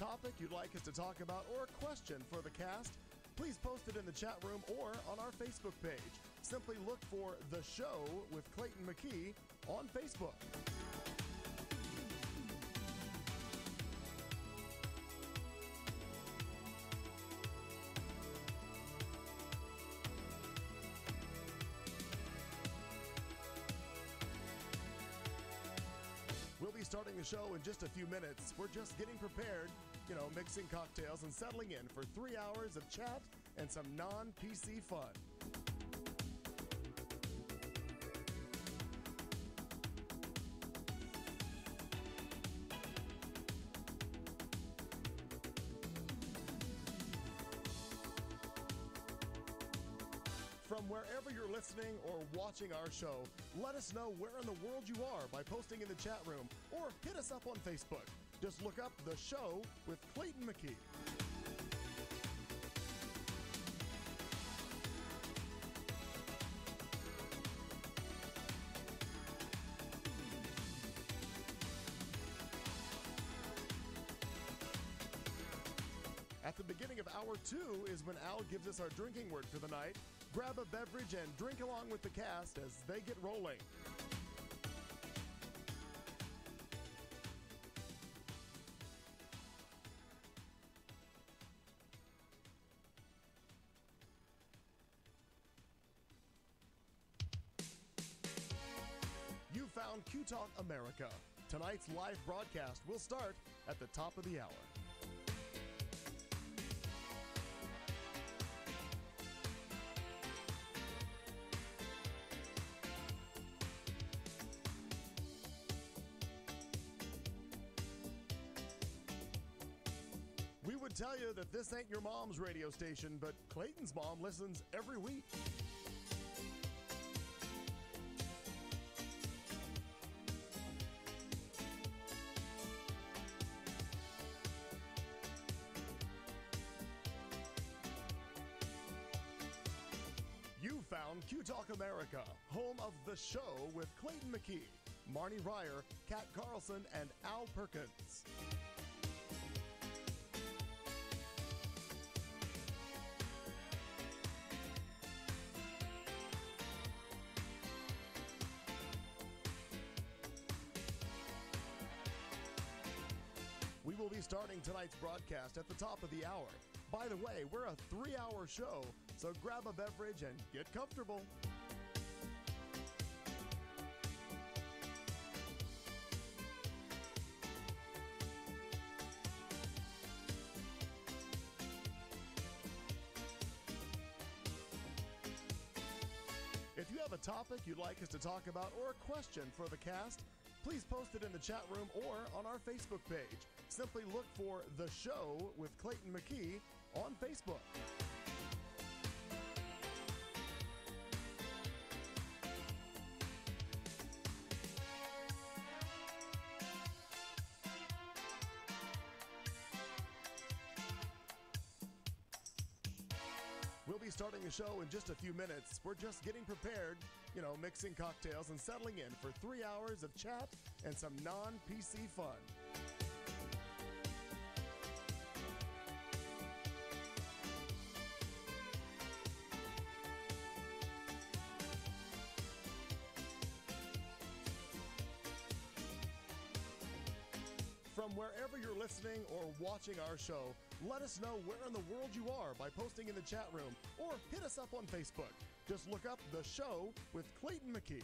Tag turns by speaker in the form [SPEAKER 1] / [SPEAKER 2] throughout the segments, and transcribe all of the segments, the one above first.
[SPEAKER 1] topic you'd like us to talk about or a question for the cast, please post it in the chat room or on our Facebook page. Simply look for The Show with Clayton McKee on Facebook. We'll be starting the show in just a few minutes. We're just getting prepared, mixing cocktails and settling in for 3 hours of chat and some non-PC fun. From wherever you're listening or watching our show, let us know where in the world you are by posting in the chat room or hit us up on Facebook. Just look up The Show with Clayton McKee. At the beginning of hour 2 is when Al gives us our drinking word for the night. Grab a beverage and drink along with the cast as they get rolling. You found Q Talk America. Tonight's live broadcast will start at the top of the hour. We would tell you that this ain't your mom's radio station, but Clayton's mom listens every week. You found Q Talk America, home of The Show with Clayton McKee, Marnie Ryer, Kat Carlson, and Al Perkins. We will be starting tonight's broadcast at the top of the hour. By the way, we're a 3-hour show, so grab a beverage and get comfortable. If you have a topic you'd like us to talk about or a question for the cast, please post it in the chat room or on our Facebook page. Simply look for The Show with Clayton McKee on Facebook. We'll be starting the show in just a few minutes. We're just getting prepared, mixing cocktails and settling in for 3 hours of chat and some non-PC fun. From wherever you're listening or watching our show, let us know where in the world you are by posting in the chat room or hit us up on Facebook. Just look up The Show with Clayton McKee.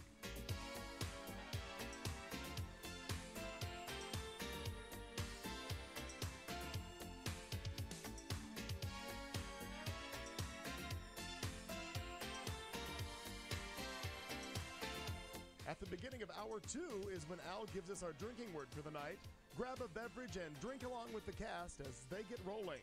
[SPEAKER 1] At the beginning of hour 2 is when Al gives us our drinking word for the night. Grab a beverage and drink along with the cast as they get rolling.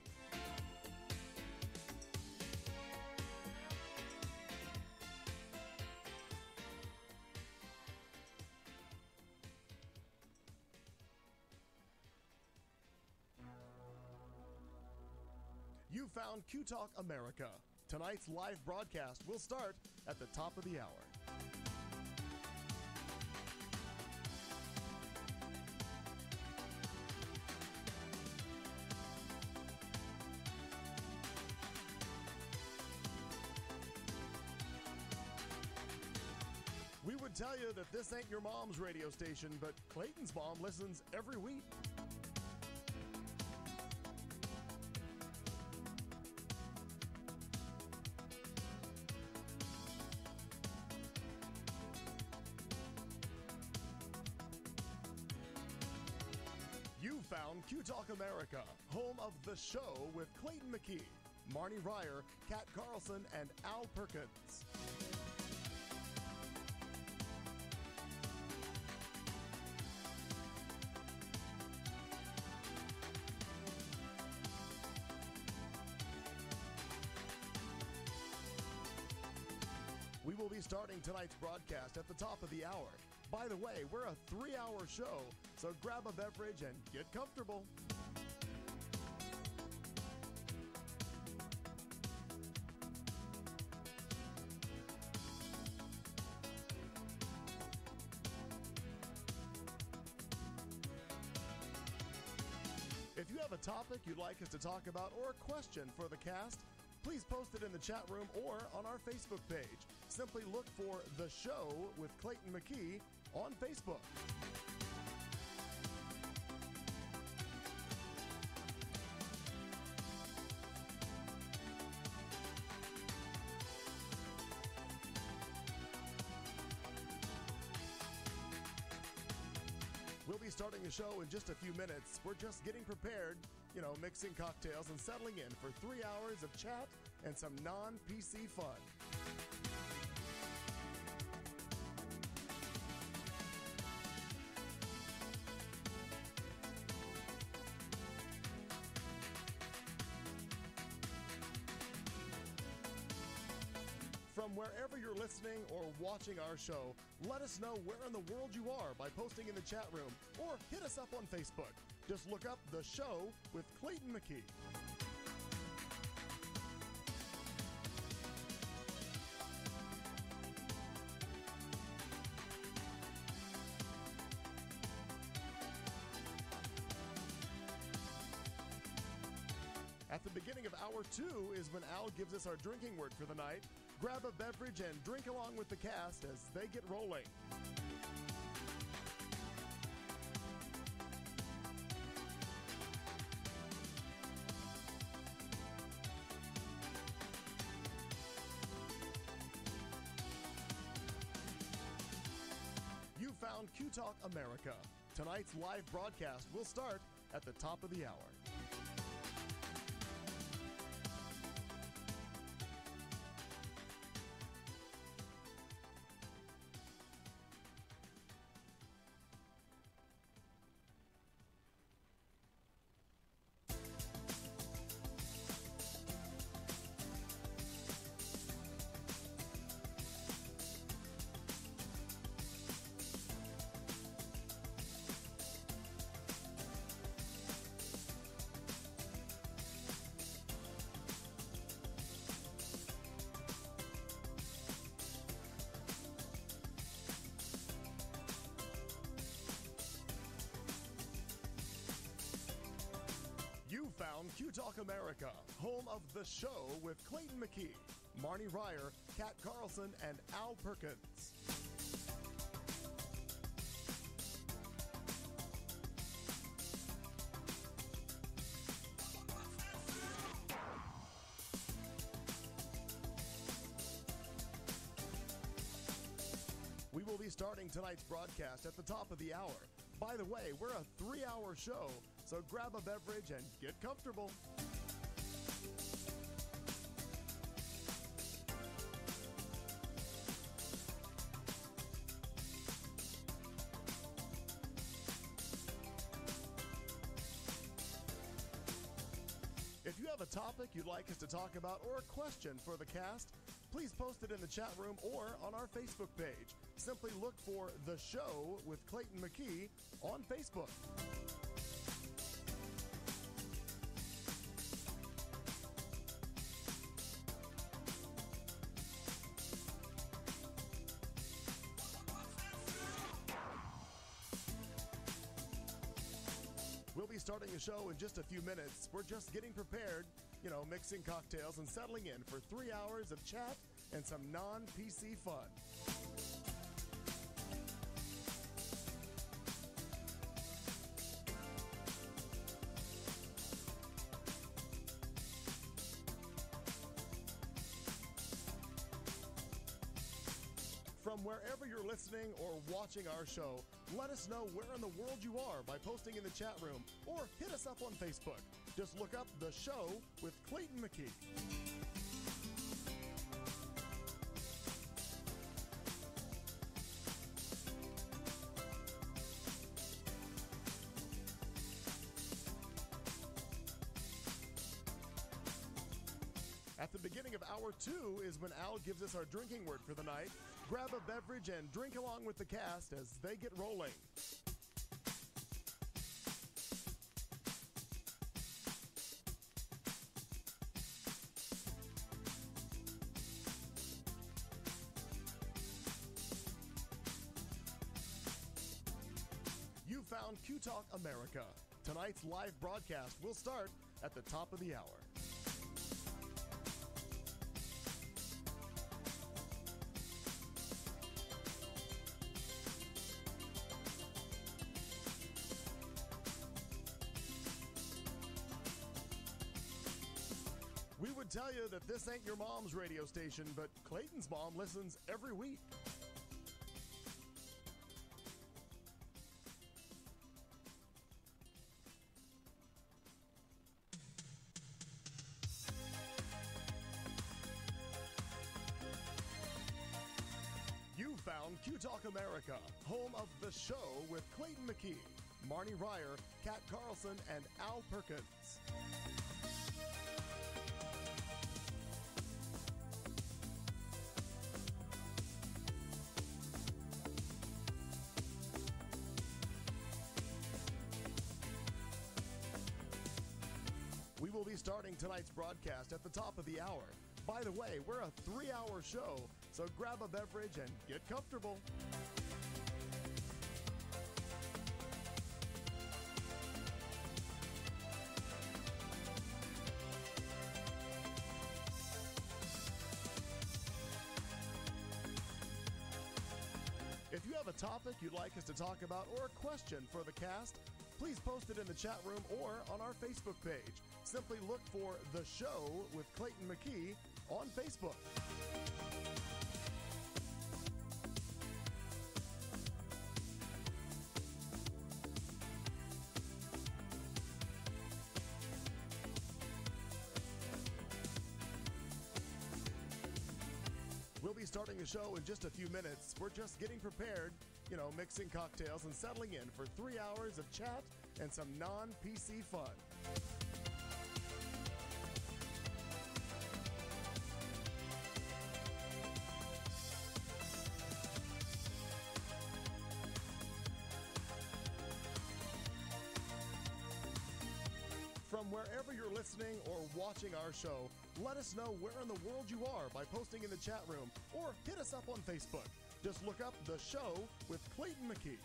[SPEAKER 1] You found Q Talk America. Tonight's live broadcast will start at the top of the hour. would tell you that this ain't your mom's radio station, but Clayton's mom listens every week. You found Q Talk America, home of The Show with Clayton McKee, Marnie Ryer, Kat Carlson, and Al Perkins. We will be starting tonight's broadcast at the top of the hour. By the way, we're a 3-hour show, so grab a beverage and get comfortable. If you have a topic you'd like us to talk about or a question for the cast, please post it in the chat room or on our Facebook page. Simply look for The Show with Clayton McKee on Facebook. We'll be starting the show in just a few minutes. We're just getting prepared, mixing cocktails and settling in for 3 hours of chat and some non-PC fun. From wherever you're listening or watching our show, let us know where in the world you are by posting in the chat room or hit us up on Facebook. Just look up The Show with Clayton McKee. At the beginning of hour 2 is when Al gives us our drinking word for the night. Grab a beverage and drink along with the cast as they get rolling. You found Q Talk America. Tonight's live broadcast will start at the top of the hour. You found Q Talk America, home of The Show with Clayton McKee, Marnie Ryer, Kat Carlson, and Al Perkins. We will be starting tonight's broadcast at the top of the hour. By the way, we're a 3-hour show, so grab a beverage and get comfortable. If you have a topic you'd like us to talk about or a question for the cast, please post it in the chat room or on our Facebook page. Simply look for The Show with Clayton McKee on Facebook. We'll be starting the show in just a few minutes. We're just getting prepared, mixing cocktails and settling in for 3 hours of chat and some non-PC fun. From wherever you're listening or watching our show, let us know where in the world you are by posting in the chat room or hit us up on Facebook. Just look up The Show with Clayton McKee. At the beginning of hour 2 is when Al gives us our drinking word for the night. Grab a beverage and drink along with the cast as they get rolling. You found Q Talk America. Tonight's live broadcast will start at the top of the hour. We would tell you that this ain't your mom's radio station, but Clayton's mom listens every week. You found Q Talk America, home of The Show with Clayton McKee, Marnie Ryer, Kat Carlson, and Al Perkins. We will be starting tonight's broadcast at the top of the hour. By the way, we're a 3-hour show, so grab a beverage and get comfortable. If you have a topic you'd like us to talk about or a question for the cast, please post it in the chat room or on our Facebook page. Simply look for The Show with Clayton McKee on Facebook. We'll be starting the show in just a few minutes. We're just getting prepared, mixing cocktails and settling in for 3 hours of chat and some non-PC fun. From wherever you're listening or watching our show, let us know where in the world you are by posting in the chat room or hit us up on Facebook. Just look up The Show with Clayton McKee.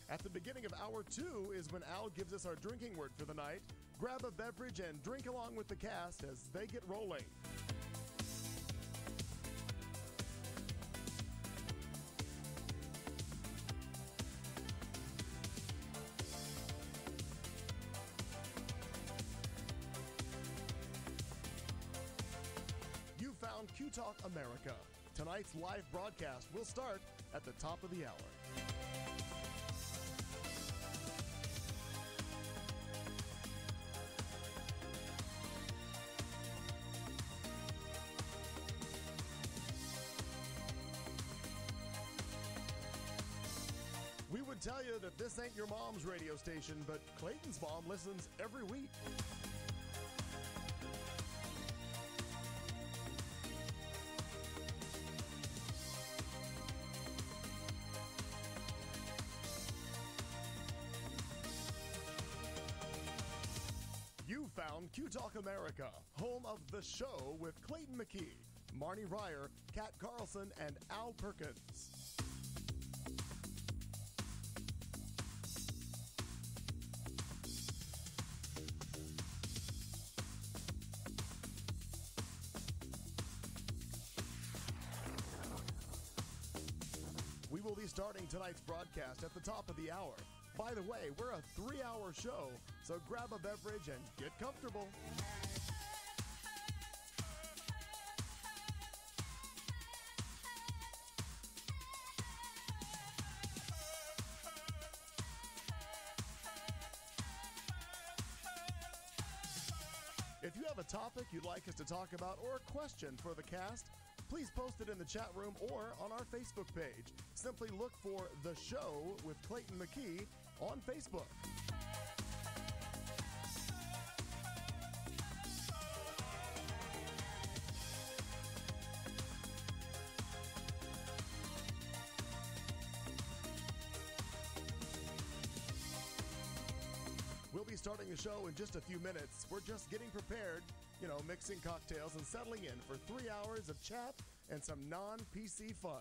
[SPEAKER 1] At the beginning of hour 2 is when Al gives us our drinking word for the night. Grab a beverage and drink along with the cast as they get rolling. You found Q Talk America. Tonight's live broadcast will start at the top of the hour. We would tell you that this ain't your mom's radio station, but Clayton's mom listens every week. You found Q Talk America, home of The Show with Clayton McKee, Marnie Ryer, Kat Carlson, and Al Perkins. be starting tonight's broadcast at the top of the hour. By the way, we're a 3-hour show, so grab a beverage and get comfortable. If you have a topic you'd like us to talk about or a question for the cast, please post it in the chat room or on our Facebook page. Simply look for The Show with Clayton McKee on Facebook. We'll be starting the show in just a few minutes. We're just getting prepared, mixing cocktails and settling in for 3 hours of chat and some non-PC fun.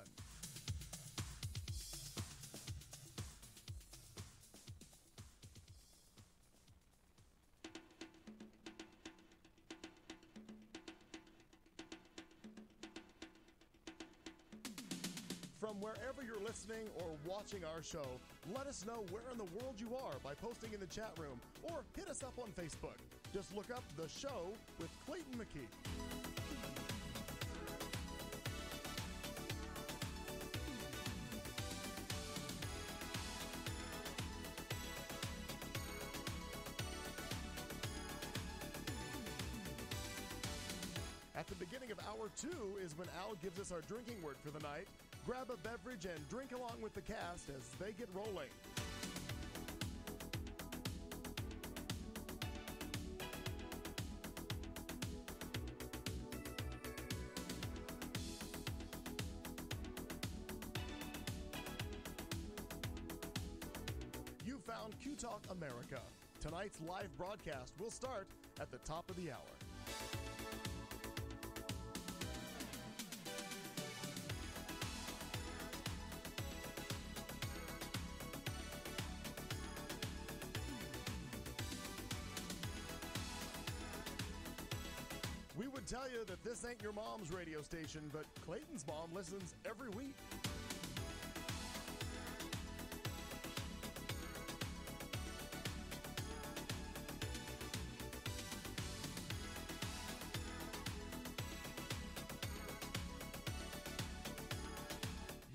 [SPEAKER 1] From wherever you're listening or watching our show, let us know where in the world you are by posting in the chat room or hit us up on Facebook. Just look up The Show with Clayton McKee. At the beginning of hour 2 is when Al gives us our drinking word for the night. Grab a beverage and drink along with the cast as they get rolling. You found Q Talk America. Tonight's live broadcast will start at the top of the hour. We would tell you that this ain't your mom's radio station, but Clayton's mom listens every week.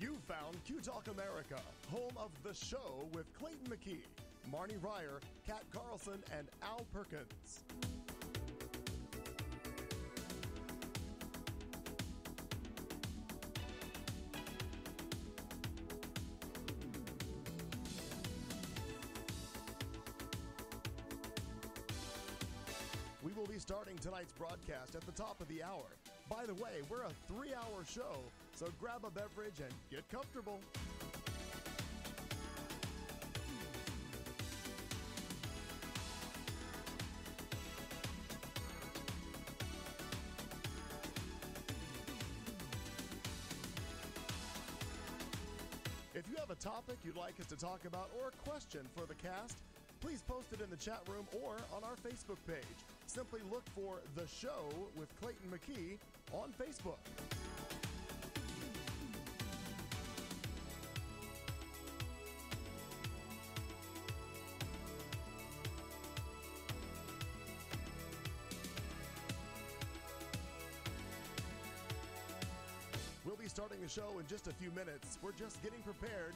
[SPEAKER 1] You found Q Talk America, home of The Show with Clayton McKee, Marnie Ryer, Kat Carlson, and Al Perkins. We will be starting tonight's broadcast at the top of the hour. By the way, we're a 3-hour show, so grab a beverage and get comfortable. If you have a topic you'd like us to talk about or a question for the cast, please post it in the chat room or on our Facebook page. Simply look for The Show with Clayton McKee on Facebook. We'll be starting the show in just a few minutes. We're just getting prepared,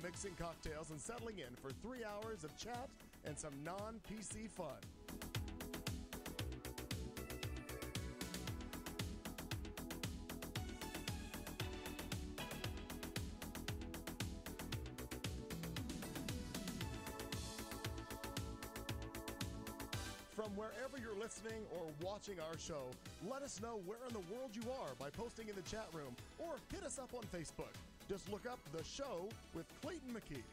[SPEAKER 1] mixing cocktails and settling in for 3 hours of chat and some non-PC fun. From wherever you're listening or watching our show, let us know where in the world you are by posting in the chat room or hit us up on Facebook. Just look up The Show with Clayton McKee.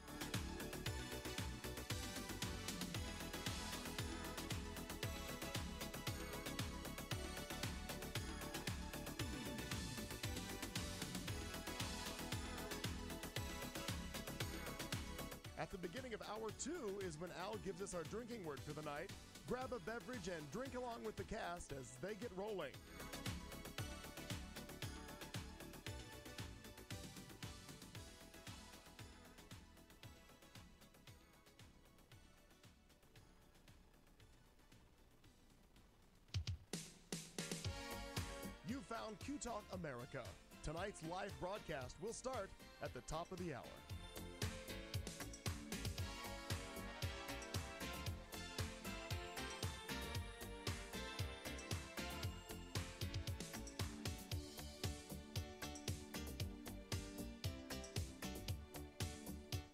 [SPEAKER 1] At the beginning of hour 2 is when Al gives us our drinking word for the night. Grab a beverage and drink along with the cast as they get rolling. found Q Talk America. Tonight's live broadcast will start at the top of the hour.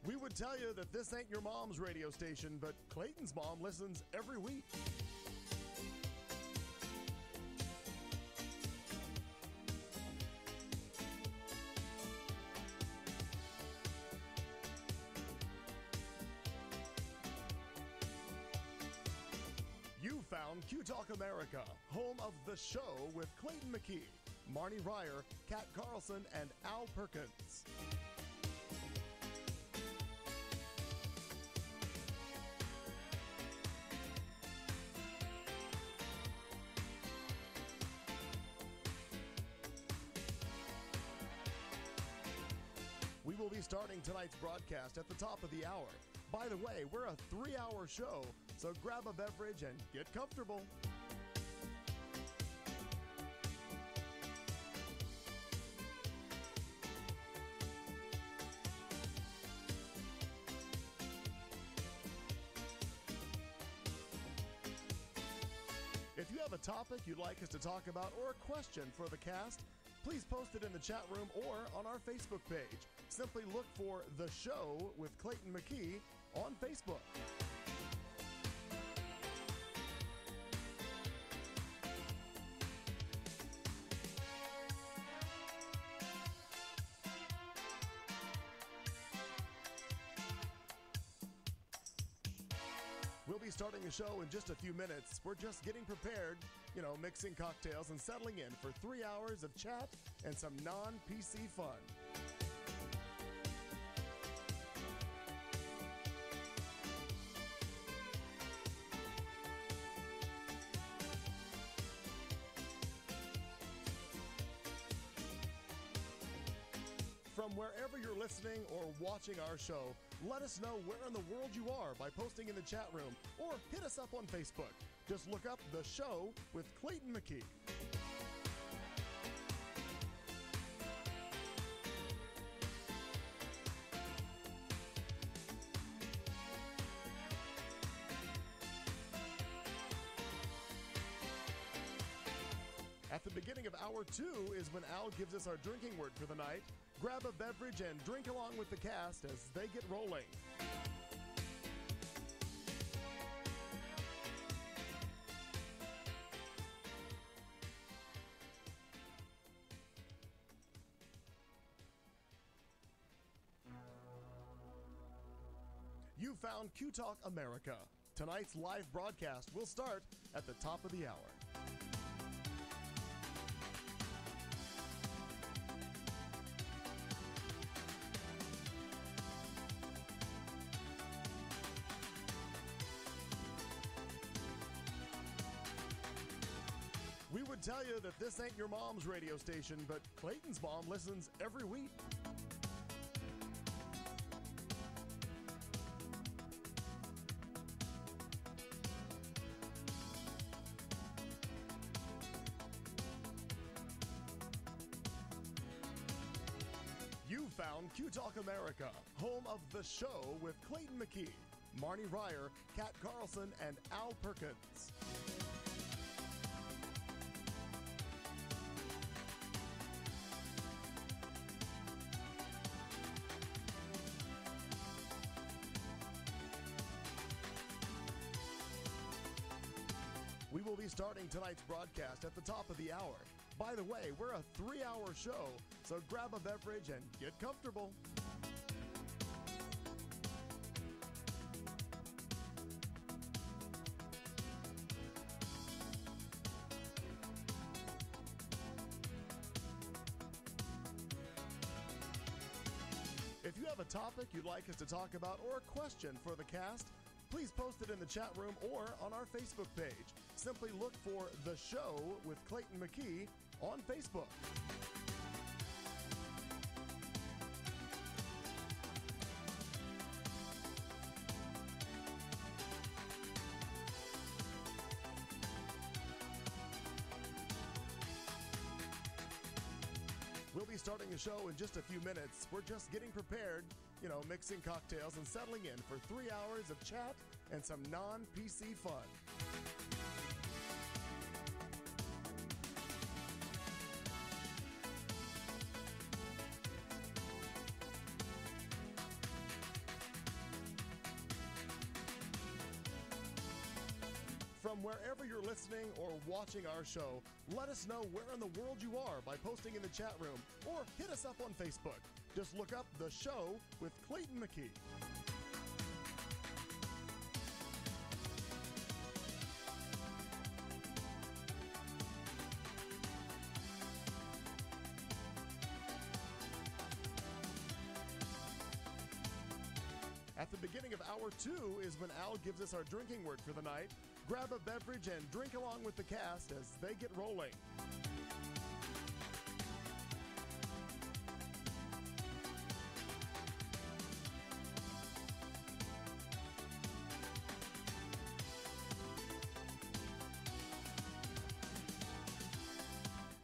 [SPEAKER 1] We would tell you that this ain't your mom's radio station, but Clayton's mom listens every week. You found Q Talk America, home of The Show with Clayton McKee, Marnie Ryer, Kat Carlson, and Al Perkins. We will be starting tonight's broadcast at the top of the hour. By the way, we're a 3-hour show, so grab a beverage and get comfortable. If you have a topic you'd like us to talk about or a question for the cast, please post it in the chat room or on our Facebook page. Simply look for The Show with Clayton McKee on Facebook. We'll be starting the show in just a few minutes. We're just getting prepared, mixing cocktails and settling in for 3 hours of chat and some non-PC fun. From wherever you're listening or watching our show, let us know where in the world you are by posting in the chat room or hit us up on Facebook. Just look up The Show with Clayton McKee. At the beginning of hour 2 is when Al gives us our drinking word for the night. Grab a beverage and drink along with the cast as they get rolling. You found Q Talk America. Tonight's live broadcast will start at the top of the hour. We would tell you that this ain't your mom's radio station, but Clayton's mom listens every week. You found Q Talk America, home of The Show with Clayton McKee, Marnie Ryer, Kat Carlson, and Al Perkins. We will be starting tonight's broadcast at the top of the hour. By the way, we're a 3-hour show, so grab a beverage and get comfortable. If you have a topic you'd like us to talk about or a question for the cast, please post it in the chat room or on our Facebook page. Simply look for The Show with Clayton McKee on Facebook. starting the show in just a few minutes. We're just getting prepared, mixing cocktails and settling in for 3 hours of chat and some non-PC fun. From wherever you're listening or watching our show, let us know where in the world you are by posting in the chat room or hit us up on Facebook. Just look up The Show with Clayton McKee. At the beginning of hour 2 is when Al gives us our drinking word for the night. Grab a beverage and drink along with the cast as they get rolling.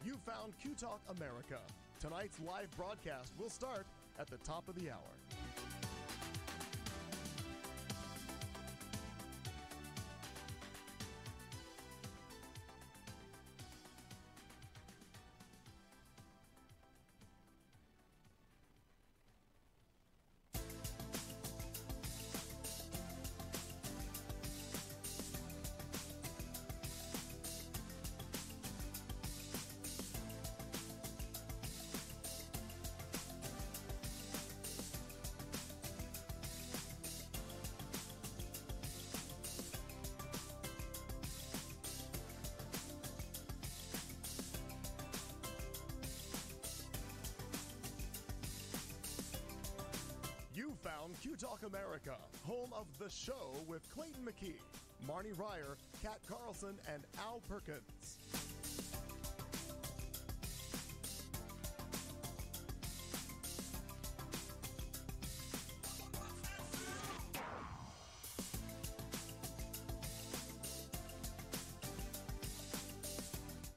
[SPEAKER 1] You found Q Talk America. Tonight's live broadcast will start at the top of the hour. You found Q Talk America, home of The Show with Clayton McKee, Marnie Ryer, Kat Carlson, and Al Perkins.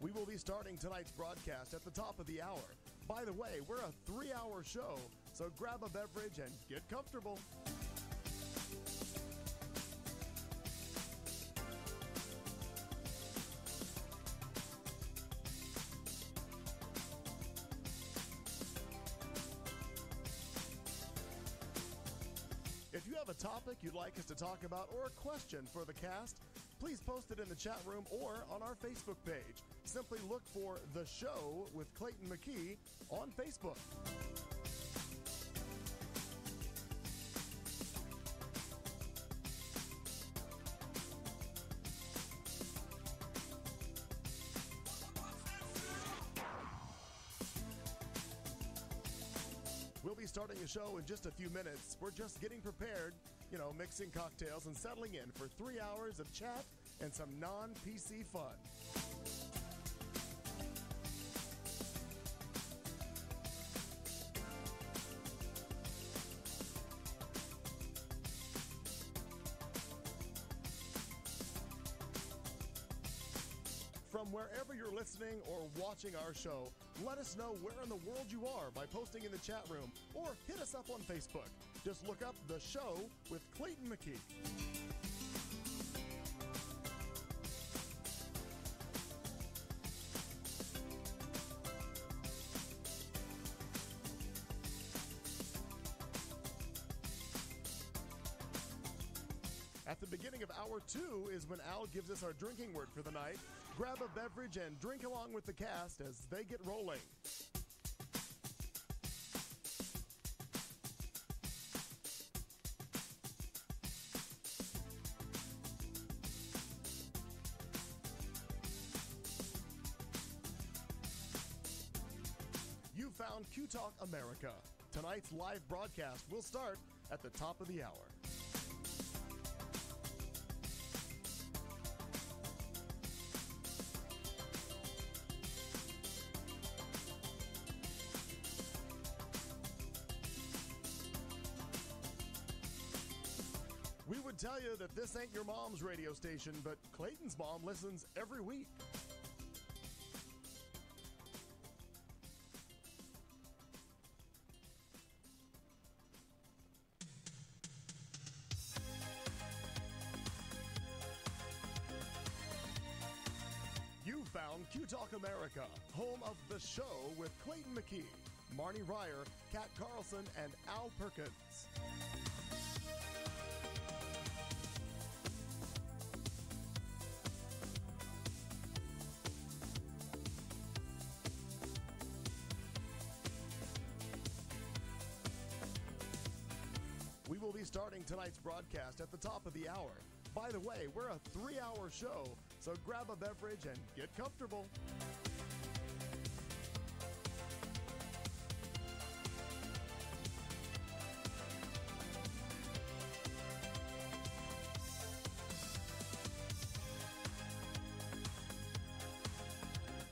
[SPEAKER 1] We will be starting tonight's broadcast at the top of the hour. By the way, we're a 3-hour show, so grab a beverage and get comfortable. If you have a topic you'd like us to talk about or a question for the cast, please post it in the chat room or on our Facebook page. Simply look for The Show with Clayton McKee on Facebook. We'll be starting the show in just a few minutes. We're just getting prepared, mixing cocktails and settling in for 3 hours of chat and some non-PC fun. From wherever you're listening or watching our show, let us know where in the world you are by posting in the chat room or hit us up on Facebook. Just look up The Show with Clayton McKee. At the beginning of hour 2 is when Al gives us our drinking word for the night. Grab a beverage and drink along with the cast as they get rolling. You found Q Talk America. Tonight's live broadcast will start at the top of the hour. We would tell you that this ain't your mom's radio station, but Clayton's mom listens every week. found Q Talk America, home of The Show with Clayton McKee, Marnie Ryer, Kat Carlson, and Al Perkins. We will be starting tonight's broadcast at the top of the hour. By the way, we're a 3-hour show, so grab a beverage and get comfortable.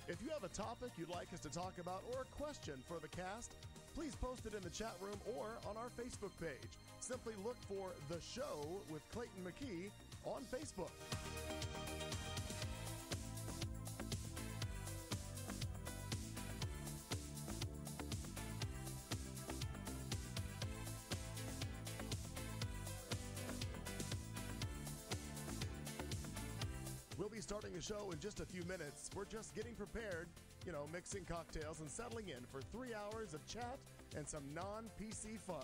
[SPEAKER 1] If you have a topic you'd like us to talk about or a question for the cast, please post it in the chat room or on our Facebook page. Simply look for The Show with Clayton McKee on Facebook. We'll be starting the show in just a few minutes. We're just getting prepared, mixing cocktails and settling in for 3 hours of chat and some non-PC fun.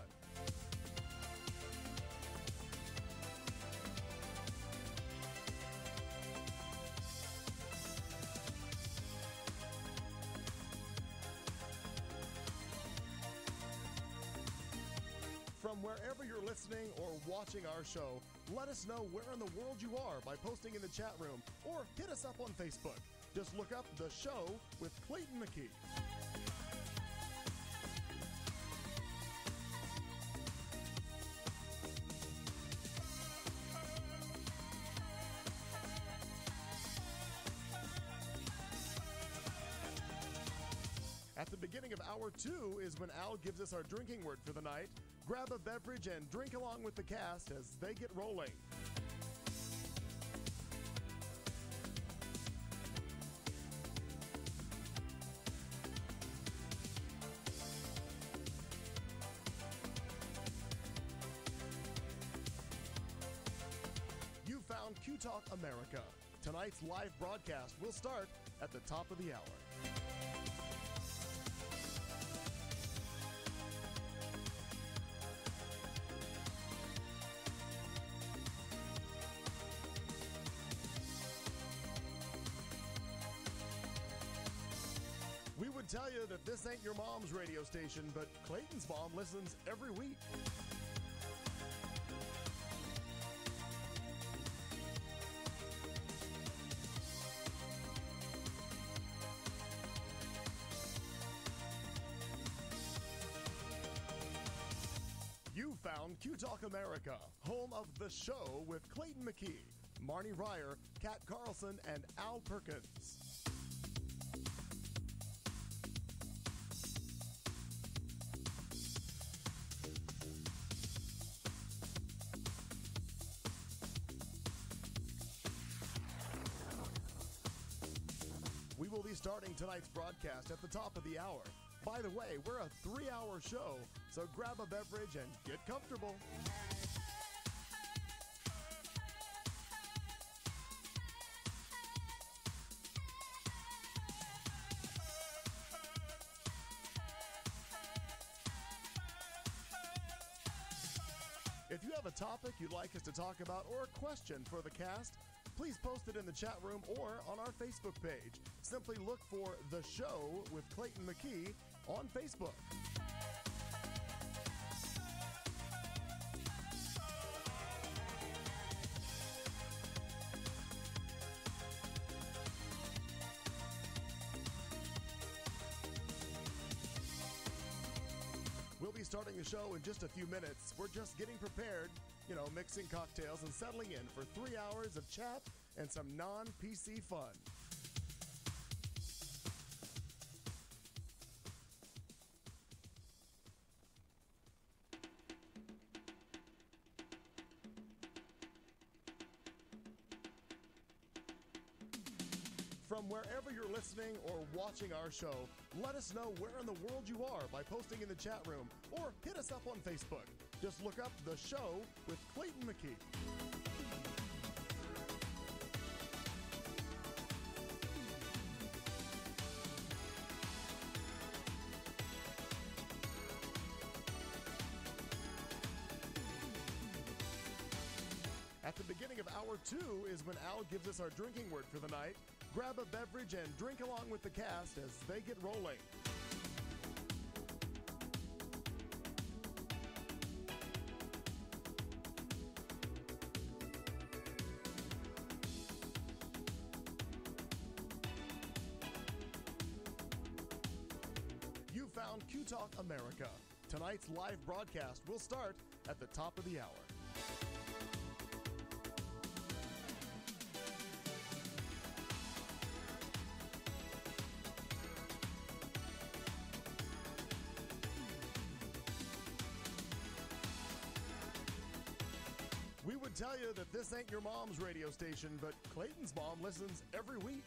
[SPEAKER 1] From wherever you're listening or watching our show, let us know where in the world you are by posting in the chat room or hit us up on Facebook. Just look up The Show with Clayton McKee. At the beginning of hour 2 is when Al gives us our drinking word for the night. Grab a beverage and drink along with the cast as they get rolling. You found Q Talk America. Tonight's live broadcast will start at the top of the hour. We would tell you that this ain't your mom's radio station, but Clayton's mom listens every week. You found Q Talk America, home of The Show with Clayton McKee, Marnie Ryer, Kat Carlson, and Al Perkins. We will be starting tonight's broadcast at the top of the hour. By the way, we're a 3-hour show, so grab a beverage and get comfortable. If you have a topic you'd like us to talk about or a question for the cast, please post it in the chat room or on our Facebook page. Simply look for The Show with Clayton McKee on Facebook. We'll be starting the show in just a few minutes. We're just getting prepared, mixing cocktails and settling in for 3 hours of chat and some non-PC fun. From wherever you're listening or watching our show, let us know where in the world you are by posting in the chat room or hit us up on Facebook. Just look up The Show with Clayton McKee. hour 2 is when Al gives us our drinking word for the night. Grab a beverage and drink along with the cast as they get rolling. You found Q Talk America. Tonight's live broadcast will start at the top of the hour. We would tell you that this ain't your mom's radio station, but Clayton's mom listens every week.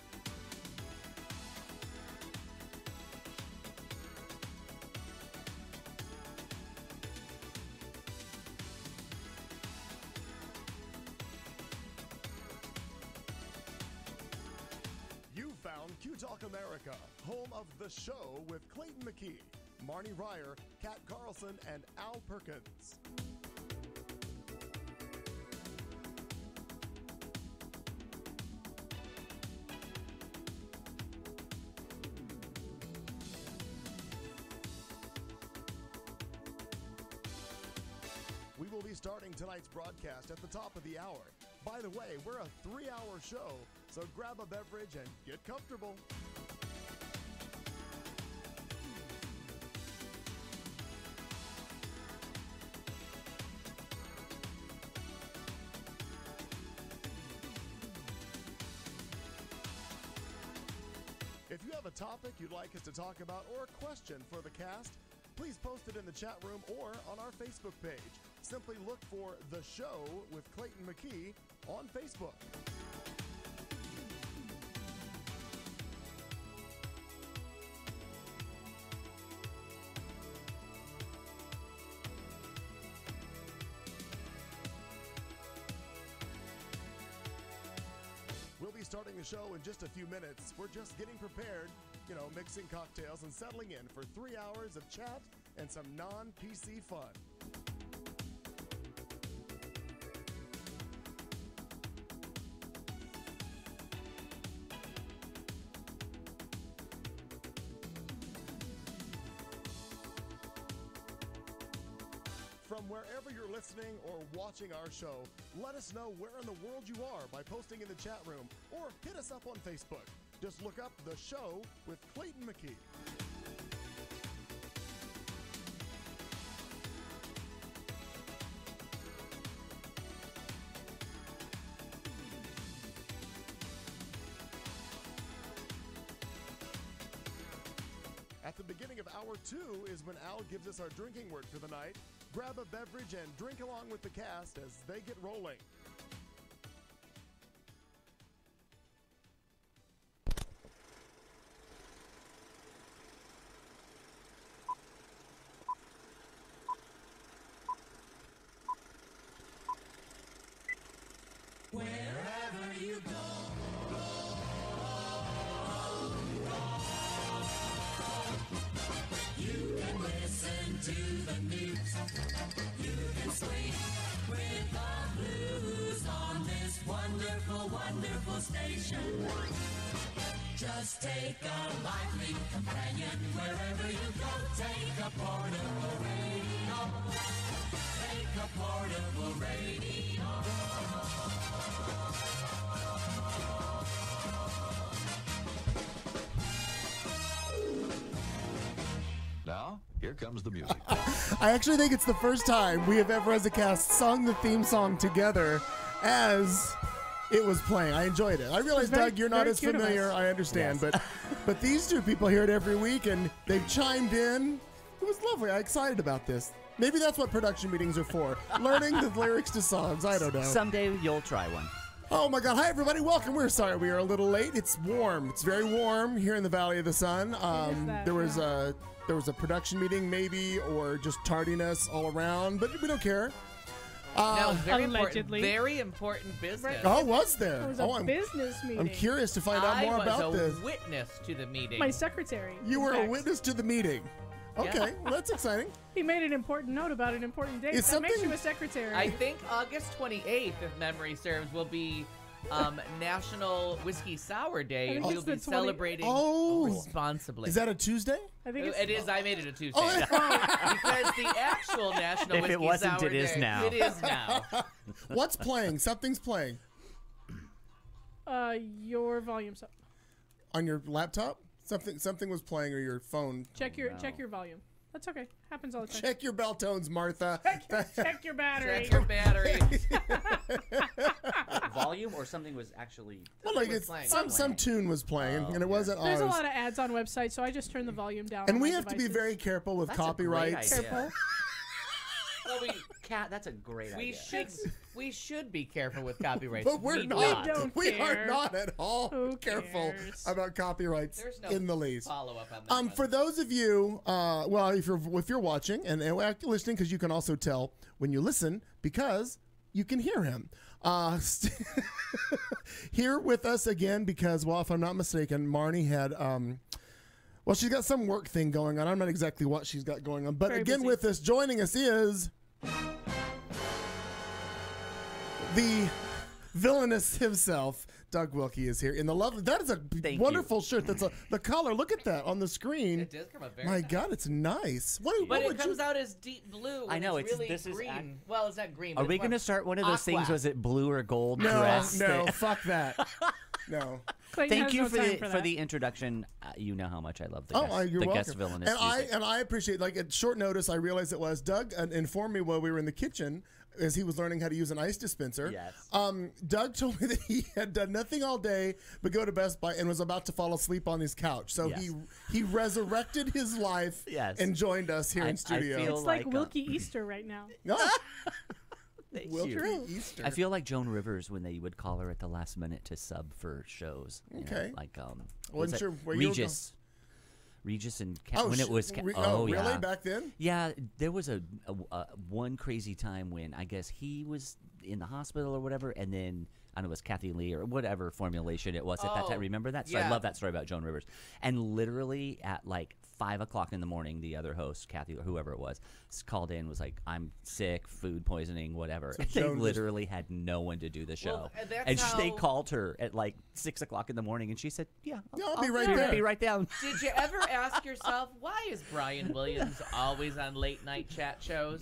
[SPEAKER 1] You found Q Talk America, home of The Show with Clayton McKee, Marnie Ryer, Kat Carlson, and Al Perkins. We will be starting tonight's broadcast at the top of the hour. By the way, we're a 3-hour show, so grab a beverage and get comfortable. If you have a topic you'd like us to talk about or a question for the cast, please post it in the chat room or on our Facebook page. Simply look for The Show with Clayton McKee on Facebook. We'll be starting the show in just a few minutes. We're just getting prepared, mixing cocktails and settling in for 3 hours of chat and some non-PC fun. From wherever you're listening or watching our show, let us know where in the world you are by posting in the chat room or hit us up on Facebook. Just look up The Show with Clayton McKee. At the beginning of hour 2 is when Al gives us our drinking word for the night. Grab a beverage and drink along with the cast as they get rolling.
[SPEAKER 2] Wherever you go. To the news, you can sleep with the blues on this wonderful, wonderful station. Just take a lively companion wherever you go. Take a portable radio. Take a portable radio.
[SPEAKER 3] Now, here comes the music.
[SPEAKER 1] I actually think it's the first time we have ever, as a cast, sung the theme song together as it was playing. I enjoyed it. I realize, Doug, you're not as familiar. I understand.
[SPEAKER 4] Yes.
[SPEAKER 1] But these two people hear it every week, and they've chimed in. It was lovely. I'm excited about this. Maybe that's what production meetings are for. Learning the lyrics to songs. I don't know.
[SPEAKER 4] Someday you'll try one.
[SPEAKER 1] Oh, my God. Hi, everybody. Welcome. We're sorry we are a little late. It's warm. It's very warm here in the Valley of the Sun. There was a production meeting, maybe, or just tardiness all around, but we don't care.
[SPEAKER 5] No, very important business.
[SPEAKER 1] Right. Oh, was there?
[SPEAKER 6] It was a business meeting.
[SPEAKER 1] I'm curious to find out more about this.
[SPEAKER 5] I was a witness to the meeting.
[SPEAKER 6] My secretary.
[SPEAKER 1] You were a witness to the meeting. Okay, well, that's exciting.
[SPEAKER 4] He made an important note about an important date.
[SPEAKER 1] Is
[SPEAKER 4] That makes
[SPEAKER 1] something-
[SPEAKER 4] you a secretary.
[SPEAKER 5] I think August 28th, if memory serves, will be National Whiskey Sour Day,
[SPEAKER 4] I
[SPEAKER 5] and
[SPEAKER 4] think
[SPEAKER 5] we'll
[SPEAKER 4] it's
[SPEAKER 5] be
[SPEAKER 4] the 20
[SPEAKER 5] celebrating
[SPEAKER 1] Oh.
[SPEAKER 5] responsibly.
[SPEAKER 1] Is that a Tuesday?
[SPEAKER 4] I think it's
[SPEAKER 5] It is. I made it a Tuesday.
[SPEAKER 1] Oh,
[SPEAKER 5] Because the actual National
[SPEAKER 6] If it
[SPEAKER 5] Whiskey
[SPEAKER 6] wasn't,
[SPEAKER 5] Sour
[SPEAKER 6] it is
[SPEAKER 5] Day-
[SPEAKER 6] now.
[SPEAKER 5] It is now.
[SPEAKER 1] What's playing? Something's playing.
[SPEAKER 4] your volume's up.
[SPEAKER 1] On your laptop? Something was playing, or your phone.
[SPEAKER 4] Check your volume. That's okay. Happens all the time.
[SPEAKER 1] Check your bell tones, Martha.
[SPEAKER 4] Check your battery.
[SPEAKER 5] Check your battery.
[SPEAKER 6] Volume or something was actually.
[SPEAKER 1] Well, like
[SPEAKER 5] was
[SPEAKER 1] it's
[SPEAKER 5] playing.
[SPEAKER 1] some tune was playing, and it wasn't
[SPEAKER 4] There's
[SPEAKER 1] ours.
[SPEAKER 4] a lot of ads on websites, so I just turn the volume down.
[SPEAKER 1] And
[SPEAKER 4] on
[SPEAKER 1] we
[SPEAKER 4] my
[SPEAKER 1] have to be
[SPEAKER 4] devices.
[SPEAKER 1] very careful with
[SPEAKER 6] That's a great
[SPEAKER 1] copyrights.
[SPEAKER 6] idea.
[SPEAKER 4] careful.
[SPEAKER 6] Well, Kat, that's a great idea.
[SPEAKER 5] We should be careful with copyrights.
[SPEAKER 1] But we're
[SPEAKER 5] We
[SPEAKER 1] not.
[SPEAKER 4] don't
[SPEAKER 1] We are
[SPEAKER 4] care.
[SPEAKER 1] not at all
[SPEAKER 4] Who
[SPEAKER 1] careful
[SPEAKER 4] cares?
[SPEAKER 1] about copyrights
[SPEAKER 5] There's no
[SPEAKER 1] in the least.
[SPEAKER 5] follow up on that. one.
[SPEAKER 1] For those of you, well, if you're watching and listening, because you can also tell when you listen because you can hear him. Here with us again because, well, if I'm not mistaken, Marnie had. Well, she's got some work thing going on. I'm not exactly what she's got going on, but
[SPEAKER 4] Very
[SPEAKER 1] again
[SPEAKER 4] busy.
[SPEAKER 1] with us, joining us is the villainous himself. Doug Wilkie is here in the lovely. That is a
[SPEAKER 6] Thank
[SPEAKER 1] wonderful shirt. That's the color. Look at that on the screen.
[SPEAKER 5] It does come up very
[SPEAKER 1] My
[SPEAKER 5] fast.
[SPEAKER 1] God, it's nice. What
[SPEAKER 5] But it
[SPEAKER 1] would
[SPEAKER 5] comes
[SPEAKER 1] you?
[SPEAKER 5] out as deep blue.
[SPEAKER 6] I know,
[SPEAKER 5] It's
[SPEAKER 6] it's-
[SPEAKER 5] really
[SPEAKER 6] this is
[SPEAKER 5] green. Well, it's not green.
[SPEAKER 6] Are
[SPEAKER 5] but
[SPEAKER 6] we
[SPEAKER 5] it's
[SPEAKER 6] going to
[SPEAKER 5] more
[SPEAKER 6] start one of those things?
[SPEAKER 5] aqua.
[SPEAKER 6] Was it blue or gold
[SPEAKER 1] No,
[SPEAKER 6] dress?
[SPEAKER 1] no, fuck that. No.
[SPEAKER 4] Clayton
[SPEAKER 6] Thank
[SPEAKER 4] has
[SPEAKER 6] you
[SPEAKER 4] no
[SPEAKER 6] for
[SPEAKER 4] time
[SPEAKER 6] the
[SPEAKER 4] for
[SPEAKER 6] for
[SPEAKER 4] that.
[SPEAKER 6] the introduction. You know how much I love the
[SPEAKER 1] Oh,
[SPEAKER 6] guest,
[SPEAKER 1] you're
[SPEAKER 6] the
[SPEAKER 1] welcome.
[SPEAKER 6] guest villainous
[SPEAKER 1] and
[SPEAKER 6] music.
[SPEAKER 1] I appreciate, like, at short notice, I realized it was Doug informed me while we were in the kitchen as he was learning how to use an ice dispenser.
[SPEAKER 6] Yes.
[SPEAKER 1] Doug told me that he had done nothing all day but go to Best Buy and was about to fall asleep on his couch. So
[SPEAKER 6] Yes.
[SPEAKER 1] he resurrected his life
[SPEAKER 6] Yes.
[SPEAKER 1] and joined us here
[SPEAKER 6] I
[SPEAKER 1] in studio.
[SPEAKER 6] feel
[SPEAKER 4] It's like
[SPEAKER 6] like,
[SPEAKER 4] Wilkie Easter right now.
[SPEAKER 1] No,
[SPEAKER 6] Thank
[SPEAKER 1] Wilkie
[SPEAKER 6] you.
[SPEAKER 1] Easter.
[SPEAKER 6] I feel like Joan Rivers when they would call her at the last minute to sub for shows. You know,
[SPEAKER 1] Okay.
[SPEAKER 6] like
[SPEAKER 1] Wasn't
[SPEAKER 6] was
[SPEAKER 1] sure
[SPEAKER 6] it?
[SPEAKER 1] where you were
[SPEAKER 6] Regis and when it was
[SPEAKER 1] really?
[SPEAKER 6] yeah.
[SPEAKER 1] Back then?
[SPEAKER 6] Yeah, there was a one crazy time when I guess he was in the hospital or whatever, and then I don't know, it was Kathy Lee or whatever formulation it was at that time. Remember that? So I
[SPEAKER 5] yeah.
[SPEAKER 6] love that story about Joan Rivers. And literally at like 5 o'clock in the morning, the other host, Kathy or whoever it was, called in, was like, "I'm sick, food poisoning, whatever." And they
[SPEAKER 1] Joan just-
[SPEAKER 6] literally had no one to do the show.
[SPEAKER 5] Well, and that's
[SPEAKER 6] and they
[SPEAKER 5] how-
[SPEAKER 6] called her at like 6 o'clock in the morning, and she said, "Yeah,
[SPEAKER 1] I'll be right there."
[SPEAKER 6] Be right down."
[SPEAKER 5] Did you ever ask yourself, why is Brian Williams always on late night chat shows?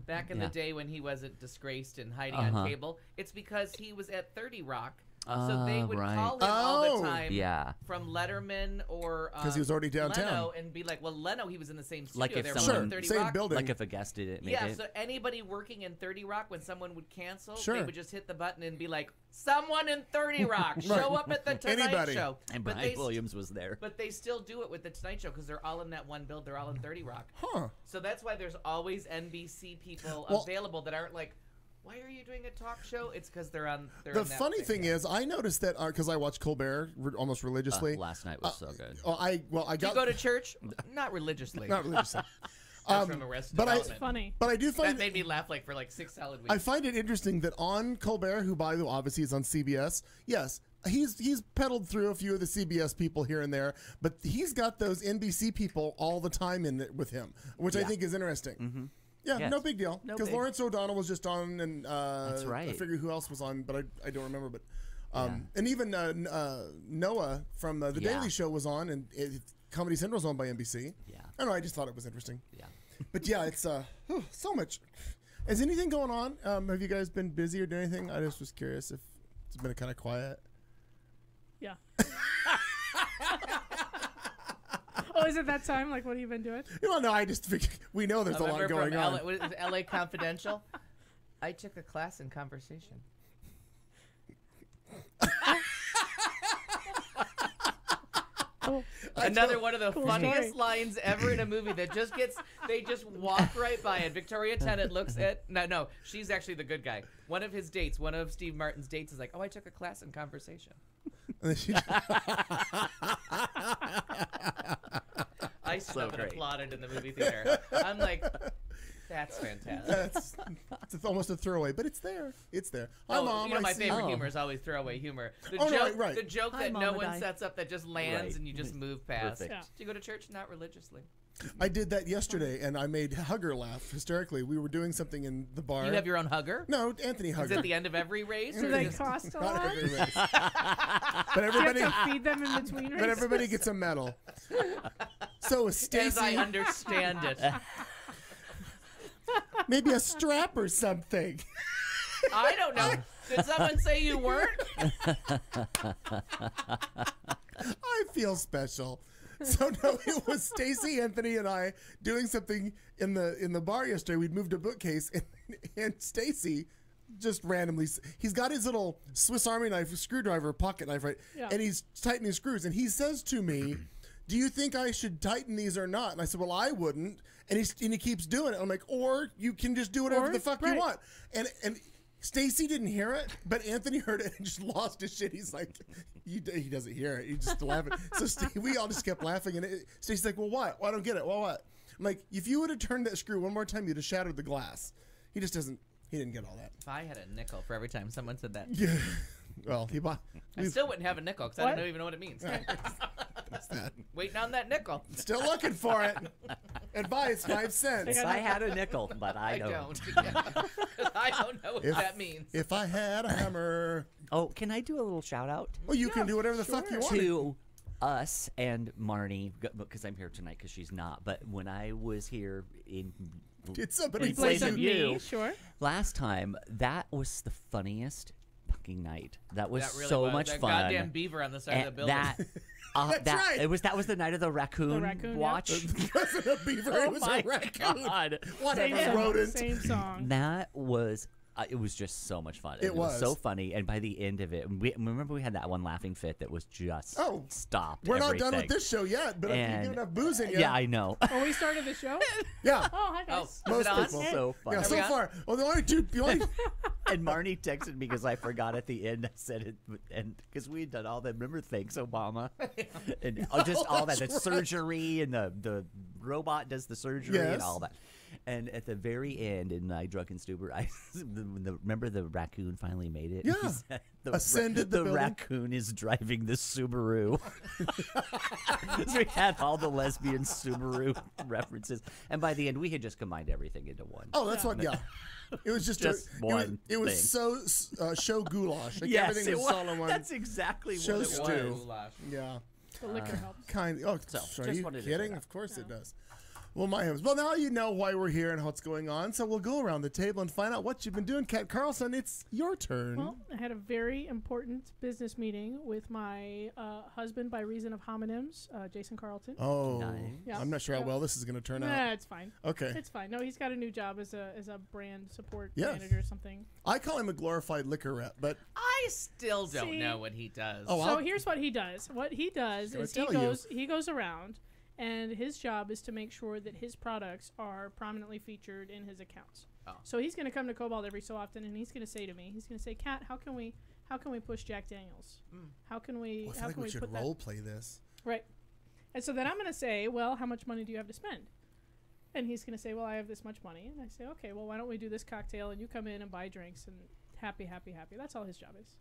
[SPEAKER 5] Back in the
[SPEAKER 6] Yeah.
[SPEAKER 5] day when he wasn't disgraced and hiding on cable, it's because he was at 30 Rock. So they would
[SPEAKER 6] right.
[SPEAKER 5] call him all
[SPEAKER 1] Oh.
[SPEAKER 5] the time
[SPEAKER 6] Yeah.
[SPEAKER 5] from Letterman or
[SPEAKER 1] 'Cause he was already downtown.
[SPEAKER 5] Leno, and be like, well, Leno, he was in the same studio
[SPEAKER 6] Like if
[SPEAKER 5] there
[SPEAKER 6] someone-
[SPEAKER 5] from 30
[SPEAKER 1] same
[SPEAKER 5] Rock.
[SPEAKER 1] building.
[SPEAKER 6] Like if a guest didn't make
[SPEAKER 5] Yeah,
[SPEAKER 6] it.
[SPEAKER 5] so anybody working in 30 Rock, when someone would cancel,
[SPEAKER 1] Sure.
[SPEAKER 5] they would just hit the button and be like, someone in 30 Rock, show up at the Tonight
[SPEAKER 1] Anybody.
[SPEAKER 5] Show.
[SPEAKER 6] and
[SPEAKER 5] But
[SPEAKER 6] Brian
[SPEAKER 5] they-
[SPEAKER 6] Williams was there.
[SPEAKER 5] But they still do it with the Tonight Show because they're all in that one build. They're all in 30 Rock.
[SPEAKER 1] Huh.
[SPEAKER 5] So that's why there's always NBC people
[SPEAKER 1] Well-
[SPEAKER 5] available that aren't like, why are you doing a talk show? It's because they're on. They're
[SPEAKER 1] The
[SPEAKER 5] in that
[SPEAKER 1] funny thing is, I noticed that because I watch Colbert almost religiously.
[SPEAKER 6] Last night was so good.
[SPEAKER 1] I
[SPEAKER 5] Do you
[SPEAKER 1] got
[SPEAKER 5] go to church? Not religiously.
[SPEAKER 1] not religiously.
[SPEAKER 5] That's from Arrested
[SPEAKER 1] but I-
[SPEAKER 5] Development.
[SPEAKER 4] Funny.
[SPEAKER 1] But I do
[SPEAKER 5] That
[SPEAKER 1] find
[SPEAKER 5] made me laugh like for like 6 solid weeks.
[SPEAKER 1] I find it interesting that on Colbert, who by the way obviously is on CBS, yes, he's peddled through a few of the CBS people here and there, but he's got those NBC people all the time in it with him, which I think is interesting. Mm-hmm. Yeah,
[SPEAKER 6] Yes.
[SPEAKER 1] no big deal.
[SPEAKER 6] No
[SPEAKER 1] Because
[SPEAKER 6] big.
[SPEAKER 1] Lawrence O'Donnell was just on, and
[SPEAKER 6] That's right.
[SPEAKER 1] I figure who else was on, but I don't remember. But and even Noah from the
[SPEAKER 6] Yeah.
[SPEAKER 1] Daily Show was on, and Comedy Central's on by NBC.
[SPEAKER 6] Yeah.
[SPEAKER 1] I don't know. I just thought it was interesting.
[SPEAKER 6] Yeah.
[SPEAKER 1] But yeah, it's so much. Is anything going on? Have you guys been busy or doing anything? I just was curious if it's been kind of quiet.
[SPEAKER 4] Yeah. Oh, is it that time? Like, what have you been doing?
[SPEAKER 1] Well, no, I just figured we know there's a lot
[SPEAKER 5] Remember
[SPEAKER 1] going
[SPEAKER 5] from
[SPEAKER 1] on.
[SPEAKER 5] what is it, LA Confidential? I took a class in conversation.
[SPEAKER 4] Oh,
[SPEAKER 5] Another one of the
[SPEAKER 4] Cool
[SPEAKER 5] funniest
[SPEAKER 4] story.
[SPEAKER 5] lines ever in a movie that just gets, they just walk right by it. Victoria Tennant looks at, no, she's actually the good guy. One of his dates, one of Steve Martin's dates is like, oh, I took a class in conversation.
[SPEAKER 1] And then she-
[SPEAKER 5] I stood up and
[SPEAKER 6] great.
[SPEAKER 5] applauded in the movie theater. I'm like, that's fantastic.
[SPEAKER 1] it's almost a throwaway, but it's there. It's there. Hi,
[SPEAKER 5] Oh,
[SPEAKER 1] Mom.
[SPEAKER 5] you know,
[SPEAKER 1] I
[SPEAKER 5] my
[SPEAKER 1] see-
[SPEAKER 5] favorite
[SPEAKER 6] Oh.
[SPEAKER 5] humor is always throwaway humor. The
[SPEAKER 1] Oh,
[SPEAKER 5] joke,
[SPEAKER 1] right.
[SPEAKER 5] the joke
[SPEAKER 6] Hi,
[SPEAKER 5] that
[SPEAKER 6] Mom
[SPEAKER 5] no
[SPEAKER 6] and
[SPEAKER 5] one
[SPEAKER 6] I.
[SPEAKER 5] sets up that just lands
[SPEAKER 6] Right.
[SPEAKER 5] and you just move past.
[SPEAKER 6] Perfect.
[SPEAKER 4] Yeah.
[SPEAKER 5] Do you go to church? Not religiously.
[SPEAKER 1] I did that yesterday, and I made Hugger laugh hysterically. We were doing something in the bar.
[SPEAKER 5] You have your own hugger?
[SPEAKER 1] No, Anthony
[SPEAKER 5] Is
[SPEAKER 1] Hugger.
[SPEAKER 5] it the end of every race?
[SPEAKER 4] Do
[SPEAKER 5] or
[SPEAKER 4] they
[SPEAKER 5] just-
[SPEAKER 4] cost a
[SPEAKER 1] Not
[SPEAKER 4] lot?
[SPEAKER 1] every race. But
[SPEAKER 4] Do you
[SPEAKER 1] everybody,
[SPEAKER 4] have to feed them in between races?
[SPEAKER 1] but everybody gets a medal. So with
[SPEAKER 5] As I
[SPEAKER 1] Stacy,
[SPEAKER 5] understand it.
[SPEAKER 1] maybe a strap or something.
[SPEAKER 5] I don't know. Did someone say you weren't?
[SPEAKER 1] I feel special. So no, it was Stacy, Anthony, and I doing something in the bar yesterday. We'd moved a bookcase, and Stacy just randomly, he's got his little Swiss Army knife, screwdriver, pocket knife, right?
[SPEAKER 4] Yeah.
[SPEAKER 1] And he's tightening screws, and he says to me, "Do you think I should tighten these or not?" And I said, "Well, I wouldn't." And he keeps doing it. I'm like, "Or you can just do whatever
[SPEAKER 4] Or-
[SPEAKER 1] the fuck you
[SPEAKER 4] right.
[SPEAKER 1] want." And Stacy didn't hear it, but Anthony heard it and just lost his shit. He's like, he doesn't hear it. He just laughing. So we all just kept laughing. And Stacy's like, "Well, what? Well, I don't get it. Well, what?" I'm like, "If you would have turned that screw one more time, you'd have shattered the glass." He just doesn't. He didn't get all that.
[SPEAKER 5] If I had a nickel for every time someone said that,
[SPEAKER 1] Yeah. Well, he bought.
[SPEAKER 5] I still wouldn't have a nickel because I
[SPEAKER 4] What?
[SPEAKER 5] don't even know what it means.
[SPEAKER 1] What's that?
[SPEAKER 5] Waiting on that nickel.
[SPEAKER 1] Still looking for it. Advice, 5 cents.
[SPEAKER 4] got
[SPEAKER 6] I had a nickel, but I
[SPEAKER 5] I
[SPEAKER 6] don't.
[SPEAKER 5] don't. I don't know what that means.
[SPEAKER 1] If I had a hammer.
[SPEAKER 6] Oh, can I do a little shout out
[SPEAKER 1] Well, you can do whatever the fuck you want.
[SPEAKER 6] to us and Marnie, because I'm here tonight because she's not. But when I was here in
[SPEAKER 1] Did somebody
[SPEAKER 6] In
[SPEAKER 1] say
[SPEAKER 6] place
[SPEAKER 4] Place
[SPEAKER 6] of
[SPEAKER 4] of
[SPEAKER 6] you.
[SPEAKER 4] me, sure.
[SPEAKER 6] last time, that was the funniest fucking night. That was
[SPEAKER 5] That really
[SPEAKER 6] so
[SPEAKER 5] was.
[SPEAKER 6] much
[SPEAKER 5] that
[SPEAKER 6] fun.
[SPEAKER 5] goddamn beaver on the side of the
[SPEAKER 6] And
[SPEAKER 5] building.
[SPEAKER 1] That's right.
[SPEAKER 6] That was the night of the raccoon,
[SPEAKER 4] raccoon, yeah.
[SPEAKER 6] watch.
[SPEAKER 1] It wasn't a beaver.
[SPEAKER 6] Oh
[SPEAKER 1] it was
[SPEAKER 6] my
[SPEAKER 1] a raccoon.
[SPEAKER 6] God.
[SPEAKER 1] Whatever,
[SPEAKER 4] Same song.
[SPEAKER 1] rodent.
[SPEAKER 4] Same song.
[SPEAKER 6] That was it was just so much fun.
[SPEAKER 1] It was.
[SPEAKER 6] So funny, and by the end of it, remember we had that one laughing fit that was just stopped.
[SPEAKER 1] We're not done with
[SPEAKER 6] everything.
[SPEAKER 1] this show yet, but if you
[SPEAKER 6] And-
[SPEAKER 1] get enough booze in you.
[SPEAKER 6] Yeah, I know.
[SPEAKER 4] Oh, we started the show?
[SPEAKER 1] Yeah.
[SPEAKER 4] Oh, hi,
[SPEAKER 5] Oh,
[SPEAKER 4] guys.
[SPEAKER 5] is
[SPEAKER 1] Most
[SPEAKER 5] it on?
[SPEAKER 1] people.
[SPEAKER 6] So funny.
[SPEAKER 1] Yeah,
[SPEAKER 5] Are
[SPEAKER 1] so
[SPEAKER 5] we on?
[SPEAKER 1] far. Well, the only
[SPEAKER 6] And Marnie texted me because I forgot at the end. I said it, and because we had done all that. Remember, thanks Obama, and just all that. The
[SPEAKER 1] that's right.
[SPEAKER 6] surgery and the robot does the surgery
[SPEAKER 1] Yes.
[SPEAKER 6] and all that. And at the very end, in my drunken stupor, remember the raccoon finally made it.
[SPEAKER 1] Yeah.
[SPEAKER 6] He said
[SPEAKER 1] Ascended the building.
[SPEAKER 6] raccoon is driving the Subaru. So we had all the lesbian Subaru references, and by the end, we had just combined everything into one.
[SPEAKER 1] Oh, that's what. Yeah. It was just
[SPEAKER 6] one
[SPEAKER 1] It was
[SPEAKER 6] thing.
[SPEAKER 1] so show goulash. Like
[SPEAKER 6] Yes,
[SPEAKER 1] everything
[SPEAKER 6] it
[SPEAKER 1] was all in one.
[SPEAKER 6] That's exactly
[SPEAKER 1] Show
[SPEAKER 6] what it
[SPEAKER 1] stew.
[SPEAKER 6] was.
[SPEAKER 5] Goulash.
[SPEAKER 1] Yeah.
[SPEAKER 4] The liquor helps.
[SPEAKER 1] Kind. Oh,
[SPEAKER 6] So,
[SPEAKER 1] are
[SPEAKER 6] just
[SPEAKER 1] you
[SPEAKER 6] wanted to
[SPEAKER 1] kidding?
[SPEAKER 6] say that.
[SPEAKER 1] Of course it does. Well, my heavens. Well, now you know why we're here and what's going on. So we'll go around the table and find out what you've been doing. Kat Carlson, it's your turn.
[SPEAKER 4] Well, I had a very important business meeting with my husband by reason of homonyms, Jason Carlton.
[SPEAKER 1] Oh,
[SPEAKER 6] Nice.
[SPEAKER 4] Yeah.
[SPEAKER 1] I'm not sure how
[SPEAKER 4] Yeah.
[SPEAKER 1] well this is going to turn out.
[SPEAKER 4] Nah, it's fine.
[SPEAKER 1] Okay.
[SPEAKER 4] It's fine. No, he's got a new job as a brand support
[SPEAKER 1] Yes.
[SPEAKER 4] manager or something.
[SPEAKER 1] I call him a glorified liquor rep, but
[SPEAKER 5] I still don't
[SPEAKER 4] See?
[SPEAKER 5] know what he does.
[SPEAKER 1] Oh,
[SPEAKER 4] So
[SPEAKER 1] I'll-
[SPEAKER 4] here's what he does. What he does
[SPEAKER 1] Gonna
[SPEAKER 4] is
[SPEAKER 1] tell you.
[SPEAKER 4] he goes around, and his job is to make sure that his products are prominently featured in his accounts.
[SPEAKER 5] Oh.
[SPEAKER 4] So he's going to come to Cobalt every so often, and he's going to say to me, Kat, how can we push Jack Daniels? How can we
[SPEAKER 1] I feel
[SPEAKER 4] how
[SPEAKER 1] like
[SPEAKER 4] can
[SPEAKER 1] we
[SPEAKER 4] we
[SPEAKER 1] should
[SPEAKER 4] put that
[SPEAKER 1] role play this.
[SPEAKER 4] right? And so then I'm going to say, well, how much money do you have to spend? And he's going to say, well, I have this much money. And I say, okay, well, why don't we do this cocktail, and you come in and buy drinks, and happy, happy, happy. That's all his job is.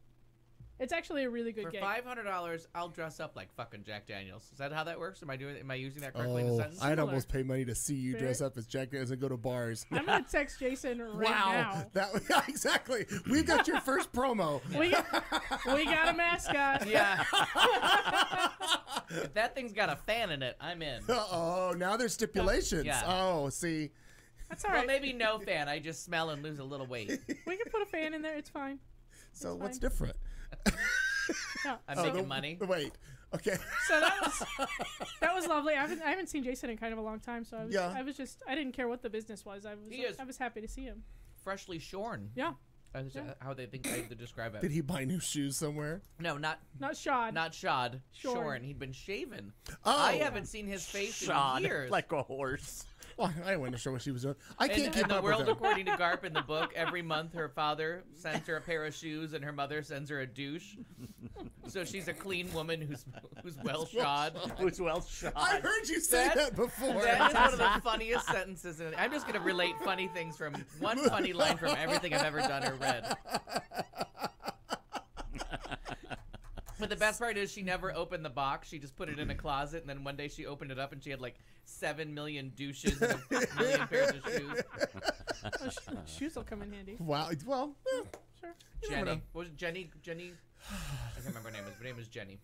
[SPEAKER 4] It's actually a really good
[SPEAKER 5] For
[SPEAKER 4] gig.
[SPEAKER 5] $500, I'll dress up like fucking Jack Daniels. Is that how that works? Am I using that correctly in the
[SPEAKER 1] Oh,
[SPEAKER 5] sentence?
[SPEAKER 1] I'd
[SPEAKER 4] Similar.
[SPEAKER 1] almost pay money to see you
[SPEAKER 4] Fair.
[SPEAKER 1] dress up as Jack Daniels and go to bars.
[SPEAKER 4] I'm going to text Jason right now.
[SPEAKER 1] That yeah, exactly. We got your first promo.
[SPEAKER 4] We got a mascot.
[SPEAKER 5] Yeah. If that thing's got a fan in it, I'm in.
[SPEAKER 1] Oh, now there's stipulations.
[SPEAKER 5] Yeah.
[SPEAKER 1] Oh, see.
[SPEAKER 4] That's all
[SPEAKER 5] Well,
[SPEAKER 4] right.
[SPEAKER 5] maybe no fan. I just smell and lose a little weight.
[SPEAKER 4] We can put a fan in there. It's fine.
[SPEAKER 1] So
[SPEAKER 4] It's
[SPEAKER 1] what's
[SPEAKER 4] fine.
[SPEAKER 1] different?
[SPEAKER 4] Yeah.
[SPEAKER 5] I'm
[SPEAKER 1] Oh,
[SPEAKER 5] making money.
[SPEAKER 1] Wait. Okay.
[SPEAKER 4] So that was lovely. I haven't seen Jason in kind of a long time, so
[SPEAKER 1] Yeah.
[SPEAKER 4] I didn't care what the business was.
[SPEAKER 5] He is-
[SPEAKER 4] I was happy to see him.
[SPEAKER 5] Freshly shorn.
[SPEAKER 4] Yeah.
[SPEAKER 5] That's how they think I have to describe it.
[SPEAKER 1] Did he buy new shoes somewhere?
[SPEAKER 5] No, not
[SPEAKER 4] Not
[SPEAKER 5] shod.
[SPEAKER 4] Shorn.
[SPEAKER 5] Shorn. He'd been shaven.
[SPEAKER 1] Oh.
[SPEAKER 5] I haven't seen his face
[SPEAKER 6] Shod
[SPEAKER 5] in years.
[SPEAKER 6] like a horse.
[SPEAKER 1] Well, I wasn't sure what she was doing. I can't
[SPEAKER 5] in
[SPEAKER 1] keep
[SPEAKER 5] the
[SPEAKER 1] up
[SPEAKER 5] world
[SPEAKER 1] with him.
[SPEAKER 5] according to Garp in the book, every month her father sends her a pair of shoes and her mother sends her a douche. So she's a clean woman who's well shod.
[SPEAKER 6] Who's well shot.
[SPEAKER 1] I heard you say
[SPEAKER 5] That-
[SPEAKER 1] that before.
[SPEAKER 5] That is one of the funniest sentences. I'm just going to relate funny things from one funny line from everything I've ever done or read. But the best part is she never opened the box. She just put it in a closet, and then one day she opened it up, and she had like 7 million douches and a million pairs of shoes.
[SPEAKER 4] Shoes will come in handy.
[SPEAKER 1] Wow. Well,
[SPEAKER 4] Sure.
[SPEAKER 5] Jenny. What was it? Jenny? I can't remember her name. Her name is Jenny.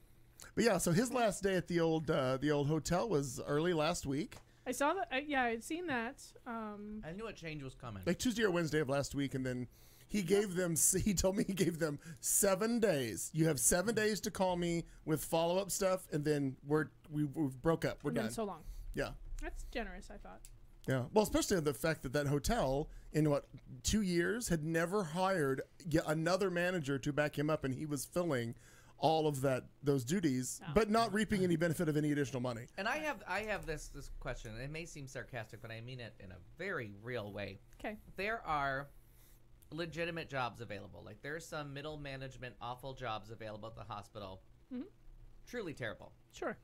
[SPEAKER 1] but yeah. So his last day at the old hotel was early last week,
[SPEAKER 4] I saw that. Yeah, I'd seen that.
[SPEAKER 5] I knew a change was coming.
[SPEAKER 1] like Tuesday or Wednesday of last week, and then he gave them. He told me he gave them 7 days. You have 7 days to call me with follow up stuff, and then we broke up. We're
[SPEAKER 4] Been
[SPEAKER 1] done.
[SPEAKER 4] so long.
[SPEAKER 1] Yeah.
[SPEAKER 4] That's generous, I thought.
[SPEAKER 1] Yeah. Well, especially the fact that hotel in 2 years had never hired yet another manager to back him up, and he was filling all of those duties, but not reaping any benefit of any additional money.
[SPEAKER 5] And I have this question. It may seem sarcastic, but I mean it in a very real way.
[SPEAKER 4] Okay.
[SPEAKER 5] There are legitimate jobs available. Like there's some middle management awful jobs available at the hospital.
[SPEAKER 4] Mhm.
[SPEAKER 5] Truly terrible.
[SPEAKER 4] Sure.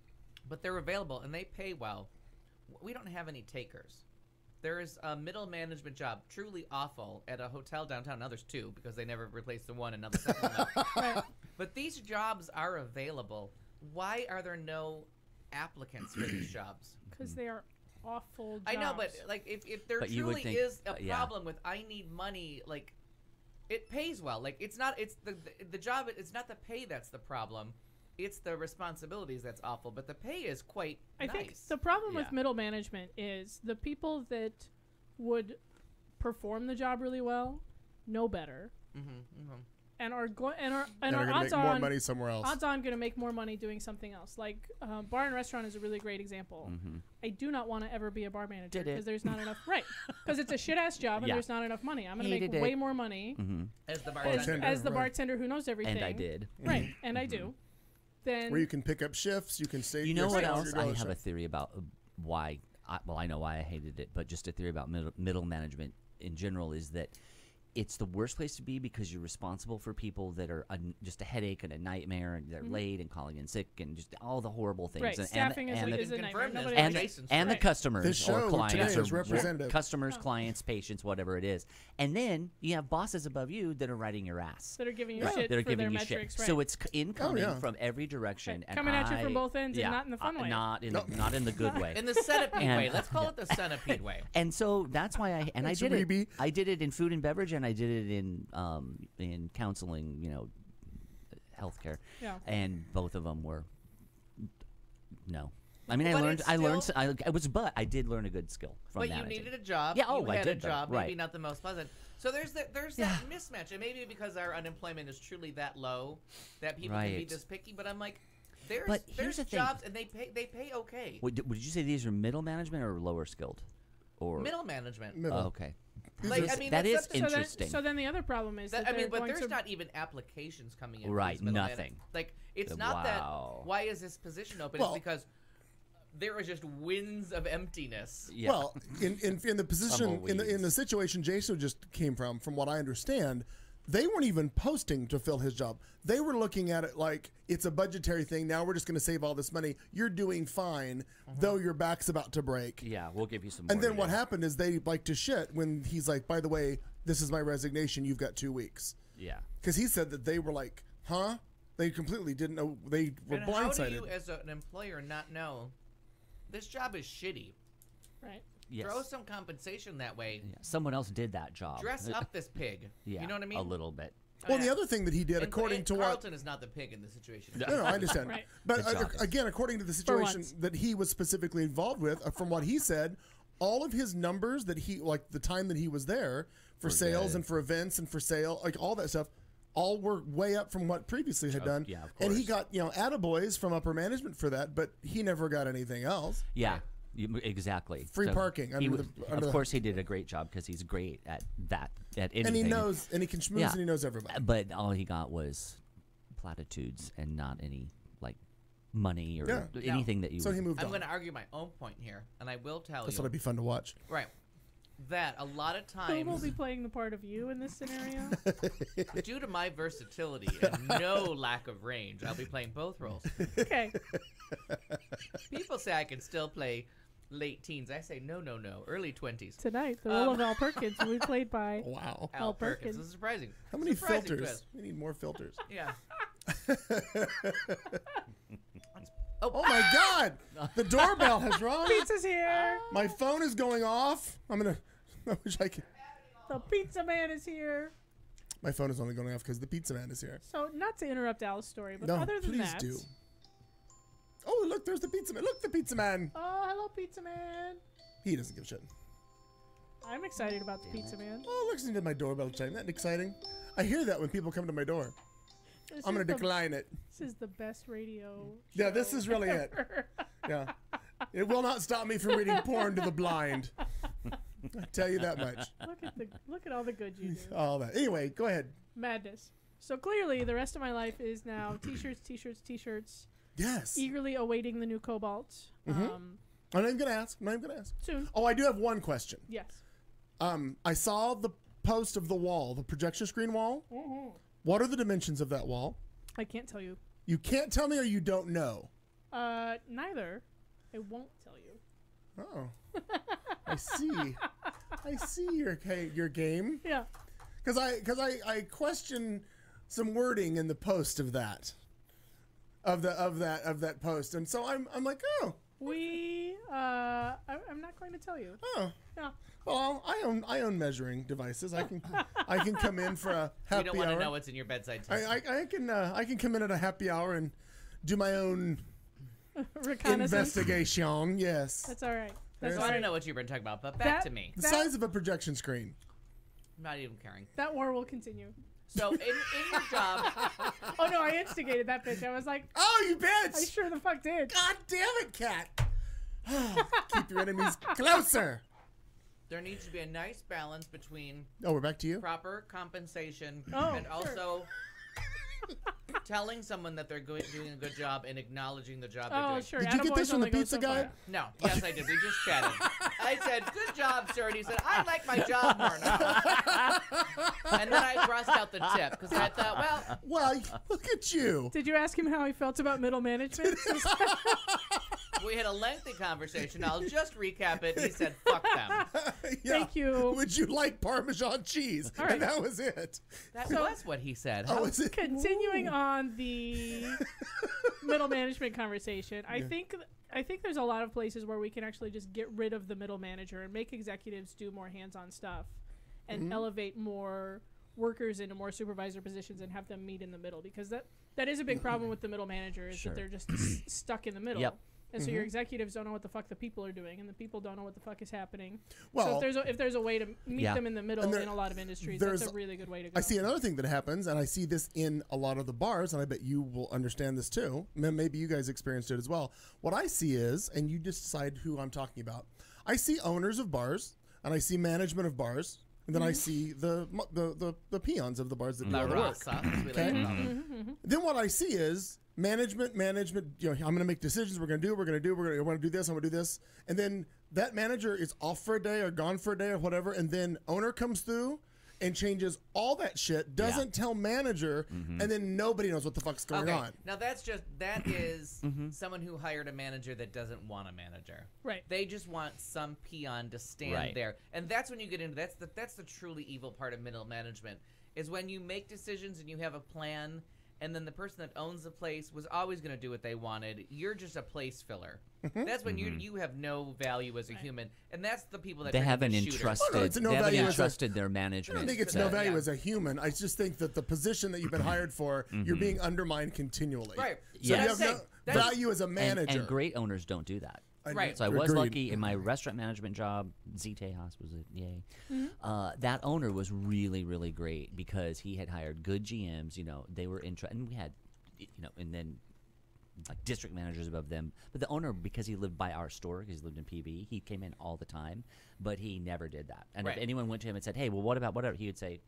[SPEAKER 5] But they're available and they pay well. We don't have any takers. There is a middle management job, truly awful, at a hotel downtown. Now there's 2 because they never replaced the one and now the second one.
[SPEAKER 4] Right.
[SPEAKER 5] But these jobs are available. Why are there no applicants for these jobs?
[SPEAKER 4] Because they are awful jobs.
[SPEAKER 5] I know, but like if there
[SPEAKER 6] But you would
[SPEAKER 5] truly
[SPEAKER 6] think-
[SPEAKER 5] is a
[SPEAKER 6] yeah.
[SPEAKER 5] problem with I need money, like it pays well. Like it's the job. It's not the pay that's the problem. It's the responsibilities that's awful. But the pay is quite
[SPEAKER 4] I
[SPEAKER 5] nice.
[SPEAKER 4] think the problem with
[SPEAKER 6] Yeah.
[SPEAKER 4] middle management is the people that would perform the job really well know better and are going and are
[SPEAKER 1] And are going
[SPEAKER 4] odds
[SPEAKER 1] to make more
[SPEAKER 4] on
[SPEAKER 1] money somewhere else.
[SPEAKER 4] odds on going to make more money doing something else. Like bar and restaurant is a really great example. I do not want to ever be a bar manager
[SPEAKER 6] Did it.
[SPEAKER 4] because there's not enough right because it's a shit ass job and
[SPEAKER 6] Yeah.
[SPEAKER 4] there's not enough money. I'm going to
[SPEAKER 6] Hated
[SPEAKER 4] make
[SPEAKER 6] it.
[SPEAKER 4] way more money
[SPEAKER 5] as the
[SPEAKER 1] Bartender.
[SPEAKER 5] bartender.
[SPEAKER 4] as the
[SPEAKER 1] right.
[SPEAKER 4] bartender who knows everything.
[SPEAKER 6] And I did.
[SPEAKER 4] Right, and I do. Then
[SPEAKER 1] Where you can pick up shifts, you can stay.
[SPEAKER 6] You know what
[SPEAKER 1] stay on
[SPEAKER 6] else?
[SPEAKER 1] your
[SPEAKER 6] I
[SPEAKER 1] dollar
[SPEAKER 6] have a
[SPEAKER 1] shift.
[SPEAKER 6] theory about why. I know why I hated it, but just a theory about middle management in general is that it's the worst place to be because you're responsible for people that are just a headache and a nightmare, and they're late and calling in sick and just all the horrible things.
[SPEAKER 4] right,
[SPEAKER 6] and,
[SPEAKER 4] staffing
[SPEAKER 6] and,
[SPEAKER 4] is
[SPEAKER 6] the,
[SPEAKER 4] a nightmare.
[SPEAKER 5] confirm this,
[SPEAKER 4] Nobody
[SPEAKER 6] and,
[SPEAKER 4] likes-
[SPEAKER 5] Jason's
[SPEAKER 6] and the
[SPEAKER 5] right.
[SPEAKER 6] customers
[SPEAKER 1] This show
[SPEAKER 6] or clients
[SPEAKER 1] today
[SPEAKER 6] or
[SPEAKER 1] is representative.
[SPEAKER 6] customers, clients, patients, whatever it is. And then you have bosses above you that are riding your ass.
[SPEAKER 4] that are giving you
[SPEAKER 1] Yeah.
[SPEAKER 4] shit
[SPEAKER 6] That are
[SPEAKER 4] for
[SPEAKER 6] giving
[SPEAKER 4] their
[SPEAKER 6] you
[SPEAKER 4] metrics.
[SPEAKER 6] shit.
[SPEAKER 4] Right.
[SPEAKER 6] So it's incoming
[SPEAKER 1] yeah.
[SPEAKER 6] from every direction.
[SPEAKER 4] Right.
[SPEAKER 6] And
[SPEAKER 4] Coming at you from both ends and
[SPEAKER 6] yeah,
[SPEAKER 4] not in the fun way.
[SPEAKER 6] Not in,
[SPEAKER 1] Nope.
[SPEAKER 6] not in the good way.
[SPEAKER 5] In the centipede
[SPEAKER 6] And-
[SPEAKER 5] way. Let's call it the centipede way.
[SPEAKER 6] And so that's why I
[SPEAKER 1] Thanks,
[SPEAKER 6] did
[SPEAKER 1] Reby.
[SPEAKER 6] it. I did it in food and beverage, and I did it in counseling. Healthcare.
[SPEAKER 4] Yeah.
[SPEAKER 6] And both of them were no. I mean,
[SPEAKER 5] But
[SPEAKER 6] I learned.
[SPEAKER 5] it's
[SPEAKER 6] I learned.
[SPEAKER 5] still-
[SPEAKER 6] But I did learn a good skill from
[SPEAKER 5] But
[SPEAKER 6] managing.
[SPEAKER 5] you needed a job.
[SPEAKER 6] Yeah, oh,
[SPEAKER 5] you
[SPEAKER 6] I
[SPEAKER 5] had
[SPEAKER 6] did
[SPEAKER 5] a
[SPEAKER 6] though,
[SPEAKER 5] job, maybe
[SPEAKER 6] right.
[SPEAKER 5] not the most pleasant. So there's that mismatch, and maybe because our unemployment is truly that low that people can be
[SPEAKER 6] Right.
[SPEAKER 5] this picky. But I'm like, there's
[SPEAKER 6] But here's the thing.
[SPEAKER 5] jobs and they pay okay.
[SPEAKER 6] Wait, did you say these are middle management or lower skilled? Or
[SPEAKER 5] Middle management.
[SPEAKER 1] Middle.
[SPEAKER 6] Oh, okay.
[SPEAKER 5] Like,
[SPEAKER 6] This-
[SPEAKER 5] I mean,
[SPEAKER 6] that
[SPEAKER 5] that's
[SPEAKER 6] is
[SPEAKER 5] something-
[SPEAKER 6] interesting.
[SPEAKER 4] So then the other problem is that
[SPEAKER 5] I mean,
[SPEAKER 4] they're
[SPEAKER 5] but
[SPEAKER 4] going
[SPEAKER 5] there's
[SPEAKER 4] to
[SPEAKER 5] not even applications coming in. for
[SPEAKER 6] Right,
[SPEAKER 5] these middle
[SPEAKER 6] nothing.
[SPEAKER 5] managers. Like it's
[SPEAKER 6] Wow.
[SPEAKER 5] not that. Why is this position open?
[SPEAKER 1] Well-
[SPEAKER 5] It's because there are just winds of emptiness.
[SPEAKER 6] Yeah.
[SPEAKER 1] Well, in the position in the
[SPEAKER 6] Tumbleweeds.
[SPEAKER 1] situation Jason just came from what I understand, they weren't even posting to fill his job. They were looking at it like it's a budgetary thing. Now we're just going to save all this money. You're doing fine, though your back's about to break.
[SPEAKER 6] yeah, we'll give you some. More
[SPEAKER 1] And then
[SPEAKER 6] today.
[SPEAKER 1] what happened is they like to shit when he's like, by the way, this is my resignation. You've got 2 weeks.
[SPEAKER 6] Yeah.
[SPEAKER 1] Because he said that they were like, huh? They completely didn't know. They were
[SPEAKER 5] And how do
[SPEAKER 1] blindsided.
[SPEAKER 5] you, as an employer, not know this job is shitty?
[SPEAKER 4] right.
[SPEAKER 6] Yes.
[SPEAKER 5] Throw some compensation that way.
[SPEAKER 6] Yeah, someone else did that job.
[SPEAKER 5] Dress up this pig.
[SPEAKER 6] Yeah.
[SPEAKER 5] You know what I mean?
[SPEAKER 6] A little bit.
[SPEAKER 1] Well,
[SPEAKER 5] Yeah.
[SPEAKER 1] the other thing that he did,
[SPEAKER 5] And-
[SPEAKER 1] according
[SPEAKER 5] and
[SPEAKER 1] to what
[SPEAKER 5] Carlton is not the pig in this situation.
[SPEAKER 1] No, I understand.
[SPEAKER 4] Right.
[SPEAKER 1] But
[SPEAKER 6] Good job.
[SPEAKER 1] again, according to the situation
[SPEAKER 4] once.
[SPEAKER 1] that he was specifically involved with, from what he said, all of his numbers that he, like the time that he was there for sales
[SPEAKER 6] good.
[SPEAKER 1] and for events and for sale, like all that stuff, all were way up from what previously had done.
[SPEAKER 6] yeah, of
[SPEAKER 1] And he
[SPEAKER 6] course.
[SPEAKER 1] got, attaboys from upper management for that, but he never got anything else.
[SPEAKER 6] Yeah. Exactly.
[SPEAKER 1] Free parking under
[SPEAKER 6] of
[SPEAKER 1] the-
[SPEAKER 6] course, he did a great job because he's great at that. At anything.
[SPEAKER 1] And he knows, and he can schmooze,
[SPEAKER 6] Yeah.
[SPEAKER 1] and he knows everybody.
[SPEAKER 6] But all he got was platitudes and not any like money or
[SPEAKER 1] Yeah.
[SPEAKER 6] anything that you.
[SPEAKER 1] So
[SPEAKER 6] would,
[SPEAKER 1] he moved
[SPEAKER 5] I'm
[SPEAKER 1] on.
[SPEAKER 5] going to argue my own point here, and I will tell
[SPEAKER 1] That's
[SPEAKER 5] you.
[SPEAKER 1] what'd be fun to watch.
[SPEAKER 5] Right. That a lot of
[SPEAKER 4] Who will
[SPEAKER 5] times,
[SPEAKER 4] be playing the part of you in this scenario?
[SPEAKER 5] due to my versatility and no lack of range, I'll be playing both roles.
[SPEAKER 4] Okay.
[SPEAKER 5] People say I can still play late teens. I say no, early 20s.
[SPEAKER 4] Tonight, the role of Al Perkins will be played by.
[SPEAKER 1] Wow.
[SPEAKER 4] Al Perkins.
[SPEAKER 5] This is surprising.
[SPEAKER 1] How many
[SPEAKER 5] Surprising
[SPEAKER 1] filters?
[SPEAKER 5] twist.
[SPEAKER 1] We need more filters.
[SPEAKER 5] Yeah.
[SPEAKER 1] Oh my God! The doorbell has rung.
[SPEAKER 4] Pizza's here.
[SPEAKER 1] My phone is going off. I wish I could.
[SPEAKER 4] The pizza man is here.
[SPEAKER 1] My phone is only going off because the pizza man is here.
[SPEAKER 4] So, not to interrupt Al's story, but
[SPEAKER 1] No,
[SPEAKER 4] other than
[SPEAKER 1] please
[SPEAKER 4] that.
[SPEAKER 1] do. Oh, look, there's the pizza man. Look, the pizza man.
[SPEAKER 4] Oh, hello, pizza man.
[SPEAKER 1] He doesn't give a shit.
[SPEAKER 4] I'm excited about the pizza man.
[SPEAKER 1] Oh, listening to my doorbell chime. Isn't that exciting? I hear that when people come to my door.
[SPEAKER 4] This
[SPEAKER 1] I'm
[SPEAKER 4] is
[SPEAKER 1] going to
[SPEAKER 4] the-
[SPEAKER 1] decline it.
[SPEAKER 4] This is the best radio.
[SPEAKER 1] Yeah, this
[SPEAKER 4] show
[SPEAKER 1] is really it.
[SPEAKER 4] ever.
[SPEAKER 1] Yeah. It will not stop me from reading porn to the blind. I tell you that much.
[SPEAKER 4] Look at all the good you do.
[SPEAKER 1] All that. Anyway, go ahead.
[SPEAKER 4] Madness. So clearly, the rest of my life is now t-shirts, t-shirts, t-shirts.
[SPEAKER 1] Yes.
[SPEAKER 4] Eagerly awaiting the new Cobalt.
[SPEAKER 1] I'm not even going to ask.
[SPEAKER 4] Soon.
[SPEAKER 1] Oh, I do have one question.
[SPEAKER 4] Yes.
[SPEAKER 1] I saw the post of the wall, the projection screen wall. What are the dimensions of that wall?
[SPEAKER 4] I can't tell you.
[SPEAKER 1] You can't tell me or you don't know.
[SPEAKER 4] Neither. I won't tell you.
[SPEAKER 1] Oh. I see. I see your game.
[SPEAKER 4] Yeah.
[SPEAKER 1] Because I question some wording in the post of that. Of that post. And so I'm like, oh.
[SPEAKER 4] I'm not going to tell you.
[SPEAKER 1] Oh.
[SPEAKER 4] Yeah.
[SPEAKER 1] Well, I own measuring devices. I can come in for a happy
[SPEAKER 5] We don't want
[SPEAKER 1] hour.
[SPEAKER 5] to know what's in your bedside table.
[SPEAKER 1] I can come in at a happy hour and do my own
[SPEAKER 4] Reconnaissance.
[SPEAKER 1] investigation. Yes.
[SPEAKER 4] That's all right. That's
[SPEAKER 5] I
[SPEAKER 4] all
[SPEAKER 5] want to
[SPEAKER 4] right.
[SPEAKER 5] know what you've been talking about, but back to me.
[SPEAKER 1] The size of a projection screen.
[SPEAKER 5] I'm not even caring.
[SPEAKER 4] That war will continue.
[SPEAKER 5] So in your job,
[SPEAKER 4] Oh no, I instigated that bitch. I was like,
[SPEAKER 1] Oh, you
[SPEAKER 4] I
[SPEAKER 1] bitch!
[SPEAKER 4] sure the fuck did.
[SPEAKER 1] God damn it, cat! Keep your enemies closer.
[SPEAKER 5] there needs to be a nice balance between
[SPEAKER 1] Oh, we're back to you.
[SPEAKER 5] proper compensation
[SPEAKER 4] Oh,
[SPEAKER 5] and
[SPEAKER 4] sure.
[SPEAKER 5] also telling someone that they're doing a good job and acknowledging the job they're
[SPEAKER 4] Oh
[SPEAKER 5] doing.
[SPEAKER 4] sure.
[SPEAKER 1] Did you get
[SPEAKER 4] Attaboys
[SPEAKER 1] this from the
[SPEAKER 4] only goes
[SPEAKER 1] pizza
[SPEAKER 4] so
[SPEAKER 1] guy?
[SPEAKER 4] far.
[SPEAKER 5] No, yes, I did. We just chatted. I said, "Good job, sir," and he said, "I like my job more now." And then I crossed out the tip because I thought, well,
[SPEAKER 1] Well, look at you.
[SPEAKER 4] Did you ask him how he felt about middle management?
[SPEAKER 5] we had a lengthy conversation. I'll just recap it. He said, "Fuck them."
[SPEAKER 1] Yeah.
[SPEAKER 4] Thank you.
[SPEAKER 1] Would you like Parmesan cheese?
[SPEAKER 4] All right.
[SPEAKER 1] And that was it.
[SPEAKER 5] That was what he said.
[SPEAKER 1] Oh, is it?
[SPEAKER 4] Continuing on the middle management conversation, I think there's a lot of places where we can actually just get rid of the middle manager and make executives do more hands-on stuff and
[SPEAKER 1] Mm-hmm.
[SPEAKER 4] elevate more workers into more supervisor positions and have them meet in the middle, because that is a big problem with the middle manager is
[SPEAKER 6] Sure.
[SPEAKER 4] that they're just stuck in the middle.
[SPEAKER 6] Yep.
[SPEAKER 4] And
[SPEAKER 1] Mm-hmm.
[SPEAKER 4] so your executives don't know what the fuck the people are doing, and the people don't know what the fuck is happening.
[SPEAKER 1] Well,
[SPEAKER 4] so if there's a way to meet
[SPEAKER 6] Yeah.
[SPEAKER 4] them in the middle
[SPEAKER 1] And there-
[SPEAKER 4] in a lot of industries, that's
[SPEAKER 1] there's-
[SPEAKER 4] a really good way to go.
[SPEAKER 1] I see another thing that happens, and I see this in a lot of the bars, and I bet you will understand this too. Maybe you guys experienced it as well. What I see is, and you just decide who I'm talking about. I see owners of bars, and I see management of bars, and then I see the peons of the bars that do
[SPEAKER 5] La
[SPEAKER 1] all the work.
[SPEAKER 5] Raza, as we like to
[SPEAKER 1] Okay.
[SPEAKER 5] call them.
[SPEAKER 1] Then what I see is management. You know, I'm going to make decisions. We're going to do this. I'm going to do this. And then that manager is off for a day or gone for a day or whatever. And then owner comes through and changes all that shit. Doesn't tell manager, and then nobody knows what the fuck's going
[SPEAKER 5] Okay,
[SPEAKER 1] on.
[SPEAKER 5] now that is someone who hired a manager that doesn't want a manager.
[SPEAKER 4] Right.
[SPEAKER 5] They just want some peon to stand
[SPEAKER 6] Right.
[SPEAKER 5] there, and that's when you get into that's the truly evil part of middle management is when you make decisions and you have a plan, and then the person that owns the place was always going to do what they wanted. You're just a place filler. That's when you have no value as a human, and that's the people that
[SPEAKER 6] They
[SPEAKER 5] turn into
[SPEAKER 6] haven't
[SPEAKER 5] shooters.
[SPEAKER 6] entrusted.
[SPEAKER 1] Oh, no, it's no
[SPEAKER 6] they haven't
[SPEAKER 1] value as a-
[SPEAKER 6] entrusted their
[SPEAKER 1] I
[SPEAKER 6] management.
[SPEAKER 1] don't think it's
[SPEAKER 6] to
[SPEAKER 1] no
[SPEAKER 6] that.
[SPEAKER 1] value
[SPEAKER 5] yeah.
[SPEAKER 1] as a human. I just think that the position that you've been hired for, you're being undermined continually.
[SPEAKER 5] Right.
[SPEAKER 1] So
[SPEAKER 6] Yes.
[SPEAKER 1] you
[SPEAKER 5] But
[SPEAKER 1] have
[SPEAKER 5] I'm
[SPEAKER 1] no
[SPEAKER 5] saying, that's-
[SPEAKER 1] value as a
[SPEAKER 6] And,
[SPEAKER 1] manager.
[SPEAKER 6] and great owners don't do that.
[SPEAKER 5] Right.
[SPEAKER 6] So I was
[SPEAKER 1] Agreed.
[SPEAKER 6] lucky in my restaurant management job. Z Tejas was it? Yay! That owner was really, really great because he had hired good GMs. You know, they were and we had, and then like district managers above them. But the owner, because he lived by our store, because he lived in PB, he came in all the time. But he never did that. And
[SPEAKER 5] Right.
[SPEAKER 6] if anyone went to him and said, "Hey, well, what about whatever?" He would say,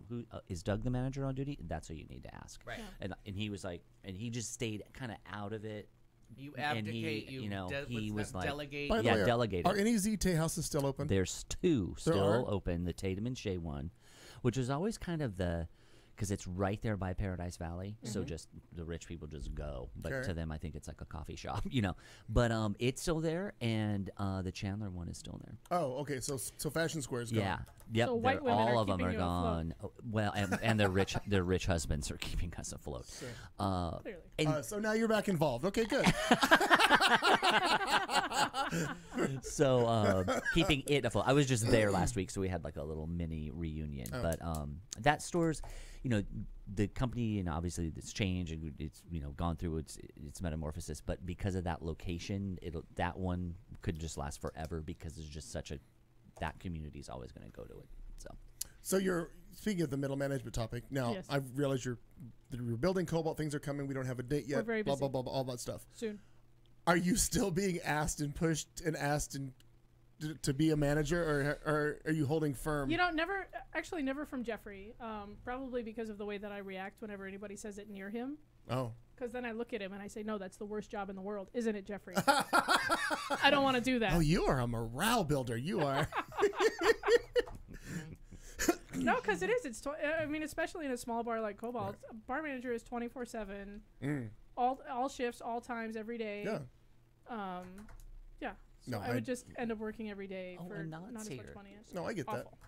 [SPEAKER 6] "Who is Doug the manager on duty?" That's who you need to ask.
[SPEAKER 5] Right.
[SPEAKER 6] And he was like, and he just stayed kind of out of it.
[SPEAKER 5] You
[SPEAKER 6] And
[SPEAKER 5] abdicate.
[SPEAKER 6] he, you know, he
[SPEAKER 5] what's
[SPEAKER 6] was
[SPEAKER 5] that,
[SPEAKER 6] like-
[SPEAKER 5] delegate.
[SPEAKER 1] By the
[SPEAKER 6] Yeah,
[SPEAKER 1] way,
[SPEAKER 6] delegated.
[SPEAKER 1] Are any ZT houses still open?
[SPEAKER 6] There's two
[SPEAKER 1] There
[SPEAKER 6] still
[SPEAKER 1] are?
[SPEAKER 6] open, the Tatum and Shea one, which was always kind of because it's right there by Paradise Valley.
[SPEAKER 4] Mm-hmm.
[SPEAKER 6] So just the rich people just go. But
[SPEAKER 1] Okay.
[SPEAKER 6] to them, I think it's like a coffee shop, you know. But it's still there, and the Chandler one is still there.
[SPEAKER 1] Oh, okay. So Fashion Square's gone.
[SPEAKER 6] Yeah. Yep.
[SPEAKER 4] So white women
[SPEAKER 6] all
[SPEAKER 4] are
[SPEAKER 6] of them
[SPEAKER 4] keeping
[SPEAKER 6] are
[SPEAKER 4] you afloat.
[SPEAKER 6] gone. Oh, well, and their rich husbands are keeping us afloat.
[SPEAKER 4] Clearly.
[SPEAKER 6] And
[SPEAKER 1] So now you're back involved. Okay, good.
[SPEAKER 6] so keeping it afloat. I was just there last week, so we had like a little mini reunion.
[SPEAKER 1] Oh.
[SPEAKER 6] But that store's, you know, the company, and obviously it's changed and it's, you know, gone through its metamorphosis. But because of that location, that one could just last forever because it's just such a that community is always going to go to it.
[SPEAKER 1] So you're speaking of the middle management topic. Now
[SPEAKER 4] Yes.
[SPEAKER 1] I realize you're building Cobalt. Things are coming. We don't have a date yet.
[SPEAKER 4] We're very
[SPEAKER 1] blah
[SPEAKER 4] busy.
[SPEAKER 1] blah blah blah. All that stuff.
[SPEAKER 4] Soon.
[SPEAKER 1] Are you still being asked and pushed and asked and to be a manager, or are you holding firm?
[SPEAKER 4] You know, never from Jeffrey. Probably because of the way that I react whenever anybody says it near him.
[SPEAKER 1] Oh.
[SPEAKER 4] Because then I look at him and I say, no, that's the worst job in the world. Isn't it, Jeffrey? I don't want to do that.
[SPEAKER 1] Oh, you are a morale builder. You are.
[SPEAKER 4] No, because it is. I mean, especially in a small bar like Cobalt, a bar manager is 24/7, all shifts, all times, every day.
[SPEAKER 1] Yeah.
[SPEAKER 4] Yeah. So
[SPEAKER 1] No,
[SPEAKER 4] I would just end up working every day
[SPEAKER 6] Oh,
[SPEAKER 4] for
[SPEAKER 6] and
[SPEAKER 4] not
[SPEAKER 6] Nant's
[SPEAKER 4] as much
[SPEAKER 6] here.
[SPEAKER 4] money. It's
[SPEAKER 1] No, I get that.
[SPEAKER 4] awful.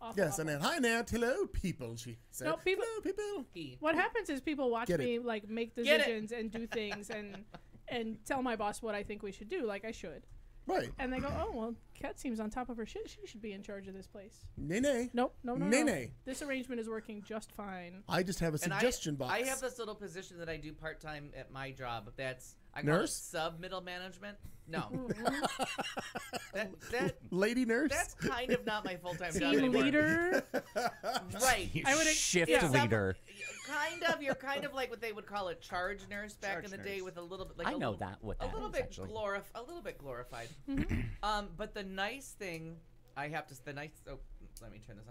[SPEAKER 4] Awful,
[SPEAKER 1] Yes,
[SPEAKER 4] awful.
[SPEAKER 1] and then hi Nat, hello people. She said,
[SPEAKER 4] No, people-
[SPEAKER 1] hello people.
[SPEAKER 4] What happens is people watch
[SPEAKER 1] Get it.
[SPEAKER 4] me like make
[SPEAKER 5] Get it.
[SPEAKER 4] decisions and do things and tell my boss what I think we should do, like I should.
[SPEAKER 1] Right.
[SPEAKER 4] And they go, oh, well, Kat seems on top of her shit. She should be in charge of this place.
[SPEAKER 1] Nay nay.
[SPEAKER 4] Nope, no.
[SPEAKER 1] Nay.
[SPEAKER 4] This arrangement is working just fine.
[SPEAKER 1] I just have a
[SPEAKER 5] And
[SPEAKER 1] suggestion box.
[SPEAKER 5] I have this little position that I do part time at my job. That's I call
[SPEAKER 1] Nurse?
[SPEAKER 5] it sub middle management. No, that
[SPEAKER 1] Lady nurse.
[SPEAKER 5] that's kind of not my full time job
[SPEAKER 4] Team
[SPEAKER 5] anymore.
[SPEAKER 4] leader.
[SPEAKER 5] Right?
[SPEAKER 4] I would
[SPEAKER 6] shift
[SPEAKER 4] yeah.
[SPEAKER 6] leader.
[SPEAKER 5] Kind of. You're kind of like what they would call a charge nurse back
[SPEAKER 1] Charge
[SPEAKER 5] in the day,
[SPEAKER 1] nurse.
[SPEAKER 5] with a little bit like
[SPEAKER 6] I
[SPEAKER 5] a
[SPEAKER 6] know
[SPEAKER 5] little,
[SPEAKER 6] that what
[SPEAKER 5] a
[SPEAKER 6] that
[SPEAKER 5] little
[SPEAKER 6] is,
[SPEAKER 5] bit
[SPEAKER 6] actually.
[SPEAKER 5] a little bit glorified. But the nice thing, let me turn this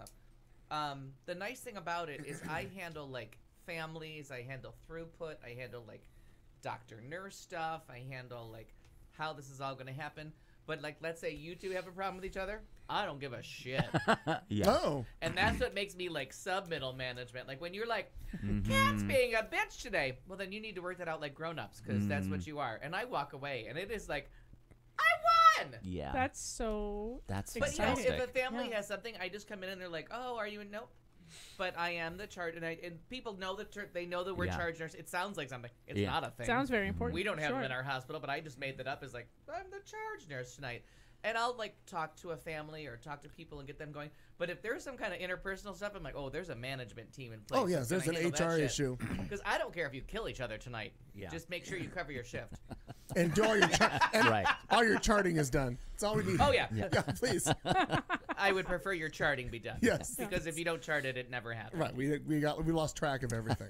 [SPEAKER 5] off. The nice thing about it is I handle like families, I handle throughput, I handle like doctor nurse stuff, I handle like how this is all going to happen. But like, let's say you two have a problem with each other, I don't give a shit.
[SPEAKER 6] Yeah.
[SPEAKER 1] Oh.
[SPEAKER 5] And that's what makes me like sub middle management. Like when you're like, Cat's being a bitch today, well then you need to work that out like grown-ups, because that's what you are. And I walk away and it is like, I won.
[SPEAKER 6] Yeah.
[SPEAKER 4] That's so.
[SPEAKER 6] That's
[SPEAKER 5] But you know,
[SPEAKER 6] fantastic.
[SPEAKER 5] if a family
[SPEAKER 4] Yeah.
[SPEAKER 5] has something, I just come in and they're like, "Oh, are you in?" Nope. But I am the charge, and people know they know that we're
[SPEAKER 6] Yeah.
[SPEAKER 5] charge nurse. It sounds like something. It's
[SPEAKER 6] Yeah.
[SPEAKER 5] not a thing.
[SPEAKER 4] Sounds very important.
[SPEAKER 5] We don't have
[SPEAKER 4] Sure.
[SPEAKER 5] them in our hospital, but I just made that up as like, I'm the charge nurse tonight. And I'll like talk to a family or talk to people and get them going. But if there's some kind of interpersonal stuff, I'm like, oh, there's a management team in place.
[SPEAKER 1] Oh yes, there's an HR issue.
[SPEAKER 5] Because I don't care if you kill each other tonight.
[SPEAKER 6] Yeah.
[SPEAKER 5] Just make sure you cover your shift.
[SPEAKER 1] And do all your and
[SPEAKER 6] Right.
[SPEAKER 1] all your charting is done. That's all we need.
[SPEAKER 5] Oh yeah.
[SPEAKER 1] Yeah, please.
[SPEAKER 5] I would prefer your charting be done.
[SPEAKER 1] Yes.
[SPEAKER 5] Because if you don't chart it, it never happens.
[SPEAKER 1] Right. We lost track of everything.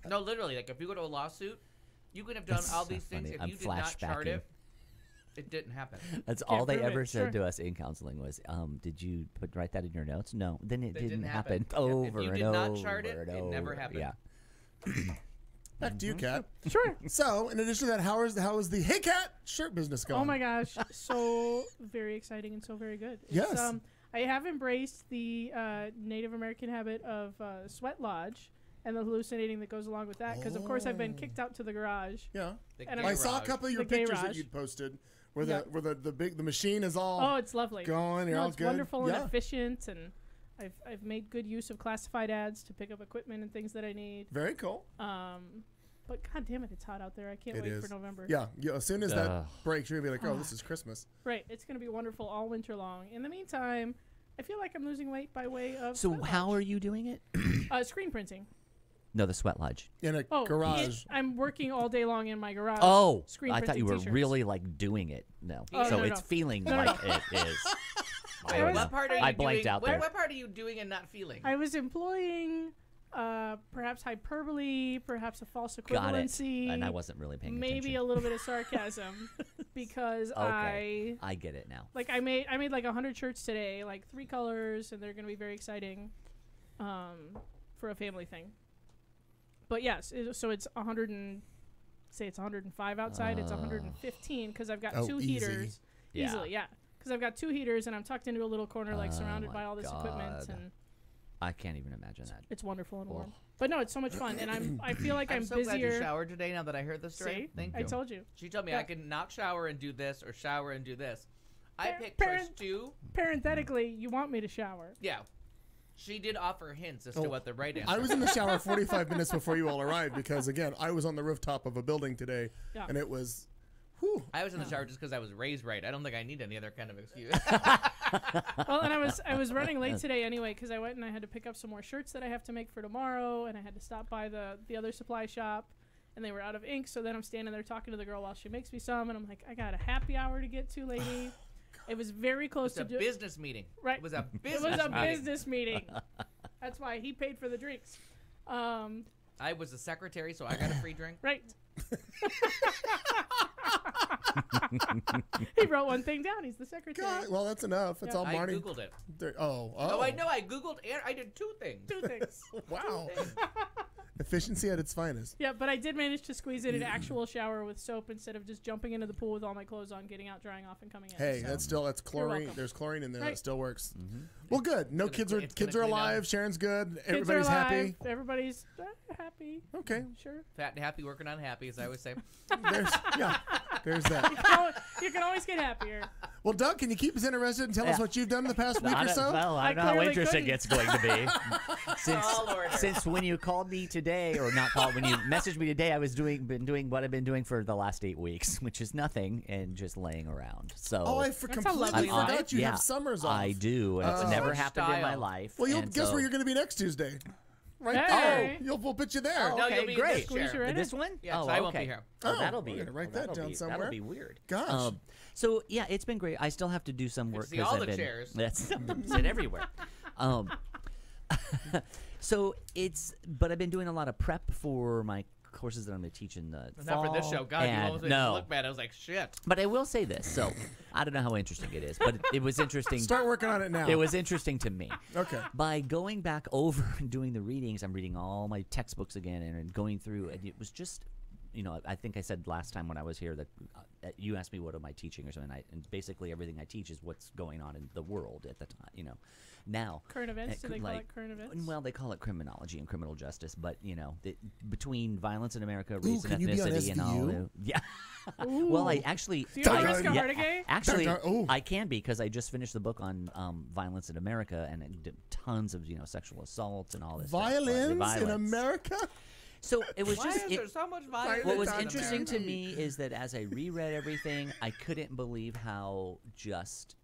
[SPEAKER 5] No, literally, like if you go to a lawsuit, you could have done
[SPEAKER 6] That's
[SPEAKER 5] all
[SPEAKER 6] so
[SPEAKER 5] these things.
[SPEAKER 6] funny.
[SPEAKER 5] If
[SPEAKER 6] I'm
[SPEAKER 5] you did not chart
[SPEAKER 6] flashbacking.
[SPEAKER 5] it didn't happen.
[SPEAKER 6] That's all they
[SPEAKER 4] prove
[SPEAKER 6] ever
[SPEAKER 4] it,
[SPEAKER 6] said
[SPEAKER 4] sure.
[SPEAKER 6] to us in counseling was, did you write that in your notes? No. Then it
[SPEAKER 5] That
[SPEAKER 6] didn't happen.
[SPEAKER 5] Yeah,
[SPEAKER 6] Over
[SPEAKER 5] if you
[SPEAKER 6] and
[SPEAKER 5] did
[SPEAKER 6] over
[SPEAKER 5] not chart it,
[SPEAKER 6] and
[SPEAKER 5] it never
[SPEAKER 6] over.
[SPEAKER 5] happened.
[SPEAKER 6] Yeah.
[SPEAKER 1] Back to you, Kat.
[SPEAKER 4] Sure.
[SPEAKER 1] So, in addition to that, how is the Hey Cat shirt business going?
[SPEAKER 4] Oh my gosh, so very exciting and so very good.
[SPEAKER 1] Yes.
[SPEAKER 4] I have embraced the Native American habit of sweat lodge and the hallucinating that goes along with that, because of course I've been kicked out to the garage.
[SPEAKER 1] Yeah.
[SPEAKER 5] The
[SPEAKER 4] And
[SPEAKER 1] I saw a
[SPEAKER 5] garage.
[SPEAKER 1] couple of your
[SPEAKER 4] The
[SPEAKER 1] pictures that
[SPEAKER 4] garage.
[SPEAKER 1] you'd posted where
[SPEAKER 4] Yeah.
[SPEAKER 1] the machine is all
[SPEAKER 4] Oh, it's lovely.
[SPEAKER 1] going. You're
[SPEAKER 4] No,
[SPEAKER 1] all
[SPEAKER 4] it's
[SPEAKER 1] good.
[SPEAKER 4] wonderful
[SPEAKER 1] Yeah.
[SPEAKER 4] and efficient, and I've made good use of classified ads to pick up equipment and things that I need.
[SPEAKER 1] Very cool.
[SPEAKER 4] But god damn it, it's hot out there. I can't
[SPEAKER 1] It
[SPEAKER 4] wait
[SPEAKER 1] is.
[SPEAKER 4] for November.
[SPEAKER 1] Yeah. As soon as that
[SPEAKER 6] Ugh.
[SPEAKER 1] breaks, you're gonna be like, oh, this is Christmas.
[SPEAKER 4] Right. It's gonna be wonderful all winter long. In the meantime, I feel like I'm losing weight by way of
[SPEAKER 6] So
[SPEAKER 4] sweat
[SPEAKER 6] how
[SPEAKER 4] lodge.
[SPEAKER 6] are you doing it?
[SPEAKER 4] Screen printing.
[SPEAKER 6] No, the sweat lodge.
[SPEAKER 1] In a
[SPEAKER 4] Oh,
[SPEAKER 1] garage.
[SPEAKER 4] I'm working all day long in my garage.
[SPEAKER 6] Oh,
[SPEAKER 4] screen
[SPEAKER 6] I thought you were
[SPEAKER 4] printing t-shirts.
[SPEAKER 6] really like doing it. No.
[SPEAKER 5] Oh,
[SPEAKER 6] so
[SPEAKER 5] no,
[SPEAKER 6] it's
[SPEAKER 4] no.
[SPEAKER 6] feeling
[SPEAKER 4] No,
[SPEAKER 6] like
[SPEAKER 4] no.
[SPEAKER 6] it is. I
[SPEAKER 4] I
[SPEAKER 6] don't
[SPEAKER 4] was-
[SPEAKER 6] know.
[SPEAKER 5] What part are you
[SPEAKER 6] I blanked
[SPEAKER 5] doing?
[SPEAKER 6] out there.
[SPEAKER 5] What part are you doing and not feeling?
[SPEAKER 4] I was employing perhaps hyperbole, perhaps a false
[SPEAKER 6] Got it.
[SPEAKER 4] equivalency,
[SPEAKER 6] And I wasn't really paying
[SPEAKER 4] maybe
[SPEAKER 6] attention.
[SPEAKER 4] a little bit of sarcasm, because
[SPEAKER 6] Okay. I get it now.
[SPEAKER 4] I made like 100 shirts today, like 3 colors, and they're gonna be very exciting, for a family thing. But yes, so it's 100 and say it's 105 outside. It's 115 because I've got
[SPEAKER 1] Oh,
[SPEAKER 4] 2
[SPEAKER 1] easy.
[SPEAKER 4] heaters.
[SPEAKER 6] Yeah.
[SPEAKER 4] Easily, yeah. Because I've got 2 heaters and I'm tucked into a little corner, like
[SPEAKER 6] Oh
[SPEAKER 4] surrounded
[SPEAKER 6] my
[SPEAKER 4] by all this equipment,
[SPEAKER 6] God.
[SPEAKER 4] and
[SPEAKER 6] I can't even imagine that.
[SPEAKER 4] It's wonderful and warm. But no, it's so much fun, and I feel like I'm
[SPEAKER 5] so glad you
[SPEAKER 4] busier.
[SPEAKER 5] showered today. Now that I heard the story,
[SPEAKER 4] See?
[SPEAKER 5] thank
[SPEAKER 4] I
[SPEAKER 5] you.
[SPEAKER 4] told you.
[SPEAKER 5] She told me
[SPEAKER 4] Yeah.
[SPEAKER 5] I can not shower and do this, or shower and do this. I
[SPEAKER 4] Par-
[SPEAKER 5] picked choice
[SPEAKER 4] parent-
[SPEAKER 5] 2.
[SPEAKER 4] Parenthetically, you want me to shower.
[SPEAKER 5] Yeah. She did offer hints as to what the right answer
[SPEAKER 1] I was in the shower 45 minutes before you all arrived because, again, I was on the rooftop of a building today,
[SPEAKER 4] Yeah.
[SPEAKER 1] and it was, whew.
[SPEAKER 5] I was in the shower just because I was raised right. I don't think I need any other kind of excuse.
[SPEAKER 4] Well, and I was running late today anyway because I went and I had to pick up some more shirts that I have to make for tomorrow, and I had to stop by the other supply shop, and they were out of ink. So then I'm standing there talking to the girl while she makes me some, and I'm like, I got a happy hour to get to, lady. It was very close
[SPEAKER 5] It's a
[SPEAKER 4] to
[SPEAKER 5] business meeting.
[SPEAKER 4] Right.
[SPEAKER 5] It was a
[SPEAKER 4] It
[SPEAKER 5] business
[SPEAKER 4] was a
[SPEAKER 5] meeting.
[SPEAKER 4] business meeting. That's why he paid for the drinks.
[SPEAKER 5] I was the secretary, so I got a free drink.
[SPEAKER 4] Right. He wrote one thing down. He's the secretary.
[SPEAKER 1] God, well, that's enough. That's
[SPEAKER 4] Yeah.
[SPEAKER 1] all
[SPEAKER 5] I
[SPEAKER 1] Marnie.
[SPEAKER 5] Googled it.
[SPEAKER 1] Oh,
[SPEAKER 5] Oh, I know. I Googled and I did 2 things.
[SPEAKER 4] 2 things.
[SPEAKER 1] Wow. Efficiency at its finest.
[SPEAKER 4] Yeah, but I did manage to squeeze in an actual shower with soap instead of just jumping into the pool with all my clothes on, getting out, drying off, and coming in.
[SPEAKER 1] Hey,
[SPEAKER 4] So-
[SPEAKER 1] that's chlorine.
[SPEAKER 4] welcome.
[SPEAKER 1] There's chlorine in there. That
[SPEAKER 4] Right.
[SPEAKER 1] still works. Well, good. No
[SPEAKER 5] gonna
[SPEAKER 1] kids
[SPEAKER 5] cle-
[SPEAKER 1] are
[SPEAKER 5] it's
[SPEAKER 1] kids
[SPEAKER 5] gonna
[SPEAKER 1] are
[SPEAKER 5] clean up.
[SPEAKER 1] alive. Sharon's good.
[SPEAKER 4] Kids
[SPEAKER 1] Everybody's
[SPEAKER 4] are alive.
[SPEAKER 1] happy.
[SPEAKER 4] Everybody's happy.
[SPEAKER 1] Okay.
[SPEAKER 4] Sure.
[SPEAKER 5] Fat and happy, working on happy, as I always say.
[SPEAKER 1] There's there's that.
[SPEAKER 4] You can always get happier.
[SPEAKER 1] Well, Doug, can you keep us interested and tell us
[SPEAKER 6] Yeah.
[SPEAKER 1] what you've done the past week
[SPEAKER 6] I
[SPEAKER 1] or
[SPEAKER 6] don't-
[SPEAKER 1] so?
[SPEAKER 6] Well, I
[SPEAKER 4] I
[SPEAKER 6] don't know how
[SPEAKER 4] clearly
[SPEAKER 6] interesting
[SPEAKER 4] couldn't.
[SPEAKER 6] it's going to be.
[SPEAKER 5] Tall order.
[SPEAKER 6] Since when you called me today, or not called, when you messaged me today, I was been doing what I've been doing for the last 8 weeks, which is nothing and just laying around. So
[SPEAKER 1] Oh, I
[SPEAKER 4] That's a
[SPEAKER 1] completely
[SPEAKER 4] lovely
[SPEAKER 1] forgot
[SPEAKER 4] life.
[SPEAKER 1] you
[SPEAKER 6] yeah,
[SPEAKER 1] have summers off.
[SPEAKER 6] I do. And it's
[SPEAKER 1] Oh.
[SPEAKER 6] never
[SPEAKER 5] Much
[SPEAKER 6] happened in my
[SPEAKER 5] style.
[SPEAKER 6] life.
[SPEAKER 1] Well,
[SPEAKER 6] and
[SPEAKER 1] guess
[SPEAKER 6] so-
[SPEAKER 1] where you're going to be next Tuesday? Right
[SPEAKER 4] Hey.
[SPEAKER 1] there. We'll put you there.
[SPEAKER 6] Oh,
[SPEAKER 5] No,
[SPEAKER 6] okay,
[SPEAKER 5] you'll be in
[SPEAKER 6] great.
[SPEAKER 5] this
[SPEAKER 4] Squeeze
[SPEAKER 5] chair.
[SPEAKER 4] her in.
[SPEAKER 6] This one?
[SPEAKER 5] Yeah, 'cause
[SPEAKER 6] oh,
[SPEAKER 5] I won't be
[SPEAKER 6] okay.
[SPEAKER 5] here.
[SPEAKER 1] Oh,
[SPEAKER 6] that'll
[SPEAKER 1] we're
[SPEAKER 6] be.
[SPEAKER 1] gonna write that
[SPEAKER 6] that'll
[SPEAKER 1] down
[SPEAKER 6] be,
[SPEAKER 1] somewhere.
[SPEAKER 6] That'll be weird.
[SPEAKER 1] Gosh.
[SPEAKER 6] So yeah, it's been great. I still have to do some work.
[SPEAKER 5] see
[SPEAKER 6] 'cause
[SPEAKER 5] all
[SPEAKER 6] I've
[SPEAKER 5] the
[SPEAKER 6] been,
[SPEAKER 5] chairs.
[SPEAKER 6] That's sit everywhere. So but I've been doing a lot of prep for my courses that I'm going to teach in the fall.
[SPEAKER 5] Not for this show. God, you
[SPEAKER 6] and
[SPEAKER 5] almost made me
[SPEAKER 6] no.
[SPEAKER 5] look bad. I was like, shit.
[SPEAKER 6] But I will say this. So I don't know how interesting it is, but it was interesting.
[SPEAKER 1] Start working on it now.
[SPEAKER 6] It was interesting to me.
[SPEAKER 1] Okay.
[SPEAKER 6] By going back over and doing the readings, I'm reading all my textbooks again and going through, and it was just, I think I said last time when I was here that you asked me what am I teaching or something, and basically everything I teach is what's going on in the world at the time, Now,
[SPEAKER 4] Current events? Do they call
[SPEAKER 6] like-
[SPEAKER 4] it current events?
[SPEAKER 6] well, they call it criminology and criminal justice, but between violence in America, race
[SPEAKER 1] can
[SPEAKER 6] and
[SPEAKER 1] you be on
[SPEAKER 6] ethnicity, and all,
[SPEAKER 1] SVU?
[SPEAKER 6] yeah.
[SPEAKER 4] Ooh.
[SPEAKER 6] Well, I actually,
[SPEAKER 4] So you're
[SPEAKER 1] Dun,
[SPEAKER 4] Jessica
[SPEAKER 1] dun,
[SPEAKER 4] Hardigay?
[SPEAKER 6] Actually,
[SPEAKER 1] Dun, dun, ooh.
[SPEAKER 6] I can be because I just finished the book on violence in America and it did tons of sexual assaults and all this stuff,
[SPEAKER 1] Violence in
[SPEAKER 6] violence.
[SPEAKER 1] America?
[SPEAKER 6] So it was
[SPEAKER 5] Why
[SPEAKER 6] just
[SPEAKER 5] is there so much violence?
[SPEAKER 6] what was
[SPEAKER 1] in
[SPEAKER 6] interesting to
[SPEAKER 1] America?
[SPEAKER 6] me is that as I reread everything, I couldn't believe how just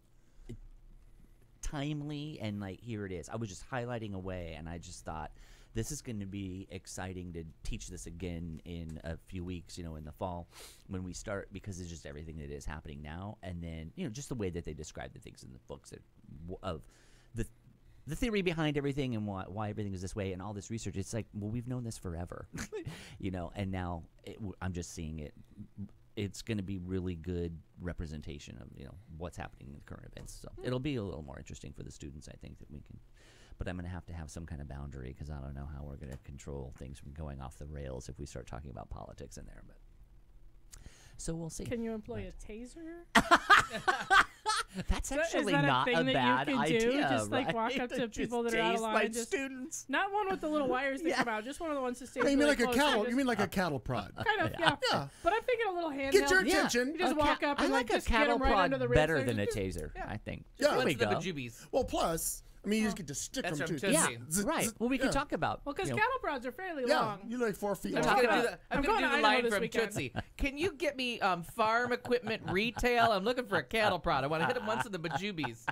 [SPEAKER 6] timely and here it is. I was just highlighting away, and I just thought this is going to be exciting to teach this again in a few weeks, in the fall when we start, because it's just everything that is happening now, and then just the way that they describe the things in the books of the theory behind everything and why everything is this way and all this research. It's like, well, we've known this forever, and now I'm just seeing it. It's going to be really good representation of what's happening in the current events. So it'll be a little more interesting for the students, I think, that we can. But I'm going to have some kind of boundary because I don't know how we're going to control things from going off the rails if we start talking about politics in there. But so we'll see.
[SPEAKER 4] Can you employ a taser?
[SPEAKER 6] That's actually
[SPEAKER 4] is that
[SPEAKER 6] not
[SPEAKER 4] a thing
[SPEAKER 6] a
[SPEAKER 4] that
[SPEAKER 6] bad
[SPEAKER 4] you can
[SPEAKER 6] idea.
[SPEAKER 4] do? Just
[SPEAKER 6] right?
[SPEAKER 4] walk up to
[SPEAKER 6] Just
[SPEAKER 4] people that are out of
[SPEAKER 6] tase
[SPEAKER 4] line.
[SPEAKER 6] my
[SPEAKER 4] Just,
[SPEAKER 6] students.
[SPEAKER 4] not one with the little wires that
[SPEAKER 6] Yeah.
[SPEAKER 4] come out. Just one of the ones that stays
[SPEAKER 1] You mean
[SPEAKER 4] really
[SPEAKER 1] like a
[SPEAKER 4] close.
[SPEAKER 1] cattle?
[SPEAKER 4] Just
[SPEAKER 1] You mean like a cattle prod?
[SPEAKER 4] kind of, yeah.
[SPEAKER 1] Yeah.
[SPEAKER 4] But I'm thinking a little handheld.
[SPEAKER 1] Get your
[SPEAKER 6] Yeah.
[SPEAKER 1] attention.
[SPEAKER 4] You just walk up
[SPEAKER 6] I
[SPEAKER 4] and
[SPEAKER 6] like a
[SPEAKER 4] just get
[SPEAKER 6] cattle
[SPEAKER 4] 'em right
[SPEAKER 6] prod
[SPEAKER 4] under the ribs
[SPEAKER 6] better
[SPEAKER 4] there.
[SPEAKER 6] than a
[SPEAKER 4] Just-
[SPEAKER 6] taser.
[SPEAKER 4] yeah.
[SPEAKER 6] I think.
[SPEAKER 1] Yeah.
[SPEAKER 6] There
[SPEAKER 5] What's
[SPEAKER 6] we
[SPEAKER 5] the
[SPEAKER 6] go.
[SPEAKER 5] bajubis?
[SPEAKER 1] Well, plus, you just get to stick
[SPEAKER 5] That's
[SPEAKER 1] them
[SPEAKER 5] from
[SPEAKER 1] too.
[SPEAKER 5] Tootsie.
[SPEAKER 6] Yeah, right. Well, we can
[SPEAKER 1] Yeah.
[SPEAKER 6] talk about.
[SPEAKER 4] Well, because
[SPEAKER 6] you know,
[SPEAKER 4] cattle prods are fairly
[SPEAKER 1] Yeah,
[SPEAKER 4] long.
[SPEAKER 1] you're like 4 feet
[SPEAKER 4] I'm
[SPEAKER 1] long.
[SPEAKER 4] talking
[SPEAKER 5] I'm
[SPEAKER 4] about- I'm
[SPEAKER 5] gonna
[SPEAKER 4] going
[SPEAKER 5] do
[SPEAKER 4] to
[SPEAKER 5] the
[SPEAKER 4] Idaho
[SPEAKER 5] line
[SPEAKER 4] this
[SPEAKER 5] from
[SPEAKER 4] weekend.
[SPEAKER 5] Tootsie. Can you get me farm equipment retail? I'm looking for a cattle prod. I want to hit him once in the bajubis.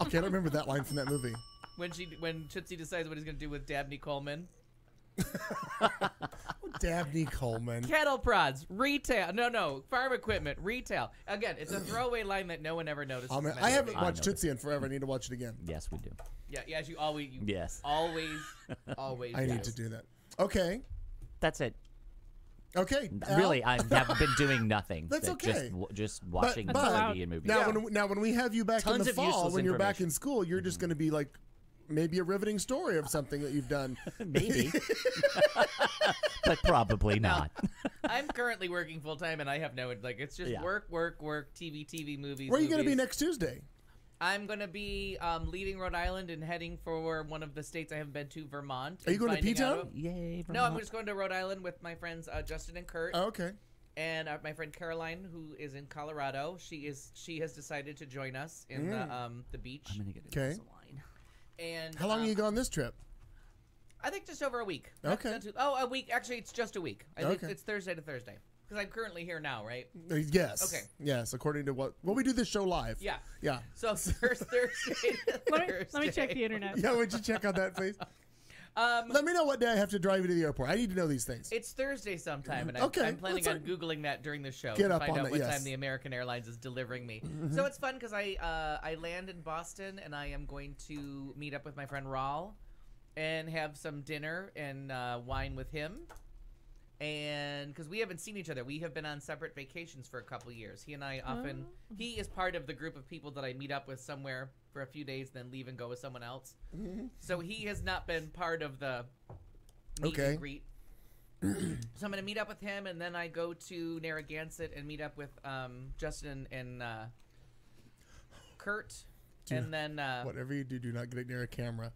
[SPEAKER 1] Okay, I don't remember that line from that movie.
[SPEAKER 5] When Tootsie decides what he's gonna do with Dabney Coleman.
[SPEAKER 1] Dabney Coleman.
[SPEAKER 5] Cattle prods retail. No, farm equipment retail. Again, it's a throwaway line that no one ever notices.
[SPEAKER 1] Oh, man,
[SPEAKER 5] in that
[SPEAKER 1] I haven't
[SPEAKER 5] movie.
[SPEAKER 1] watched
[SPEAKER 6] know.
[SPEAKER 1] Tootsie in forever. I need to watch it again.
[SPEAKER 6] yes, we do.
[SPEAKER 5] Yeah, as you always.
[SPEAKER 6] Yes.
[SPEAKER 5] Always.
[SPEAKER 1] I need to do that. Okay.
[SPEAKER 6] That's it.
[SPEAKER 1] Okay. Al?
[SPEAKER 6] Really, I have been doing nothing.
[SPEAKER 1] That's
[SPEAKER 6] but
[SPEAKER 1] okay.
[SPEAKER 6] Just watching
[SPEAKER 1] But-
[SPEAKER 6] TV and movies.
[SPEAKER 1] Now, when we have you back in
[SPEAKER 6] Tons
[SPEAKER 1] the
[SPEAKER 6] of
[SPEAKER 1] fall,
[SPEAKER 6] useless
[SPEAKER 1] when you're back
[SPEAKER 6] information.
[SPEAKER 1] in school, you're just going to be like maybe a riveting story of something that you've done.
[SPEAKER 6] Maybe, but probably not.
[SPEAKER 5] I'm currently working full time, and I have no It's just
[SPEAKER 6] Yeah.
[SPEAKER 5] work, TV, movies.
[SPEAKER 1] Where are you going to be
[SPEAKER 5] movies.
[SPEAKER 1] next Tuesday?
[SPEAKER 5] I'm going to be leaving Rhode Island and heading for one of the states I haven't been to, Vermont.
[SPEAKER 1] Are you
[SPEAKER 5] and
[SPEAKER 1] going to
[SPEAKER 5] finding
[SPEAKER 1] P-Town?
[SPEAKER 5] out-
[SPEAKER 6] Yay!
[SPEAKER 5] No, I'm
[SPEAKER 6] Vermont.
[SPEAKER 5] just going to Rhode Island with my friends Justin and Kurt.
[SPEAKER 1] Oh, okay.
[SPEAKER 5] And my friend Caroline, who is in Colorado, she has decided to join us in the beach.
[SPEAKER 6] I'm gonna get a
[SPEAKER 1] Okay.
[SPEAKER 6] glass of wine.
[SPEAKER 5] And
[SPEAKER 1] How long are you going this trip?
[SPEAKER 5] I think just over a week.
[SPEAKER 1] Okay.
[SPEAKER 5] A week. Actually, it's just a week. I think
[SPEAKER 1] Okay.
[SPEAKER 5] it's Thursday to Thursday because I'm currently here now, right?
[SPEAKER 1] Yes.
[SPEAKER 5] Okay.
[SPEAKER 1] Yes, according to what we do this show live.
[SPEAKER 5] Yeah.
[SPEAKER 1] Yeah.
[SPEAKER 5] So Thursday. To
[SPEAKER 4] Let me check the internet.
[SPEAKER 1] Yeah, would you check on that, please?
[SPEAKER 5] Um,
[SPEAKER 1] Let me know what day I have to drive you to the airport. I need to know these things.
[SPEAKER 5] It's Thursday sometime, and
[SPEAKER 1] Okay,
[SPEAKER 5] I'm planning
[SPEAKER 1] that's
[SPEAKER 5] on Googling that during the show
[SPEAKER 1] Get
[SPEAKER 5] to
[SPEAKER 1] up
[SPEAKER 5] find
[SPEAKER 1] on
[SPEAKER 5] out
[SPEAKER 1] that,
[SPEAKER 5] what
[SPEAKER 1] yes.
[SPEAKER 5] time the American Airlines is delivering me. So it's fun because I land in Boston, and I am going to meet up with my friend Raul and have some dinner and wine with him. And because we haven't seen each other, we have been on separate vacations for a couple years. He and I often, he is part of the group of people that I meet up with somewhere for a few days, then leave and go with someone else. So he has not been part of the meet
[SPEAKER 1] Okay.
[SPEAKER 5] and greet. So I'm going to meet up with him, and then I go to Narragansett and meet up with Justin and Kurt. And then,
[SPEAKER 1] Whatever you do, do not get near a camera.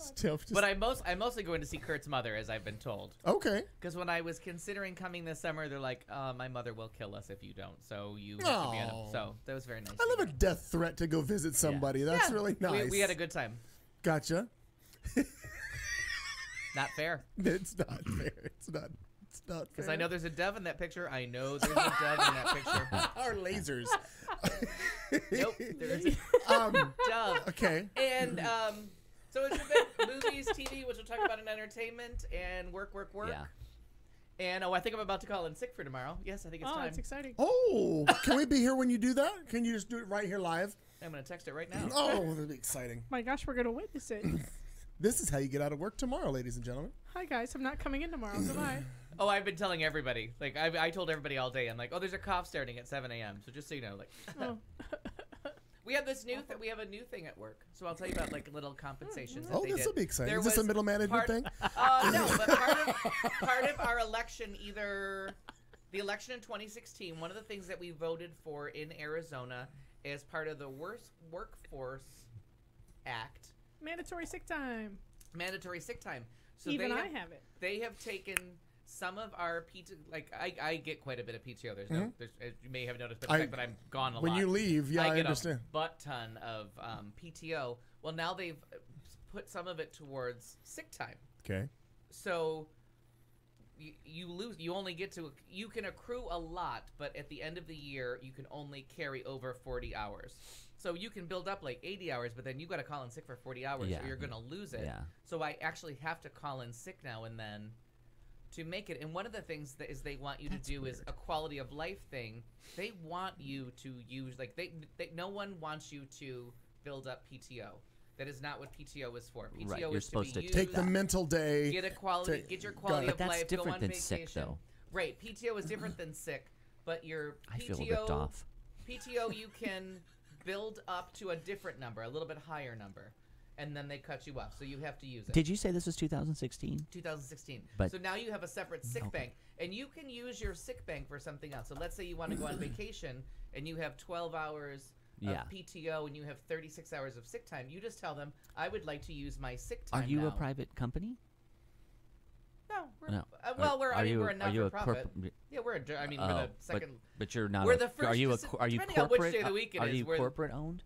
[SPEAKER 1] Still, just,
[SPEAKER 5] but I'm mostly going to see Kurt's mother, as I've been told.
[SPEAKER 1] okay.
[SPEAKER 5] Because when I was considering coming this summer, they're like, my mother will kill us if you don't. So you have to be at him.
[SPEAKER 1] Aw.
[SPEAKER 5] So that was very nice.
[SPEAKER 1] I
[SPEAKER 5] to
[SPEAKER 1] love a
[SPEAKER 5] hear.
[SPEAKER 1] death threat to go visit somebody. That's
[SPEAKER 5] Yeah.
[SPEAKER 1] really nice.
[SPEAKER 5] We had a good time.
[SPEAKER 1] Gotcha.
[SPEAKER 5] Not fair.
[SPEAKER 1] It's not fair. It's not fair.
[SPEAKER 5] Because I know there's a dove in that picture. I know there's a dove in that picture.
[SPEAKER 1] Our lasers.
[SPEAKER 5] Nope, there's a dove.
[SPEAKER 1] Okay.
[SPEAKER 5] And so it's been movies, TV, which we'll talk about in entertainment, and work.
[SPEAKER 6] Yeah.
[SPEAKER 5] And I think I'm about to call in sick for tomorrow. Yes, I think it's
[SPEAKER 4] Oh,
[SPEAKER 5] time.
[SPEAKER 4] it's exciting.
[SPEAKER 1] Oh, can we be here when you do that? Can you just do it right here live?
[SPEAKER 5] I'm going to text it right now.
[SPEAKER 1] Oh, that'll be exciting.
[SPEAKER 4] My gosh, we're gonna witness it.
[SPEAKER 1] This is how you get out of work tomorrow, ladies and gentlemen.
[SPEAKER 4] Hi guys, I'm not coming in tomorrow. Goodbye.
[SPEAKER 5] Oh, I've been telling everybody. Like, I told everybody all day. I'm like, oh, there's a cough starting at 7 a.m. So just so you know, like,
[SPEAKER 4] Oh.
[SPEAKER 5] we have this new we have a new thing at work. So I'll tell you about like little compensations. that
[SPEAKER 1] Oh,
[SPEAKER 5] they
[SPEAKER 1] this
[SPEAKER 5] did.
[SPEAKER 1] will be exciting.
[SPEAKER 5] There
[SPEAKER 1] Is this a
[SPEAKER 5] was
[SPEAKER 1] middle management thing?
[SPEAKER 5] No, but part of our election, either the election in 2016, one of the things that we voted for in Arizona as part of the Workforce Act,
[SPEAKER 4] Mandatory sick time.
[SPEAKER 5] mandatory sick time. So
[SPEAKER 4] Even
[SPEAKER 5] they
[SPEAKER 4] I have it.
[SPEAKER 5] They have taken some of our PTO. Like I get quite a bit of PTO. There's no, there's, as you may have noticed, but the fact that I'm gone a
[SPEAKER 1] When
[SPEAKER 5] lot.
[SPEAKER 1] you leave, yeah, I
[SPEAKER 5] get
[SPEAKER 1] understand.
[SPEAKER 5] a butt ton of PTO. Well, now they've put some of it towards sick time.
[SPEAKER 1] Okay.
[SPEAKER 5] So you lose. You only get to. You can accrue a lot, but at the end of the year, you can only carry over 40 hours. So you can build up like 80 hours, but then you got to call in sick for 40 hours,
[SPEAKER 6] Yeah.
[SPEAKER 5] or you're gonna lose it.
[SPEAKER 6] Yeah.
[SPEAKER 5] So I actually have to call in sick now and then to make it. And one of the things that is they want you to do is a quality of life thing. They want you to use like they no one wants you to build up PTO. That is not what PTO is for. PTO
[SPEAKER 6] Right, you're
[SPEAKER 5] is
[SPEAKER 6] supposed
[SPEAKER 5] to
[SPEAKER 6] to
[SPEAKER 5] be
[SPEAKER 1] Take
[SPEAKER 5] used,
[SPEAKER 1] the mental day.
[SPEAKER 5] get a quality,
[SPEAKER 1] to-
[SPEAKER 5] get your
[SPEAKER 1] got
[SPEAKER 5] quality
[SPEAKER 1] it.
[SPEAKER 5] of
[SPEAKER 6] But that's
[SPEAKER 5] life. Go
[SPEAKER 6] different
[SPEAKER 5] on
[SPEAKER 6] than
[SPEAKER 5] vacation.
[SPEAKER 6] sick, though.
[SPEAKER 5] Right, PTO is different than sick, but your
[SPEAKER 6] I feel
[SPEAKER 5] PTO
[SPEAKER 6] ripped off.
[SPEAKER 5] PTO you can build up to a different number, a little bit higher number, and then they cut you off. So you have to use it.
[SPEAKER 6] Did you say this was 2016?
[SPEAKER 5] 2016.
[SPEAKER 6] But-
[SPEAKER 5] So now you have a separate sick
[SPEAKER 6] Okay.
[SPEAKER 5] bank, and you can use your sick bank for something else. So let's say you want to go on vacation, and you have 12 hours
[SPEAKER 6] Yeah.
[SPEAKER 5] of PTO, and you have 36 hours of sick time. You just tell them, I would like to use my sick time
[SPEAKER 6] Are you
[SPEAKER 5] now.
[SPEAKER 6] a private company?
[SPEAKER 5] No. We're,
[SPEAKER 6] No.
[SPEAKER 5] well, we're, I mean, we're a
[SPEAKER 6] are you a
[SPEAKER 5] not-for-profit.
[SPEAKER 6] corporate?
[SPEAKER 5] Yeah, we're a, I mean,
[SPEAKER 6] Oh,
[SPEAKER 5] we're the second.
[SPEAKER 6] but you're not.
[SPEAKER 5] We're
[SPEAKER 6] a,
[SPEAKER 5] the first
[SPEAKER 6] Are you a?
[SPEAKER 5] to-
[SPEAKER 6] Are you
[SPEAKER 5] depending on which
[SPEAKER 6] corporate?
[SPEAKER 5] day of the week it
[SPEAKER 6] are
[SPEAKER 5] is,
[SPEAKER 6] you
[SPEAKER 5] we're-
[SPEAKER 6] corporate owned?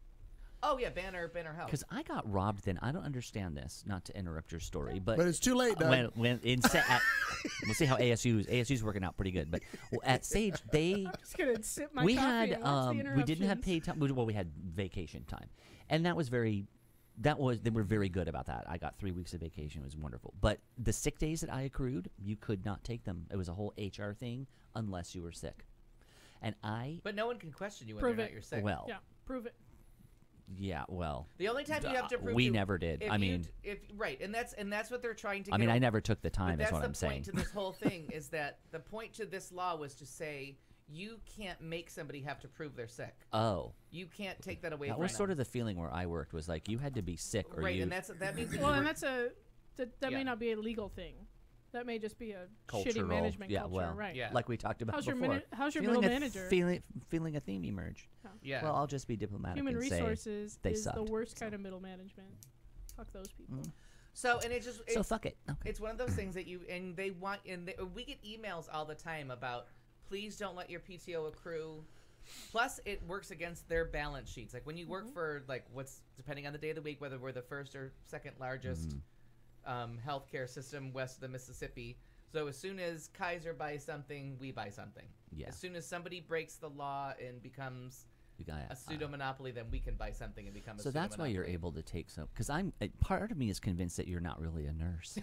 [SPEAKER 5] Oh, yeah, Banner Health.
[SPEAKER 6] Because I got robbed. Then I don't understand this. Not to interrupt your story, but
[SPEAKER 1] But it's too late, Doug.
[SPEAKER 6] when we'll see how ASU's working out pretty good. But at Sage, they
[SPEAKER 4] I'm just gonna sip my
[SPEAKER 6] we
[SPEAKER 4] coffee
[SPEAKER 6] had
[SPEAKER 4] and watch the
[SPEAKER 6] we didn't have
[SPEAKER 4] interruptions.
[SPEAKER 6] paid time. Well, we had vacation time, and that was they were very good about that. I got 3 weeks of vacation. It was wonderful. But the sick days that I accrued, you could not take them. It was a whole HR thing unless you were sick. And
[SPEAKER 5] But no one can question you when
[SPEAKER 4] Prove
[SPEAKER 5] they're
[SPEAKER 4] it.
[SPEAKER 5] not your sick.
[SPEAKER 6] well,
[SPEAKER 4] Yeah, prove it.
[SPEAKER 6] yeah, well,
[SPEAKER 5] The only time you have to prove
[SPEAKER 6] we
[SPEAKER 5] you-
[SPEAKER 6] never did.
[SPEAKER 5] if
[SPEAKER 6] I
[SPEAKER 5] you
[SPEAKER 6] mean,
[SPEAKER 5] right, and that's what they're trying to.
[SPEAKER 6] I mean,
[SPEAKER 5] get
[SPEAKER 6] I
[SPEAKER 5] over.
[SPEAKER 6] never took the
[SPEAKER 5] But
[SPEAKER 6] time. Is
[SPEAKER 5] that's
[SPEAKER 6] what
[SPEAKER 5] the
[SPEAKER 6] I'm
[SPEAKER 5] point
[SPEAKER 6] saying.
[SPEAKER 5] to this whole thing is that the point to this law was to say you can't make somebody have to prove they're sick.
[SPEAKER 6] Oh,
[SPEAKER 5] You can't take that away
[SPEAKER 6] that
[SPEAKER 5] from
[SPEAKER 6] was
[SPEAKER 5] them.
[SPEAKER 6] sort of the feeling where I worked. Was like you had to be sick or
[SPEAKER 5] right,
[SPEAKER 6] you.
[SPEAKER 5] and that means that
[SPEAKER 4] Well,
[SPEAKER 5] you
[SPEAKER 4] and
[SPEAKER 5] were-
[SPEAKER 4] that
[SPEAKER 5] Yeah.
[SPEAKER 4] may not be a legal thing. That may just be a shitty
[SPEAKER 6] Cultural,
[SPEAKER 4] management
[SPEAKER 6] yeah,
[SPEAKER 4] culture,
[SPEAKER 6] well,
[SPEAKER 4] right?
[SPEAKER 5] Yeah.
[SPEAKER 6] Like we talked about
[SPEAKER 4] How's your
[SPEAKER 6] before.
[SPEAKER 4] how's your
[SPEAKER 6] Feeling
[SPEAKER 4] middle
[SPEAKER 6] a
[SPEAKER 4] manager?
[SPEAKER 6] feeling a theme emerge.
[SPEAKER 5] Yeah.
[SPEAKER 6] Well, I'll just be diplomatic
[SPEAKER 4] Human
[SPEAKER 6] and say
[SPEAKER 4] resources
[SPEAKER 6] they
[SPEAKER 4] is the
[SPEAKER 6] sucked,
[SPEAKER 4] worst kind of middle management. Fuck those people.
[SPEAKER 5] So and it just
[SPEAKER 6] so fuck it. Okay.
[SPEAKER 5] it's one of those things that you and they want and we get emails all the time about please don't let your PTO accrue. Plus, it works against their balance sheets. Like when you work for like what's depending on the day of the week, whether we're the first or second largest healthcare system west of the Mississippi. So as soon as Kaiser buys something, we buy something.
[SPEAKER 6] Yeah.
[SPEAKER 5] As soon as somebody breaks the law and becomes
[SPEAKER 6] You got
[SPEAKER 5] a pseudo monopoly, then we can buy something and become a
[SPEAKER 6] So
[SPEAKER 5] pseudo
[SPEAKER 6] that's why you're
[SPEAKER 5] monopoly.
[SPEAKER 6] able to take some. Because I'm part of me is convinced that you're not really a nurse.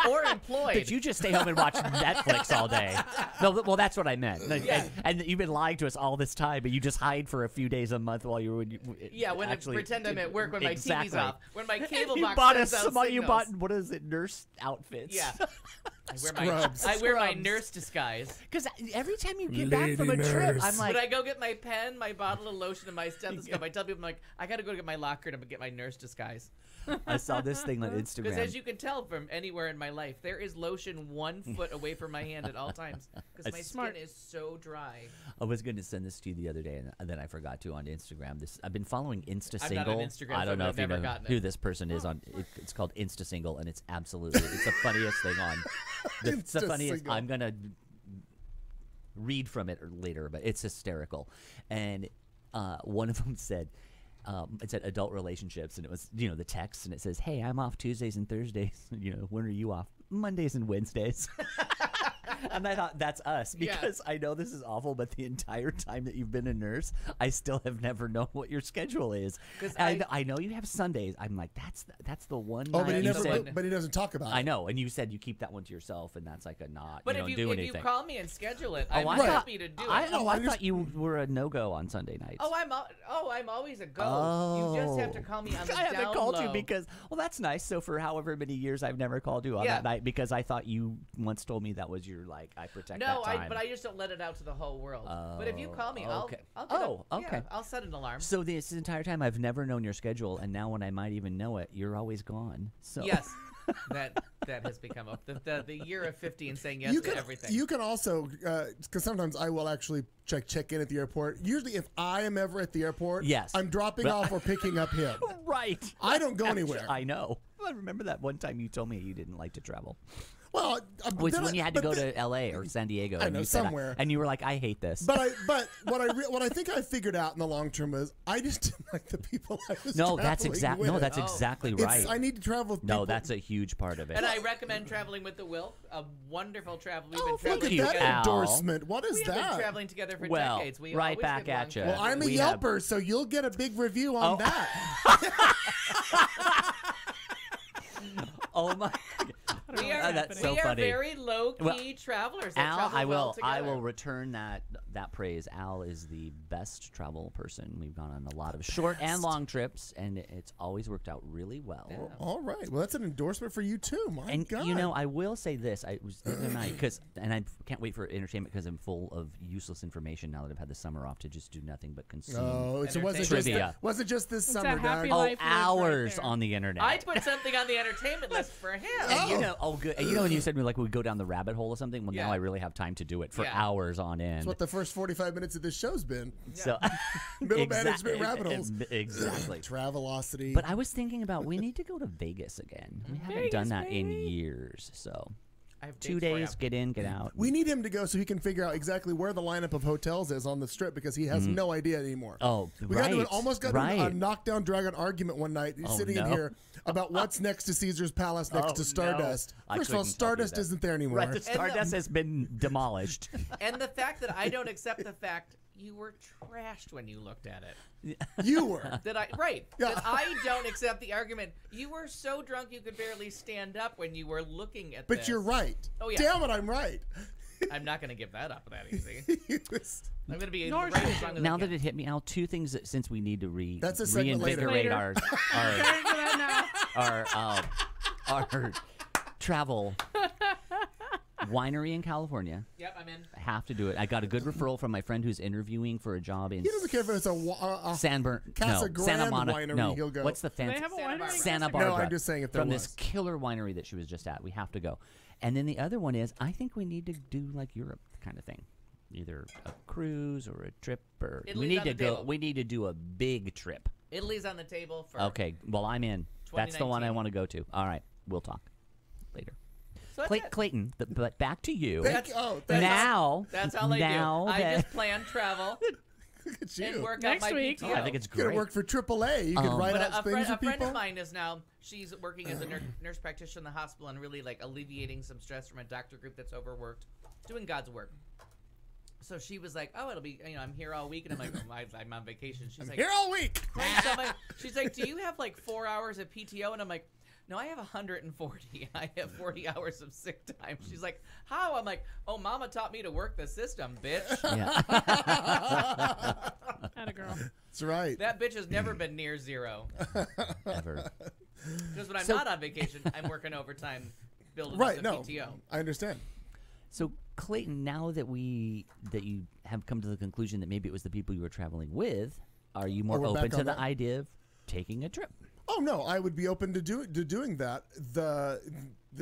[SPEAKER 5] or employed.
[SPEAKER 6] That you just stay home and watch Netflix all day. No, well, that's what I meant.
[SPEAKER 5] Yeah.
[SPEAKER 6] And you've been lying to us all this time, but you just hide for a few days a month while you were.
[SPEAKER 5] Yeah, when
[SPEAKER 6] actually,
[SPEAKER 5] I pretend I'm at work when my
[SPEAKER 6] exactly.
[SPEAKER 5] TV's off. When my cable
[SPEAKER 6] you
[SPEAKER 5] box
[SPEAKER 6] bought
[SPEAKER 5] sends out
[SPEAKER 6] you
[SPEAKER 5] signals.
[SPEAKER 6] bought what is it? Nurse outfits.
[SPEAKER 5] Yeah.
[SPEAKER 1] Scrubs.
[SPEAKER 5] I wear my
[SPEAKER 1] Scrubs.
[SPEAKER 5] nurse disguise.
[SPEAKER 6] Because every time you get back from a trip, I'm like,
[SPEAKER 5] When I go get my pen, my bottle of lotion, and my stethoscope, I tell people, I'm like, I got to go get my locker and get my nurse disguise.
[SPEAKER 6] I saw this thing on
[SPEAKER 5] Because
[SPEAKER 6] Instagram.
[SPEAKER 5] as you can tell from anywhere in my life, there is lotion 1 foot away from my hand at all times. Because my
[SPEAKER 4] Smart.
[SPEAKER 5] skin is so dry.
[SPEAKER 6] I was going to send this to you the other day, and then I forgot to on Instagram. I've been following Insta
[SPEAKER 5] I'm not on
[SPEAKER 6] Single.
[SPEAKER 5] Instagram,
[SPEAKER 6] I
[SPEAKER 5] so
[SPEAKER 6] don't know
[SPEAKER 5] I've
[SPEAKER 6] if you
[SPEAKER 5] never
[SPEAKER 6] know
[SPEAKER 5] gotten
[SPEAKER 6] who
[SPEAKER 5] it.
[SPEAKER 6] this person is. It's called Insta Single, and it's absolutely it's the funniest thing on. It's the funniest.
[SPEAKER 1] Insta-Single.
[SPEAKER 6] I'm gonna read from it later, but it's hysterical. And one of them said. It said adult relationships, and it was the text, and it says, "Hey, I'm off Tuesdays and Thursdays. When are you off? Mondays and Wednesdays." And I thought that's us
[SPEAKER 5] Yeah.
[SPEAKER 6] because I know this is awful, but the entire time that you've been a nurse, I still have never known what your schedule is.
[SPEAKER 5] 'Cause
[SPEAKER 6] And I know you have Sundays. I'm like, that's the one.
[SPEAKER 1] Oh,
[SPEAKER 6] night
[SPEAKER 1] but he
[SPEAKER 6] you
[SPEAKER 1] never.
[SPEAKER 6] said-
[SPEAKER 1] But he doesn't talk about it.
[SPEAKER 6] I know, and you said you keep that one to yourself, and that's like a not.
[SPEAKER 5] But
[SPEAKER 6] you
[SPEAKER 5] if
[SPEAKER 6] don't
[SPEAKER 5] you
[SPEAKER 6] do
[SPEAKER 5] if
[SPEAKER 6] anything.
[SPEAKER 5] you call me and schedule it,
[SPEAKER 6] Oh,
[SPEAKER 5] I'm
[SPEAKER 6] I thought-
[SPEAKER 5] happy to do it.
[SPEAKER 6] I
[SPEAKER 1] Oh, I
[SPEAKER 6] thought you were a no-go on Sunday nights.
[SPEAKER 5] I'm always a go. You just have to call me on the
[SPEAKER 6] I haven't
[SPEAKER 5] down
[SPEAKER 6] called
[SPEAKER 5] low.
[SPEAKER 6] you because, well, that's nice. So for however many years, I've never called you on
[SPEAKER 5] Yeah.
[SPEAKER 6] that night because I thought you once told me that was your I protect
[SPEAKER 5] No,
[SPEAKER 6] that time.
[SPEAKER 5] but I just don't let it out to the whole world. But if you call me,
[SPEAKER 6] okay.
[SPEAKER 5] I'll get
[SPEAKER 6] Oh,
[SPEAKER 5] a,
[SPEAKER 6] okay.
[SPEAKER 5] Yeah, I'll set an alarm.
[SPEAKER 6] So this entire time, I've never known your schedule, and now when I might even know it, you're always gone. So
[SPEAKER 5] Yes, that has become the year of 50 and saying yes
[SPEAKER 1] you
[SPEAKER 5] to
[SPEAKER 1] can,
[SPEAKER 5] everything.
[SPEAKER 1] You can also, because sometimes I will actually check in at the airport. Usually, if I am ever at the airport,
[SPEAKER 6] Yes.
[SPEAKER 1] I'm dropping off or picking up him.
[SPEAKER 6] right.
[SPEAKER 1] I don't go anywhere.
[SPEAKER 6] I know. I remember that one time you told me you didn't like to travel.
[SPEAKER 1] Well,
[SPEAKER 6] Was
[SPEAKER 1] then
[SPEAKER 6] when you had to
[SPEAKER 1] but
[SPEAKER 6] go
[SPEAKER 1] then-
[SPEAKER 6] to L.A. or San Diego.
[SPEAKER 1] I
[SPEAKER 6] and
[SPEAKER 1] know,
[SPEAKER 6] you said
[SPEAKER 1] somewhere.
[SPEAKER 6] and you were like, I hate this.
[SPEAKER 1] But what I think I figured out in the long term is I just didn't like the people I was
[SPEAKER 6] no, that's
[SPEAKER 1] traveling with.
[SPEAKER 6] exactly
[SPEAKER 1] It's-
[SPEAKER 6] right.
[SPEAKER 1] I need to travel with
[SPEAKER 6] No,
[SPEAKER 1] people.
[SPEAKER 6] that's a huge part of it.
[SPEAKER 5] and I recommend traveling with the Will. A wonderful travel. We've been
[SPEAKER 1] Look
[SPEAKER 5] traveling
[SPEAKER 1] at
[SPEAKER 6] you,
[SPEAKER 1] that
[SPEAKER 5] together.
[SPEAKER 6] Al.
[SPEAKER 1] endorsement. What is
[SPEAKER 5] We have been
[SPEAKER 1] that?
[SPEAKER 5] traveling together for
[SPEAKER 6] Well,
[SPEAKER 5] decades. We
[SPEAKER 6] right
[SPEAKER 5] always
[SPEAKER 6] back
[SPEAKER 5] get
[SPEAKER 6] at
[SPEAKER 5] along
[SPEAKER 6] ya.
[SPEAKER 1] Well, I'm a
[SPEAKER 6] We have-
[SPEAKER 1] Yelper, so you'll get a big review on
[SPEAKER 6] Oh.
[SPEAKER 1] that.
[SPEAKER 6] oh my.
[SPEAKER 5] We are,
[SPEAKER 6] Oh, that's so
[SPEAKER 5] we are
[SPEAKER 6] funny.
[SPEAKER 5] very low key
[SPEAKER 6] Well,
[SPEAKER 5] travelers. That
[SPEAKER 6] Al,
[SPEAKER 5] travel
[SPEAKER 6] I
[SPEAKER 5] well
[SPEAKER 6] will
[SPEAKER 5] together.
[SPEAKER 6] return that praise. Al is the best travel person. We've gone on a lot of short and long trips, and it's always worked out really well.
[SPEAKER 5] Yeah.
[SPEAKER 1] All right. Well, that's an endorsement for you too. My
[SPEAKER 6] And
[SPEAKER 1] God.
[SPEAKER 6] I will say this: I was the other night and I can't wait for entertainment because I'm full of useless information now that I've had the summer off to just do nothing but consume.
[SPEAKER 1] Oh, so wasn't
[SPEAKER 6] Trivia.
[SPEAKER 1] wasn't just this
[SPEAKER 4] a
[SPEAKER 1] summer,
[SPEAKER 4] happy
[SPEAKER 1] Doug?
[SPEAKER 4] life.
[SPEAKER 6] Oh,
[SPEAKER 4] lived right
[SPEAKER 6] hours
[SPEAKER 4] there.
[SPEAKER 6] on the internet.
[SPEAKER 5] I put something on the entertainment list for him.
[SPEAKER 6] And good. And when you said we would go down the rabbit hole or something, well,
[SPEAKER 5] Yeah.
[SPEAKER 6] now I really have time to do it for
[SPEAKER 5] Yeah.
[SPEAKER 6] hours on end.
[SPEAKER 1] That's what the first 45 minutes of this show's been.
[SPEAKER 6] So
[SPEAKER 1] Middle management rabbit holes.
[SPEAKER 6] Exactly.
[SPEAKER 1] Travelocity.
[SPEAKER 6] But I was thinking about we need to go to Vegas again. We haven't done that in
[SPEAKER 4] baby.
[SPEAKER 6] years. So
[SPEAKER 5] I have
[SPEAKER 6] 2
[SPEAKER 5] dates for
[SPEAKER 6] days,
[SPEAKER 5] you.
[SPEAKER 6] get in, get out.
[SPEAKER 1] we need him to go so he can figure out exactly where the lineup of hotels is on the strip because he has no idea anymore.
[SPEAKER 6] Oh,
[SPEAKER 1] we
[SPEAKER 6] right.
[SPEAKER 1] almost got
[SPEAKER 6] right.
[SPEAKER 1] into a knockdown dragon argument one night. He's
[SPEAKER 6] Oh,
[SPEAKER 1] sitting in
[SPEAKER 6] no.
[SPEAKER 1] here about what's next to Caesar's Palace next
[SPEAKER 6] Oh,
[SPEAKER 1] to Stardust.
[SPEAKER 6] no. I
[SPEAKER 1] First of all,
[SPEAKER 6] couldn't tell you
[SPEAKER 1] Stardust
[SPEAKER 6] that.
[SPEAKER 1] isn't there anymore.
[SPEAKER 6] Right, the Stardust has been demolished.
[SPEAKER 5] And the fact that I don't accept the fact you were trashed when you looked at it.
[SPEAKER 1] You were.
[SPEAKER 5] That I don't accept the argument. You were so drunk you could barely stand up when you were looking at
[SPEAKER 1] But
[SPEAKER 5] this.
[SPEAKER 1] you're right.
[SPEAKER 5] Oh, yeah.
[SPEAKER 1] Damn it, I'm right.
[SPEAKER 5] I'm not going to give that up that easy.
[SPEAKER 1] He was-
[SPEAKER 5] I'm going to be
[SPEAKER 4] Nor
[SPEAKER 5] right
[SPEAKER 4] should
[SPEAKER 5] as
[SPEAKER 4] you.
[SPEAKER 5] strong as
[SPEAKER 6] Now
[SPEAKER 5] I
[SPEAKER 6] that
[SPEAKER 5] can.
[SPEAKER 6] it hit me, Al, two things that since we need to
[SPEAKER 1] That's a segment later.
[SPEAKER 6] reinvigorate
[SPEAKER 4] Later.
[SPEAKER 6] our
[SPEAKER 4] Turn to that now.
[SPEAKER 6] our travel. winery in California.
[SPEAKER 5] Yep, I'm in.
[SPEAKER 6] I have to do it. I got a good referral from my friend who's interviewing for a job in
[SPEAKER 1] He doesn't care if it's
[SPEAKER 6] San Bern,
[SPEAKER 1] Casa
[SPEAKER 6] no, Santa
[SPEAKER 1] Grande
[SPEAKER 6] Monica.
[SPEAKER 1] winery,
[SPEAKER 6] No,
[SPEAKER 1] he'll go.
[SPEAKER 6] what's the
[SPEAKER 4] Do they
[SPEAKER 6] fancy?
[SPEAKER 4] have a
[SPEAKER 5] Santa
[SPEAKER 4] winery?
[SPEAKER 5] Barbara.
[SPEAKER 4] in
[SPEAKER 6] Santa
[SPEAKER 4] Costa
[SPEAKER 6] Barbara.
[SPEAKER 1] No, I'm just saying if there
[SPEAKER 6] from
[SPEAKER 1] was.
[SPEAKER 6] this killer winery that she was just at. We have to go. And then the other one is I think we need to do like Europe kind of thing, either a cruise or a trip, or
[SPEAKER 5] Italy's
[SPEAKER 6] we need
[SPEAKER 5] on
[SPEAKER 6] to
[SPEAKER 5] the
[SPEAKER 6] go.
[SPEAKER 5] table.
[SPEAKER 6] We need to do a big trip.
[SPEAKER 5] Italy's on the table for.
[SPEAKER 6] Okay, well I'm in. That's the one I
[SPEAKER 5] 2019.
[SPEAKER 6] want to go to. All right, we'll talk later.
[SPEAKER 5] So that's it.
[SPEAKER 6] Clayton, but back to you.
[SPEAKER 1] Thank you. Oh, thank you.
[SPEAKER 6] Now,
[SPEAKER 5] That's all I
[SPEAKER 6] now
[SPEAKER 5] do. I
[SPEAKER 6] that-
[SPEAKER 5] just plan travel
[SPEAKER 1] Look at
[SPEAKER 5] and
[SPEAKER 1] you.
[SPEAKER 5] work
[SPEAKER 4] Next
[SPEAKER 5] out my
[SPEAKER 4] week.
[SPEAKER 5] PTO.
[SPEAKER 6] I think it's
[SPEAKER 1] Could have
[SPEAKER 6] great.
[SPEAKER 1] worked for AAA. You could write
[SPEAKER 5] But
[SPEAKER 1] out
[SPEAKER 5] a
[SPEAKER 1] things
[SPEAKER 5] friend
[SPEAKER 1] for
[SPEAKER 5] of
[SPEAKER 1] people.
[SPEAKER 5] mine is now, she's working as a nurse practitioner in the hospital and really like alleviating some stress from a doctor group that's overworked, doing God's work. So she was like, "Oh, it'll be, I'm here all week," and I'm like, "I'm on vacation." She's like,
[SPEAKER 1] Here all week.
[SPEAKER 5] right, so I'm like- she's like, "Do you have like 4 hours of PTO?" And I'm like, "No, I have 140. I have 40 hours of sick time." She's like, "How?" I'm like, "Oh, Mama taught me to work the system, bitch."
[SPEAKER 6] Yeah.
[SPEAKER 4] Atta girl.
[SPEAKER 1] That's right.
[SPEAKER 5] That bitch has never been near zero.
[SPEAKER 6] Ever.
[SPEAKER 5] Because when I'm
[SPEAKER 6] So-
[SPEAKER 5] not on vacation, I'm working overtime, building
[SPEAKER 1] Right.
[SPEAKER 5] up the
[SPEAKER 1] No,
[SPEAKER 5] PTO.
[SPEAKER 1] I understand.
[SPEAKER 6] So Clayton, now that you have come to the conclusion that maybe it was the people you were traveling with, are you more
[SPEAKER 1] we're
[SPEAKER 6] open
[SPEAKER 1] back
[SPEAKER 6] to
[SPEAKER 1] on
[SPEAKER 6] the
[SPEAKER 1] that?
[SPEAKER 6] idea of taking a trip?
[SPEAKER 1] Oh no, I would be open to doing that. The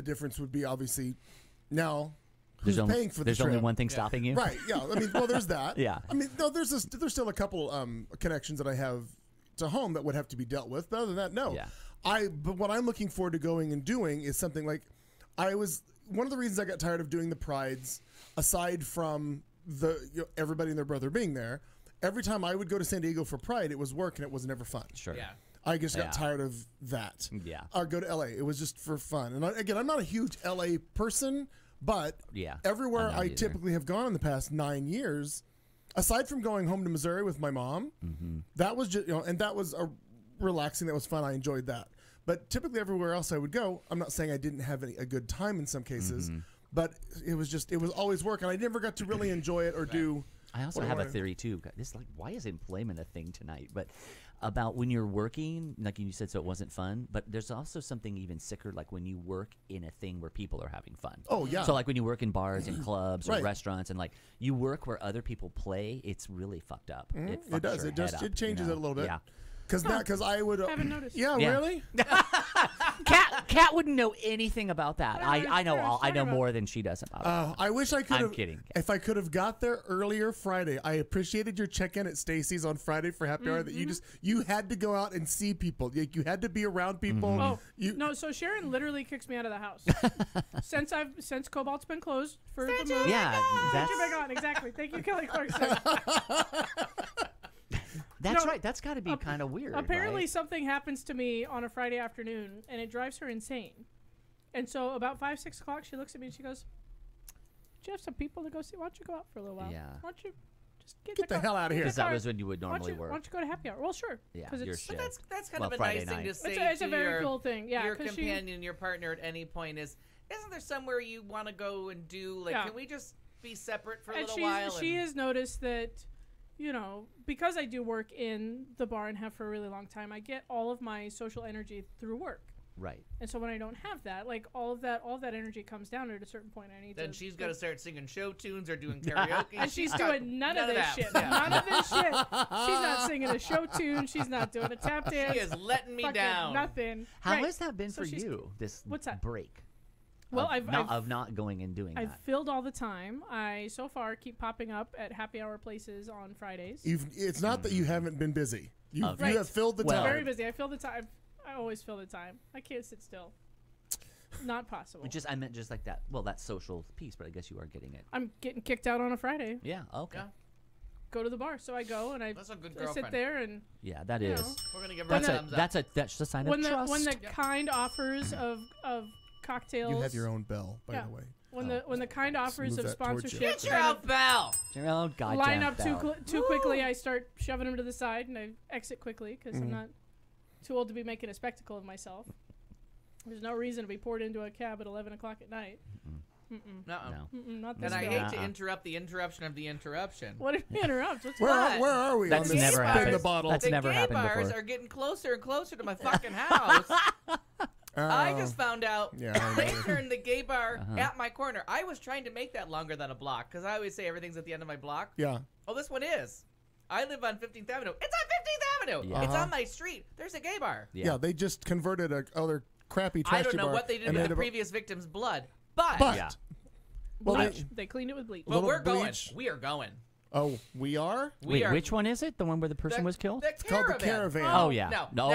[SPEAKER 1] difference would be obviously now who's paying for the
[SPEAKER 6] There's
[SPEAKER 1] trip.
[SPEAKER 6] only one thing stopping you.
[SPEAKER 1] Right. Yeah. I mean, well, there's that.
[SPEAKER 6] Yeah.
[SPEAKER 1] I mean, no, there's still a couple connections that I have to home that would have to be dealt with. But other than that, no.
[SPEAKER 6] Yeah.
[SPEAKER 1] But what I'm looking forward to going and doing is something like one of the reasons I got tired of doing the prides, aside from everybody and their brother being there. Every time I would go to San Diego for Pride, it was work and it was never fun.
[SPEAKER 6] Sure.
[SPEAKER 5] Yeah.
[SPEAKER 1] I just got
[SPEAKER 6] Yeah.
[SPEAKER 1] tired of that.
[SPEAKER 6] Yeah.
[SPEAKER 1] Or go to LA. It was just for fun. And again, I'm not a huge LA person, but
[SPEAKER 6] Yeah,
[SPEAKER 1] everywhere
[SPEAKER 6] I'm not
[SPEAKER 1] I
[SPEAKER 6] either.
[SPEAKER 1] typically have gone in the past 9 years, aside from going home to Missouri with my mom,
[SPEAKER 6] Mm-hmm.
[SPEAKER 1] that was just, and that was relaxing. That was fun. I enjoyed that. But typically everywhere else I would go, I'm not saying I didn't have a good time in some cases,
[SPEAKER 6] Mm-hmm.
[SPEAKER 1] but it was always work, and I never got to really enjoy it or do.
[SPEAKER 6] I also
[SPEAKER 1] what I
[SPEAKER 6] have a
[SPEAKER 1] wanted.
[SPEAKER 6] theory too. God, this why is employment a thing tonight? But about when you're working, like you said, so it wasn't fun. But there's also something even sicker, like when you work in a thing where people are having fun.
[SPEAKER 1] Oh, yeah.
[SPEAKER 6] So like when you work in bars and clubs or
[SPEAKER 1] Right.
[SPEAKER 6] restaurants, and like you work where other people play, it's really fucked up. It,
[SPEAKER 1] It does.
[SPEAKER 6] fucks your
[SPEAKER 1] It does.
[SPEAKER 6] head
[SPEAKER 1] It
[SPEAKER 6] up,
[SPEAKER 1] changes
[SPEAKER 6] you
[SPEAKER 1] it a
[SPEAKER 6] know?
[SPEAKER 1] little bit.
[SPEAKER 6] Yeah.
[SPEAKER 1] Because I would.
[SPEAKER 4] Haven't noticed.
[SPEAKER 1] Yeah,
[SPEAKER 6] Yeah.
[SPEAKER 1] really?
[SPEAKER 6] Cat wouldn't know anything about that. I know
[SPEAKER 4] Yeah,
[SPEAKER 6] all. I know
[SPEAKER 4] sorry about-
[SPEAKER 6] more than she does about it.
[SPEAKER 1] I wish I could
[SPEAKER 6] I'm
[SPEAKER 1] have.
[SPEAKER 6] kidding.
[SPEAKER 1] If I could have got there earlier Friday, I appreciated your check-in at Stacy's on Friday for happy hour. That you had to go out and see people. You had to be around people.
[SPEAKER 6] Mm-hmm.
[SPEAKER 4] Oh
[SPEAKER 1] You,
[SPEAKER 4] no! So Sharon literally kicks me out of the house since Cobalt's been closed for the move.
[SPEAKER 6] Yeah,
[SPEAKER 4] Since you've been gone, exactly. Thank you, Kelly Clarkson.
[SPEAKER 6] that's
[SPEAKER 4] No,
[SPEAKER 6] right. That's got to be kind of weird.
[SPEAKER 4] Apparently,
[SPEAKER 6] right?
[SPEAKER 4] something happens to me on a Friday afternoon, and it drives her insane. And so, about 5, 6 o'clock, she looks at me and she goes, "Do you have some people to go see? Why don't you go out for a little while?
[SPEAKER 6] Yeah.
[SPEAKER 4] Why don't you just get,
[SPEAKER 1] Get the hell out of here.
[SPEAKER 6] because that was when you would
[SPEAKER 4] why
[SPEAKER 6] normally
[SPEAKER 4] don't you,
[SPEAKER 6] work.
[SPEAKER 4] why don't you go to happy hour? Well, sure.
[SPEAKER 6] Yeah,
[SPEAKER 4] 'cause
[SPEAKER 6] your
[SPEAKER 4] it's,
[SPEAKER 6] shift.
[SPEAKER 5] That's kind
[SPEAKER 6] Well,
[SPEAKER 5] of a
[SPEAKER 6] Friday
[SPEAKER 5] nice thing
[SPEAKER 6] night.
[SPEAKER 5] to
[SPEAKER 6] It's
[SPEAKER 5] say
[SPEAKER 4] it's a
[SPEAKER 5] to
[SPEAKER 4] very
[SPEAKER 5] your,
[SPEAKER 4] cool thing. Yeah,
[SPEAKER 5] your
[SPEAKER 4] 'cause
[SPEAKER 5] companion, your partner at any point isn't there somewhere you want to go and do? Like,
[SPEAKER 4] Yeah.
[SPEAKER 5] can we just be separate for a
[SPEAKER 4] and
[SPEAKER 5] little while?
[SPEAKER 4] she
[SPEAKER 5] and-
[SPEAKER 4] has noticed that, because I do work in the bar and have for a really long time, I get all of my social energy through work.
[SPEAKER 6] Right.
[SPEAKER 4] And so when I don't have that, like all of that energy comes down at a certain point. I need
[SPEAKER 5] Then
[SPEAKER 4] to.
[SPEAKER 5] she's got to start singing show tunes or doing karaoke.
[SPEAKER 4] And she's
[SPEAKER 5] got
[SPEAKER 4] doing none of this
[SPEAKER 5] that.
[SPEAKER 4] shit.
[SPEAKER 5] Yeah.
[SPEAKER 4] None of this shit. She's not singing a show tune. She's not doing a tap dance.
[SPEAKER 5] She is letting me
[SPEAKER 4] fucking
[SPEAKER 5] down.
[SPEAKER 4] Nothing.
[SPEAKER 6] How
[SPEAKER 4] Right.
[SPEAKER 6] has that been
[SPEAKER 4] So
[SPEAKER 6] for
[SPEAKER 4] she's-
[SPEAKER 6] you? This
[SPEAKER 4] What's that?
[SPEAKER 6] break?
[SPEAKER 4] Well,
[SPEAKER 6] of not going and doing
[SPEAKER 4] I've
[SPEAKER 6] that.
[SPEAKER 4] filled all the time. I so far keep popping up at happy hour places on Fridays.
[SPEAKER 1] It's not that you haven't been busy. You
[SPEAKER 6] Okay.
[SPEAKER 1] you have filled the
[SPEAKER 6] Well-
[SPEAKER 1] time.
[SPEAKER 4] Very busy. I fill the time. I always fill the time. I can't sit still. Not possible.
[SPEAKER 6] I meant just like that. Well, that social piece, but I guess you are getting it.
[SPEAKER 4] I'm getting kicked out on a Friday.
[SPEAKER 6] Yeah. Okay.
[SPEAKER 5] Yeah.
[SPEAKER 4] Go to the bar. So I go and I
[SPEAKER 5] That's a good
[SPEAKER 4] sit
[SPEAKER 5] girlfriend.
[SPEAKER 4] there and
[SPEAKER 6] Yeah, that
[SPEAKER 4] You
[SPEAKER 6] is.
[SPEAKER 4] know.
[SPEAKER 5] We're gonna give her a thumbs up.
[SPEAKER 6] That's a sign
[SPEAKER 4] when
[SPEAKER 6] of
[SPEAKER 4] the
[SPEAKER 6] trust.
[SPEAKER 4] when the kind offers of cocktails.
[SPEAKER 1] You have your own bell, by
[SPEAKER 4] Yeah.
[SPEAKER 1] the way.
[SPEAKER 4] When the kind offers
[SPEAKER 1] Move
[SPEAKER 4] of
[SPEAKER 1] that towards you.
[SPEAKER 4] sponsorship
[SPEAKER 5] Get your
[SPEAKER 4] kind
[SPEAKER 5] own
[SPEAKER 4] of
[SPEAKER 5] bell.
[SPEAKER 6] Oh, goddamn
[SPEAKER 4] line up
[SPEAKER 6] bell.
[SPEAKER 4] too quickly, I start shoving them to the side and I exit quickly because
[SPEAKER 1] Mm-hmm.
[SPEAKER 4] I'm not too old to be making a spectacle of myself. There's no reason to be poured into a cab at 11 o'clock at night.
[SPEAKER 5] Nuh-uh.
[SPEAKER 6] No.
[SPEAKER 4] Not this
[SPEAKER 5] And I
[SPEAKER 4] guy.
[SPEAKER 5] hate to interrupt the interruption of the interruption.
[SPEAKER 4] What if we interrupt? What's
[SPEAKER 1] Where
[SPEAKER 4] going on?
[SPEAKER 1] where are we
[SPEAKER 6] That's
[SPEAKER 1] on this
[SPEAKER 6] never
[SPEAKER 1] spin
[SPEAKER 6] happened.
[SPEAKER 1] the bottle?
[SPEAKER 6] That's
[SPEAKER 5] the
[SPEAKER 6] never
[SPEAKER 5] gay
[SPEAKER 6] happened
[SPEAKER 5] bars
[SPEAKER 6] before.
[SPEAKER 5] are getting closer and closer to my fucking house. I just found out
[SPEAKER 1] Yeah, I
[SPEAKER 5] they
[SPEAKER 1] know.
[SPEAKER 5] turned the gay bar
[SPEAKER 6] Uh-huh.
[SPEAKER 5] at my corner. I was trying to make that longer than a block because I always say everything's at the end of my block.
[SPEAKER 1] Yeah.
[SPEAKER 5] Oh, this one is. I live on 15th Avenue. It's on 15th Avenue.
[SPEAKER 6] Yeah.
[SPEAKER 5] It's
[SPEAKER 1] Uh-huh.
[SPEAKER 5] on my street. There's a gay bar.
[SPEAKER 1] Yeah, they just converted a other crappy trashy
[SPEAKER 5] I don't know
[SPEAKER 1] bar
[SPEAKER 5] what they did
[SPEAKER 1] and
[SPEAKER 5] with
[SPEAKER 1] made
[SPEAKER 5] the
[SPEAKER 1] a-
[SPEAKER 5] previous victim's blood, but
[SPEAKER 1] But,
[SPEAKER 6] Yeah.
[SPEAKER 1] well,
[SPEAKER 4] Bleach. They cleaned it with bleach.
[SPEAKER 1] little
[SPEAKER 5] we're going.
[SPEAKER 1] bleach.
[SPEAKER 5] We are going.
[SPEAKER 1] oh, we are?
[SPEAKER 5] We
[SPEAKER 6] Wait,
[SPEAKER 5] are
[SPEAKER 6] which one is it? The one where the person was killed?
[SPEAKER 5] The
[SPEAKER 1] called the
[SPEAKER 5] caravan.
[SPEAKER 1] Caravan.
[SPEAKER 6] Oh, yeah.
[SPEAKER 5] No.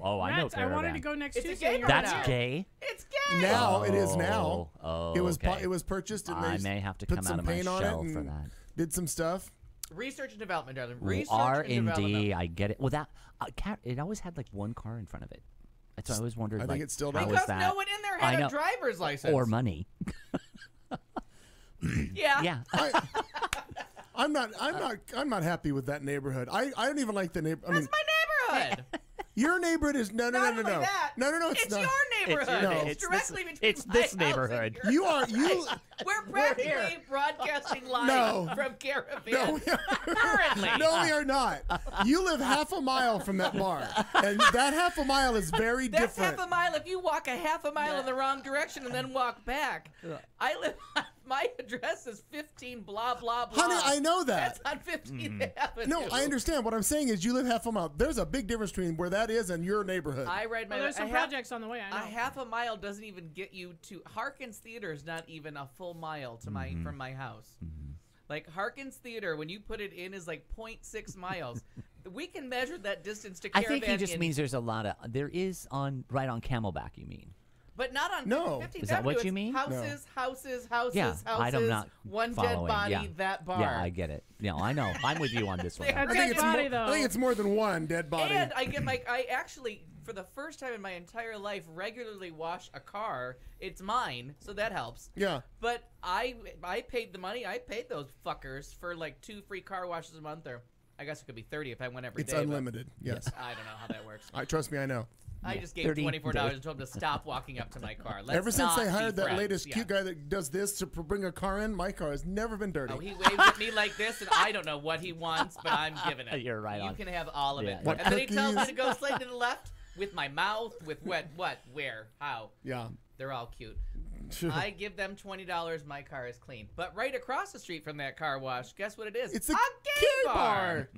[SPEAKER 6] Oh, I know
[SPEAKER 4] Rats, I
[SPEAKER 6] Caravan.
[SPEAKER 4] wanted to go next
[SPEAKER 5] It's a
[SPEAKER 4] Tuesday.
[SPEAKER 5] gay
[SPEAKER 4] You're
[SPEAKER 5] bar
[SPEAKER 6] That's
[SPEAKER 5] now.
[SPEAKER 4] out.
[SPEAKER 6] gay?
[SPEAKER 5] It's gay.
[SPEAKER 1] Now it is now.
[SPEAKER 6] Oh,
[SPEAKER 1] It was
[SPEAKER 6] okay.
[SPEAKER 1] it was purchased and
[SPEAKER 6] I
[SPEAKER 1] they
[SPEAKER 6] may have to
[SPEAKER 1] put
[SPEAKER 6] come
[SPEAKER 1] some
[SPEAKER 6] out of my
[SPEAKER 1] paint on
[SPEAKER 6] shell
[SPEAKER 1] it
[SPEAKER 6] for
[SPEAKER 1] and
[SPEAKER 6] that.
[SPEAKER 1] did some stuff.
[SPEAKER 5] Research and development, darling. Research
[SPEAKER 6] R&D,
[SPEAKER 5] and development.
[SPEAKER 6] I get it. Well, that it always had like one car in front of it. That's why I always wondered.
[SPEAKER 1] I think
[SPEAKER 6] like,
[SPEAKER 1] it still
[SPEAKER 6] how
[SPEAKER 1] does.
[SPEAKER 6] is
[SPEAKER 5] Because
[SPEAKER 6] that?
[SPEAKER 5] no one in there
[SPEAKER 6] I
[SPEAKER 5] had
[SPEAKER 6] know.
[SPEAKER 5] a driver's license.
[SPEAKER 6] Or money.
[SPEAKER 5] Yeah.
[SPEAKER 6] Yeah.
[SPEAKER 1] I'm not happy with that neighborhood. I don't even like the neighborhood. I mean,
[SPEAKER 5] That's my neighborhood.
[SPEAKER 1] your neighborhood is no.
[SPEAKER 5] Not only that,
[SPEAKER 1] No, it's
[SPEAKER 5] it's
[SPEAKER 1] not.
[SPEAKER 5] your neighborhood.
[SPEAKER 1] No.
[SPEAKER 5] It's directly between
[SPEAKER 6] it's
[SPEAKER 5] my
[SPEAKER 6] this
[SPEAKER 5] house and
[SPEAKER 6] neighborhood.
[SPEAKER 5] yours.
[SPEAKER 1] You are you.
[SPEAKER 5] We're practically broadcasting live
[SPEAKER 1] No.
[SPEAKER 5] from Caravan.
[SPEAKER 1] No, we are.
[SPEAKER 5] Currently.
[SPEAKER 1] No, we are not. You live half a mile from that bar, and that half a mile is very
[SPEAKER 5] That's
[SPEAKER 1] different.
[SPEAKER 5] half a mile if you walk a half a mile in the wrong direction and then walk back. I live my address is 15 blah blah blah.
[SPEAKER 1] Honey, I know that.
[SPEAKER 5] That's on 15th Avenue.
[SPEAKER 1] No, I understand. What I'm saying is you live half a mile. There's a big difference between where that is and your neighborhood.
[SPEAKER 5] I ride my
[SPEAKER 4] Well, there's
[SPEAKER 5] a
[SPEAKER 4] some
[SPEAKER 5] half-
[SPEAKER 4] projects on the way. I
[SPEAKER 5] A
[SPEAKER 4] know.
[SPEAKER 5] half a mile doesn't even get you to Harkins Theater is not even a full mile to my from my house. Like Harkins Theater, when you put it in, is like 0.6 miles. We can measure that distance to
[SPEAKER 6] I
[SPEAKER 5] Caravan.
[SPEAKER 6] think he just
[SPEAKER 5] in-
[SPEAKER 6] means there's a lot of. There is right on Camelback. You mean?
[SPEAKER 5] but not on
[SPEAKER 1] No.
[SPEAKER 5] 15th
[SPEAKER 6] Is that what
[SPEAKER 5] Avenue.
[SPEAKER 6] you
[SPEAKER 5] It's
[SPEAKER 6] mean?
[SPEAKER 5] houses, houses,
[SPEAKER 6] Yeah,
[SPEAKER 5] houses.
[SPEAKER 6] I'm not
[SPEAKER 5] one
[SPEAKER 6] following.
[SPEAKER 5] dead body,
[SPEAKER 6] Yeah.
[SPEAKER 5] that bar.
[SPEAKER 6] Yeah, I get it. Yeah, I know. I'm with you on this one.
[SPEAKER 5] Yeah.
[SPEAKER 1] I think
[SPEAKER 4] Dead body, though.
[SPEAKER 1] I think it's more than one dead body.
[SPEAKER 5] And I actually, for the first time in my entire life, regularly wash a car. It's mine, so that helps.
[SPEAKER 1] Yeah.
[SPEAKER 5] But I paid the money. I paid those fuckers for like 2 free car washes a month, or I guess it could be 30 if I went every
[SPEAKER 1] It's
[SPEAKER 5] day. but
[SPEAKER 1] unlimited. Yes.
[SPEAKER 5] I don't know how that works.
[SPEAKER 1] Trust me, I know.
[SPEAKER 5] I just gave
[SPEAKER 6] 30
[SPEAKER 5] $24 and told him to stop walking up to my car. Let's
[SPEAKER 1] Ever since they
[SPEAKER 5] not be
[SPEAKER 1] hired that
[SPEAKER 5] friends.
[SPEAKER 1] latest
[SPEAKER 5] Yeah.
[SPEAKER 1] cute guy that does this to bring a car in, my car has never been dirty.
[SPEAKER 5] Oh, he waves at me like this, and I don't know what he wants, but I'm giving it.
[SPEAKER 6] You're right
[SPEAKER 5] You
[SPEAKER 6] on.
[SPEAKER 5] can have all of
[SPEAKER 6] Yeah.
[SPEAKER 5] it.
[SPEAKER 1] What
[SPEAKER 5] And then he tells me
[SPEAKER 1] cookies?
[SPEAKER 5] to go slightly to the left with my mouth, with what, where, how.
[SPEAKER 1] Yeah.
[SPEAKER 5] They're all cute. I give them $20. My car is clean. But right across the street from that car wash, guess what it is?
[SPEAKER 1] It's a
[SPEAKER 5] gay
[SPEAKER 1] gay
[SPEAKER 5] bar.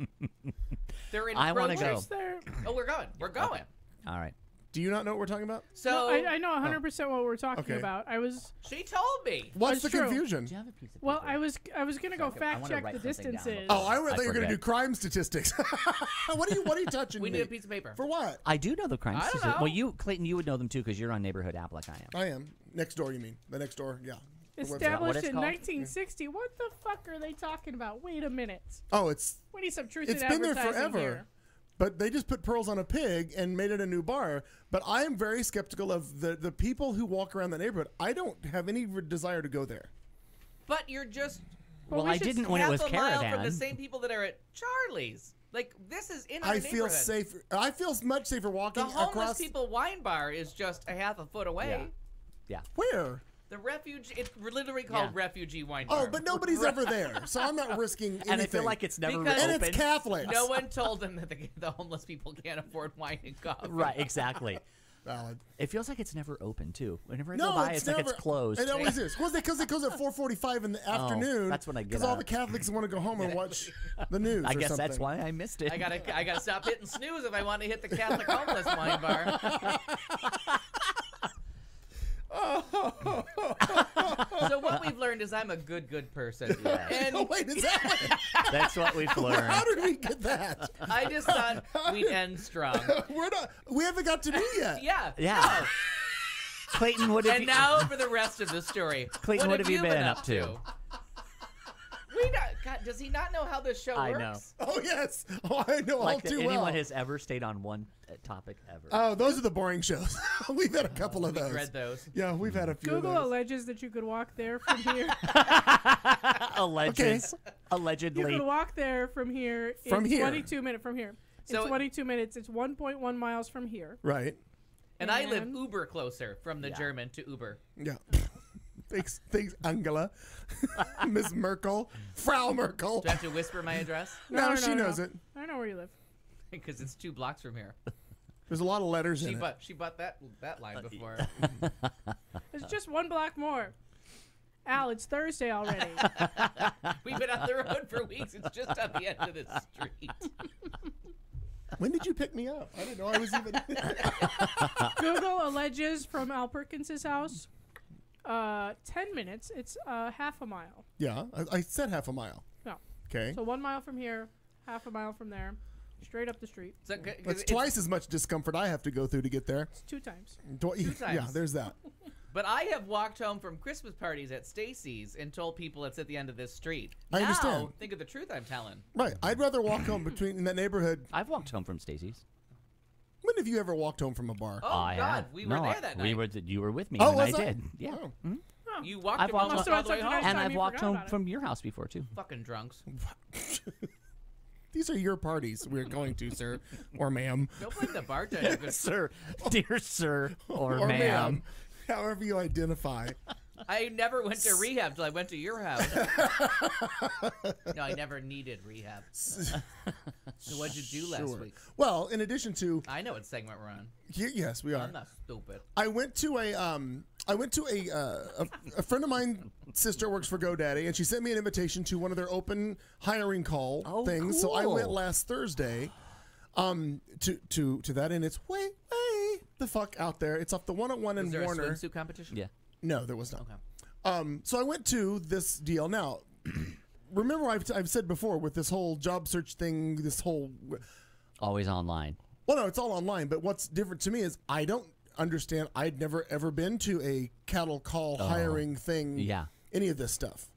[SPEAKER 5] They're in
[SPEAKER 6] I wanna
[SPEAKER 5] Kroger's.
[SPEAKER 6] go.
[SPEAKER 4] It's there.
[SPEAKER 5] Oh, we're going. We're going.
[SPEAKER 6] All right.
[SPEAKER 1] Do you not know what we're talking about?
[SPEAKER 5] So
[SPEAKER 4] No, I know 100% what we're talking
[SPEAKER 1] Okay.
[SPEAKER 4] about. I was
[SPEAKER 5] she told me.
[SPEAKER 1] What's
[SPEAKER 4] That's
[SPEAKER 1] the
[SPEAKER 4] true.
[SPEAKER 1] confusion?
[SPEAKER 6] Do you have a piece of
[SPEAKER 4] well,
[SPEAKER 6] paper?
[SPEAKER 4] I was gonna go
[SPEAKER 6] I
[SPEAKER 4] fact
[SPEAKER 6] wanna
[SPEAKER 4] check
[SPEAKER 6] write
[SPEAKER 4] the
[SPEAKER 6] something down
[SPEAKER 4] distances.
[SPEAKER 1] Oh, I thought you were going to
[SPEAKER 6] forget.
[SPEAKER 1] do crime statistics. what are you touching
[SPEAKER 5] We
[SPEAKER 1] me?
[SPEAKER 5] need a piece of paper.
[SPEAKER 1] For what?
[SPEAKER 6] I do know the crime
[SPEAKER 5] I don't
[SPEAKER 6] statistics.
[SPEAKER 5] know.
[SPEAKER 6] Well, you, Clayton, you would know them too because you're on Neighborhood App like I am.
[SPEAKER 1] I am. Next door, you mean? The next door? Yeah. The website.
[SPEAKER 6] what
[SPEAKER 4] Established
[SPEAKER 6] it's
[SPEAKER 4] in
[SPEAKER 6] called?
[SPEAKER 4] 1960. What the fuck are they talking about? Wait a minute.
[SPEAKER 1] Oh, it's
[SPEAKER 4] We need some truth
[SPEAKER 1] it's
[SPEAKER 4] in
[SPEAKER 1] been there
[SPEAKER 4] advertising
[SPEAKER 1] forever.
[SPEAKER 4] here.
[SPEAKER 1] But they just put pearls on a pig and made it a new bar. But I am very skeptical of the people who walk around the neighborhood. I don't have any desire to go there.
[SPEAKER 5] But you're just
[SPEAKER 4] Well,
[SPEAKER 6] Well,
[SPEAKER 4] we
[SPEAKER 6] I
[SPEAKER 4] should
[SPEAKER 6] didn't when it was
[SPEAKER 5] half a mile
[SPEAKER 6] Caravan.
[SPEAKER 5] from the same people that are at Charlie's. Like, this is in our
[SPEAKER 1] I feel
[SPEAKER 5] neighborhood.
[SPEAKER 1] safer. I feel much safer walking
[SPEAKER 5] The homeless
[SPEAKER 1] across.
[SPEAKER 5] people wine bar is just a half a foot away.
[SPEAKER 6] Yeah.
[SPEAKER 1] Where?
[SPEAKER 5] The refuge, it's literally called
[SPEAKER 6] Yeah.
[SPEAKER 5] Refugee Wine Bar.
[SPEAKER 1] Oh, but nobody's ever there, so I'm not risking anything.
[SPEAKER 6] And I feel like it's never
[SPEAKER 5] Because-
[SPEAKER 1] And
[SPEAKER 6] open.
[SPEAKER 1] it's Catholics.
[SPEAKER 5] No one told them that the homeless people can't afford wine and coffee.
[SPEAKER 6] Right, exactly.
[SPEAKER 1] Valid.
[SPEAKER 6] It feels like it's never open too. Whenever I go
[SPEAKER 1] No,
[SPEAKER 6] by,
[SPEAKER 1] it's
[SPEAKER 6] it's
[SPEAKER 1] never.
[SPEAKER 6] like it's closed.
[SPEAKER 1] It always is. Because it goes at 4:45 in the afternoon.
[SPEAKER 6] that's when I get
[SPEAKER 1] Because all
[SPEAKER 6] up.
[SPEAKER 1] the Catholics want to go home and watch the news.
[SPEAKER 6] I
[SPEAKER 1] or
[SPEAKER 6] guess
[SPEAKER 1] something.
[SPEAKER 6] that's why I missed it.
[SPEAKER 5] I gotta stop hitting snooze if I want to hit the Catholic homeless wine bar. So what we've learned is I'm a good person. And
[SPEAKER 1] Oh wait, is that?
[SPEAKER 6] That's what we've learned.
[SPEAKER 1] How did we get that?
[SPEAKER 5] I just thought we'd end strong.
[SPEAKER 1] We're not. We haven't got to me yet.
[SPEAKER 5] Yeah.
[SPEAKER 6] Yeah.
[SPEAKER 5] no.
[SPEAKER 6] Clayton, what have
[SPEAKER 5] And
[SPEAKER 6] you?
[SPEAKER 5] now for the rest of the story.
[SPEAKER 6] Clayton, what have you been up to?
[SPEAKER 5] God, does he not know how this show
[SPEAKER 6] I
[SPEAKER 5] works?
[SPEAKER 6] know.
[SPEAKER 1] Oh yes. Oh, I know
[SPEAKER 6] Like
[SPEAKER 1] all
[SPEAKER 6] that
[SPEAKER 1] too
[SPEAKER 6] anyone
[SPEAKER 1] well.
[SPEAKER 6] has ever stayed on one topic ever.
[SPEAKER 1] Oh, those are the boring shows. We've had a couple of those.
[SPEAKER 5] Read those.
[SPEAKER 1] Yeah, we've had a few.
[SPEAKER 4] Google
[SPEAKER 1] of those.
[SPEAKER 4] alleges that you could walk there from here.
[SPEAKER 6] Allegedly.
[SPEAKER 4] You
[SPEAKER 6] Allegedly.
[SPEAKER 4] could walk there from here
[SPEAKER 1] From
[SPEAKER 4] in
[SPEAKER 1] here.
[SPEAKER 4] 22 minutes from here.
[SPEAKER 5] So-
[SPEAKER 4] in 22 minutes, it's 1.1 miles from here.
[SPEAKER 1] Right.
[SPEAKER 5] And I live
[SPEAKER 4] And-
[SPEAKER 5] uber closer from the German to Uber.
[SPEAKER 1] Yeah. Thanks, Angela, Miss Merkel, Frau Merkel.
[SPEAKER 5] Do I have to whisper my address?
[SPEAKER 1] No, she knows it.
[SPEAKER 4] I know where you live.
[SPEAKER 5] Because it's 2 blocks from here.
[SPEAKER 1] There's a lot of letters in it.
[SPEAKER 5] She bought that line before.
[SPEAKER 4] There's just one block more. Al, it's Thursday already.
[SPEAKER 5] We've been on the road for weeks. It's just on the end of the street.
[SPEAKER 1] When did you pick me up? I didn't know I was even.
[SPEAKER 4] Google alleges from Al Perkins' house, 10 minutes. It's half a mile.
[SPEAKER 1] Yeah, I said half a mile.
[SPEAKER 4] No.
[SPEAKER 1] Okay.
[SPEAKER 4] So 1 mile from here, half a mile from there, straight up the street.
[SPEAKER 5] So, 'cause
[SPEAKER 1] That's
[SPEAKER 5] it's-
[SPEAKER 1] twice as much discomfort I have to go through to get there.
[SPEAKER 4] It's 2 times.
[SPEAKER 1] Yeah,
[SPEAKER 5] times.
[SPEAKER 1] there's that.
[SPEAKER 5] But I have walked home from Christmas parties at Stacy's and told people it's at the end of this street.
[SPEAKER 1] I
[SPEAKER 5] now,
[SPEAKER 1] understand.
[SPEAKER 5] think of the truth I'm telling.
[SPEAKER 1] Right. I'd rather walk home in that neighborhood.
[SPEAKER 6] I've walked home from Stacy's.
[SPEAKER 1] When have you ever walked home from a bar?
[SPEAKER 5] Oh,
[SPEAKER 6] I
[SPEAKER 5] God,
[SPEAKER 6] have.
[SPEAKER 5] we were there that
[SPEAKER 6] We
[SPEAKER 5] night.
[SPEAKER 6] you were with me
[SPEAKER 1] Oh,
[SPEAKER 6] when I
[SPEAKER 1] was I?
[SPEAKER 6] did. Yeah.
[SPEAKER 1] Oh.
[SPEAKER 4] Oh.
[SPEAKER 5] You walked
[SPEAKER 6] I've walked
[SPEAKER 5] almost
[SPEAKER 6] home-
[SPEAKER 5] all the way home.
[SPEAKER 4] Next
[SPEAKER 6] And
[SPEAKER 4] time
[SPEAKER 6] I've
[SPEAKER 4] you
[SPEAKER 6] walked
[SPEAKER 4] forgot
[SPEAKER 6] home
[SPEAKER 4] about it.
[SPEAKER 6] from your house before too.
[SPEAKER 5] Fucking drunks.
[SPEAKER 1] These are your parties we're going to, sir, or ma'am,
[SPEAKER 5] Don't blame the bartender. 'cause
[SPEAKER 6] Sir, dear sir, or,
[SPEAKER 1] or
[SPEAKER 6] ma'am.
[SPEAKER 1] however you identify.
[SPEAKER 5] I never went to rehab till I went to your house. No, I never needed rehab. So what'd you do last
[SPEAKER 1] Sure.
[SPEAKER 5] week?
[SPEAKER 1] Well, in addition to
[SPEAKER 5] I know what segment we're on.
[SPEAKER 1] yes, we are.
[SPEAKER 5] I'm not stupid.
[SPEAKER 1] I went to a friend of mine, sister works for GoDaddy, and she sent me an invitation to one of their open hiring call
[SPEAKER 6] Oh,
[SPEAKER 1] things. So I
[SPEAKER 6] cool.
[SPEAKER 1] went last Thursday, to that, and it's way the fuck out there. It's off the 101
[SPEAKER 5] Was
[SPEAKER 1] in
[SPEAKER 5] there
[SPEAKER 1] Warner.
[SPEAKER 5] a swimsuit competition?
[SPEAKER 6] Yeah.
[SPEAKER 1] No, there was not.
[SPEAKER 5] Okay.
[SPEAKER 1] So I went to this deal. Now, remember I've said before with this whole job search thing, this whole.
[SPEAKER 6] Always online.
[SPEAKER 1] Well, no, it's all online. But what's different to me is I don't understand. I'd never ever been to a cattle call hiring thing.
[SPEAKER 6] Yeah.
[SPEAKER 1] Any of this stuff.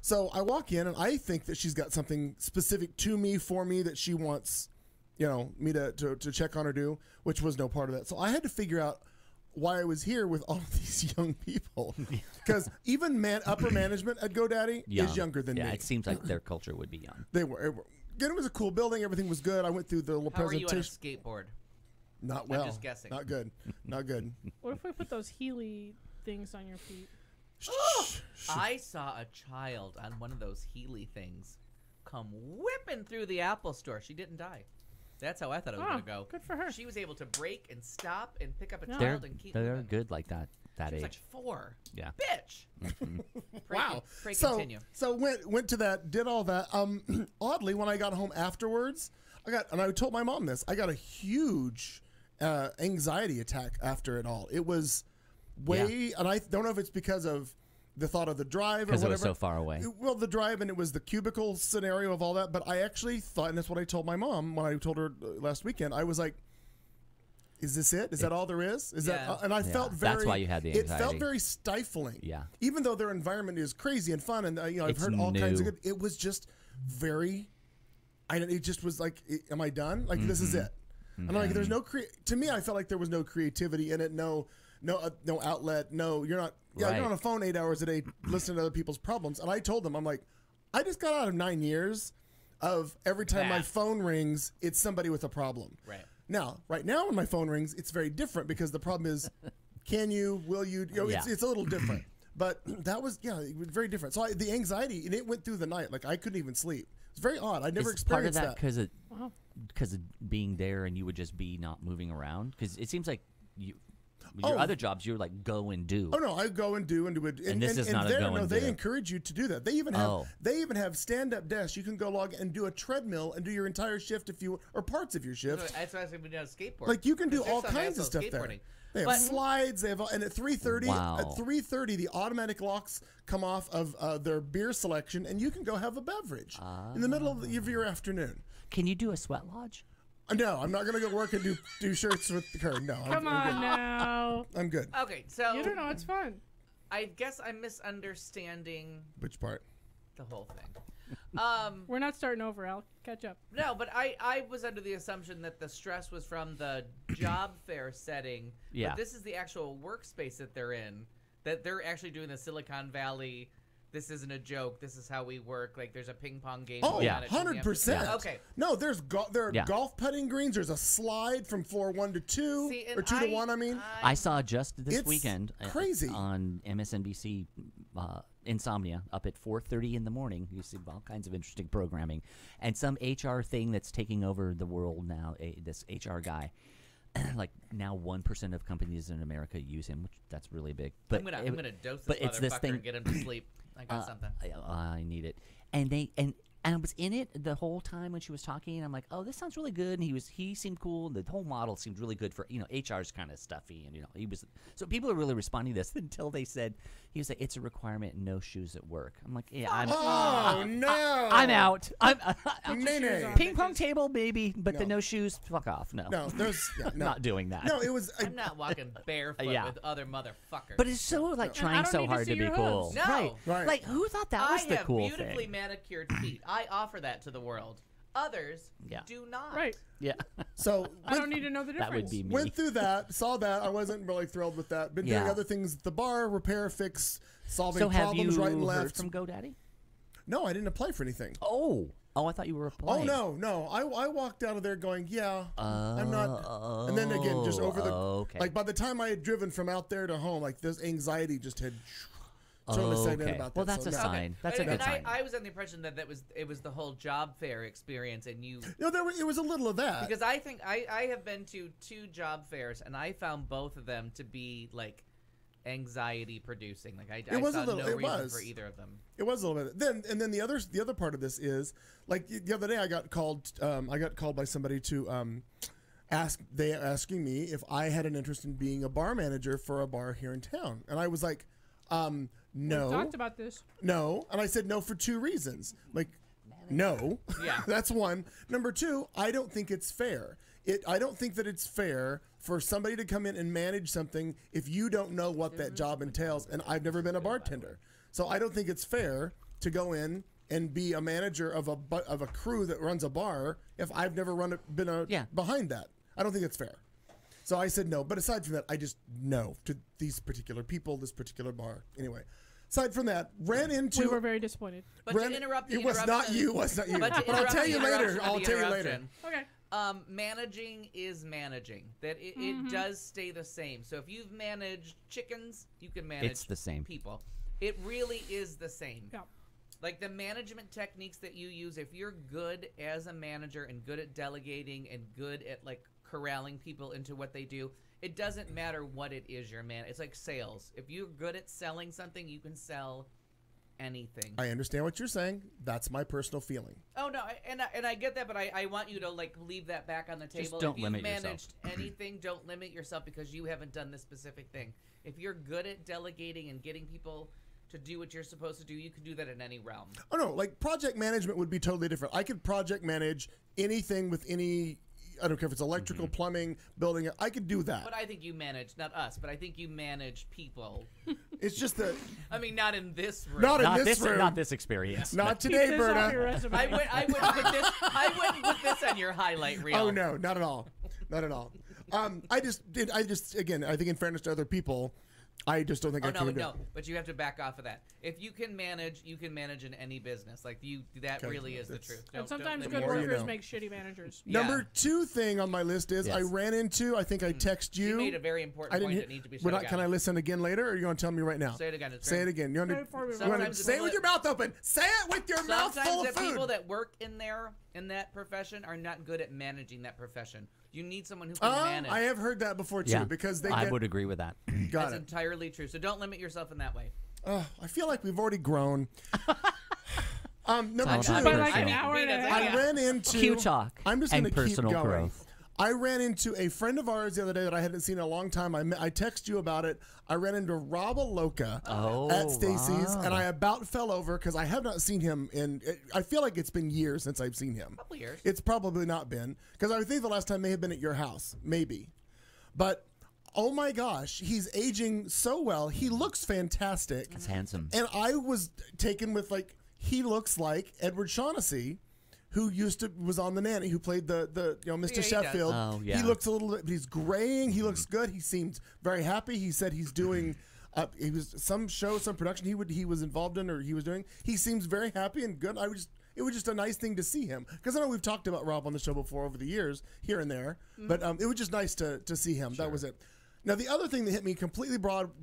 [SPEAKER 1] So I walk in and I think that she's got something specific to me, for me, that she wants, me to check on or do, which was no part of that. So I had to figure out why I was here with all of these young people, because even upper management at GoDaddy is younger than me.
[SPEAKER 6] Yeah, it seems like their culture would be young.
[SPEAKER 1] They were. Again, it was a cool building. Everything was good. I went through the little
[SPEAKER 5] How are you on a
[SPEAKER 1] presentation.
[SPEAKER 5] skateboard?
[SPEAKER 1] Not well.
[SPEAKER 5] just guessing.
[SPEAKER 1] Not good. Not good.
[SPEAKER 4] What if we put those Healy things on your feet?
[SPEAKER 5] I saw a child on one of those Healy things come whipping through the Apple store. She didn't die. That's how I thought it was
[SPEAKER 4] Oh,
[SPEAKER 5] going to go.
[SPEAKER 4] good for her.
[SPEAKER 5] She was able to break and stop and pick up a
[SPEAKER 4] Yeah.
[SPEAKER 5] child and keep
[SPEAKER 6] They're
[SPEAKER 5] moving.
[SPEAKER 6] good like that
[SPEAKER 5] She was
[SPEAKER 6] age.
[SPEAKER 5] like 4.
[SPEAKER 6] Yeah.
[SPEAKER 5] Bitch. Pray,
[SPEAKER 1] Wow.
[SPEAKER 5] Pray
[SPEAKER 1] So
[SPEAKER 5] continue.
[SPEAKER 1] went to that, did all that. Oddly, when I got home afterwards, I told my mom this. I got a huge anxiety attack after it all. It was and I don't know if it's because of the thought of the drive or
[SPEAKER 6] Because
[SPEAKER 1] whatever.
[SPEAKER 6] it was so far away.
[SPEAKER 1] Well, the drive, and it was the cubicle scenario of all that. But I actually thought, and that's what I told my mom when I told her last weekend. I was like, "Is this it? Is that all there is? Is
[SPEAKER 5] Yeah.
[SPEAKER 1] that?" And I felt very.
[SPEAKER 6] That's why you had the
[SPEAKER 1] It felt
[SPEAKER 6] anxiety.
[SPEAKER 1] very stifling.
[SPEAKER 6] Yeah.
[SPEAKER 1] Even though their environment is crazy and fun, and I've
[SPEAKER 6] It's
[SPEAKER 1] heard all kinds of
[SPEAKER 6] new.
[SPEAKER 1] good. It was just very. It just was like, am I done? Like this is it. And I'm like, there's no to me, I felt like there was no creativity in it. No outlet. No, you're not. Yeah,
[SPEAKER 6] Right.
[SPEAKER 1] you're on a phone 8 hours a day listening to other people's problems. And I told them, I'm like, I just got out of 9 years of every time my
[SPEAKER 5] That.
[SPEAKER 1] phone rings, it's somebody with a problem.
[SPEAKER 5] Right.
[SPEAKER 1] Now, right now when my phone rings, it's very different because the problem is, will you?
[SPEAKER 6] Yeah.
[SPEAKER 1] It's a little different. But that was it was very different. So the anxiety, and it went through the night. Like I couldn't even sleep. It's very odd. I never
[SPEAKER 6] Is part of
[SPEAKER 1] experienced
[SPEAKER 6] that
[SPEAKER 1] that.
[SPEAKER 6] because of being there and you would just be not moving around? Because it seems like your
[SPEAKER 1] Oh.
[SPEAKER 6] other jobs, you're like go and do.
[SPEAKER 1] Oh no, I go and do it.
[SPEAKER 6] And this is not a
[SPEAKER 1] there,
[SPEAKER 6] go
[SPEAKER 1] no,
[SPEAKER 6] and
[SPEAKER 1] they
[SPEAKER 6] do.
[SPEAKER 1] encourage you to do that. They even have stand-up desks. You can go log and do a treadmill and do your entire shift or parts of your shift.
[SPEAKER 5] That's why I said we did a skateboard.
[SPEAKER 1] Like you can do
[SPEAKER 5] 'Cause there's
[SPEAKER 1] all
[SPEAKER 5] some
[SPEAKER 1] kinds of
[SPEAKER 5] asshole
[SPEAKER 1] stuff there.
[SPEAKER 5] skateboarding.
[SPEAKER 1] They have
[SPEAKER 5] But-
[SPEAKER 1] slides. They have, and at 3:30,
[SPEAKER 6] Wow.
[SPEAKER 1] the automatic locks come off of their beer selection, and you can go have a beverage in the middle of your afternoon.
[SPEAKER 6] Can you do a sweat lodge?
[SPEAKER 1] No, I'm not gonna go work and do shirts with the curd. No,
[SPEAKER 4] Come on
[SPEAKER 1] good.
[SPEAKER 4] now.
[SPEAKER 1] I'm good.
[SPEAKER 5] Okay, so
[SPEAKER 4] You don't know. It's fun.
[SPEAKER 5] I guess I'm misunderstanding
[SPEAKER 1] Which part?
[SPEAKER 5] the whole thing.
[SPEAKER 4] We're not starting over, Al. Catch up.
[SPEAKER 5] No, but I was under the assumption that the stress was from the job fair setting.
[SPEAKER 6] Yeah.
[SPEAKER 5] But this is the actual workspace that they're in. That they're actually doing the Silicon Valley. This isn't a joke. This is how we work. Like there's a ping pong game.
[SPEAKER 1] Oh,
[SPEAKER 5] going on at
[SPEAKER 1] 100%.
[SPEAKER 5] Yeah. Okay.
[SPEAKER 1] No, there are
[SPEAKER 6] Yeah.
[SPEAKER 1] golf putting greens. There's a slide from floor 1 to 2
[SPEAKER 5] See, and
[SPEAKER 1] or 2 to 1. I mean,
[SPEAKER 6] I saw just this
[SPEAKER 1] It's
[SPEAKER 6] weekend
[SPEAKER 1] crazy.
[SPEAKER 6] on MSNBC Insomnia up at 4:30 in the morning. You see all kinds of interesting programming and some HR thing that's taking over the world now. This HR guy like now 1% of companies in America use him, which that's really big. But
[SPEAKER 5] I'm gonna dose this
[SPEAKER 6] but it's this
[SPEAKER 5] motherfucker
[SPEAKER 6] thing-
[SPEAKER 5] and get him to sleep. I got something.
[SPEAKER 6] I need it. And I was in it the whole time when she was talking. I'm like, oh, this sounds really good. And he seemed cool. The whole model seemed really good for HR's kind of stuffy, and he was. So people are really responding to this until they said he was like, it's a requirement, no shoes at work. I'm like, yeah,
[SPEAKER 1] no!
[SPEAKER 6] I'm out. I'm
[SPEAKER 1] Nay.
[SPEAKER 6] ping pong table, maybe, but the
[SPEAKER 1] No.
[SPEAKER 6] no shoes, fuck off. No,
[SPEAKER 1] No, there's no.
[SPEAKER 6] not doing that.
[SPEAKER 1] No, it was.
[SPEAKER 5] I'm not walking barefoot
[SPEAKER 6] Yeah.
[SPEAKER 5] with other motherfuckers.
[SPEAKER 6] But it's so like
[SPEAKER 4] I
[SPEAKER 6] trying
[SPEAKER 4] don't
[SPEAKER 6] so
[SPEAKER 4] need to
[SPEAKER 6] hard
[SPEAKER 4] see
[SPEAKER 6] to be
[SPEAKER 4] your
[SPEAKER 6] cool.
[SPEAKER 4] hooves.
[SPEAKER 5] No.
[SPEAKER 6] Right.
[SPEAKER 1] Right.
[SPEAKER 6] Like who thought that was
[SPEAKER 5] I
[SPEAKER 6] the
[SPEAKER 5] have
[SPEAKER 6] cool
[SPEAKER 5] beautifully
[SPEAKER 6] thing?
[SPEAKER 5] manicured feet. I offer that to the world. Others
[SPEAKER 6] Yeah.
[SPEAKER 5] do not.
[SPEAKER 4] Right.
[SPEAKER 6] Yeah,
[SPEAKER 1] So
[SPEAKER 4] I don't need to know the difference.
[SPEAKER 6] that would be me.
[SPEAKER 1] went through that, saw that. I wasn't really thrilled with that. Been doing
[SPEAKER 6] Yeah.
[SPEAKER 1] other things at the bar, repair, fix, solving
[SPEAKER 6] So have you
[SPEAKER 1] problems right and
[SPEAKER 6] heard
[SPEAKER 1] left.
[SPEAKER 6] from GoDaddy?
[SPEAKER 1] No, I didn't apply for anything.
[SPEAKER 6] Oh, I thought you were applying.
[SPEAKER 1] Oh no. I walked out of there going, yeah, I'm not. And then again, just over the
[SPEAKER 6] okay.
[SPEAKER 1] like by the time I had driven from out there to home, like this anxiety just had totally set in
[SPEAKER 6] Okay.
[SPEAKER 1] about that.
[SPEAKER 6] Well, that's
[SPEAKER 1] so
[SPEAKER 6] a
[SPEAKER 1] no.
[SPEAKER 6] sign. That's a
[SPEAKER 5] and
[SPEAKER 6] good sign.
[SPEAKER 5] I was under the impression that it was the whole job fair experience, and you.
[SPEAKER 1] No, it was a little of that.
[SPEAKER 5] Because I think I have been to 2 job fairs, and I found both of them to be like anxiety producing. Like I
[SPEAKER 1] was a
[SPEAKER 5] saw
[SPEAKER 1] little-
[SPEAKER 5] no
[SPEAKER 1] it
[SPEAKER 5] reason
[SPEAKER 1] was.
[SPEAKER 5] for either of them.
[SPEAKER 1] It was a little bit. Then the other part of this is like the other day I got called. I got called by somebody to asking me if I had an interest in being a bar manager for a bar here in town, and I was like,
[SPEAKER 4] We
[SPEAKER 1] no,
[SPEAKER 4] talked about this.
[SPEAKER 1] no, and I said no for 2 reasons. Like, no,
[SPEAKER 5] Yeah.
[SPEAKER 1] that's one. Number 2, I don't think it's fair. I don't think that it's fair for somebody to come in and manage something if you don't know what that job entails. And I've never been a bartender, so I don't think it's fair to go in and be a manager of a crew that runs a bar if I've never been behind that. I don't think it's fair. So I said no. But aside from that, I just no to these particular people, this particular bar. Anyway, aside from that, ran into.
[SPEAKER 4] We were very disappointed.
[SPEAKER 5] But to interrupt the
[SPEAKER 1] It was not
[SPEAKER 5] interruption-
[SPEAKER 1] you. It was not you.
[SPEAKER 5] But, to
[SPEAKER 1] I'll
[SPEAKER 5] interrupt
[SPEAKER 1] tell
[SPEAKER 5] the
[SPEAKER 1] you later.
[SPEAKER 5] interruption of
[SPEAKER 1] I'll
[SPEAKER 5] the
[SPEAKER 1] tell you later.
[SPEAKER 5] interruption,
[SPEAKER 4] Okay.
[SPEAKER 5] Managing is managing. That it does stay the same. So if you've managed chickens, you can manage
[SPEAKER 6] It's the same.
[SPEAKER 5] people. It really is the same.
[SPEAKER 4] Yeah.
[SPEAKER 5] Like the management techniques that you use, if you're good as a manager and good at delegating and good at like corralling people into what they do, it doesn't matter what it is you're It's like sales. If you're good at selling something, you can sell anything.
[SPEAKER 1] I understand what you're saying. That's my personal feeling.
[SPEAKER 5] Oh no, and I get that, but I want you to like leave that back on the table.
[SPEAKER 6] don't
[SPEAKER 5] if you've
[SPEAKER 6] limit yourself.
[SPEAKER 5] managed anything, don't limit yourself because you haven't done this specific thing. If you're good at delegating and getting people to do what you're supposed to do, you can do that in any realm.
[SPEAKER 1] Oh no, like project management would be totally different. I could project manage anything with any. I don't care if it's electrical, plumbing, building. I could do that.
[SPEAKER 5] But I think you manage, not us, but I think you manage people.
[SPEAKER 1] It's just that
[SPEAKER 5] I mean, not in this room.
[SPEAKER 1] not in
[SPEAKER 6] Not
[SPEAKER 1] this
[SPEAKER 6] this,
[SPEAKER 1] room.
[SPEAKER 6] not this experience.
[SPEAKER 1] Not
[SPEAKER 4] Keep
[SPEAKER 1] today,
[SPEAKER 4] this off your
[SPEAKER 1] Berta.
[SPEAKER 4] resume.
[SPEAKER 5] I wouldn't put this on your highlight reel.
[SPEAKER 1] Oh no, not at all. Not at all. I just again, I think in fairness to other people, I just don't think
[SPEAKER 5] Oh
[SPEAKER 1] I
[SPEAKER 5] no,
[SPEAKER 1] can
[SPEAKER 5] but
[SPEAKER 1] do
[SPEAKER 5] no,
[SPEAKER 1] it.
[SPEAKER 5] but you have to back off of that. If you can manage in any business. Like that
[SPEAKER 1] Okay,
[SPEAKER 5] really is the
[SPEAKER 1] that's-
[SPEAKER 5] truth.
[SPEAKER 4] And
[SPEAKER 5] Don't
[SPEAKER 4] sometimes
[SPEAKER 5] limit
[SPEAKER 4] good
[SPEAKER 1] more you
[SPEAKER 4] workers
[SPEAKER 1] know.
[SPEAKER 4] make shitty managers.
[SPEAKER 5] Yeah.
[SPEAKER 1] Number 2 thing on my list is I
[SPEAKER 6] Yes.
[SPEAKER 1] ran into. I think I text you.
[SPEAKER 5] You made a very important
[SPEAKER 1] I didn't
[SPEAKER 5] point
[SPEAKER 1] hear.
[SPEAKER 5] that needs to be said
[SPEAKER 1] We're not,
[SPEAKER 5] again.
[SPEAKER 1] can I listen again later, or are you going to tell me right now?
[SPEAKER 5] Say it again. It's
[SPEAKER 1] Say
[SPEAKER 5] very-
[SPEAKER 1] it again. You want
[SPEAKER 4] Say
[SPEAKER 1] to,
[SPEAKER 4] it for me,
[SPEAKER 1] you want to
[SPEAKER 5] Sometimes
[SPEAKER 1] say it
[SPEAKER 5] people
[SPEAKER 1] with your mouth open. Say it with your mouth
[SPEAKER 5] Sometimes
[SPEAKER 1] full
[SPEAKER 5] the
[SPEAKER 1] of food.
[SPEAKER 5] people that work in that profession are not good at managing that profession. You need someone who can manage.
[SPEAKER 1] I have heard that before too,
[SPEAKER 6] Yeah,
[SPEAKER 1] because they
[SPEAKER 6] I
[SPEAKER 1] get.
[SPEAKER 6] would agree with that.
[SPEAKER 1] Got
[SPEAKER 5] That's
[SPEAKER 1] it.
[SPEAKER 5] entirely true. So don't limit yourself in that way.
[SPEAKER 1] I feel like we've already grown. Number
[SPEAKER 6] Sounds
[SPEAKER 1] 2.
[SPEAKER 6] like
[SPEAKER 4] By like
[SPEAKER 6] I
[SPEAKER 4] an
[SPEAKER 6] mean,
[SPEAKER 4] hour and a
[SPEAKER 5] because
[SPEAKER 4] half.
[SPEAKER 1] I ran into
[SPEAKER 6] Q talk
[SPEAKER 1] I'm just
[SPEAKER 6] and
[SPEAKER 1] going to keep
[SPEAKER 6] personal
[SPEAKER 1] going.
[SPEAKER 6] growth.
[SPEAKER 1] I ran into a friend of ours the other day that I hadn't seen in a long time. I texted you about it. I ran into Rob Aloka at Stacy's,
[SPEAKER 6] Rob.
[SPEAKER 1] and I about fell over because I have not seen him I feel like it's been years since I've seen him.
[SPEAKER 5] Couple years.
[SPEAKER 1] It's probably not been, because I think the last time may have been at your house, maybe. But oh my gosh, he's aging so well. He looks fantastic.
[SPEAKER 6] It's handsome.
[SPEAKER 1] And I was taken with he looks like Edward Shaughnessy, who was on The Nanny, who played the Mr.
[SPEAKER 5] Yeah, he does.
[SPEAKER 1] Sheffield.
[SPEAKER 6] Oh, yeah.
[SPEAKER 1] He looks a little bit, but he's graying. He looks good. He seemed very happy. He said he's doing. He was some show, some production he was involved in, or he was doing. He seems very happy and good. It was just a nice thing to see him, because I know we've talked about Rob on the show before over the years, here and there. But it was just nice to see him. That was it. Now the other thing that hit me completely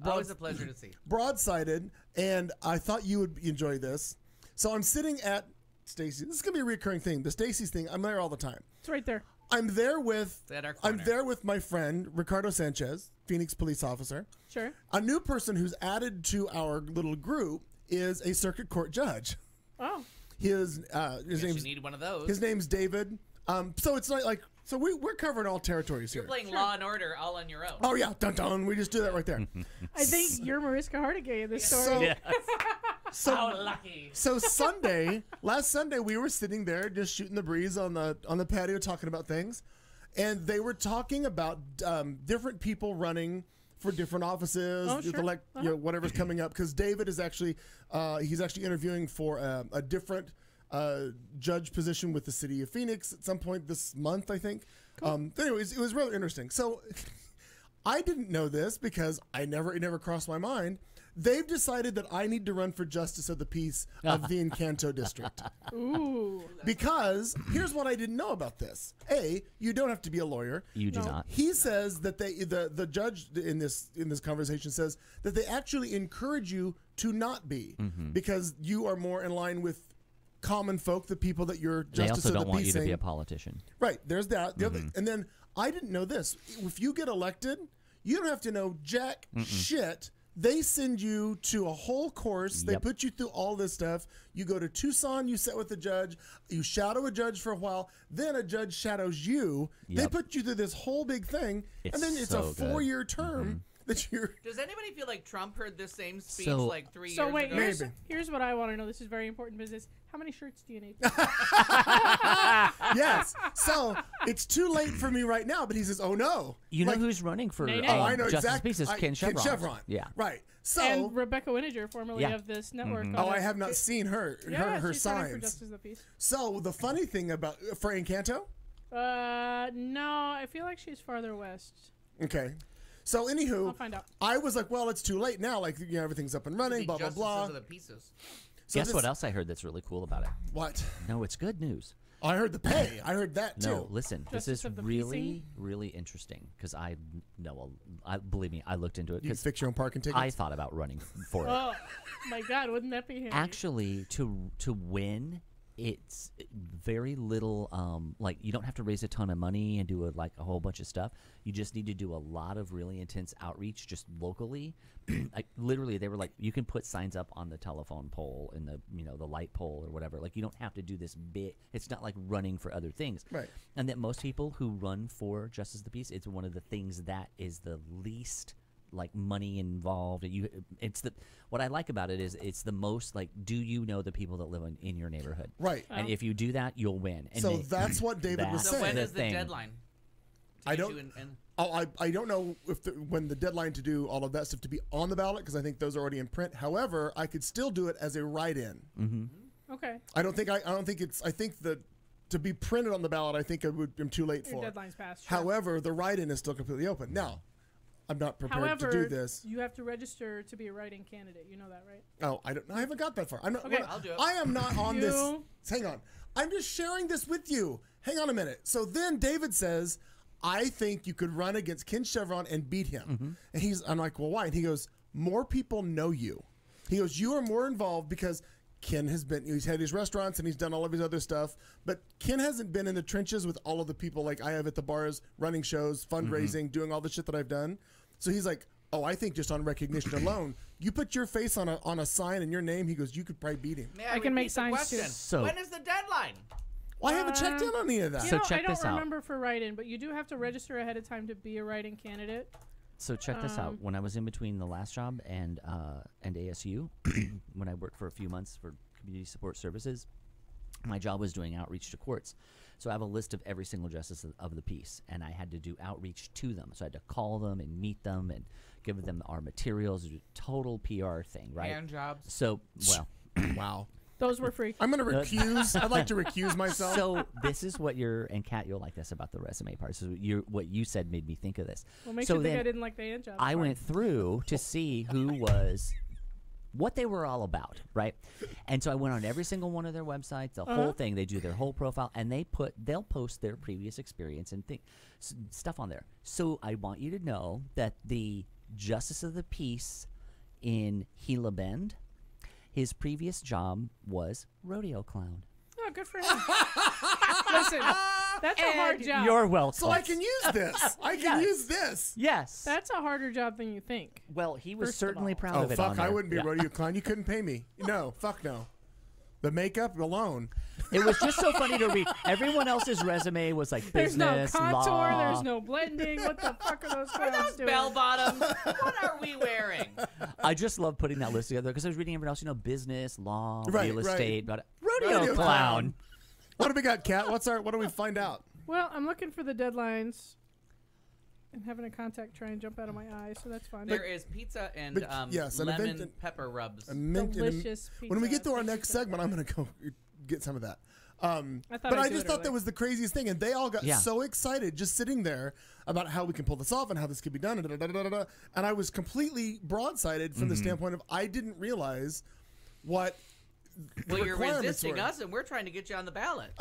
[SPEAKER 5] Always a pleasure to see.
[SPEAKER 1] broadsided, and I thought you would enjoy this. So I'm sitting at Stacy. This is gonna be a recurring thing. The Stacy's thing. I'm there all the time.
[SPEAKER 4] It's right there.
[SPEAKER 1] I'm there with
[SPEAKER 5] At our
[SPEAKER 1] I'm
[SPEAKER 5] corner.
[SPEAKER 1] there with my friend Ricardo Sanchez, Phoenix police officer.
[SPEAKER 4] Sure.
[SPEAKER 1] A new person who's added to our little group is a circuit court judge.
[SPEAKER 4] Oh.
[SPEAKER 1] His
[SPEAKER 5] Guess you
[SPEAKER 1] name's
[SPEAKER 5] need one of those.
[SPEAKER 1] his name's David. So it's not like so we're covering all territories here.
[SPEAKER 5] You're playing Law and Order all on your own.
[SPEAKER 1] Oh yeah, dun dun. We just do that right there.
[SPEAKER 4] I think you're Mariska Hargitay in this story.
[SPEAKER 1] So,
[SPEAKER 5] How lucky.
[SPEAKER 1] so last Sunday, we were sitting there just shooting the breeze on the patio, talking about things, and they were talking about different people running for different offices,
[SPEAKER 4] Oh, sure.
[SPEAKER 1] whatever's coming up. Because David is actually he's actually interviewing for a different judge position with the city of Phoenix at some point this month, I think. Anyways, it was really interesting. So I didn't know this because it never crossed my mind. They've decided that I need to run for justice of the peace of the Encanto district.
[SPEAKER 4] Ooh.
[SPEAKER 1] Because here's what I didn't know about this. A, you don't have to be a lawyer.
[SPEAKER 6] You do
[SPEAKER 4] No.
[SPEAKER 6] not.
[SPEAKER 1] He says that the judge in this conversation says that they actually encourage you to not be because you are more in line with common folk, the people that you're
[SPEAKER 6] They
[SPEAKER 1] justice
[SPEAKER 6] also
[SPEAKER 1] of
[SPEAKER 6] don't
[SPEAKER 1] the
[SPEAKER 6] want
[SPEAKER 1] peace
[SPEAKER 6] you to be
[SPEAKER 1] saying-
[SPEAKER 6] a politician.
[SPEAKER 1] Right. There's that. The other, and then I didn't know this. If you get elected, you don't have to know jack shit. They send you to a whole course. They
[SPEAKER 6] Yep.
[SPEAKER 1] put you through all this stuff. You go to Tucson. You sit with the judge. You shadow a judge for a while. Then a judge shadows you. They
[SPEAKER 6] Yep.
[SPEAKER 1] put you through this whole big thing,
[SPEAKER 6] It's
[SPEAKER 1] and then it's
[SPEAKER 6] so
[SPEAKER 1] a
[SPEAKER 6] good.
[SPEAKER 1] 4-year term that you're.
[SPEAKER 5] Does anybody feel like Trump heard this same speech
[SPEAKER 6] So-
[SPEAKER 5] like 3
[SPEAKER 4] So
[SPEAKER 5] years
[SPEAKER 4] wait,
[SPEAKER 5] ago?
[SPEAKER 1] Maybe.
[SPEAKER 4] here's what I want to know. This is very important business. How many shirts do you need?
[SPEAKER 1] Yes. So it's too late for me right now. But he says, "Oh no."
[SPEAKER 6] You know
[SPEAKER 1] Like,
[SPEAKER 6] who's running for
[SPEAKER 4] Nay, nay.
[SPEAKER 1] Oh, I know
[SPEAKER 6] Justice
[SPEAKER 1] exactly.
[SPEAKER 6] Peace is Ken Chevron. Yeah.
[SPEAKER 1] Right. So.
[SPEAKER 4] And Rebecca Winiger, formerly
[SPEAKER 6] Yeah.
[SPEAKER 4] of this network.
[SPEAKER 1] Oh, I have not seen her her
[SPEAKER 4] she's running for
[SPEAKER 1] signs.
[SPEAKER 4] Justice of the Peace.
[SPEAKER 1] So the funny thing about for Encanto,
[SPEAKER 4] No, I feel like she's farther west.
[SPEAKER 1] okay. So anywho,
[SPEAKER 4] I'll find out.
[SPEAKER 1] I was like, well, it's too late now. Like everything's up and running.
[SPEAKER 5] The
[SPEAKER 1] Blah blah
[SPEAKER 5] justices
[SPEAKER 1] blah.
[SPEAKER 5] of the pieces.
[SPEAKER 1] So
[SPEAKER 6] Guess
[SPEAKER 1] this-
[SPEAKER 6] what else I heard that's really cool about it?
[SPEAKER 1] What?
[SPEAKER 6] No, it's good news.
[SPEAKER 1] I heard the pay. I heard that too.
[SPEAKER 6] No, listen,
[SPEAKER 4] Justice
[SPEAKER 6] this is
[SPEAKER 4] of the
[SPEAKER 6] really,
[SPEAKER 4] piecing?
[SPEAKER 6] really interesting because I know, believe me, I looked into it
[SPEAKER 1] You can
[SPEAKER 6] because
[SPEAKER 1] fix your own parking tickets.
[SPEAKER 6] I thought about running for it.
[SPEAKER 4] Oh my God, wouldn't that be handy?
[SPEAKER 6] Actually, to win, it's very little. Like you don't have to raise a ton of money and do a whole bunch of stuff. You just need to do a lot of really intense outreach just locally. Literally, they were like, you can put signs up on the telephone pole and the light pole or whatever. Like you don't have to do this big. It's not like running for other things.
[SPEAKER 1] Right.
[SPEAKER 6] And that most people who run for Justice of the Peace, it's one of the things that is the least like money involved. What I like about it is it's the most like, do you know the people that live in your neighborhood?
[SPEAKER 1] Right.
[SPEAKER 6] And if you do that, you'll win. And
[SPEAKER 1] So that's what David was
[SPEAKER 6] that's
[SPEAKER 5] So when
[SPEAKER 1] saying.
[SPEAKER 5] is the
[SPEAKER 6] thing.
[SPEAKER 5] deadline?
[SPEAKER 1] I don't. I don't know if when the deadline to do all of that stuff to be on the ballot because I think those are already in print. However, I could still do it as a write-in.
[SPEAKER 4] Okay,
[SPEAKER 1] I don't think it's. I think that to be printed on the ballot, I think I'm too late
[SPEAKER 4] your
[SPEAKER 1] for.
[SPEAKER 4] deadline's passed. Sure.
[SPEAKER 1] However, the write-in is still completely open. Now, I'm not prepared
[SPEAKER 4] However,
[SPEAKER 1] to do this.
[SPEAKER 4] you have to register to be a write-in candidate. You know that, right?
[SPEAKER 1] Oh, I haven't got that far. I'm not.
[SPEAKER 4] Okay.
[SPEAKER 5] I'll do it.
[SPEAKER 1] I am not on this.
[SPEAKER 4] You-
[SPEAKER 1] Hang on. I'm just sharing this with you. Hang on a minute. So then David says, I think you could run against Ken Chevron and beat him. And I'm like, well, why? And he goes, more people know you. He goes, you are more involved because Ken he's had his restaurants and he's done all of his other stuff. But Ken hasn't been in the trenches with all of the people like I have at the bars, running shows, fundraising, doing all the shit that I've done. So he's like, oh, I think just on recognition alone, you put your face on a sign and your name, he goes, you could probably beat him.
[SPEAKER 5] May
[SPEAKER 4] I can make
[SPEAKER 5] repeat the
[SPEAKER 4] signs,
[SPEAKER 5] question?
[SPEAKER 4] too.
[SPEAKER 6] So-
[SPEAKER 5] when is the deadline?
[SPEAKER 1] Well, I haven't checked in on any of that.
[SPEAKER 4] You
[SPEAKER 6] So
[SPEAKER 4] know,
[SPEAKER 6] check
[SPEAKER 4] I don't
[SPEAKER 6] this out.
[SPEAKER 4] remember for write-in, but you do have to register ahead of time to be a write-in candidate.
[SPEAKER 6] So check this out. When I was in between the last job and ASU, when I worked for a few months for community support services, my job was doing outreach to courts. So I have a list of every single justice of the peace, and I had to do outreach to them. So I had to call them and meet them and give them our materials. It was a total PR thing, right?
[SPEAKER 5] Hand jobs.
[SPEAKER 6] So, well,
[SPEAKER 1] Wow.
[SPEAKER 4] Those were free.
[SPEAKER 1] I'm going to recuse. I'd like to recuse myself.
[SPEAKER 6] so this is what and Kat, you'll like this about the resume part. So what you said made me think of this.
[SPEAKER 4] What makes
[SPEAKER 6] so
[SPEAKER 4] you think
[SPEAKER 6] then
[SPEAKER 4] I didn't like the hand job?
[SPEAKER 6] I
[SPEAKER 4] part?
[SPEAKER 6] went through to see what they were all about, right? And so I went on every single one of their websites, the whole thing. They do their whole profile, and they'll post their previous experience and stuff on there. So I want you to know that the Justice of the Peace in Gila Bend, his previous job was rodeo clown.
[SPEAKER 4] Oh, good for him. Listen, That's a hard job.
[SPEAKER 6] You're welcome.
[SPEAKER 1] So I can use this. I can use this.
[SPEAKER 6] Yes.
[SPEAKER 4] That's a harder job than you think.
[SPEAKER 6] Well, he was
[SPEAKER 4] First of
[SPEAKER 6] certainly
[SPEAKER 4] all.
[SPEAKER 6] proud
[SPEAKER 1] Oh
[SPEAKER 6] of it.
[SPEAKER 1] fuck!
[SPEAKER 6] on
[SPEAKER 1] I
[SPEAKER 6] there.
[SPEAKER 1] wouldn't be a
[SPEAKER 6] Yeah.
[SPEAKER 1] rodeo clown. You couldn't pay me. No, fuck no. The makeup alone.
[SPEAKER 6] It was just so funny to read. Everyone else's resume was like
[SPEAKER 4] There's no
[SPEAKER 6] business,
[SPEAKER 4] contour.
[SPEAKER 6] law.
[SPEAKER 4] There's no blending. What the fuck are those
[SPEAKER 5] Are
[SPEAKER 4] clowns
[SPEAKER 5] those
[SPEAKER 4] doing?
[SPEAKER 5] bell bottoms? What are we wearing?
[SPEAKER 6] I just love putting that list together because I was reading everyone else, business, law,
[SPEAKER 1] Right,
[SPEAKER 6] real
[SPEAKER 1] right.
[SPEAKER 6] estate, but rodeo,
[SPEAKER 1] Rodeo
[SPEAKER 6] clown.
[SPEAKER 1] clown. What do we got, Kat? What do we find out?
[SPEAKER 4] Well, I'm looking for the deadlines and having a contact try and jump out of my eye, so that's fine.
[SPEAKER 5] There is pizza and
[SPEAKER 1] but yes, an
[SPEAKER 5] lemon
[SPEAKER 1] event-
[SPEAKER 5] pepper rubs.
[SPEAKER 4] Delicious
[SPEAKER 1] When we
[SPEAKER 4] pizza.
[SPEAKER 1] get to our
[SPEAKER 4] Thank you
[SPEAKER 1] next
[SPEAKER 4] so
[SPEAKER 1] segment, I'm going to go get some of that.
[SPEAKER 4] I thought
[SPEAKER 1] But
[SPEAKER 4] I'd
[SPEAKER 1] I
[SPEAKER 4] do
[SPEAKER 1] just
[SPEAKER 4] it
[SPEAKER 1] thought
[SPEAKER 4] early.
[SPEAKER 1] that was the craziest thing, and they all got
[SPEAKER 6] Yeah.
[SPEAKER 1] so excited just sitting there about how we can pull this off and how this could be done, and and I was completely broadsided from the standpoint of I didn't realize what the
[SPEAKER 5] Well, you're
[SPEAKER 1] requirements
[SPEAKER 5] resisting
[SPEAKER 1] were.
[SPEAKER 5] us, and we're trying to get you on the ballot.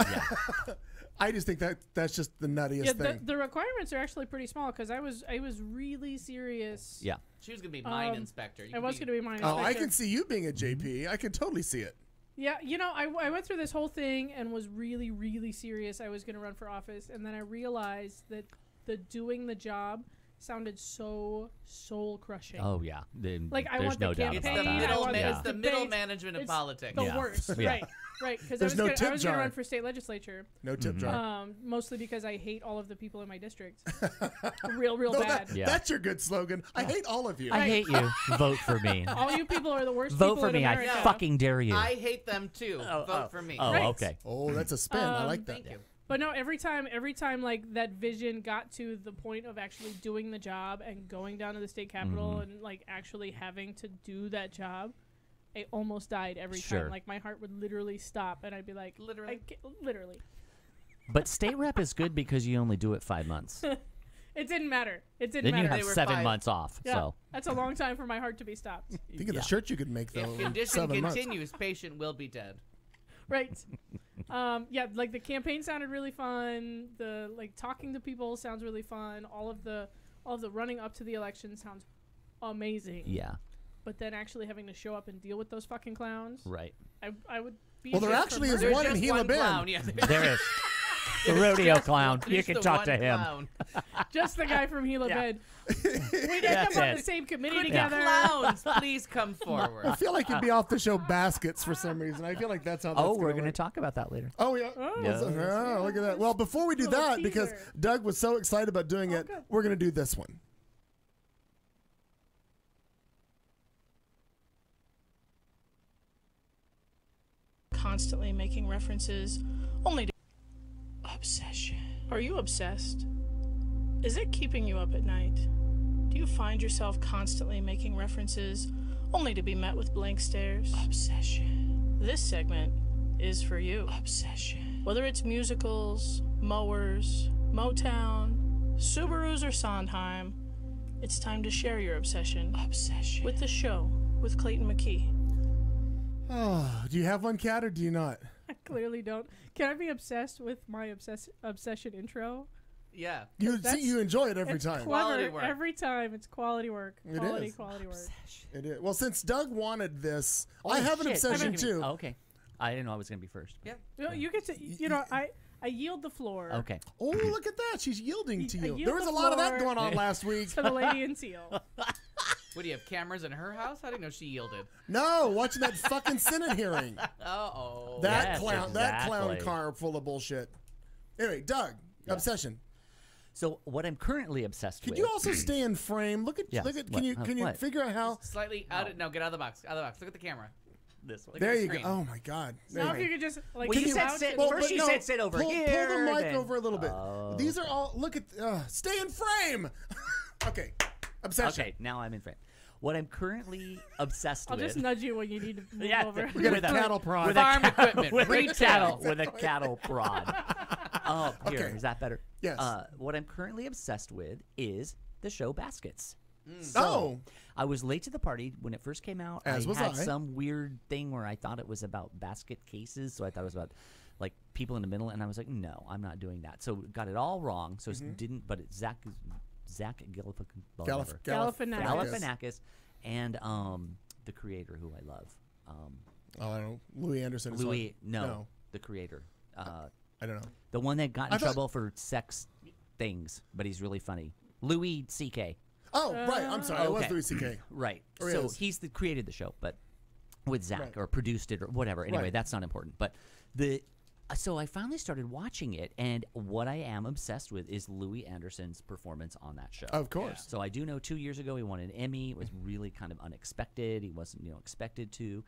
[SPEAKER 1] I just think that's just the nuttiest
[SPEAKER 4] Yeah,
[SPEAKER 1] thing.
[SPEAKER 4] the requirements are actually pretty small because I was really serious.
[SPEAKER 6] Yeah.
[SPEAKER 5] She was gonna be mine
[SPEAKER 4] Um,
[SPEAKER 5] inspector. You
[SPEAKER 4] I
[SPEAKER 5] could
[SPEAKER 4] was going to be mine.
[SPEAKER 1] Oh, I
[SPEAKER 4] inspector.
[SPEAKER 1] can see you being a JP. I can totally see it.
[SPEAKER 4] Yeah, I went through this whole thing and was really, really serious. I was going to run for office, and then I realized that doing the job sounded so soul crushing.
[SPEAKER 6] Oh yeah.
[SPEAKER 4] Like, I
[SPEAKER 6] There's
[SPEAKER 4] want
[SPEAKER 6] no
[SPEAKER 4] the
[SPEAKER 6] doubt
[SPEAKER 5] It's
[SPEAKER 6] about
[SPEAKER 5] the
[SPEAKER 4] campaign,
[SPEAKER 6] that.
[SPEAKER 4] I
[SPEAKER 5] middle.
[SPEAKER 4] want
[SPEAKER 6] Yeah.
[SPEAKER 5] It's the
[SPEAKER 4] debates.
[SPEAKER 5] middle management of
[SPEAKER 4] It's
[SPEAKER 5] politics.
[SPEAKER 4] The
[SPEAKER 6] Yeah.
[SPEAKER 4] worst,
[SPEAKER 6] Yeah.
[SPEAKER 4] right? Because
[SPEAKER 1] There's no tip
[SPEAKER 4] I was gonna
[SPEAKER 1] jar.
[SPEAKER 4] run for state legislature,
[SPEAKER 1] No tip jar.
[SPEAKER 4] mostly because I hate all of the people in my district, real
[SPEAKER 1] No,
[SPEAKER 4] bad.
[SPEAKER 6] Yeah.
[SPEAKER 1] that's your good slogan. I hate all of you.
[SPEAKER 6] I hate you. Vote for me.
[SPEAKER 4] All you people are the worst.
[SPEAKER 6] Vote
[SPEAKER 4] people
[SPEAKER 6] for
[SPEAKER 4] in
[SPEAKER 6] me.
[SPEAKER 4] America.
[SPEAKER 6] I fucking dare you.
[SPEAKER 5] I hate them too. Vote for me.
[SPEAKER 6] Oh,
[SPEAKER 4] Right.
[SPEAKER 6] okay.
[SPEAKER 1] Oh, that's a spin. I like that.
[SPEAKER 5] Thank you.
[SPEAKER 4] But no, every time like that vision got to the point of actually doing the job and going down to the state capitol and like actually having to do that job, I almost died every
[SPEAKER 6] Sure.
[SPEAKER 4] time. Like my heart would literally stop, and I'd be like,
[SPEAKER 5] Literally?
[SPEAKER 4] literally.
[SPEAKER 6] But state rep is good because you only do it 5 months.
[SPEAKER 4] It didn't matter. It didn't
[SPEAKER 6] Then you
[SPEAKER 4] matter.
[SPEAKER 6] have
[SPEAKER 5] They were
[SPEAKER 6] 7
[SPEAKER 5] 5.
[SPEAKER 6] months off.
[SPEAKER 4] Yeah,
[SPEAKER 6] So
[SPEAKER 4] that's a long time for my heart to be stopped.
[SPEAKER 1] Think of the shirt you could make though.
[SPEAKER 5] If
[SPEAKER 1] in
[SPEAKER 5] condition
[SPEAKER 1] 7 months.
[SPEAKER 5] continues, patient will be dead.
[SPEAKER 4] Right. Yeah, like the campaign sounded really fun. The like talking to people sounds really fun. All of the running up to the election sounds amazing.
[SPEAKER 6] yeah,
[SPEAKER 4] But then actually having to show up and deal with those fucking clowns,
[SPEAKER 6] right.
[SPEAKER 4] I would be.
[SPEAKER 1] Well, there
[SPEAKER 4] good for
[SPEAKER 1] actually is
[SPEAKER 4] murder.
[SPEAKER 5] There's
[SPEAKER 1] one in
[SPEAKER 5] just
[SPEAKER 1] Gila
[SPEAKER 5] one
[SPEAKER 1] Bend.
[SPEAKER 5] clown. Yeah.
[SPEAKER 6] There is the rodeo clown. You
[SPEAKER 5] Just
[SPEAKER 6] can
[SPEAKER 5] the
[SPEAKER 6] talk
[SPEAKER 5] one
[SPEAKER 6] to him.
[SPEAKER 5] clown.
[SPEAKER 4] Just the guy from Gila
[SPEAKER 6] Yeah.
[SPEAKER 4] Bend. We didn't
[SPEAKER 6] That's
[SPEAKER 4] come on
[SPEAKER 6] it.
[SPEAKER 4] the same committee
[SPEAKER 5] Could
[SPEAKER 4] together.
[SPEAKER 5] clowns please come
[SPEAKER 1] I
[SPEAKER 5] forward?
[SPEAKER 1] feel like you'd be off the show Baskets for some reason. I feel like that's how. That's
[SPEAKER 6] Oh, we're
[SPEAKER 1] going
[SPEAKER 6] to talk about that later.
[SPEAKER 1] Oh yeah.
[SPEAKER 4] Oh.
[SPEAKER 6] Yeah.
[SPEAKER 1] Oh, look at that. Well, before we do
[SPEAKER 4] Little
[SPEAKER 1] that, because
[SPEAKER 4] teaser.
[SPEAKER 1] Doug was so excited about doing
[SPEAKER 4] Oh,
[SPEAKER 1] it,
[SPEAKER 4] good.
[SPEAKER 1] we're going to do this one.
[SPEAKER 7] Constantly making references only to obsession. Are you obsessed? Is it keeping you up at night? Do you find yourself constantly making references only to be met with blank stares? Obsession. This segment is for you. Obsession. Whether it's musicals, mowers, Motown, Subarus, or Sondheim, it's time to share your obsession. Obsession. With the show with Clayton McKee.
[SPEAKER 1] Oh, do you have one, Kat, or do you not?
[SPEAKER 4] I clearly don't. Can I be obsessed with my obsession intro?
[SPEAKER 5] Yeah.
[SPEAKER 1] You
[SPEAKER 4] That's-
[SPEAKER 1] see, you enjoy it every
[SPEAKER 4] It's
[SPEAKER 1] time.
[SPEAKER 5] Quality
[SPEAKER 4] clever.
[SPEAKER 5] work.
[SPEAKER 4] Every time it's quality work.
[SPEAKER 1] It
[SPEAKER 4] Quality,
[SPEAKER 1] is.
[SPEAKER 4] quality work.
[SPEAKER 1] It is. Well, since Doug wanted this,
[SPEAKER 6] Oh,
[SPEAKER 1] I have an
[SPEAKER 6] shit.
[SPEAKER 1] obsession
[SPEAKER 6] Oh,
[SPEAKER 1] too.
[SPEAKER 6] okay. I didn't know I was going to be first.
[SPEAKER 5] Yeah.
[SPEAKER 4] You get to, I yield the floor
[SPEAKER 6] Okay.
[SPEAKER 1] Oh, look at that! She's yielding to
[SPEAKER 4] I
[SPEAKER 1] you.
[SPEAKER 4] yield
[SPEAKER 1] There was
[SPEAKER 4] the
[SPEAKER 1] a lot of that
[SPEAKER 4] floor.
[SPEAKER 1] going on last week.
[SPEAKER 4] to the lady in teal.
[SPEAKER 5] What do you have cameras in her house? I didn't know she yielded.
[SPEAKER 1] No, watching that fucking Senate hearing.
[SPEAKER 5] Uh-oh.
[SPEAKER 1] That
[SPEAKER 6] Yes,
[SPEAKER 1] clown, that clown
[SPEAKER 6] exactly.
[SPEAKER 1] car full of bullshit. Anyway, Doug, obsession.
[SPEAKER 6] So what I'm currently obsessed
[SPEAKER 1] Could
[SPEAKER 6] with.
[SPEAKER 1] you also stay in frame? Look at,
[SPEAKER 6] Yes.
[SPEAKER 1] look at.
[SPEAKER 6] What?
[SPEAKER 1] Can you
[SPEAKER 6] What?
[SPEAKER 1] figure out how?
[SPEAKER 5] Slightly out of no, get out of the box. Out of the box. Look at the camera.
[SPEAKER 6] this one?
[SPEAKER 5] Look
[SPEAKER 1] There
[SPEAKER 5] at the
[SPEAKER 1] you go.
[SPEAKER 5] screen.
[SPEAKER 1] Oh my God.
[SPEAKER 4] Now if
[SPEAKER 1] Anyway.
[SPEAKER 4] you could just like
[SPEAKER 6] Well, you said
[SPEAKER 4] slouch
[SPEAKER 6] sit-
[SPEAKER 4] and-
[SPEAKER 6] well, First you said sit over
[SPEAKER 1] pull,
[SPEAKER 6] here,
[SPEAKER 1] Pull the mic
[SPEAKER 6] then-
[SPEAKER 1] over a little bit.
[SPEAKER 6] Oh.
[SPEAKER 1] These are all. Look at. Stay in frame. Okay. Obsession.
[SPEAKER 6] Okay, now I'm in frame. What I'm currently obsessed
[SPEAKER 4] I'll
[SPEAKER 6] with.
[SPEAKER 4] just nudge you when you need to move
[SPEAKER 6] Yeah,
[SPEAKER 4] over.
[SPEAKER 1] We got a
[SPEAKER 6] With a-
[SPEAKER 1] cattle prod.
[SPEAKER 6] with
[SPEAKER 5] Farm equipment.
[SPEAKER 6] with a
[SPEAKER 5] Retail.
[SPEAKER 6] cattle with a cattle prod. Oh, here
[SPEAKER 1] Okay.
[SPEAKER 6] is that better?
[SPEAKER 1] Yes.
[SPEAKER 6] What I'm currently obsessed with is the show Baskets.
[SPEAKER 1] Oh.
[SPEAKER 6] I was late to the party when it first came out.
[SPEAKER 1] As was
[SPEAKER 6] had
[SPEAKER 1] I.
[SPEAKER 6] some weird thing where I thought it was about basket cases, so I thought it was about like people in the middle, and I was like, no, I'm not doing that. So got it all wrong. So
[SPEAKER 1] Mm-hmm.
[SPEAKER 6] it didn't. But it's Zach Galifianakis.
[SPEAKER 4] Galifianakis.
[SPEAKER 6] And the creator who I love.
[SPEAKER 1] Oh, I don't know. Louis Anderson. is
[SPEAKER 6] Louis,
[SPEAKER 1] on-
[SPEAKER 6] no, the creator.
[SPEAKER 1] I don't know.
[SPEAKER 6] The one that got in
[SPEAKER 1] I thought-
[SPEAKER 6] trouble for sex things, but he's really funny. Louis C.K.
[SPEAKER 1] Oh, right. I'm sorry. It was
[SPEAKER 6] Okay.
[SPEAKER 1] Louis C.K.
[SPEAKER 6] Right.
[SPEAKER 1] Or
[SPEAKER 6] So
[SPEAKER 1] is.
[SPEAKER 6] he's created the show, but with Zach
[SPEAKER 1] Right.
[SPEAKER 6] or produced it or whatever. Anyway,
[SPEAKER 1] Right.
[SPEAKER 6] that's not important. But so I finally started watching it, and what I am obsessed with is Louis Anderson's performance on that show.
[SPEAKER 1] Of course.
[SPEAKER 6] So I do know 2 years ago he won an Emmy. It was really kind of unexpected. He wasn't, expected to.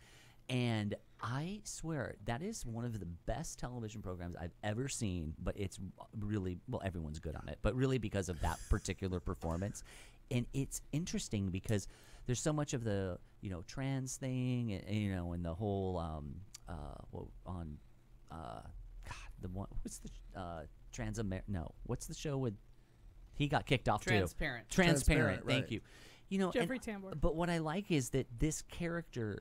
[SPEAKER 6] And I swear that is one of the best television programs I've ever seen. But it's really, well, everyone's good on it, but really because of that particular performance. And it's interesting because there's so much of the trans thing, and the whole the one, what's the what's the show with, he got kicked off
[SPEAKER 5] Transparent.
[SPEAKER 6] too. Transparent.
[SPEAKER 1] Right.
[SPEAKER 6] Thank you.
[SPEAKER 4] Jeffrey
[SPEAKER 6] and-
[SPEAKER 4] Tambor.
[SPEAKER 6] But what I like is that this character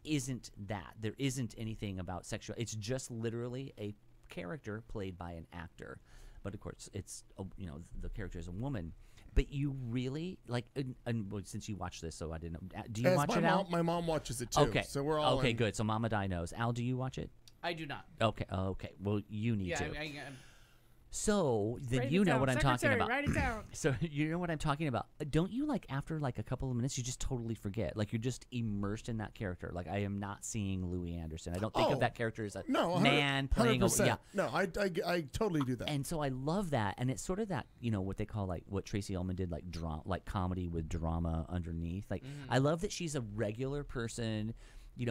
[SPEAKER 6] isn't that. There isn't anything about sexual. It's just literally a character played by an actor. But of course, it's the character is a woman. But you really like, and since you watch this, so I didn't know. Do you
[SPEAKER 1] As
[SPEAKER 6] watch
[SPEAKER 1] my
[SPEAKER 6] it,
[SPEAKER 1] mom,
[SPEAKER 6] Al?
[SPEAKER 1] My mom watches it too.
[SPEAKER 6] Okay,
[SPEAKER 1] So we're all
[SPEAKER 6] okay.
[SPEAKER 1] in.
[SPEAKER 6] Good. So Mama Di knows. Al, do you watch it?
[SPEAKER 5] I do not.
[SPEAKER 6] Okay. Okay. Well, you need
[SPEAKER 5] Yeah,
[SPEAKER 6] to. So then
[SPEAKER 4] Write
[SPEAKER 6] you
[SPEAKER 4] it
[SPEAKER 6] know
[SPEAKER 4] down.
[SPEAKER 6] what I'm talking
[SPEAKER 4] Secretary,
[SPEAKER 6] about.
[SPEAKER 4] Write it down.
[SPEAKER 6] So you know what I'm talking about. Don't you, like, after like a couple of minutes, you just totally forget? Like, you're just immersed in that character. Like, I am not seeing Louis Anderson. I don't think
[SPEAKER 1] Oh,
[SPEAKER 6] of that character as a
[SPEAKER 1] No,
[SPEAKER 6] man playing a
[SPEAKER 1] 100%.
[SPEAKER 6] yeah.
[SPEAKER 1] No, I totally do that.
[SPEAKER 6] And so I love that, and it's sort of that, what they call, like, what Tracy Ullman did, like like comedy with drama underneath. Like, I love that she's a regular person.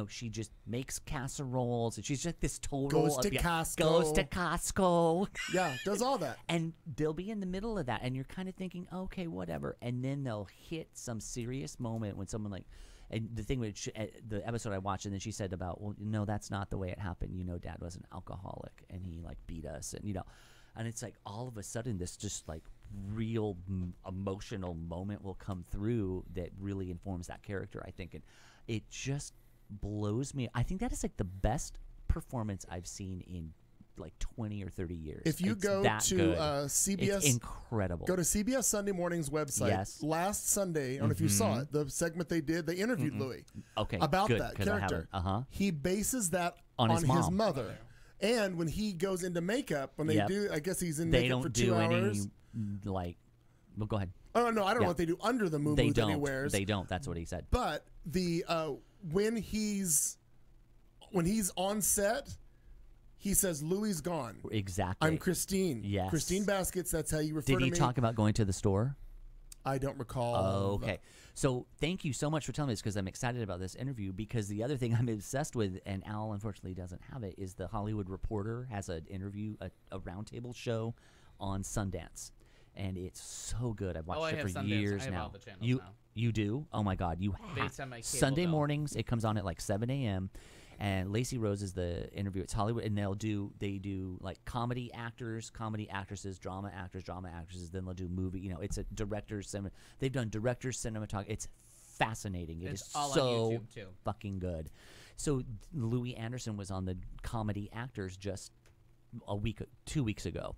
[SPEAKER 6] She just makes casseroles, and she's just this total
[SPEAKER 1] Goes to Costco.
[SPEAKER 6] Goes to Costco.
[SPEAKER 1] Yeah, does all that.
[SPEAKER 6] And they'll be in the middle of that, and you're kind of thinking, okay, whatever. And then they'll hit some serious moment when someone like, and the thing with the episode I watched, and then she said about, well, no, that's not the way it happened. Dad was an alcoholic, and he like beat us, and and it's like all of a sudden this just like real emotional moment will come through that really informs that character, I think, and it just blows me. I think that is like the best performance I've seen in like 20 or 30 years.
[SPEAKER 1] If you
[SPEAKER 6] It's
[SPEAKER 1] go
[SPEAKER 6] that
[SPEAKER 1] to
[SPEAKER 6] good.
[SPEAKER 1] CBS,
[SPEAKER 6] it's incredible.
[SPEAKER 1] Go to CBS Sunday Morning's website.
[SPEAKER 6] Yes.
[SPEAKER 1] Last Sunday, I don't know if you saw it, the segment they did, they interviewed Louis
[SPEAKER 6] Okay,
[SPEAKER 1] about
[SPEAKER 6] good,
[SPEAKER 1] that
[SPEAKER 6] 'cause I
[SPEAKER 1] character.
[SPEAKER 6] haven't.
[SPEAKER 1] He bases that
[SPEAKER 6] On his mom.
[SPEAKER 1] mother. And when he goes into makeup, when they
[SPEAKER 6] Yep.
[SPEAKER 1] do, I guess he's in
[SPEAKER 6] They
[SPEAKER 1] makeup
[SPEAKER 6] don't
[SPEAKER 1] for
[SPEAKER 6] do
[SPEAKER 1] 2
[SPEAKER 6] any
[SPEAKER 1] hours.
[SPEAKER 6] like. Well, go ahead.
[SPEAKER 1] Oh no, I don't know
[SPEAKER 6] Yeah.
[SPEAKER 1] what they do under the moo
[SPEAKER 6] They
[SPEAKER 1] that he
[SPEAKER 6] don't.
[SPEAKER 1] wears.
[SPEAKER 6] They don't. That's what he said.
[SPEAKER 1] But the when he's on set, he says Louis gone.
[SPEAKER 6] Exactly.
[SPEAKER 1] I'm Christine.
[SPEAKER 6] Yes.
[SPEAKER 1] Christine Baskets. That's how you refer
[SPEAKER 6] Did
[SPEAKER 1] to
[SPEAKER 6] he
[SPEAKER 1] me.
[SPEAKER 6] talk about going to the store?
[SPEAKER 1] I don't recall.
[SPEAKER 6] Okay. So thank you so much for telling me this, because I'm excited about this interview, because the other thing I'm obsessed with, and Al unfortunately doesn't have it, is the Hollywood Reporter has an interview, a roundtable show on Sundance. And it's so good. I've watched
[SPEAKER 5] I
[SPEAKER 6] it
[SPEAKER 5] have
[SPEAKER 6] for
[SPEAKER 5] Sundance.
[SPEAKER 6] years
[SPEAKER 5] I have
[SPEAKER 6] now.
[SPEAKER 5] all the channels now.
[SPEAKER 6] You do? Oh my God. You
[SPEAKER 5] Based on my cable
[SPEAKER 6] Sunday
[SPEAKER 5] bill.
[SPEAKER 6] mornings, it comes on at like 7 a.m. And Lacey Rose is the interview. It's Hollywood, and they do like comedy actors, comedy actresses, drama actors, drama actresses. Then they'll do movie. It's a director's They've done director's cinematography. It's fascinating. It
[SPEAKER 5] It's
[SPEAKER 6] is
[SPEAKER 5] all on
[SPEAKER 6] so
[SPEAKER 5] YouTube, too.
[SPEAKER 6] fucking good. So Louis Anderson was on the comedy actors just 2 weeks ago.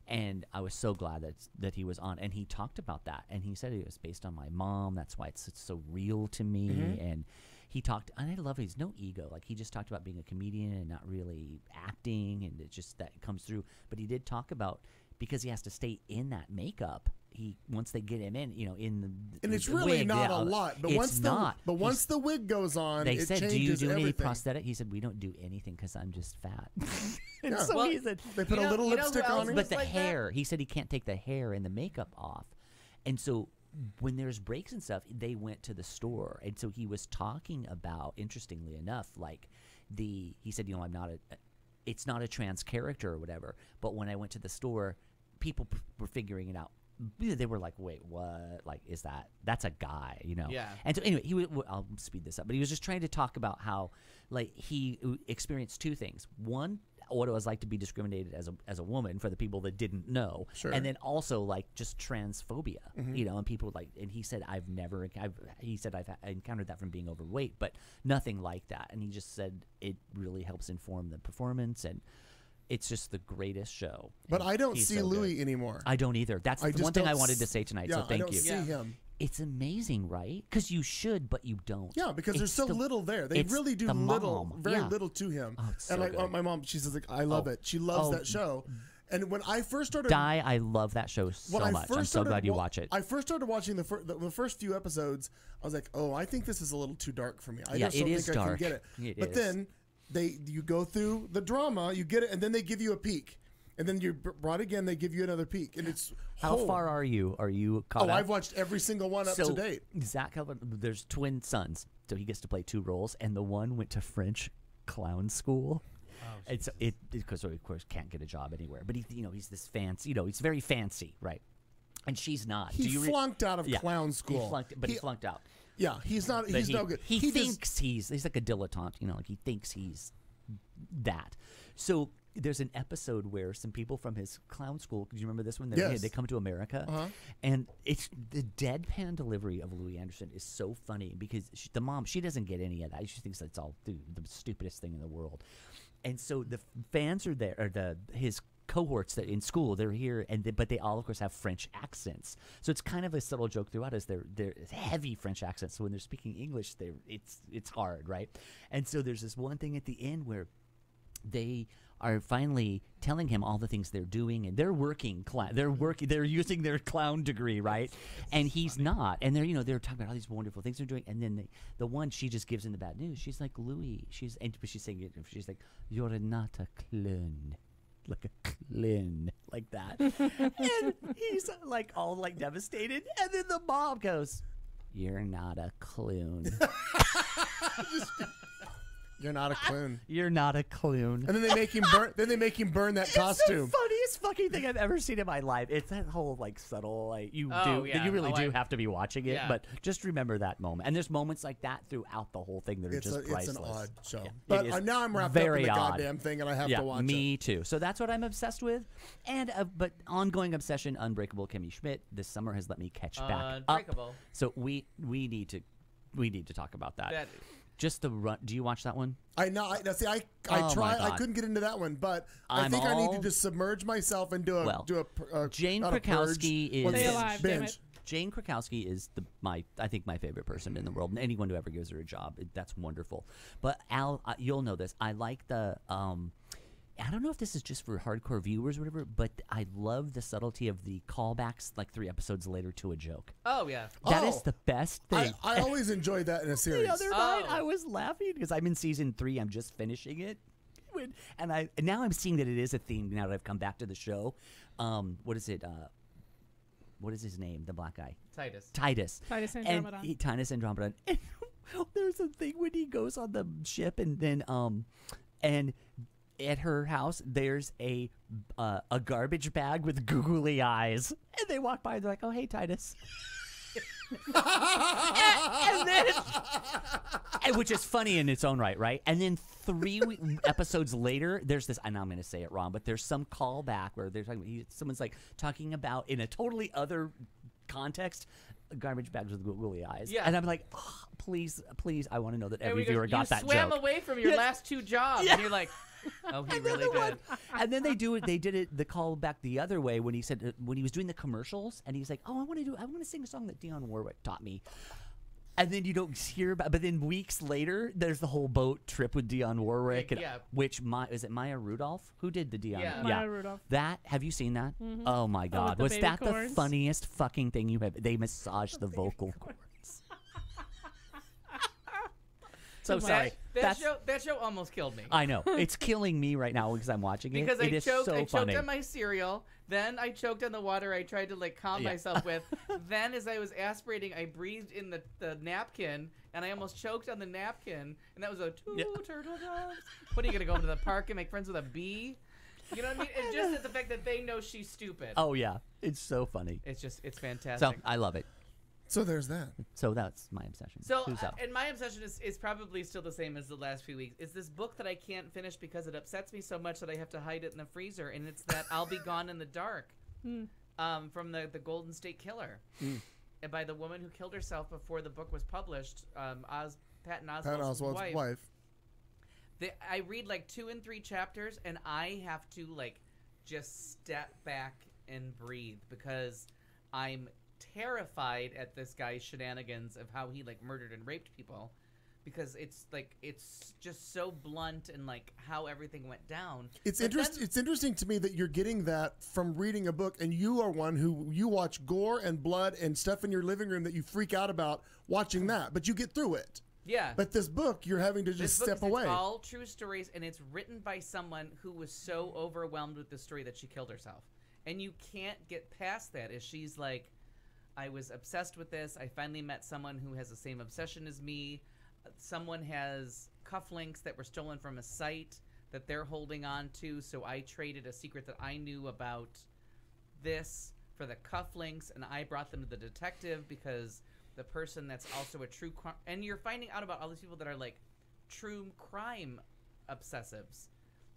[SPEAKER 6] And I was so glad that he was on, and he talked about that, and he said it was based on my mom. That's why it's so real to me. And he talked, and I love it. He's no ego. Like, he just talked about being a comedian and not really acting, and it just that comes through. But he did talk about, because he has to stay in that makeup. Once they get him in, in the
[SPEAKER 1] And it's
[SPEAKER 6] the
[SPEAKER 1] really
[SPEAKER 6] wig,
[SPEAKER 1] not
[SPEAKER 6] yeah,
[SPEAKER 1] a lot. But
[SPEAKER 6] it's
[SPEAKER 1] once
[SPEAKER 6] not.
[SPEAKER 1] once the wig goes on,
[SPEAKER 6] They
[SPEAKER 1] it
[SPEAKER 6] said, "Do you
[SPEAKER 1] changes
[SPEAKER 6] do any
[SPEAKER 1] everything.
[SPEAKER 6] prosthetic?" He said, "We don't do anything because I'm just fat." And
[SPEAKER 1] Yeah.
[SPEAKER 6] so
[SPEAKER 5] Well,
[SPEAKER 6] he said,
[SPEAKER 1] They put a little
[SPEAKER 5] you know who
[SPEAKER 1] lipstick
[SPEAKER 5] else
[SPEAKER 1] on him.
[SPEAKER 6] but the
[SPEAKER 5] like that?
[SPEAKER 6] hair, he said he can't take the hair and the makeup off. And so when there's breaks and stuff, they went to the store. And so he was talking about, interestingly enough, like he said, it's not a trans character or whatever. But when I went to the store, people were figuring it out. They were like, wait, what? Like, that's a guy,
[SPEAKER 5] Yeah.
[SPEAKER 6] And so anyway, I'll speed this up, but he was just trying to talk about how, like, he experienced two things. One, what it was like to be discriminated as a woman, for the people that didn't know.
[SPEAKER 1] Sure.
[SPEAKER 6] And then also, like, just transphobia, and people and he said, I've encountered that from being overweight, but nothing like that. And he just said it really helps inform the performance, and it's just the greatest show.
[SPEAKER 1] But
[SPEAKER 6] And
[SPEAKER 1] I don't
[SPEAKER 6] he's
[SPEAKER 1] see
[SPEAKER 6] so good.
[SPEAKER 1] Louis anymore.
[SPEAKER 6] I don't either. That's
[SPEAKER 1] I
[SPEAKER 6] the
[SPEAKER 1] just
[SPEAKER 6] one thing
[SPEAKER 1] don't
[SPEAKER 6] I wanted to say tonight.
[SPEAKER 1] Yeah,
[SPEAKER 6] so thank
[SPEAKER 1] I don't
[SPEAKER 6] you.
[SPEAKER 1] see him.
[SPEAKER 6] It's amazing, right? Because you should, but you don't.
[SPEAKER 1] Yeah, because there's
[SPEAKER 6] It's
[SPEAKER 1] so
[SPEAKER 6] the-
[SPEAKER 1] little there. They
[SPEAKER 6] it's
[SPEAKER 1] really do
[SPEAKER 6] the
[SPEAKER 1] little,
[SPEAKER 6] mom.
[SPEAKER 1] very
[SPEAKER 6] Yeah.
[SPEAKER 1] little to him.
[SPEAKER 6] Oh, it's
[SPEAKER 1] and
[SPEAKER 6] so
[SPEAKER 1] like
[SPEAKER 6] good.
[SPEAKER 1] my mom, she says like, I love
[SPEAKER 6] Oh.
[SPEAKER 1] it. She loves
[SPEAKER 6] Oh.
[SPEAKER 1] that show. And when I first started,
[SPEAKER 6] Die, I love that show so
[SPEAKER 1] when I
[SPEAKER 6] much.
[SPEAKER 1] first
[SPEAKER 6] I'm so
[SPEAKER 1] started
[SPEAKER 6] glad you
[SPEAKER 1] wa-
[SPEAKER 6] watch it.
[SPEAKER 1] I first started watching the first few episodes. I was like, oh, I think this is a little too dark for me. I
[SPEAKER 6] Yeah,
[SPEAKER 1] just
[SPEAKER 6] it
[SPEAKER 1] don't
[SPEAKER 6] is
[SPEAKER 1] think I
[SPEAKER 6] dark.
[SPEAKER 1] can get it.
[SPEAKER 6] It
[SPEAKER 1] but
[SPEAKER 6] is.
[SPEAKER 1] then you go through the drama, you get it, and then they give you a peek. And then you're brought again, they give you another peek. And it's
[SPEAKER 6] How far are you? Are you caught
[SPEAKER 1] Oh,
[SPEAKER 6] up?
[SPEAKER 1] I've watched every single one up to date.
[SPEAKER 6] Zach Efron, there's twin sons, so he gets to play 2 roles, and the one went to French clown school. It's because of course can't get a job anywhere, but he's this fancy, he's very fancy, right? And she's not.
[SPEAKER 1] He flunked out of clown school.
[SPEAKER 6] He flunked out.
[SPEAKER 1] Yeah, he's not.
[SPEAKER 6] But
[SPEAKER 1] He's no good.
[SPEAKER 6] He
[SPEAKER 1] just-
[SPEAKER 6] thinks he's like a dilettante, like he thinks he's that. So there's an episode where some people from his clown school, do you remember this one?
[SPEAKER 1] Yes.
[SPEAKER 6] They come to America, and it's the deadpan delivery of Louis Anderson is so funny because the mom, she doesn't get any of that. She thinks that's all the stupidest thing in the world. And so the fans are there, or his cohorts that in school, they're here, but they all of course have French accents. So it's kind of a subtle joke throughout, is they're heavy French accents. So when they're speaking English, it's hard, right? And so there's this one thing at the end where they are finally telling him all the things they're doing, and they're using their clown degree, right? And he's not. And they're talking about all these wonderful things they're doing, and then the one, she just gives him the bad news. She's like, Louis, she's saying it, she's like, you're not a clown. Like a clown, like that. And he's like all like devastated, and then the mom goes, you're not a clown.
[SPEAKER 1] You're not a clown.
[SPEAKER 6] You're not a clown.
[SPEAKER 1] And then they make him burn. Then they make him burn that costume.
[SPEAKER 6] It's the funniest fucking thing I've ever seen in my life. It's that whole like subtle, like you really do have to be watching it,
[SPEAKER 5] Yeah.
[SPEAKER 6] but just remember that moment. And there's moments like that throughout the whole thing that are just priceless.
[SPEAKER 1] It's an odd show.
[SPEAKER 6] Yeah,
[SPEAKER 1] But
[SPEAKER 6] it is
[SPEAKER 1] now I'm wrapped
[SPEAKER 6] very
[SPEAKER 1] up in the
[SPEAKER 6] odd.
[SPEAKER 1] goddamn thing, and I have
[SPEAKER 6] Yeah,
[SPEAKER 1] to watch it.
[SPEAKER 6] me too. So that's what I'm obsessed with. And but ongoing obsession, Unbreakable Kimmy Schmidt. This summer has let me catch back up.
[SPEAKER 5] Unbreakable.
[SPEAKER 6] So we need to talk about that. Just the run. Do you watch that one?
[SPEAKER 1] I know. See, I
[SPEAKER 6] Oh,
[SPEAKER 1] tried.
[SPEAKER 6] my
[SPEAKER 1] I
[SPEAKER 6] God.
[SPEAKER 1] couldn't get into that one, but I
[SPEAKER 6] I'm
[SPEAKER 1] think I need
[SPEAKER 6] all-
[SPEAKER 1] to just submerge myself and do a
[SPEAKER 6] Jane
[SPEAKER 1] not a purge.
[SPEAKER 6] Krakowski is-
[SPEAKER 1] What's
[SPEAKER 4] Stay
[SPEAKER 1] this?
[SPEAKER 4] alive, damn
[SPEAKER 1] binge.
[SPEAKER 4] it.
[SPEAKER 6] Jane Krakowski is I think my favorite person in the world. And anyone who ever gives her a job, that's wonderful. But Al, you'll know this. I like the. I don't know if this is just for hardcore viewers or whatever, but I love the subtlety of the callbacks, like 3 episodes later to a joke.
[SPEAKER 5] Oh yeah.
[SPEAKER 6] That is
[SPEAKER 1] Oh.
[SPEAKER 6] the best thing.
[SPEAKER 1] I always enjoy that in a series.
[SPEAKER 6] The other night,
[SPEAKER 5] Oh.
[SPEAKER 6] I was laughing because I'm in season 3. I'm just finishing it, and now I'm seeing that it is a theme now that I've come back to the show. What is it? What is his name? The black guy.
[SPEAKER 5] Titus.
[SPEAKER 6] Titus.
[SPEAKER 4] Titus
[SPEAKER 6] And
[SPEAKER 4] Andromedon.
[SPEAKER 6] Titus Andromedon. And there's a thing when he goes on the ship, and then and at her house there's a garbage bag with googly eyes, and they walk by and they're like, "Oh, hey, Titus." and then, which is funny in its own right? And then 3 episodes later, there's this, and I'm going to say it wrong, but there's some callback where they're talking. Someone's like talking about in a totally other context, garbage bags with googly eyes.
[SPEAKER 5] Yeah.
[SPEAKER 6] And I'm like, oh, please, I want to know that
[SPEAKER 5] And
[SPEAKER 6] every
[SPEAKER 5] we go,
[SPEAKER 6] viewer got
[SPEAKER 5] you
[SPEAKER 6] that
[SPEAKER 5] swam
[SPEAKER 6] joke.
[SPEAKER 5] away from your
[SPEAKER 6] Yes.
[SPEAKER 5] last 2 jobs, and you're like, oh, he
[SPEAKER 6] And then
[SPEAKER 5] really
[SPEAKER 6] the
[SPEAKER 5] did.
[SPEAKER 6] one- and then they did it the call back the other way when he said when he was doing the commercials, and he's like, "Oh, I want to sing a song that Dionne Warwick taught me." And then you don't hear about, but then weeks later, there's the whole boat trip with Dionne Warwick, and,
[SPEAKER 5] Yeah.
[SPEAKER 6] which is it Maya Rudolph who did the Dionne?
[SPEAKER 5] Yeah.
[SPEAKER 4] Maya Rudolph.
[SPEAKER 6] That, have you seen that? Oh my
[SPEAKER 4] with
[SPEAKER 6] God,
[SPEAKER 4] the
[SPEAKER 6] was
[SPEAKER 4] baby
[SPEAKER 6] that
[SPEAKER 4] corns?
[SPEAKER 6] the funniest fucking thing you have? They massage the vocal cords. So sorry.
[SPEAKER 5] That show almost killed me.
[SPEAKER 6] I know it's killing me right now because I'm watching it.
[SPEAKER 5] Because
[SPEAKER 6] It
[SPEAKER 5] I
[SPEAKER 6] is
[SPEAKER 5] choked,
[SPEAKER 6] so
[SPEAKER 5] I choked
[SPEAKER 6] funny.
[SPEAKER 5] on my cereal. Then I choked on the water I tried to like calm
[SPEAKER 6] Yeah.
[SPEAKER 5] myself with. Then as I was aspirating, I breathed in the napkin, and I almost choked on the napkin. And that was a two turtle doves. What are you gonna go to the park and make friends with a bee? You know what I mean? And just the fact that they know she's stupid.
[SPEAKER 6] Oh yeah, it's so funny.
[SPEAKER 5] It's
[SPEAKER 6] So
[SPEAKER 5] fantastic.
[SPEAKER 6] I love it.
[SPEAKER 1] So there's that.
[SPEAKER 6] So that's my obsession.
[SPEAKER 5] So,
[SPEAKER 6] Who's up?
[SPEAKER 5] and my obsession is probably still the same as the last few weeks. It's this book that I can't finish because it upsets me so much that I have to hide it in the freezer, and it's that I'll Be Gone in the Dark from the Golden State Killer. And by the woman who killed herself before the book was published, Patton Oswalt's wife. I read like 2 and 3 chapters, and I have to like just step back and breathe because I'm terrified at this guy's shenanigans of how he like murdered and raped people, because it's just so blunt and like how everything went down.
[SPEAKER 1] It's interesting to me that you're getting that from reading a book, and you are one who you watch gore and blood and stuff in your living room that you freak out about watching that, but you get through it.
[SPEAKER 5] Yeah.
[SPEAKER 1] But this book, you're having to just step away.
[SPEAKER 5] It's all true stories, and it's written by someone who was so overwhelmed with the story that she killed herself. And you can't get past that. Is she's like, I was obsessed with this. I finally met someone who has the same obsession as me. Someone has cufflinks that were stolen from a site that they're holding on to, so I traded a secret that I knew about this for the cufflinks, and I brought them to the detective because the person that's also a true crime, and you're finding out about all these people that are like true crime obsessives,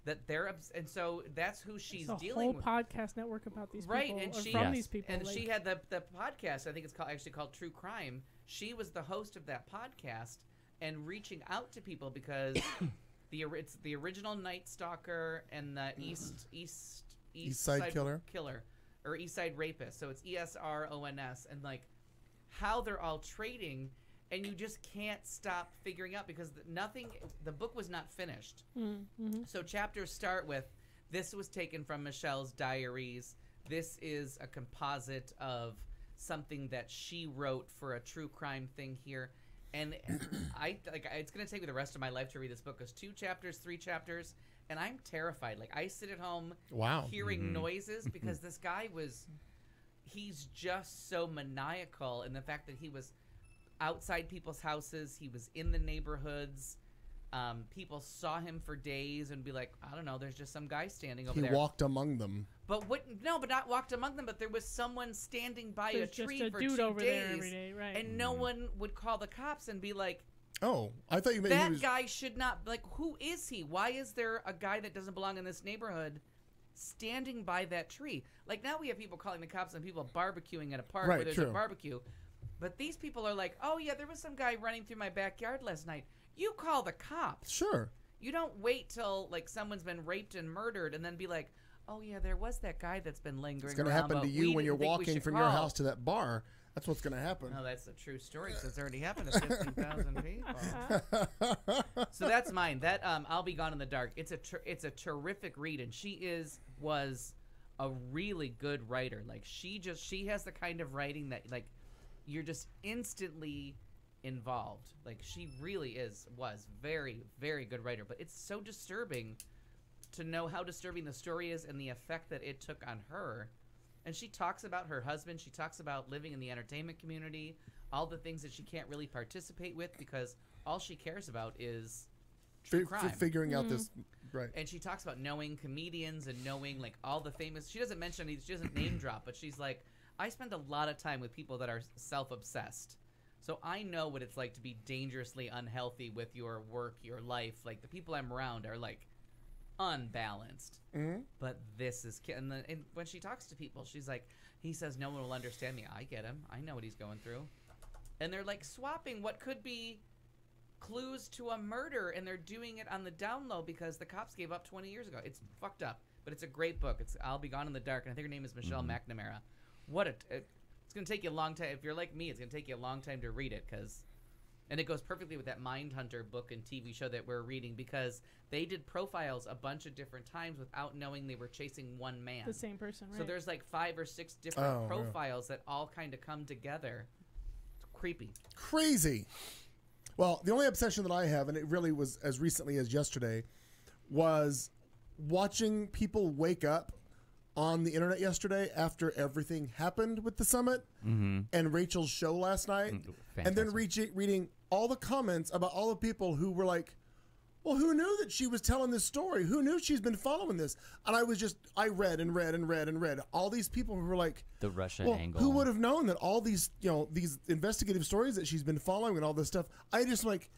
[SPEAKER 5] that they're and so that's who she's dealing with.
[SPEAKER 4] A whole podcast network about these
[SPEAKER 5] right,
[SPEAKER 4] people,
[SPEAKER 5] and she
[SPEAKER 4] from these people,
[SPEAKER 5] and
[SPEAKER 4] like,
[SPEAKER 5] she had the podcast. I think it's actually called True Crime. She was the host of that podcast and reaching out to people because it's the original Night Stalker and the East
[SPEAKER 1] Side Killer,
[SPEAKER 5] or East Side Rapist. So it's ESRONS, and like how they're all trading, and you just can't stop figuring out because the book was not finished.
[SPEAKER 4] Mm-hmm.
[SPEAKER 5] So chapters start with, this was taken from Michelle's diaries. This is a composite of something that she wrote for a true crime thing here. And it's going to take me the rest of my life to read this book. It's 2 chapters, 3 chapters, and I'm terrified. Like, I sit at home hearing noises because this guy he's just so maniacal in the fact that he was outside people's houses. He was in the neighborhoods. People saw him for days and be like, I don't know, there's just some guy standing over there.
[SPEAKER 1] He walked among them.
[SPEAKER 5] But not walked among them, but there was someone standing by a tree
[SPEAKER 4] just a
[SPEAKER 5] for
[SPEAKER 4] dude
[SPEAKER 5] 2
[SPEAKER 4] over
[SPEAKER 5] days.
[SPEAKER 4] there every day, right.
[SPEAKER 5] And no one would call the cops and be like,
[SPEAKER 1] oh, I thought you meant
[SPEAKER 5] that guy should not, like, who is he? Why is there a guy that doesn't belong in this neighborhood standing by that tree? Like, now we have people calling the cops on people barbecuing at a park where there's a barbecue. But these people are like, oh, yeah, there was some guy running through my backyard last night. You call the cops.
[SPEAKER 1] Sure.
[SPEAKER 5] You don't wait till, like, someone's been raped and murdered and then be like, oh, yeah, there was that guy that's been lingering around.
[SPEAKER 1] It's going to happen to you when you're walking from your house to that bar. That's what's going to happen.
[SPEAKER 5] No, that's a true story because it's already happened to 15,000 people. So that's mine. That I'll Be Gone in the Dark. It's a terrific read, and she was a really good writer. Like, she has the kind of writing that, like, you're just instantly involved. Like, she really was very, very good writer. But it's so disturbing to know how disturbing the story is and the effect that it took on her. And she talks about her husband. She talks about living in the entertainment community, all the things that she can't really participate with because all she cares about is true crime.
[SPEAKER 1] Figuring out this, right.
[SPEAKER 5] And she talks about knowing comedians and knowing, like, all the famous. She doesn't mention any, she doesn't name drop, but she's like, I spend a lot of time with people that are self-obsessed. So I know what it's like to be dangerously unhealthy with your work, your life. Like, the people I'm around are, like, unbalanced.
[SPEAKER 1] Mm-hmm.
[SPEAKER 5] But this is and when she talks to people, she's like, he says no one will understand me. I get him. I know what he's going through. And they're like swapping what could be clues to a murder, and they're doing it on the down low because the cops gave up 20 years ago. It's fucked up, but it's a great book. It's I'll Be Gone in the Dark, and I think her name is Michelle McNamara. It's gonna take you a long time. If you're like me, it's gonna take you a long time to read it and it goes perfectly with that Mindhunter book and TV show that we're reading because they did profiles a bunch of different times without knowing they were chasing one man.
[SPEAKER 4] The same person, right?
[SPEAKER 5] So there's like 5 or 6 different profiles that all kind of come together. It's creepy.
[SPEAKER 1] Crazy. Well, the only obsession that I have, and it really was as recently as yesterday, was watching people wake up on the internet yesterday after everything happened with the summit and Rachel's show last night. And then reading all the comments about all the people who were like, well, who knew that she was telling this story? Who knew she's been following this? And I read and read and read and read. All these people who were like,
[SPEAKER 6] the Russia angle.
[SPEAKER 1] Who would have known that all these, these investigative stories that she's been following and all this stuff? I just like,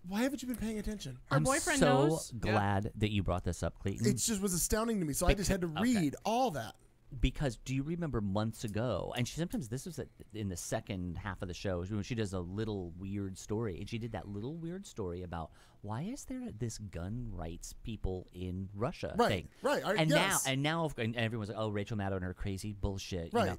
[SPEAKER 1] why haven't you been paying attention?
[SPEAKER 4] Her boyfriend
[SPEAKER 6] so
[SPEAKER 4] knows.
[SPEAKER 6] glad that you brought this up, Clayton.
[SPEAKER 1] It just was astounding to me. So I just had to read all that.
[SPEAKER 6] Because do you remember months ago, and sometimes this was in the second half of the show, when she does a little weird story, and she did that little weird story about why is there this gun rights people in Russia thing?
[SPEAKER 1] Right.
[SPEAKER 6] And now everyone's like, oh, Rachel Maddow and her crazy bullshit.
[SPEAKER 1] Right.
[SPEAKER 6] You know?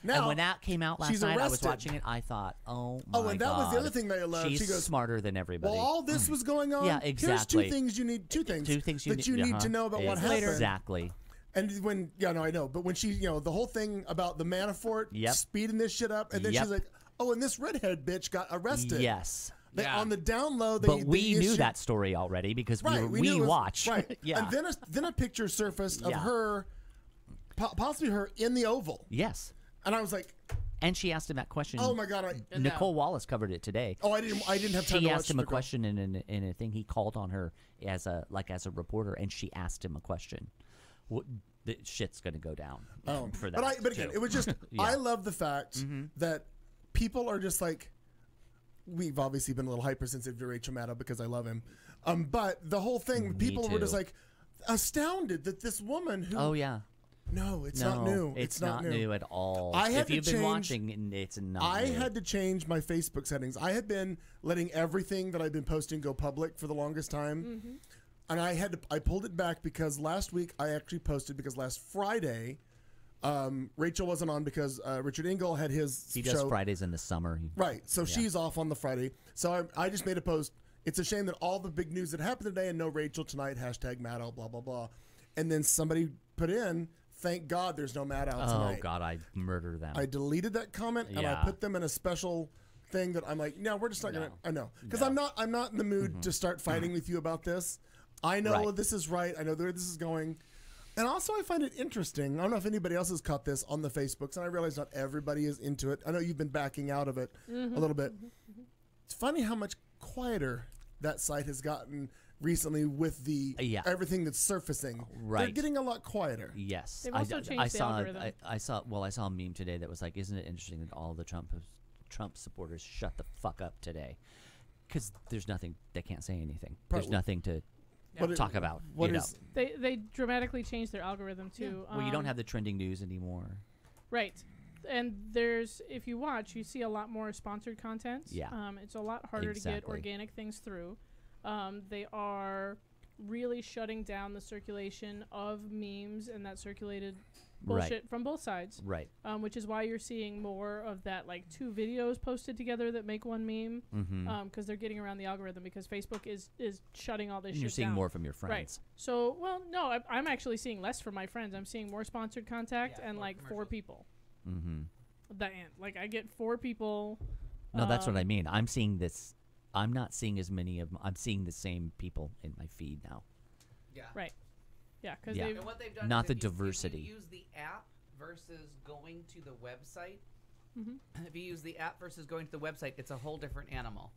[SPEAKER 1] Now,
[SPEAKER 6] and when that came out last
[SPEAKER 1] she's
[SPEAKER 6] night, I was
[SPEAKER 1] arrested.
[SPEAKER 6] watching it. I thought, oh my god.
[SPEAKER 1] and that was the other thing that I loved.
[SPEAKER 6] She's
[SPEAKER 1] She goes,
[SPEAKER 6] smarter than everybody.
[SPEAKER 1] While all this was going on,
[SPEAKER 6] Yeah,
[SPEAKER 1] here's
[SPEAKER 6] exactly.
[SPEAKER 1] two things you need that you need to know about what happened.
[SPEAKER 6] Exactly.
[SPEAKER 1] And when, I know, but when she, the whole thing about the Manafort
[SPEAKER 6] Yep.
[SPEAKER 1] speeding this shit up, and then
[SPEAKER 6] Yep.
[SPEAKER 1] she's like, oh, and this redhead bitch got arrested.
[SPEAKER 6] Yes.
[SPEAKER 1] On the down low,
[SPEAKER 6] But we knew that story already because
[SPEAKER 1] Right,
[SPEAKER 6] we
[SPEAKER 1] knew it was-
[SPEAKER 6] watched.
[SPEAKER 1] Right.
[SPEAKER 6] Yeah.
[SPEAKER 1] And then a picture surfaced of
[SPEAKER 6] Yeah.
[SPEAKER 1] her, possibly her in the Oval.
[SPEAKER 6] Yes.
[SPEAKER 1] And I was like,
[SPEAKER 6] And she asked him that question.
[SPEAKER 1] oh my God.
[SPEAKER 6] Nicole Wallace covered it today.
[SPEAKER 1] I didn't have time
[SPEAKER 6] She
[SPEAKER 1] to watch
[SPEAKER 6] asked him a
[SPEAKER 1] Nicole.
[SPEAKER 6] question in a thing. He called on her as a reporter, and she asked him a question. What, the shit's gonna go down for that.
[SPEAKER 1] But again,
[SPEAKER 6] too.
[SPEAKER 1] it was just,
[SPEAKER 6] Yeah.
[SPEAKER 1] I love the fact that people are just like, we've obviously been a little hypersensitive to Rachel Maddow because I love him. But the whole thing, people were just
[SPEAKER 6] too.
[SPEAKER 1] like astounded that this woman who.
[SPEAKER 6] Oh yeah.
[SPEAKER 1] No, it's
[SPEAKER 6] No,
[SPEAKER 1] not new.
[SPEAKER 6] It's not new at all.
[SPEAKER 1] I had
[SPEAKER 6] if
[SPEAKER 1] to
[SPEAKER 6] you've been
[SPEAKER 1] change-
[SPEAKER 6] watching, it's not.
[SPEAKER 1] I
[SPEAKER 6] new.
[SPEAKER 1] had to change my Facebook settings. I had been letting everything that I've been posting go public for the longest time. And I pulled it back because last week I actually posted because last Friday, Rachel wasn't on because Richard Engel had his
[SPEAKER 6] He
[SPEAKER 1] show.
[SPEAKER 6] does Fridays in the summer.
[SPEAKER 1] Right. So she's off on the Friday. So I just made a post. It's a shame that all the big news that happened today and no Rachel tonight, hashtag Maddow, blah, blah, blah. And then somebody put in, thank God there's no Maddow tonight.
[SPEAKER 6] Oh God, I murder them.
[SPEAKER 1] I deleted that comment and I
[SPEAKER 6] Yeah.
[SPEAKER 1] put them in a special thing that I'm like, no, we're just not going to, I know. Because I'm not in the mood to start fighting with you about this. I know
[SPEAKER 6] Right.
[SPEAKER 1] this is right. I know where this is going. And also I find it interesting. I don't know if anybody else has caught this on the Facebooks, and I realize not everybody is into it. I know you've been backing out of it a little bit. It's funny how much quieter that site has gotten recently with the everything that's surfacing. They're
[SPEAKER 6] Right.
[SPEAKER 1] getting a lot quieter.
[SPEAKER 6] Yes,
[SPEAKER 4] They've also changed the
[SPEAKER 6] saw.
[SPEAKER 4] algorithm.
[SPEAKER 6] I saw a meme today that was like, "Isn't it interesting that all the Trump supporters shut the fuck up today? Because there's nothing. They can't say anything. There's nothing to talk about.
[SPEAKER 1] What
[SPEAKER 6] you
[SPEAKER 1] is
[SPEAKER 6] know.
[SPEAKER 4] They dramatically changed their algorithm too.
[SPEAKER 6] Well, you don't have the trending news anymore.
[SPEAKER 4] Right. And if you watch, you see a lot more sponsored content.
[SPEAKER 6] Yeah.
[SPEAKER 4] It's a lot harder to get
[SPEAKER 6] Exactly.
[SPEAKER 4] organic things through. They are really shutting down the circulation of memes and that circulated bullshit from both sides.
[SPEAKER 6] Right.
[SPEAKER 4] Which is why you're seeing more of that, like 2 videos posted together that make one meme. Because they're getting around the algorithm because Facebook is shutting all this
[SPEAKER 6] And
[SPEAKER 4] shit
[SPEAKER 6] you're seeing
[SPEAKER 4] down.
[SPEAKER 6] more from your friends.
[SPEAKER 4] Right. So, well, no, I'm actually seeing less from my friends. I'm seeing more sponsored contact and like 4 people. Like I get 4 people.
[SPEAKER 6] No, that's what I mean. I'm seeing this. I'm not seeing as many of. I'm seeing the same people in my feed now.
[SPEAKER 5] Yeah.
[SPEAKER 4] Right. Yeah, because
[SPEAKER 6] Yeah.
[SPEAKER 4] they've
[SPEAKER 5] And what they've done
[SPEAKER 6] Not
[SPEAKER 5] is
[SPEAKER 6] the
[SPEAKER 5] if you
[SPEAKER 6] diversity.
[SPEAKER 5] use the app versus going to the website, if you use the app versus going to the website, it's a whole different animal.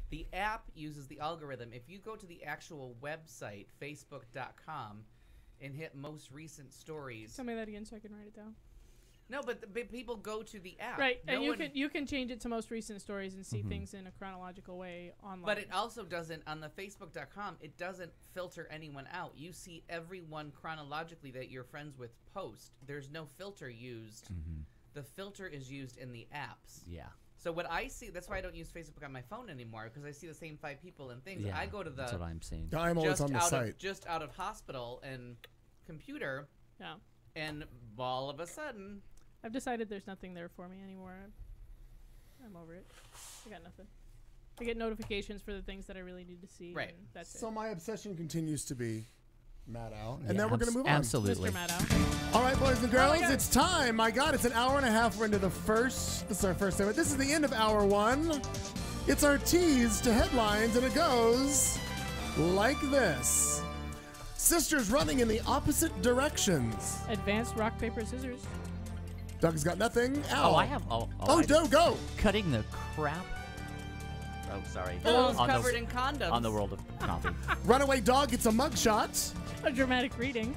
[SPEAKER 5] The app uses the algorithm. If you go to the actual website, facebook.com, and hit most recent stories.
[SPEAKER 4] Tell me that again so I can write it down.
[SPEAKER 5] No, but people go to the app.
[SPEAKER 4] Right,
[SPEAKER 5] No
[SPEAKER 4] and
[SPEAKER 5] one-
[SPEAKER 4] you can change it to most recent stories and see things in a chronological way online.
[SPEAKER 5] But it also doesn't, on the facebook.com, it doesn't filter anyone out. You see everyone chronologically that you're friends with post. There's no filter used. The filter is used in the apps.
[SPEAKER 6] Yeah.
[SPEAKER 5] So what I see, that's why I don't use Facebook on my phone anymore, because I see the same 5 people and things.
[SPEAKER 6] Yeah.
[SPEAKER 5] I go to the
[SPEAKER 6] That's what I'm seeing.
[SPEAKER 1] I'm always on the site.
[SPEAKER 5] just out of hospital and computer,
[SPEAKER 4] yeah,
[SPEAKER 5] and all of a sudden,
[SPEAKER 4] I've decided there's nothing there for me anymore. I'm over it. I got nothing. I get notifications for the things that I really need to see.
[SPEAKER 5] Right.
[SPEAKER 4] And that's
[SPEAKER 1] So
[SPEAKER 4] it.
[SPEAKER 1] my obsession continues to be Maddow. And
[SPEAKER 6] Yeah,
[SPEAKER 1] then we're going to move on.
[SPEAKER 6] Absolutely.
[SPEAKER 4] Mr. Maddow.
[SPEAKER 1] All right, boys and girls,
[SPEAKER 4] God.
[SPEAKER 1] it's time. My God, it's an hour and a half. We're into this is our first segment. This is the end of hour 1. It's our tease to headlines, and it goes like this. Sisters running in the opposite directions.
[SPEAKER 4] Advanced rock, paper, scissors.
[SPEAKER 1] Doug's got nothing. Al.
[SPEAKER 6] Oh, I have. Oh,
[SPEAKER 1] Oh, Doug, go.
[SPEAKER 6] Cutting the crap. Oh, sorry.
[SPEAKER 5] Those
[SPEAKER 6] On the-
[SPEAKER 5] covered in condoms.
[SPEAKER 6] on the world of coffee.
[SPEAKER 1] Runaway dog gets a mugshot.
[SPEAKER 4] A dramatic reading.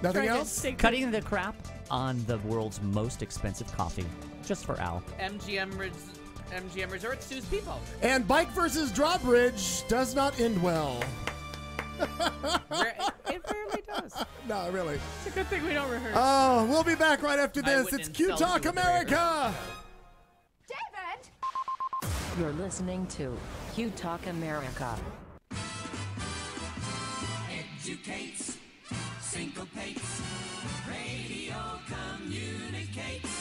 [SPEAKER 1] Nothing
[SPEAKER 4] Try to
[SPEAKER 1] else?
[SPEAKER 4] stay
[SPEAKER 6] Cutting the crap on the world's most expensive coffee. Just for Al.
[SPEAKER 5] MGM Resort sues people.
[SPEAKER 1] And bike versus drawbridge does not end well.
[SPEAKER 5] It rarely does.
[SPEAKER 1] No, really.
[SPEAKER 4] It's a good thing we don't rehearse.
[SPEAKER 1] Oh, we'll be back right after
[SPEAKER 5] I
[SPEAKER 1] this.
[SPEAKER 5] wouldn't
[SPEAKER 1] It's Q
[SPEAKER 5] insult
[SPEAKER 1] Talk
[SPEAKER 5] you with the
[SPEAKER 1] America.
[SPEAKER 8] You're listening to Q Talk America.
[SPEAKER 2] Educates, syncopates, radio communicates.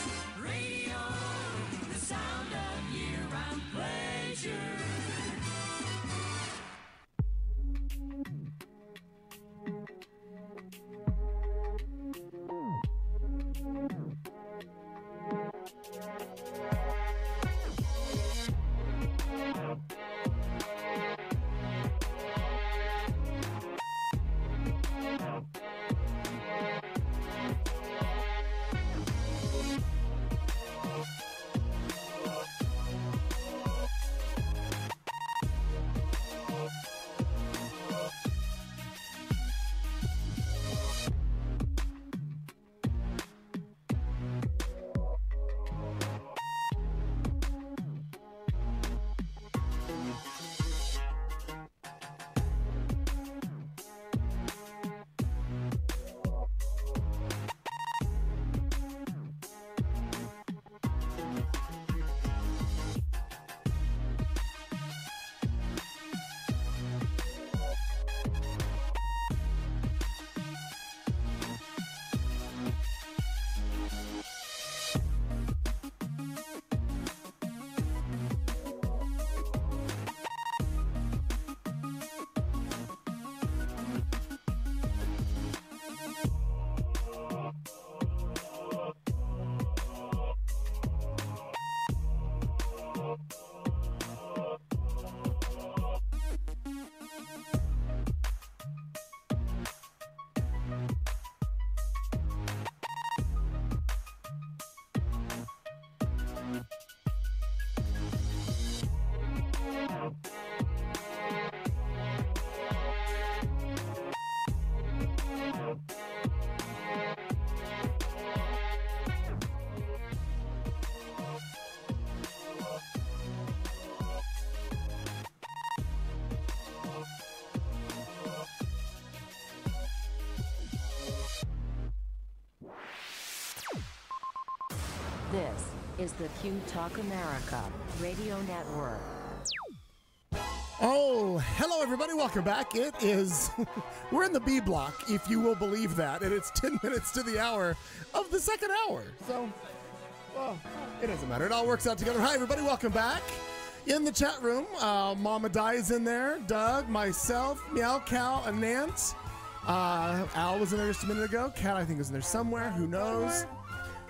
[SPEAKER 8] is the Q Talk America Radio Network.
[SPEAKER 1] Oh, hello everybody. Welcome back. It is, we're in the B block, if you will believe that, and it's 10 minutes to the hour of the second hour. So, well, it doesn't matter. It all works out together. Hi everybody. Welcome back. In the chat room, Mama Di is in there, Doug, myself, Meow Cow, and Nance. Al was in there just a minute ago. Kat, I think, is in there somewhere. Who knows?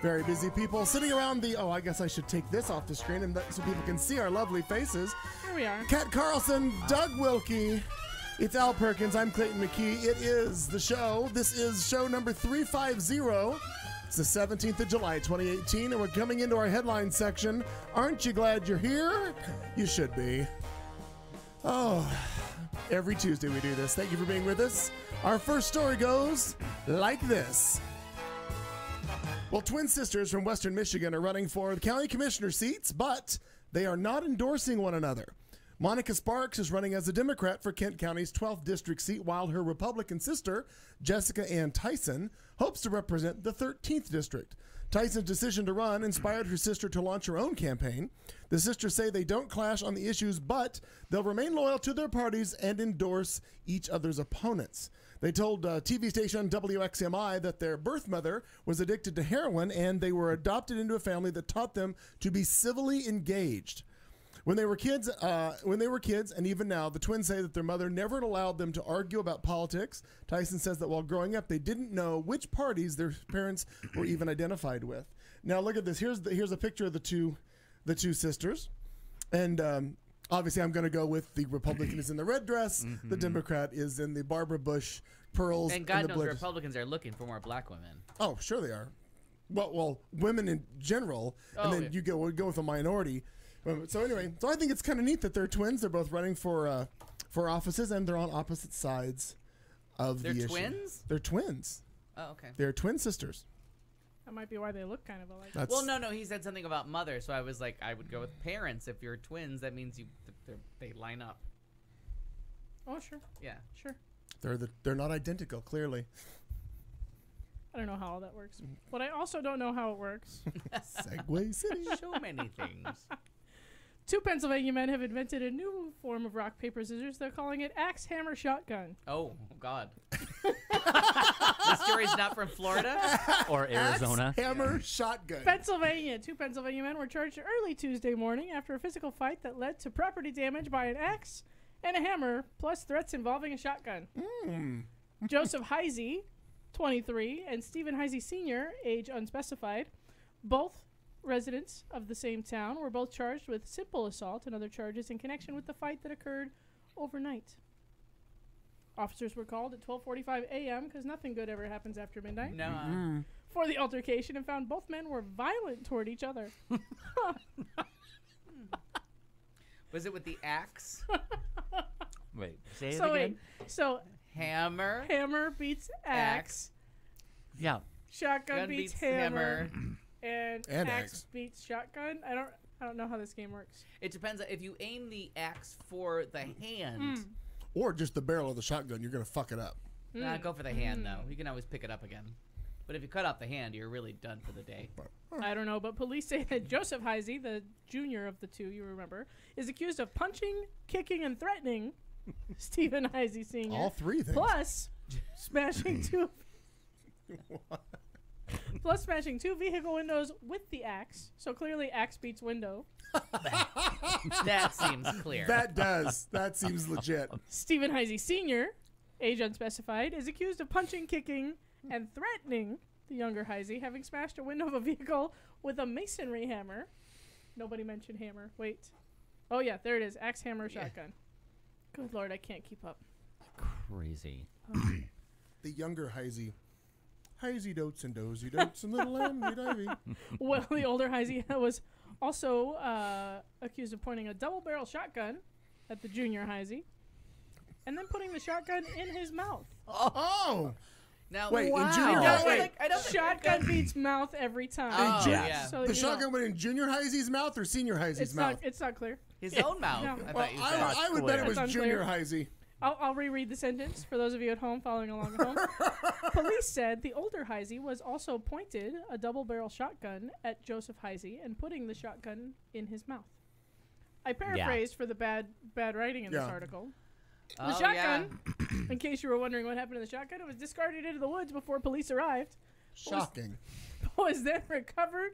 [SPEAKER 1] Very busy people sitting around the... Oh, I guess I should take this off the screen so people can see our lovely faces.
[SPEAKER 4] Here we are.
[SPEAKER 1] Kat Carlson, Doug Wilkie. It's Al Perkins. I'm Clayton McKee. It is the show. This is show number 350. It's the 17th of July, 2018, and we're coming into our headline section. Aren't you glad you're here? You should be. Oh, every Tuesday we do this. Thank you for being with us. Our first story goes like this. Well, twin sisters from Western Michigan are running for the county commissioner seats, but they are not endorsing one another. Monica Sparks is running as a Democrat for Kent County's 12th district seat, while her Republican sister, Jessica Ann Tyson, hopes to represent the 13th district. Tyson's decision to run inspired her sister to launch her own campaign. The sisters say they don't clash on the issues, but they'll remain loyal to their parties and endorse each other's opponents. They told TV station WXMI that their birth mother was addicted to heroin, and they were adopted into a family that taught them to be civilly engaged. When they were kids, and even now, the twins say that their mother never allowed them to argue about politics. Tyson says that while growing up, they didn't know which parties their parents were even identified with. Now, look at this. Here's a picture of the two sisters, and obviously, I'm going to go with the Republican is in the red dress. Mm-hmm. The Democrat is in the Barbara Bush pearls.
[SPEAKER 5] And God knows Republicans are looking for more black women.
[SPEAKER 1] Oh, sure they are. Well, women in general, and then you go with a minority. So anyway, I think it's kind of neat that they're twins. They're both running for offices, and they're on opposite sides of the issue.
[SPEAKER 5] They're twins?
[SPEAKER 1] They're twins.
[SPEAKER 5] Oh, okay.
[SPEAKER 1] They're twin sisters.
[SPEAKER 4] That might be why they look kind of alike.
[SPEAKER 5] Well, no, he said something about mother, so I was like, I would go with parents. If you're twins, that means they line up.
[SPEAKER 4] Oh, sure.
[SPEAKER 5] Yeah.
[SPEAKER 4] Sure.
[SPEAKER 1] They're not identical, clearly.
[SPEAKER 4] I don't know how all that works. But I also don't know how it works.
[SPEAKER 1] Segway City.
[SPEAKER 5] So many things.
[SPEAKER 4] Two Pennsylvania men have invented a new form of rock, paper, scissors. They're calling it axe, hammer, shotgun.
[SPEAKER 5] Oh, God. This story's not from Florida?
[SPEAKER 6] Or Arizona.
[SPEAKER 1] Axe, hammer, shotgun.
[SPEAKER 4] Pennsylvania. Two Pennsylvania men were charged early Tuesday morning after a physical fight that led to property damage by an axe and a hammer, plus threats involving a shotgun. Joseph Heisey, 23, and Stephen Heisey Sr., age unspecified, both residents of the same town, were both charged with simple assault and other charges in connection with the fight that occurred overnight. Officers were called at 12:45 a.m. because nothing good ever happens after midnight.
[SPEAKER 5] No.
[SPEAKER 4] For the altercation, and found both men were violent toward each other.
[SPEAKER 5] Was it with the axe?
[SPEAKER 6] Wait, say it again.
[SPEAKER 4] So
[SPEAKER 5] Hammer
[SPEAKER 4] beats axe.
[SPEAKER 6] Yeah.
[SPEAKER 4] Shotgun
[SPEAKER 5] Gun
[SPEAKER 4] beats
[SPEAKER 5] beats
[SPEAKER 4] hammer. And
[SPEAKER 1] And
[SPEAKER 4] axe
[SPEAKER 1] axe.
[SPEAKER 4] beats shotgun. I don't know how this game works.
[SPEAKER 5] It depends. If you aim the axe for the hand,
[SPEAKER 1] Or just the barrel of the shotgun, you're going to fuck it up.
[SPEAKER 5] go for the hand, though. You can always pick it up again. But if you cut off the hand, you're really done for the day.
[SPEAKER 4] I don't know, but police say that Joseph Heisey, the junior of the two, you remember, is accused of punching, kicking, and threatening Stephen Heisey Sr.
[SPEAKER 1] All three things.
[SPEAKER 4] Plus smashing two vehicle windows with the axe. So clearly axe beats window.
[SPEAKER 5] That seems clear.
[SPEAKER 1] That does. That seems legit.
[SPEAKER 4] Stephen Heisey Sr., age unspecified, is accused of punching, kicking, and threatening the younger Heisey, having smashed a window of a vehicle with a masonry hammer. Nobody mentioned hammer. Wait. Oh, yeah, there it is. Axe, hammer, shotgun. Good Lord, I can't keep up.
[SPEAKER 6] Crazy.
[SPEAKER 1] The younger Heisey. Heisey dotes and dozy dotes and little lamby divey.
[SPEAKER 4] Well, the older Heisey was also accused of pointing a double-barrel shotgun at the junior Heisey and then putting the shotgun in his mouth.
[SPEAKER 1] Oh!
[SPEAKER 5] Now,
[SPEAKER 1] Wait,
[SPEAKER 4] Wow.
[SPEAKER 1] in junior
[SPEAKER 5] I
[SPEAKER 1] high,
[SPEAKER 5] don't think
[SPEAKER 4] Shotgun beats mouth every time.
[SPEAKER 5] Oh,
[SPEAKER 6] Yes.
[SPEAKER 5] yeah.
[SPEAKER 4] So
[SPEAKER 1] the
[SPEAKER 4] you know,
[SPEAKER 1] shotgun went in junior Heisey's mouth or senior Heisey's
[SPEAKER 4] it's
[SPEAKER 1] mouth?
[SPEAKER 4] not clear.
[SPEAKER 5] His own mouth.
[SPEAKER 4] No.
[SPEAKER 5] I
[SPEAKER 1] Well,
[SPEAKER 5] thought you said.
[SPEAKER 1] I would bet it was
[SPEAKER 4] That's
[SPEAKER 1] junior
[SPEAKER 4] unclear.
[SPEAKER 1] Heisey.
[SPEAKER 4] I'll reread the sentence for those of you at home following along at home. Police said the older Heisey was also pointed a double-barrel shotgun at Joseph Heisey and putting the shotgun in his mouth. I paraphrased for the bad writing in this article. The shotgun, in case you were wondering what happened to the shotgun, it was discarded into the woods before police arrived.
[SPEAKER 1] Shocking.
[SPEAKER 4] Was then recovered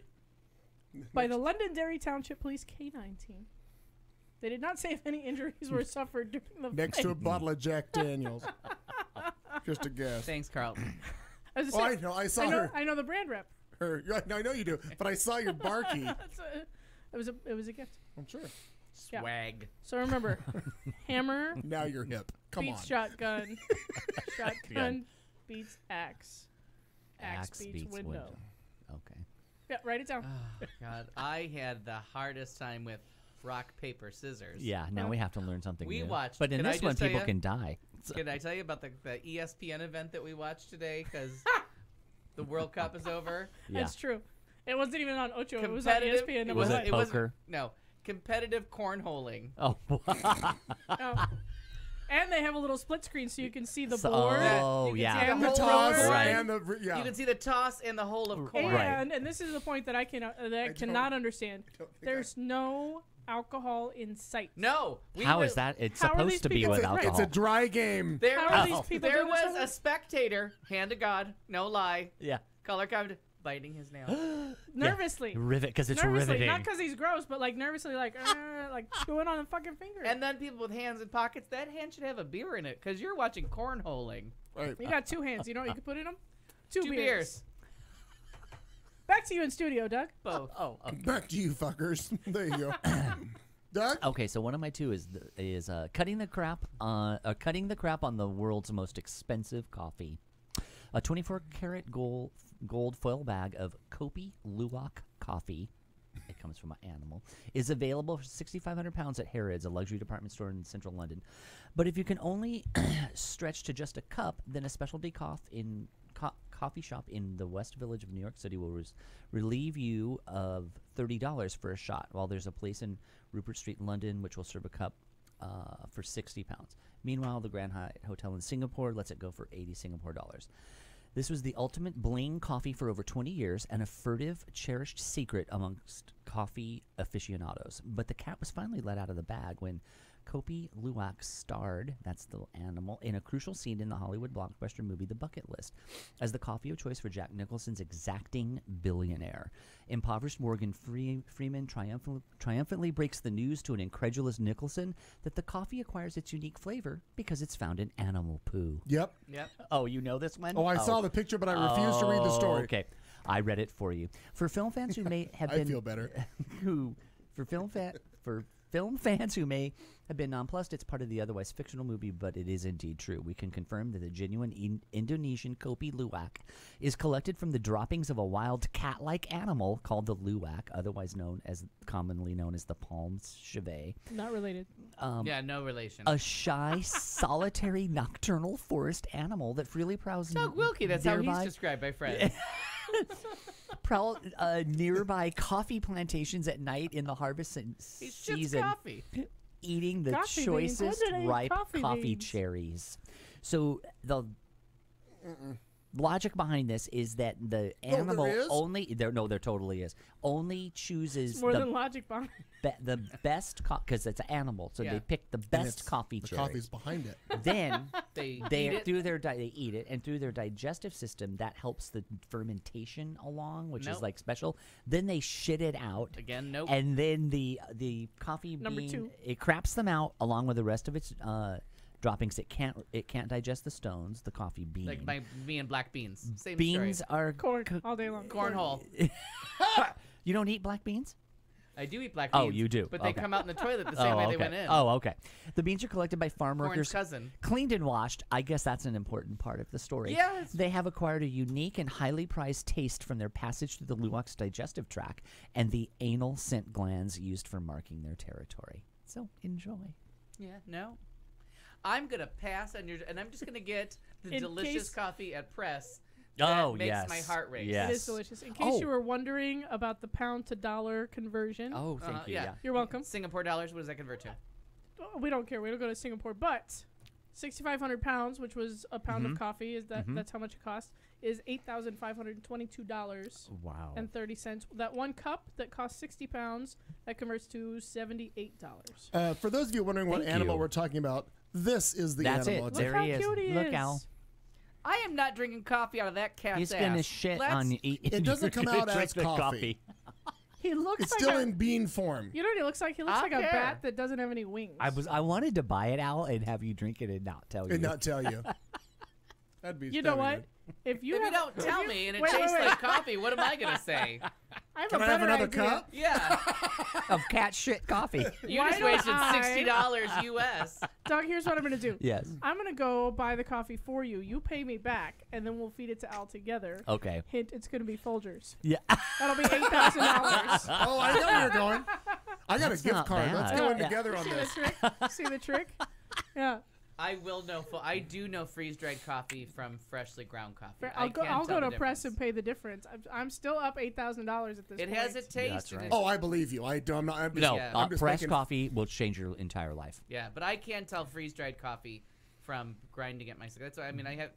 [SPEAKER 4] by the Londonderry Township Police K9 team. They did not say if any injuries were suffered during the
[SPEAKER 1] Next
[SPEAKER 4] fight.
[SPEAKER 1] to a bottle of Jack Daniels. Just a guess.
[SPEAKER 5] Thanks, Carlton.
[SPEAKER 4] I was
[SPEAKER 1] Oh,
[SPEAKER 4] saying-
[SPEAKER 1] I know. I saw her.
[SPEAKER 4] I know the brand rep.
[SPEAKER 1] I know you do. But I saw your barky.
[SPEAKER 4] It was a gift.
[SPEAKER 1] I'm sure.
[SPEAKER 4] Yeah.
[SPEAKER 5] Swag.
[SPEAKER 4] So remember, hammer
[SPEAKER 1] Now you're hip. Come
[SPEAKER 4] beats
[SPEAKER 1] on.
[SPEAKER 4] shotgun. Shotgun beats axe. Axe beats window.
[SPEAKER 6] Okay.
[SPEAKER 4] Yeah, write it down.
[SPEAKER 5] Oh, God. I had the hardest time with rock, paper, scissors.
[SPEAKER 6] Yeah, now we have to learn something
[SPEAKER 5] We
[SPEAKER 6] new.
[SPEAKER 5] watched-
[SPEAKER 6] But in
[SPEAKER 5] can I
[SPEAKER 6] this one,
[SPEAKER 5] just tell
[SPEAKER 6] people
[SPEAKER 5] ya?
[SPEAKER 6] can die.
[SPEAKER 5] Can I tell you about the ESPN event that we watched today? Because the World Cup is over.
[SPEAKER 6] Yeah.
[SPEAKER 4] That's true. It wasn't even on Ocho. It was on
[SPEAKER 5] Competitive-
[SPEAKER 4] ESPN.
[SPEAKER 5] it
[SPEAKER 6] Was
[SPEAKER 4] Number
[SPEAKER 6] it
[SPEAKER 4] one.
[SPEAKER 6] poker?
[SPEAKER 5] No. Competitive cornholing.
[SPEAKER 6] Oh,
[SPEAKER 4] Oh. And they have a little split screen so you can see the
[SPEAKER 6] So-
[SPEAKER 4] board.
[SPEAKER 6] oh,
[SPEAKER 5] You can
[SPEAKER 6] yeah.
[SPEAKER 5] see the
[SPEAKER 1] And the
[SPEAKER 5] whole
[SPEAKER 1] toss
[SPEAKER 5] board.
[SPEAKER 6] Right.
[SPEAKER 1] and the yeah.
[SPEAKER 5] You can see the toss and the hole of corn.
[SPEAKER 6] Right.
[SPEAKER 4] And this is the point that I cannot understand.
[SPEAKER 1] don't think
[SPEAKER 4] There's no alcohol in sight.
[SPEAKER 5] No.
[SPEAKER 6] How
[SPEAKER 5] were-
[SPEAKER 6] is that? It's
[SPEAKER 4] How are
[SPEAKER 6] supposed
[SPEAKER 4] these
[SPEAKER 6] to be
[SPEAKER 4] people-
[SPEAKER 6] with
[SPEAKER 4] Right,
[SPEAKER 6] alcohol.
[SPEAKER 1] It's a dry game.
[SPEAKER 5] There,
[SPEAKER 4] How are
[SPEAKER 5] was-
[SPEAKER 4] these people
[SPEAKER 5] there
[SPEAKER 4] doing
[SPEAKER 5] was
[SPEAKER 4] something?
[SPEAKER 5] a spectator, hand to God, no lie,
[SPEAKER 6] yeah.
[SPEAKER 5] color commented, biting his nail.
[SPEAKER 4] Nervously.
[SPEAKER 6] Rivet, because it's
[SPEAKER 4] Nervously.
[SPEAKER 6] riveting.
[SPEAKER 4] Not because he's gross, but like nervously, like chewing on a fucking finger.
[SPEAKER 5] And then people with hands in pockets, that hand should have a beer in it because you're watching cornholing.
[SPEAKER 1] Right.
[SPEAKER 4] you got two hands. You know what you can put in them? Two
[SPEAKER 5] Two
[SPEAKER 4] beers.
[SPEAKER 5] beers.
[SPEAKER 4] Back to you in studio, Doug.
[SPEAKER 5] Both.
[SPEAKER 6] Oh,
[SPEAKER 1] Back to you, fuckers. There you go. Doug?
[SPEAKER 6] okay. So one of my two is cutting the crap on the world's most expensive coffee. A 24-karat gold foil bag of Kopi Luwak coffee. It comes from an animal. Is available for 6,500 pounds at Harrods, a luxury department store in central London. But if you can only stretch to just a cup, then a specialty coffee shop in the West Village of New York City will relieve you of $30 for a shot, while there's a place in Rupert Street, London, which will serve a cup for 60 pounds. Meanwhile, the Grand Hyatt Hotel in Singapore lets it go for 80 Singapore dollars. This was the ultimate bling coffee for over 20 years and a furtive, cherished secret amongst coffee aficionados. But the cat was finally let out of the bag when Kopi Luwak starred, that's the animal, in a crucial scene in the Hollywood blockbuster movie The Bucket List, as the coffee of choice for Jack Nicholson's exacting billionaire. Impoverished Morgan Freeman triumphantly breaks the news to an incredulous Nicholson that the coffee acquires its unique flavor because it's found in animal poo.
[SPEAKER 1] Yep.
[SPEAKER 5] Yep.
[SPEAKER 6] Oh, you know this one?
[SPEAKER 1] Oh, I saw the picture, but I refuse to read the story.
[SPEAKER 6] Okay, I read it for you. For film fans who may have
[SPEAKER 1] I
[SPEAKER 6] been
[SPEAKER 1] feel better.
[SPEAKER 6] for film fans who may have been nonplussed, it's part of the otherwise fictional movie, but it is indeed true. We can confirm that the genuine Indonesian Kopi Luwak is collected from the droppings of a wild cat-like animal called the luwak, otherwise commonly known as the palm chevet.
[SPEAKER 4] Not related.
[SPEAKER 5] Yeah, no relation.
[SPEAKER 6] A shy, solitary, nocturnal forest animal that freely prowls
[SPEAKER 5] Doug Wilkie, that's how
[SPEAKER 6] nearby,
[SPEAKER 5] he's described by friends.
[SPEAKER 6] prowl nearby coffee plantations at night in the harvest
[SPEAKER 5] He ships
[SPEAKER 6] season,
[SPEAKER 5] coffee.
[SPEAKER 6] eating the
[SPEAKER 4] Coffee beans.
[SPEAKER 6] choicest
[SPEAKER 4] When did I eat
[SPEAKER 6] ripe
[SPEAKER 4] coffee
[SPEAKER 6] coffee
[SPEAKER 4] beans?
[SPEAKER 6] cherries. So the logic behind this is that the animal
[SPEAKER 1] is?
[SPEAKER 6] there totally is, only chooses
[SPEAKER 4] More
[SPEAKER 6] the
[SPEAKER 4] than logic bomb.
[SPEAKER 6] the best because it's an animal, so
[SPEAKER 5] Yeah.
[SPEAKER 6] they pick the
[SPEAKER 1] And
[SPEAKER 6] best
[SPEAKER 1] it's-
[SPEAKER 6] coffee
[SPEAKER 1] The
[SPEAKER 6] cherry.
[SPEAKER 1] coffee's behind it.
[SPEAKER 6] Then
[SPEAKER 5] They
[SPEAKER 6] they
[SPEAKER 5] eat it.
[SPEAKER 6] through their they eat it, and through their digestive system that helps the fermentation along, which is
[SPEAKER 5] Nope.
[SPEAKER 6] like special. Then they shit it out.
[SPEAKER 5] Again, nope.
[SPEAKER 6] And then the coffee
[SPEAKER 4] Number
[SPEAKER 6] bean,
[SPEAKER 4] two.
[SPEAKER 6] it craps them out along with the rest of its droppings. It can't digest the stones. The coffee bean.
[SPEAKER 5] Like me and black beans. Same
[SPEAKER 6] beans
[SPEAKER 5] story.
[SPEAKER 6] are
[SPEAKER 4] Corn all day long.
[SPEAKER 5] Cornhole.
[SPEAKER 6] You don't eat black beans?
[SPEAKER 5] I do eat black beans.
[SPEAKER 6] Oh, you do.
[SPEAKER 5] But they
[SPEAKER 6] Okay.
[SPEAKER 5] come out in the toilet the same way
[SPEAKER 6] okay.
[SPEAKER 5] they went in.
[SPEAKER 6] Oh, okay. The beans are collected by farm
[SPEAKER 5] Corn's
[SPEAKER 6] workers,
[SPEAKER 5] cousin.
[SPEAKER 6] cleaned and washed. I guess that's an important part of the story.
[SPEAKER 5] Yes.
[SPEAKER 6] They have acquired a unique and highly prized taste from their passage through the luwak's digestive tract and the anal scent glands used for marking their territory. So enjoy.
[SPEAKER 5] Yeah, no. I'm going to pass on and I'm just going to get the
[SPEAKER 4] In
[SPEAKER 5] delicious
[SPEAKER 4] case-
[SPEAKER 5] coffee at Press. That makes my heart race.
[SPEAKER 6] Yes.
[SPEAKER 4] It is delicious. In case
[SPEAKER 6] Oh.
[SPEAKER 4] you were wondering about the pound to dollar conversion,
[SPEAKER 6] Oh, thank you.
[SPEAKER 5] yeah.
[SPEAKER 6] Yeah.
[SPEAKER 4] you're welcome.
[SPEAKER 5] Singapore dollars, what does that convert to?
[SPEAKER 4] We don't care. We don't go to Singapore, but 6,500 pounds, which was a pound
[SPEAKER 6] Mm-hmm.
[SPEAKER 4] of coffee, is that's how much it costs, is $8,522
[SPEAKER 6] Wow.
[SPEAKER 4] and 30 cents. That one cup that costs 60 pounds, that converts to $78.
[SPEAKER 1] For those of you wondering what
[SPEAKER 6] Thank
[SPEAKER 1] animal
[SPEAKER 6] you.
[SPEAKER 1] we're talking about, this is the
[SPEAKER 6] That's
[SPEAKER 1] animal.
[SPEAKER 6] it.
[SPEAKER 1] It's
[SPEAKER 4] Look
[SPEAKER 6] There
[SPEAKER 4] how
[SPEAKER 6] he is.
[SPEAKER 4] cute he
[SPEAKER 6] Look,
[SPEAKER 4] is.
[SPEAKER 6] Al.
[SPEAKER 5] I am not drinking coffee out of that cat's
[SPEAKER 6] He's
[SPEAKER 5] ass.
[SPEAKER 6] gonna shit
[SPEAKER 5] Let's-
[SPEAKER 6] on you.
[SPEAKER 1] It doesn't come out as
[SPEAKER 6] the
[SPEAKER 1] coffee.
[SPEAKER 4] He looks
[SPEAKER 1] It's
[SPEAKER 4] like
[SPEAKER 1] still
[SPEAKER 4] a,
[SPEAKER 1] in bean form.
[SPEAKER 4] You know what he looks like? He looks
[SPEAKER 5] I
[SPEAKER 4] like
[SPEAKER 5] don't
[SPEAKER 4] a
[SPEAKER 5] care.
[SPEAKER 4] bat that doesn't have any wings.
[SPEAKER 6] I wanted to buy it, Al, and have you drink it and not tell you.
[SPEAKER 1] And not tell you. That'd be.
[SPEAKER 4] You know
[SPEAKER 1] that'd be
[SPEAKER 4] what?
[SPEAKER 1] good.
[SPEAKER 4] If you
[SPEAKER 5] If you
[SPEAKER 4] have-
[SPEAKER 5] don't
[SPEAKER 4] if
[SPEAKER 5] tell
[SPEAKER 4] you-
[SPEAKER 5] me and it
[SPEAKER 4] wait,
[SPEAKER 5] tastes
[SPEAKER 4] wait.
[SPEAKER 5] like coffee, what am I gonna say?
[SPEAKER 4] I have
[SPEAKER 1] Can
[SPEAKER 4] a
[SPEAKER 1] I have
[SPEAKER 4] better
[SPEAKER 1] another
[SPEAKER 4] idea.
[SPEAKER 1] cup?
[SPEAKER 5] Yeah,
[SPEAKER 6] Of cat shit coffee.
[SPEAKER 5] you
[SPEAKER 4] Why
[SPEAKER 5] just
[SPEAKER 4] don't
[SPEAKER 5] wasted
[SPEAKER 4] I-
[SPEAKER 5] $60 US.
[SPEAKER 4] Doug, here's what I'm gonna do.
[SPEAKER 6] Yes.
[SPEAKER 4] I'm gonna go buy the coffee for you. You pay me back, and then we'll feed it to Al together.
[SPEAKER 6] Okay.
[SPEAKER 4] Hint: it's gonna be Folgers.
[SPEAKER 6] Yeah.
[SPEAKER 4] That'll be $8,000.
[SPEAKER 1] Oh, I know where you're going. I got
[SPEAKER 6] That's
[SPEAKER 1] a gift
[SPEAKER 6] not
[SPEAKER 1] card. Let's
[SPEAKER 6] bad.
[SPEAKER 1] go in
[SPEAKER 6] Yeah.
[SPEAKER 1] together on
[SPEAKER 4] See the
[SPEAKER 1] this.
[SPEAKER 4] trick? See the trick? Yeah.
[SPEAKER 5] I will know. I do know freeze-dried coffee from freshly ground coffee.
[SPEAKER 4] I'll go.
[SPEAKER 5] can't
[SPEAKER 4] I'll
[SPEAKER 5] tell
[SPEAKER 4] go
[SPEAKER 5] the
[SPEAKER 4] to press
[SPEAKER 5] difference.
[SPEAKER 4] and pay the difference. I'm still up $8,000 at this
[SPEAKER 5] It
[SPEAKER 4] point.
[SPEAKER 5] has a taste.
[SPEAKER 6] that's
[SPEAKER 5] and
[SPEAKER 6] right.
[SPEAKER 5] it's-
[SPEAKER 1] Oh, I believe you. I'm not. I'm just,
[SPEAKER 6] No,
[SPEAKER 5] Yeah.
[SPEAKER 1] I'm just
[SPEAKER 6] press
[SPEAKER 1] making,
[SPEAKER 6] coffee will change your entire life.
[SPEAKER 5] Yeah, but I can't tell freeze-dried coffee from grinding it myself. That's why I mean I have.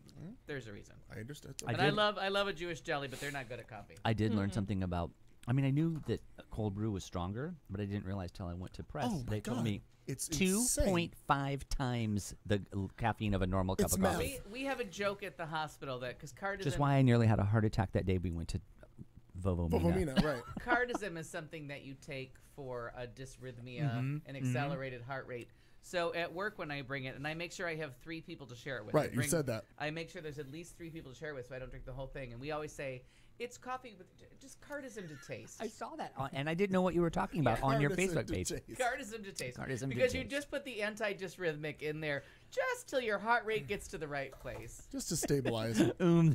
[SPEAKER 5] There's a reason.
[SPEAKER 1] I understand.
[SPEAKER 6] I
[SPEAKER 5] And
[SPEAKER 6] did-
[SPEAKER 5] I love a Jewish jelly, but they're not good at coffee.
[SPEAKER 6] I did learn something about. I mean, I knew that cold brew was stronger, but I didn't realize till I went to press.
[SPEAKER 1] Oh my
[SPEAKER 6] They told
[SPEAKER 1] God.
[SPEAKER 6] me
[SPEAKER 1] It's
[SPEAKER 6] 2.5 times the caffeine of a normal cup
[SPEAKER 1] It's
[SPEAKER 6] of
[SPEAKER 1] math.
[SPEAKER 6] coffee.
[SPEAKER 5] We have a joke at the hospital that because
[SPEAKER 6] Just why I nearly had a heart attack that day we went to Vovomina.
[SPEAKER 1] Vovomina, right?
[SPEAKER 5] Cardizem is something that you take for a dysrhythmia
[SPEAKER 6] Mm-hmm.
[SPEAKER 5] and accelerated heart rate. So at work when I bring it, and I make sure I have 3 people to share it with.
[SPEAKER 1] Right, you said that.
[SPEAKER 5] I make sure there's at least 3 people to share it with, so I don't drink the whole thing. And we always say it's coffee with just Cardizem to taste.
[SPEAKER 6] I saw that, and I didn't know what you were talking about on your
[SPEAKER 1] Cardizem
[SPEAKER 6] Facebook
[SPEAKER 1] to
[SPEAKER 6] page.
[SPEAKER 1] taste.
[SPEAKER 5] Cardizem to taste.
[SPEAKER 6] Cardizem to
[SPEAKER 5] because you
[SPEAKER 6] taste.
[SPEAKER 5] just put the anti-dysrhythmic in there just till your heart rate gets to the right place.
[SPEAKER 1] Just to stabilize.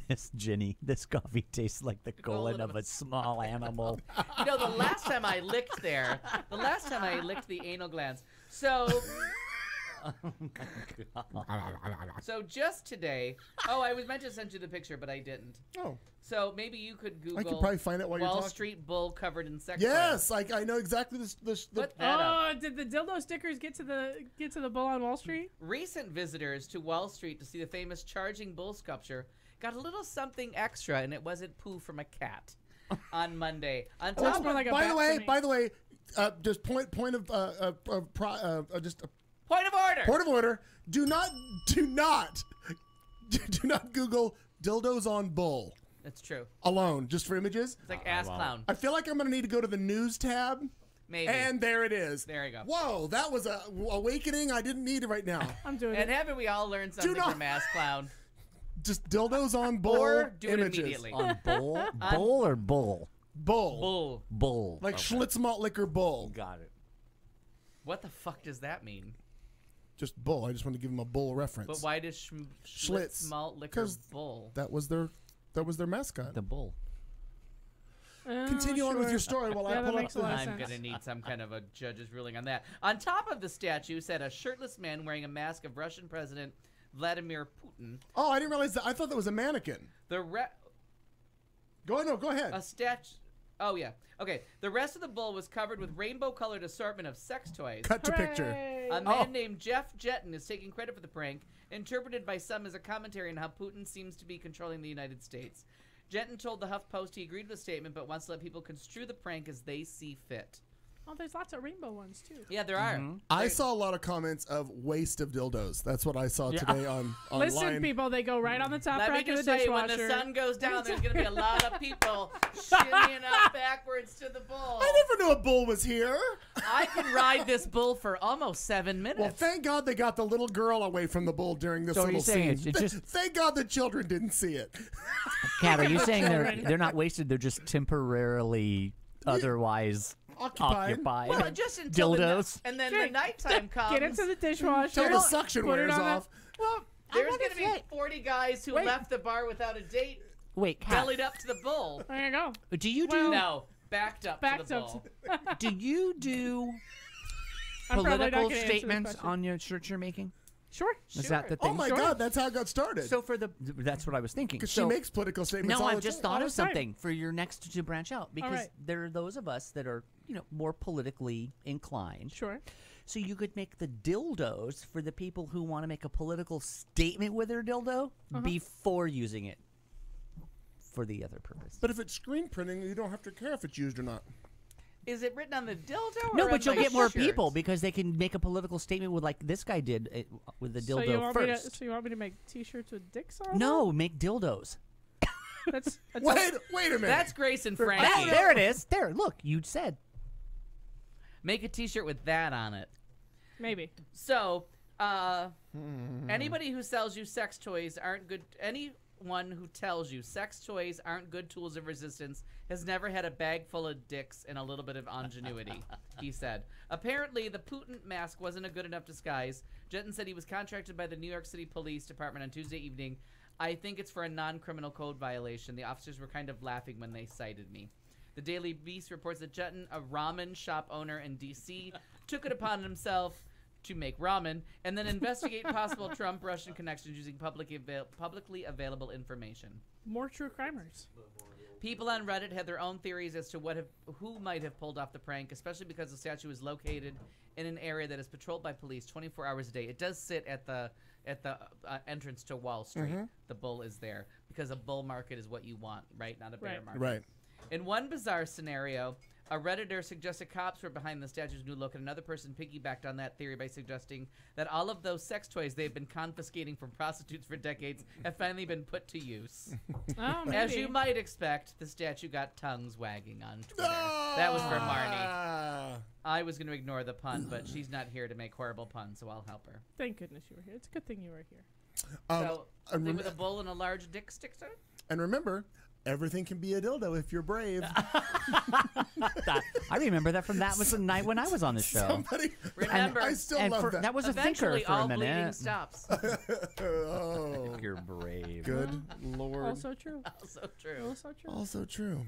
[SPEAKER 6] This Jenny, this coffee tastes like the colon
[SPEAKER 5] colon
[SPEAKER 6] of a small animal.
[SPEAKER 5] You know, the last time I licked the anal glands. So just today, I was meant to send you the picture, but I didn't.
[SPEAKER 1] Oh,
[SPEAKER 5] So maybe you could Google
[SPEAKER 1] I could probably find it while you're
[SPEAKER 5] Wall
[SPEAKER 1] talking.
[SPEAKER 5] Street bull covered in sex.
[SPEAKER 1] Yes, I know exactly this.
[SPEAKER 5] Put that up.
[SPEAKER 4] Oh, did the dildo stickers get to the bull on Wall Street?
[SPEAKER 5] Recent visitors to Wall Street to see the famous charging bull sculpture got a little something extra, and it wasn't poo from a cat on Monday. On
[SPEAKER 4] Looks
[SPEAKER 5] top
[SPEAKER 4] more
[SPEAKER 5] of,
[SPEAKER 4] like a
[SPEAKER 1] By
[SPEAKER 4] bat
[SPEAKER 1] the
[SPEAKER 4] to
[SPEAKER 1] way,
[SPEAKER 4] me.
[SPEAKER 1] just point of just a
[SPEAKER 5] point of order.
[SPEAKER 1] point of order. Do not Google dildos on bull
[SPEAKER 5] That's true.
[SPEAKER 1] alone, just for images.
[SPEAKER 5] It's like ass clown.
[SPEAKER 1] I feel like I'm gonna need to go to the news tab.
[SPEAKER 5] Maybe.
[SPEAKER 1] And there it is.
[SPEAKER 5] There you go.
[SPEAKER 1] Whoa, that was a awakening I didn't need it right now.
[SPEAKER 4] I'm doing
[SPEAKER 5] And
[SPEAKER 4] it.
[SPEAKER 5] haven't we all learned something
[SPEAKER 1] not-
[SPEAKER 5] from ass clown?
[SPEAKER 1] Just dildos on bull
[SPEAKER 5] Or do it
[SPEAKER 1] images.
[SPEAKER 5] immediately.
[SPEAKER 6] On bull? Bull or bull?
[SPEAKER 1] Bull.
[SPEAKER 5] Bull.
[SPEAKER 6] Bull.
[SPEAKER 1] Like Schlitz malt liquor bull.
[SPEAKER 6] Got it.
[SPEAKER 5] What the fuck does that mean?
[SPEAKER 1] Just bull. I just want to give him a bull reference.
[SPEAKER 5] But why does
[SPEAKER 1] Schlitz.
[SPEAKER 5] malt liquor
[SPEAKER 1] 'Cause
[SPEAKER 5] bull?
[SPEAKER 1] That was their mascot.
[SPEAKER 6] The bull.
[SPEAKER 4] Oh,
[SPEAKER 1] Continue on with
[SPEAKER 4] sure.
[SPEAKER 1] your story while
[SPEAKER 4] Yeah,
[SPEAKER 1] I
[SPEAKER 4] that
[SPEAKER 1] pull up
[SPEAKER 4] makes a lot of
[SPEAKER 5] I'm
[SPEAKER 4] sense.
[SPEAKER 5] going to need some kind of a judge's ruling on that. On top of the statue sat a shirtless man wearing a mask of Russian President Vladimir Putin.
[SPEAKER 1] Oh, I didn't realize that. I thought that was a mannequin.
[SPEAKER 5] The
[SPEAKER 1] Go ahead.
[SPEAKER 5] a statue. Oh yeah. Okay. The rest of the bull was covered with rainbow-colored assortment of sex toys.
[SPEAKER 1] Cut to picture.
[SPEAKER 4] Hooray.
[SPEAKER 5] A man named Jeff Jetton is taking credit for the prank, interpreted by some as a commentary on how Putin seems to be controlling the United States. Jetton told the HuffPost he agreed with the statement, but wants to let people construe the prank as they see fit.
[SPEAKER 4] Oh, there's lots of rainbow ones too.
[SPEAKER 5] Yeah, there are.
[SPEAKER 1] I saw a lot of comments of waste of dildos. That's what I saw today on online.
[SPEAKER 4] Listen, people, they go right on the top
[SPEAKER 5] Let me
[SPEAKER 4] rack of the
[SPEAKER 5] just tell you, when
[SPEAKER 4] dishwasher.
[SPEAKER 5] the sun goes down, there's going to be a lot of people shinnying up backwards to the bull.
[SPEAKER 1] I never knew a bull was here.
[SPEAKER 5] I can ride this bull for almost 7 minutes.
[SPEAKER 1] Well, thank God they got the little girl away from the bull during this
[SPEAKER 6] So are
[SPEAKER 1] little
[SPEAKER 6] you saying
[SPEAKER 1] scene.
[SPEAKER 6] it's just-
[SPEAKER 1] Thank God the children didn't see it.
[SPEAKER 6] Kat, are you saying
[SPEAKER 4] children.
[SPEAKER 6] they're not wasted? They're just temporarily otherwise
[SPEAKER 1] Occupied.
[SPEAKER 5] Well, just until
[SPEAKER 6] dildos.
[SPEAKER 5] and then the nighttime comes.
[SPEAKER 4] Get into the dishwasher.
[SPEAKER 1] Until the suction
[SPEAKER 4] put it
[SPEAKER 1] wears
[SPEAKER 4] on the-
[SPEAKER 1] off.
[SPEAKER 4] Well,
[SPEAKER 5] There's
[SPEAKER 6] wanna
[SPEAKER 5] going to be
[SPEAKER 6] say-
[SPEAKER 5] 40 guys who
[SPEAKER 6] Wait.
[SPEAKER 5] left the bar without a date,
[SPEAKER 6] Wait, Kat,
[SPEAKER 5] bellied up to the bull.
[SPEAKER 4] there you go.
[SPEAKER 6] do you do
[SPEAKER 4] Well-
[SPEAKER 5] No, backed up
[SPEAKER 4] Backed
[SPEAKER 5] to the
[SPEAKER 4] up
[SPEAKER 5] bull.
[SPEAKER 6] do you do
[SPEAKER 4] I'm probably not
[SPEAKER 6] political
[SPEAKER 4] gonna answer this
[SPEAKER 6] statements
[SPEAKER 4] question.
[SPEAKER 6] on your shirts you're making?
[SPEAKER 4] Sure.
[SPEAKER 6] Is that the
[SPEAKER 1] Oh
[SPEAKER 6] thing?
[SPEAKER 1] my
[SPEAKER 4] Sure.
[SPEAKER 1] God, that's how it got started.
[SPEAKER 6] So for the that's what I was thinking.
[SPEAKER 1] Because
[SPEAKER 6] So,
[SPEAKER 1] she makes political statements
[SPEAKER 6] no,
[SPEAKER 1] all
[SPEAKER 6] I've
[SPEAKER 1] the
[SPEAKER 6] just
[SPEAKER 1] time.
[SPEAKER 6] thought
[SPEAKER 4] All
[SPEAKER 6] of
[SPEAKER 4] the time.
[SPEAKER 6] something for your next to branch out because
[SPEAKER 4] right.
[SPEAKER 6] there are those of us that are more politically inclined.
[SPEAKER 4] Sure.
[SPEAKER 6] So you could make the dildos for the people who want to make a political statement with their dildo before using it for the other purpose.
[SPEAKER 1] But if it's screen printing, you don't have to care if it's used or not.
[SPEAKER 5] Is it written on the dildo? Or
[SPEAKER 6] No,
[SPEAKER 5] on
[SPEAKER 6] but you'll
[SPEAKER 5] the
[SPEAKER 6] get more
[SPEAKER 5] shirt?
[SPEAKER 6] people because they can make a political statement with like this guy did with the
[SPEAKER 4] So
[SPEAKER 6] dildo
[SPEAKER 4] you want me to,
[SPEAKER 6] first.
[SPEAKER 4] so you want me to make T-shirts with dicks on?
[SPEAKER 6] No, make dildos.
[SPEAKER 4] That's
[SPEAKER 1] Wait a minute.
[SPEAKER 5] That's Grace and Frankie.
[SPEAKER 6] Ah, there it is. There, look, you said.
[SPEAKER 5] Make a T-shirt with that on it.
[SPEAKER 4] maybe.
[SPEAKER 5] So, anybody who sells you sex toys aren't good. Anyone who tells you sex toys aren't good tools of resistance has never had a bag full of dicks and a little bit of ingenuity, he said. Apparently, the Putin mask wasn't a good enough disguise. Jetton said he was contracted by the New York City Police Department on Tuesday evening. I think it's for a non-criminal code violation. The officers were kind of laughing when they cited me. The Daily Beast reports that Jetton, a ramen shop owner in D.C., took it upon himself to make ramen and then investigate possible Trump-Russian connections using publicly available information.
[SPEAKER 4] More true crimers.
[SPEAKER 5] People on Reddit had their own theories as to who might have pulled off the prank, especially because the statue is located in an area that is patrolled by police 24 hours a day. It does sit at the entrance to Wall Street. The bull is there because a bull market is what you want, right? Not a bear market.
[SPEAKER 1] Right.
[SPEAKER 5] In one bizarre scenario, a Redditor suggested cops were behind the statue's new look, and another person piggybacked on that theory by suggesting that all of those sex toys they've been confiscating from prostitutes for decades have finally been put to use.
[SPEAKER 4] Oh, maybe.
[SPEAKER 5] As you might expect, the statue got tongues wagging on Twitter. That was for Marnie. I was going to ignore the pun, but she's not here to make horrible puns, so I'll help her.
[SPEAKER 4] Thank goodness you were here. It's a good thing you were here.
[SPEAKER 5] So, something with a bull and a large dick sticks in it?
[SPEAKER 1] And remember, everything can be a dildo if you're brave.
[SPEAKER 6] I remember that from That Was the Night when I was on the show.
[SPEAKER 1] Somebody,
[SPEAKER 5] Remember,
[SPEAKER 1] I still
[SPEAKER 6] And
[SPEAKER 1] love that.
[SPEAKER 6] that was a thinker
[SPEAKER 5] eventually
[SPEAKER 6] for a
[SPEAKER 5] all bleeding
[SPEAKER 6] minute.
[SPEAKER 5] stops.
[SPEAKER 1] Oh,
[SPEAKER 6] You're brave.
[SPEAKER 1] good Lord.
[SPEAKER 4] Also true.
[SPEAKER 5] Also true.
[SPEAKER 4] Also true.
[SPEAKER 1] Also true.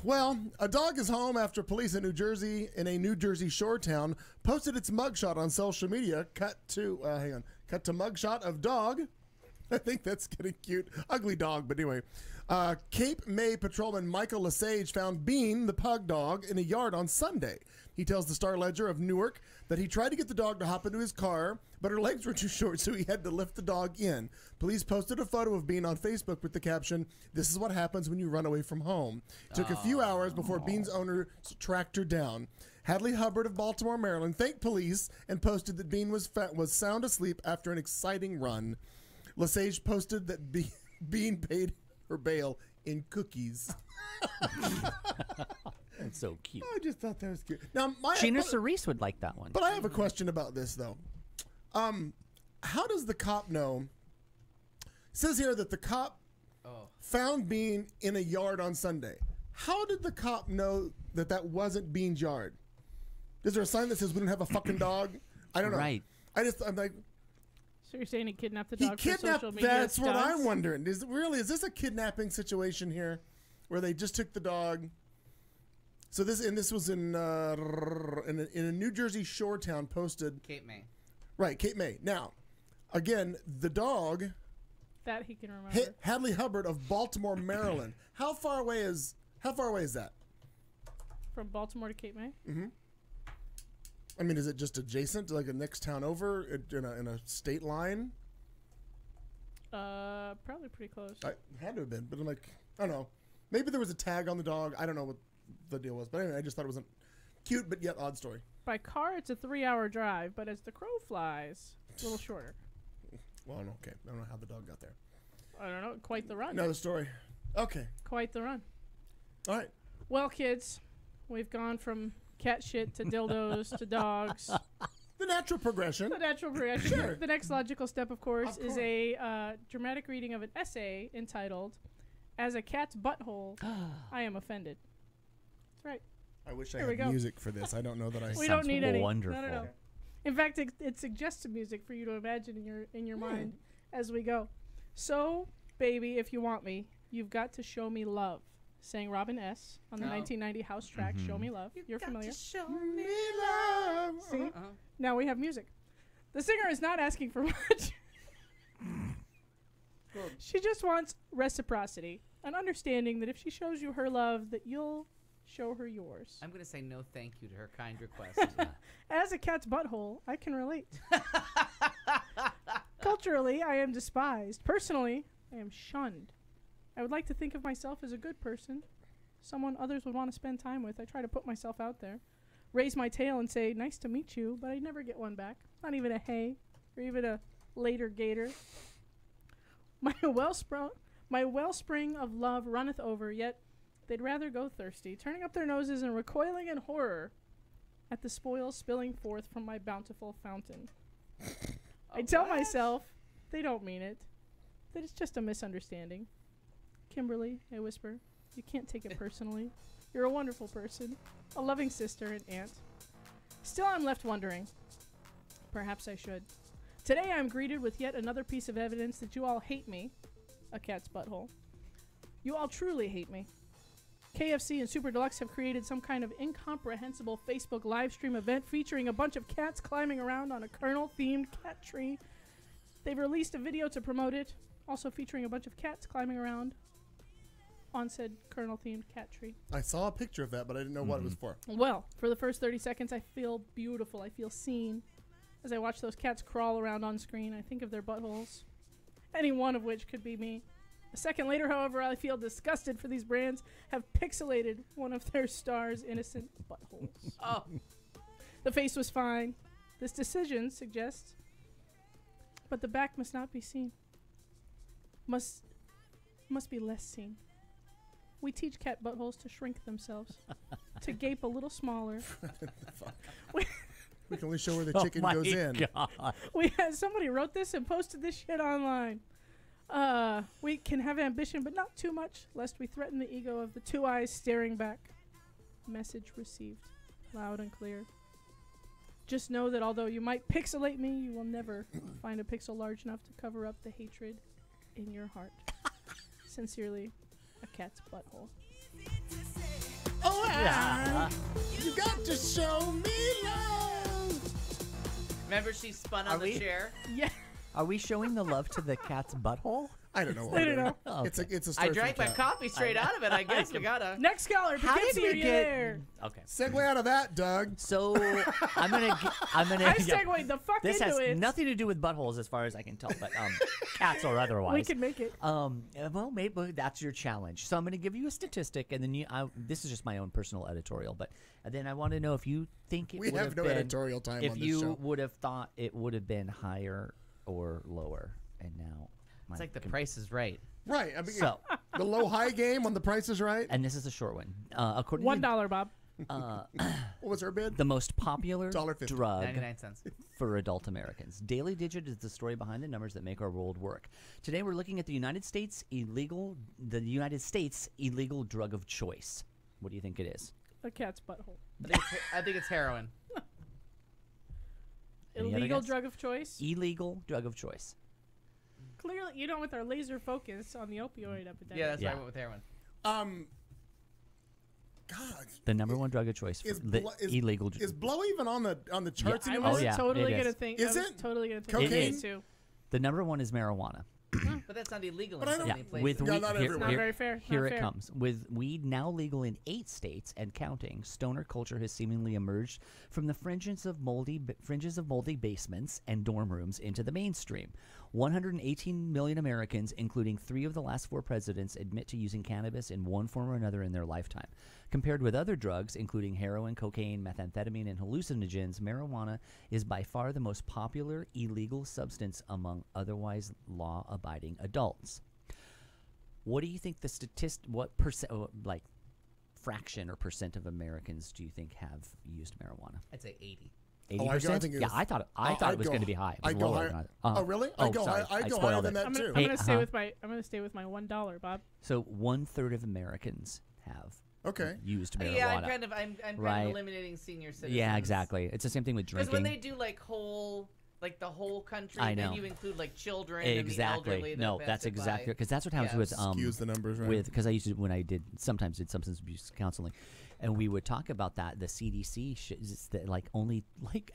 [SPEAKER 1] Well, a dog is home after police in a New Jersey shore town posted its mugshot on social media. Cut to mugshot of dog. I think that's getting cute. Ugly dog, but anyway. Cape May patrolman Michael Lesage found Bean, the pug dog, in a yard on Sunday. He tells the Star Ledger of Newark that he tried to get the dog to hop into his car, but her legs were too short, so he had to lift the dog in. Police posted a photo of Bean on Facebook with the caption, "This is what happens when you run away from home." It took a few hours before Bean's owner tracked her down. Hadley Hubbard of Baltimore, Maryland, thanked police and posted that Bean was sound asleep after an exciting run. Lesage posted that Bean paid her bail in cookies.
[SPEAKER 6] That's so cute.
[SPEAKER 1] I just thought that was cute. Now,
[SPEAKER 6] Gina Cerise would like that one.
[SPEAKER 1] but I have a question about this though. How does the cop know? It says here that the cop found Bean in a yard on Sunday. How did the cop know that that wasn't Bean's yard? Is there a sign that says we don't have a fucking dog? I don't know.
[SPEAKER 6] Right.
[SPEAKER 1] I'm like,
[SPEAKER 4] So you're saying he kidnapped the
[SPEAKER 1] he
[SPEAKER 4] dog for
[SPEAKER 1] kidnapped.
[SPEAKER 4] social media
[SPEAKER 1] That's what
[SPEAKER 4] stunts?
[SPEAKER 1] I'm wondering. Is this a kidnapping situation here, where they just took the dog? So this was in a New Jersey shore town posted.
[SPEAKER 5] Cape May.
[SPEAKER 1] Right, Cape May. Now, again, the dog,
[SPEAKER 4] That he can remember.
[SPEAKER 1] Hadley Hubbard of Baltimore, Maryland. How far away is that?
[SPEAKER 4] From Baltimore to Cape May?
[SPEAKER 1] I mean, is it just adjacent, like a next town over, in a state line?
[SPEAKER 4] Probably pretty close.
[SPEAKER 1] I had to have been, but I'm like, I don't know. Maybe there was a tag on the dog. I don't know what the deal was, but anyway, I just thought it was a cute but yet odd story.
[SPEAKER 4] By car, it's a 3-hour drive, but as the crow flies, it's a little shorter.
[SPEAKER 1] Well, okay, I don't know how the dog got there.
[SPEAKER 4] I don't know. Quite the run.
[SPEAKER 1] Another story. Okay,
[SPEAKER 4] Quite the run.
[SPEAKER 1] all right.
[SPEAKER 4] Well, kids, we've gone from cat shit to dildos to dogs.
[SPEAKER 1] The natural progression.
[SPEAKER 4] The natural progression.
[SPEAKER 1] Sure.
[SPEAKER 4] The next logical step, of course,
[SPEAKER 1] Of
[SPEAKER 4] is
[SPEAKER 1] course.
[SPEAKER 4] a dramatic reading of an essay entitled "As a Cat's Butthole, I Am Offended." That's right.
[SPEAKER 1] I wish I
[SPEAKER 4] Here we
[SPEAKER 1] had
[SPEAKER 4] go.
[SPEAKER 1] music for this. I don't know that I.
[SPEAKER 4] We don't
[SPEAKER 6] Sounds
[SPEAKER 4] need any.
[SPEAKER 6] wonderful.
[SPEAKER 4] No. In fact, it suggests music for you to imagine in your mind as we go. So, baby, if you want me, you've got to show me love. Sang Robin S. on the 1990 house track "Show Me Love." You're familiar.
[SPEAKER 5] Show
[SPEAKER 1] Me love.
[SPEAKER 4] See? Now we have music. The singer is not asking for much. She just wants reciprocity, an understanding that if she shows you her love, that you'll show her yours.
[SPEAKER 5] I'm going to say no thank you to her kind request.
[SPEAKER 4] As a cat's butthole, I can relate. Culturally, I am despised. Personally, I am shunned. I would like to think of myself as a good person, someone others would want to spend time with. I try to put myself out there, raise my tail and say, nice to meet you, but I never get one back. Not even a hey, or even a later gator. My wellspring of love runneth over, yet they'd rather go thirsty, turning up their noses and recoiling in horror at the spoils spilling forth from my bountiful fountain. I tell myself they don't mean it, that it's just a misunderstanding. Kimberly, I whisper, you can't take it personally. You're a wonderful person, a loving sister and aunt. Still, I'm left wondering. Perhaps I should. Today, I'm greeted with yet another piece of evidence that you all hate me, a cat's butthole. You all truly hate me. KFC and Super Deluxe have created some kind of incomprehensible Facebook live stream event featuring a bunch of cats climbing around on a Colonel-themed cat tree. They've released a video to promote it, also featuring a bunch of cats climbing around on said Colonel-themed cat tree.
[SPEAKER 1] I saw a picture of that, but I didn't know what it was for.
[SPEAKER 4] Well, for the first 30 seconds, I feel beautiful. I feel seen. As I watch those cats crawl around on screen, I think of their buttholes, any one of which could be me. A second later, however, I feel disgusted for these brands have pixelated one of their stars' innocent buttholes.
[SPEAKER 5] Oh,
[SPEAKER 4] The face was fine. This decision suggests, but the back must not be seen. Must be less seen. We teach cat buttholes to shrink themselves, to gape a little smaller.
[SPEAKER 1] We can only show where the chicken goes in.
[SPEAKER 6] God.
[SPEAKER 4] We had somebody wrote this and posted this shit online. We can have ambition, but not too much, lest we threaten the ego of the two eyes staring back. Message received, loud and clear. Just know that although you might pixelate me, you will never find a pixel large enough to cover up the hatred in your heart. Sincerely, a cat's butthole.
[SPEAKER 1] Oh, yeah. You got to show me love.
[SPEAKER 5] remember she spun on
[SPEAKER 9] Are
[SPEAKER 5] the
[SPEAKER 9] we?
[SPEAKER 5] chair?
[SPEAKER 4] Yeah.
[SPEAKER 9] Are we showing the love to the cat's butthole?
[SPEAKER 1] I don't know.
[SPEAKER 4] I don't know.
[SPEAKER 9] Oh,
[SPEAKER 1] It's a
[SPEAKER 5] I
[SPEAKER 1] story
[SPEAKER 5] drank
[SPEAKER 1] from
[SPEAKER 5] my
[SPEAKER 1] cat.
[SPEAKER 5] coffee straight out of it. I guess we gotta.
[SPEAKER 4] Next caller,
[SPEAKER 9] How did
[SPEAKER 4] Poughkeepsie,
[SPEAKER 9] we
[SPEAKER 4] are you
[SPEAKER 9] get?
[SPEAKER 4] there?
[SPEAKER 9] Okay.
[SPEAKER 1] Segue out of that, Doug.
[SPEAKER 9] So I'm gonna.
[SPEAKER 4] I segued the fuck
[SPEAKER 9] This
[SPEAKER 4] into
[SPEAKER 9] has
[SPEAKER 4] it.
[SPEAKER 9] nothing to do with buttholes, as far as I can tell, but cats or otherwise.
[SPEAKER 4] We can make it.
[SPEAKER 9] Well, maybe that's your challenge. So I'm going to give you a statistic, and then this is just my own personal editorial, but then I want to know if you think it
[SPEAKER 1] We
[SPEAKER 9] would
[SPEAKER 1] have
[SPEAKER 9] have
[SPEAKER 1] no
[SPEAKER 9] been,
[SPEAKER 1] editorial time
[SPEAKER 9] if
[SPEAKER 1] on this
[SPEAKER 9] you
[SPEAKER 1] show.
[SPEAKER 9] would have thought it would have been higher or lower, and now
[SPEAKER 5] It's like the price is right.
[SPEAKER 1] Right. I mean,
[SPEAKER 9] So,
[SPEAKER 1] the low-high game on The Price is Right.
[SPEAKER 9] and this is a short one. According
[SPEAKER 4] $1, Bob.
[SPEAKER 1] What was her bid?
[SPEAKER 9] the most popular
[SPEAKER 1] $1.50.
[SPEAKER 9] drug
[SPEAKER 5] 99 cents.
[SPEAKER 9] for adult Americans. Daily Digit is the story behind the numbers that make our world work. Today we're looking at the United States illegal drug of choice. What do you think it is?
[SPEAKER 4] A cat's butthole.
[SPEAKER 5] I think it's heroin.
[SPEAKER 9] Any other
[SPEAKER 4] Illegal
[SPEAKER 9] guess?
[SPEAKER 4] drug of choice.
[SPEAKER 9] Illegal drug of choice.
[SPEAKER 4] Clearly, with our laser focus on the opioid epidemic.
[SPEAKER 5] Yeah, that's why
[SPEAKER 9] Yeah.
[SPEAKER 5] I went with heroin.
[SPEAKER 1] God.
[SPEAKER 9] The number one drug of choice for
[SPEAKER 1] Is
[SPEAKER 9] illegal
[SPEAKER 1] Is blow even on the charts
[SPEAKER 4] I
[SPEAKER 1] anymore?
[SPEAKER 4] was
[SPEAKER 9] Oh, yeah,
[SPEAKER 4] totally
[SPEAKER 9] it
[SPEAKER 4] gonna
[SPEAKER 9] is.
[SPEAKER 4] think.
[SPEAKER 1] Is
[SPEAKER 4] I was
[SPEAKER 1] it?
[SPEAKER 4] totally gonna think
[SPEAKER 1] Cocaine?
[SPEAKER 4] that too.
[SPEAKER 9] The number one is marijuana.
[SPEAKER 5] But that's not illegal
[SPEAKER 1] But
[SPEAKER 5] in
[SPEAKER 1] I
[SPEAKER 5] so
[SPEAKER 1] don't-
[SPEAKER 5] many
[SPEAKER 9] Yeah,
[SPEAKER 5] places.
[SPEAKER 9] with
[SPEAKER 1] Yeah,
[SPEAKER 9] weed,
[SPEAKER 1] not
[SPEAKER 9] here,
[SPEAKER 1] everywhere.
[SPEAKER 4] Not very fair.
[SPEAKER 9] Here
[SPEAKER 4] Not
[SPEAKER 9] it
[SPEAKER 4] fair.
[SPEAKER 9] comes. With weed now legal in 8 states and counting, stoner culture has seemingly emerged from the fringes of moldy basements and dorm rooms into the mainstream. 118 million Americans, including 3 of the last 4 presidents, admit to using cannabis in one form or another in their lifetime. Compared with other drugs, including heroin, cocaine, methamphetamine, and hallucinogens, marijuana is by far the most popular illegal substance among otherwise law-abiding adults. What do you think what percent, fraction or percent of Americans do you think have used marijuana?
[SPEAKER 5] I'd say 80.
[SPEAKER 9] 80%?
[SPEAKER 1] Oh, I think it
[SPEAKER 9] yeah,
[SPEAKER 1] was-
[SPEAKER 9] I thought it was going to be high. It was
[SPEAKER 1] I'd go
[SPEAKER 9] lower
[SPEAKER 1] higher.
[SPEAKER 9] than I-
[SPEAKER 1] Oh, really? I'd go
[SPEAKER 9] sorry.
[SPEAKER 1] high. I'd
[SPEAKER 9] I
[SPEAKER 1] go
[SPEAKER 9] spoiled
[SPEAKER 1] higher than
[SPEAKER 9] it.
[SPEAKER 1] that
[SPEAKER 4] I'm
[SPEAKER 1] too.
[SPEAKER 4] gonna stay
[SPEAKER 9] Hey,
[SPEAKER 4] with my. I'm gonna stay with my $1, Bob.
[SPEAKER 9] So 1/3 of Americans have
[SPEAKER 1] Okay.
[SPEAKER 9] used marijuana.
[SPEAKER 5] Yeah, I'm kind
[SPEAKER 9] Right.
[SPEAKER 5] of eliminating senior citizens.
[SPEAKER 9] Yeah, exactly. It's the same thing with
[SPEAKER 5] Because
[SPEAKER 9] drinking.
[SPEAKER 5] when they do the whole country,
[SPEAKER 9] I
[SPEAKER 5] then
[SPEAKER 9] know.
[SPEAKER 5] you include children and the
[SPEAKER 9] Exactly.
[SPEAKER 5] elderly.
[SPEAKER 9] No, that's exactly because that's what happens
[SPEAKER 5] Yeah.
[SPEAKER 9] with
[SPEAKER 1] Skews the numbers, right?
[SPEAKER 9] with because I used to when I sometimes did substance abuse counseling, and we would talk about that. The CDC that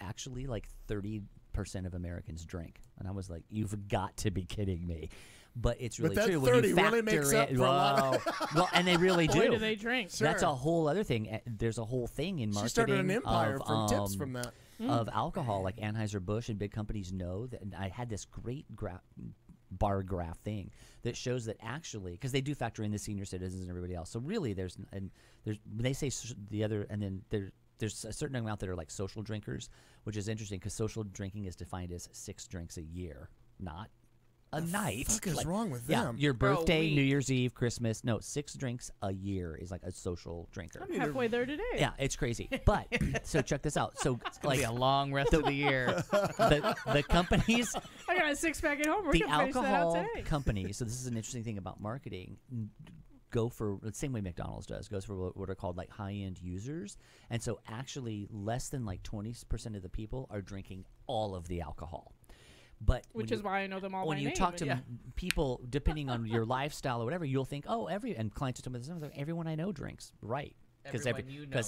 [SPEAKER 9] actually 30% 30% of Americans drink. And I was like, you've got to be kidding me. But it's really
[SPEAKER 1] that
[SPEAKER 9] true.
[SPEAKER 1] 30
[SPEAKER 9] when you
[SPEAKER 1] really makes up
[SPEAKER 9] factor
[SPEAKER 1] for a lot of-
[SPEAKER 9] well, and they really do.
[SPEAKER 4] Boy, do they drink.
[SPEAKER 9] That's a whole other thing. There's a whole thing in marketing.
[SPEAKER 1] She started an empire
[SPEAKER 9] of,
[SPEAKER 1] from tips from that.
[SPEAKER 9] of alcohol, like Anheuser-Busch and big companies know that. And I had this great bar graph thing that shows that actually, because they do factor in the senior citizens and everybody else. So really, there's they say the other, and then there's a certain amount that are like social drinkers, which is interesting because social drinking is defined as 6 drinks a year, not a night.
[SPEAKER 1] What the fuck is wrong with
[SPEAKER 9] yeah,
[SPEAKER 1] them?
[SPEAKER 9] your birthday,
[SPEAKER 5] week.
[SPEAKER 9] New Year's Eve, Christmas. No, 6 drinks a year is like a social drinker.
[SPEAKER 4] I'm halfway there today.
[SPEAKER 9] Yeah, it's crazy. But so check this out. So like
[SPEAKER 5] Be a long rest of the year.
[SPEAKER 9] the companies,
[SPEAKER 4] I got a 6-pack at home. We're
[SPEAKER 9] the
[SPEAKER 4] gonna finish that out
[SPEAKER 9] alcohol
[SPEAKER 4] today.
[SPEAKER 9] companies. So this is an interesting thing about marketing. Go for the same way McDonald's goes for what are called like high-end users. And so actually less than like 20% of the people are drinking all of the alcohol. But
[SPEAKER 4] Which is why I know them all
[SPEAKER 9] when
[SPEAKER 4] by
[SPEAKER 9] you
[SPEAKER 4] name.
[SPEAKER 9] talk to
[SPEAKER 4] and-
[SPEAKER 9] people, depending on your lifestyle or whatever, you'll think, oh, and clients will tell me this, like, everyone I know drinks, right? Because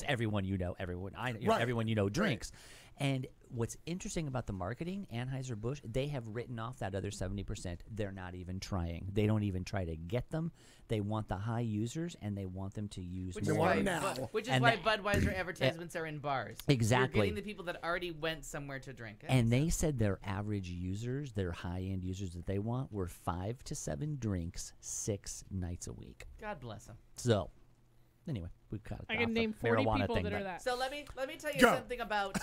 [SPEAKER 9] everyone you know, everyone you know drinks. And what's interesting about the marketing, Anheuser-Busch, they have written off that other 70%. They're not even trying. They don't even try to get them. They want the high users, and they want them to use
[SPEAKER 5] Which
[SPEAKER 9] more.
[SPEAKER 5] is why,
[SPEAKER 1] now.
[SPEAKER 5] which is
[SPEAKER 9] And
[SPEAKER 5] why
[SPEAKER 9] the-
[SPEAKER 5] Budweiser advertisements are in bars.
[SPEAKER 9] Exactly.
[SPEAKER 5] You're getting the people that already went somewhere to drink.
[SPEAKER 9] And they said their average users, their high-end users that they want, were 5 to 7 drinks 6 nights a week.
[SPEAKER 5] God bless them.
[SPEAKER 9] So, anyway, we got
[SPEAKER 4] I can name 40 people that are that.
[SPEAKER 5] So let me tell you
[SPEAKER 1] Go.
[SPEAKER 5] something about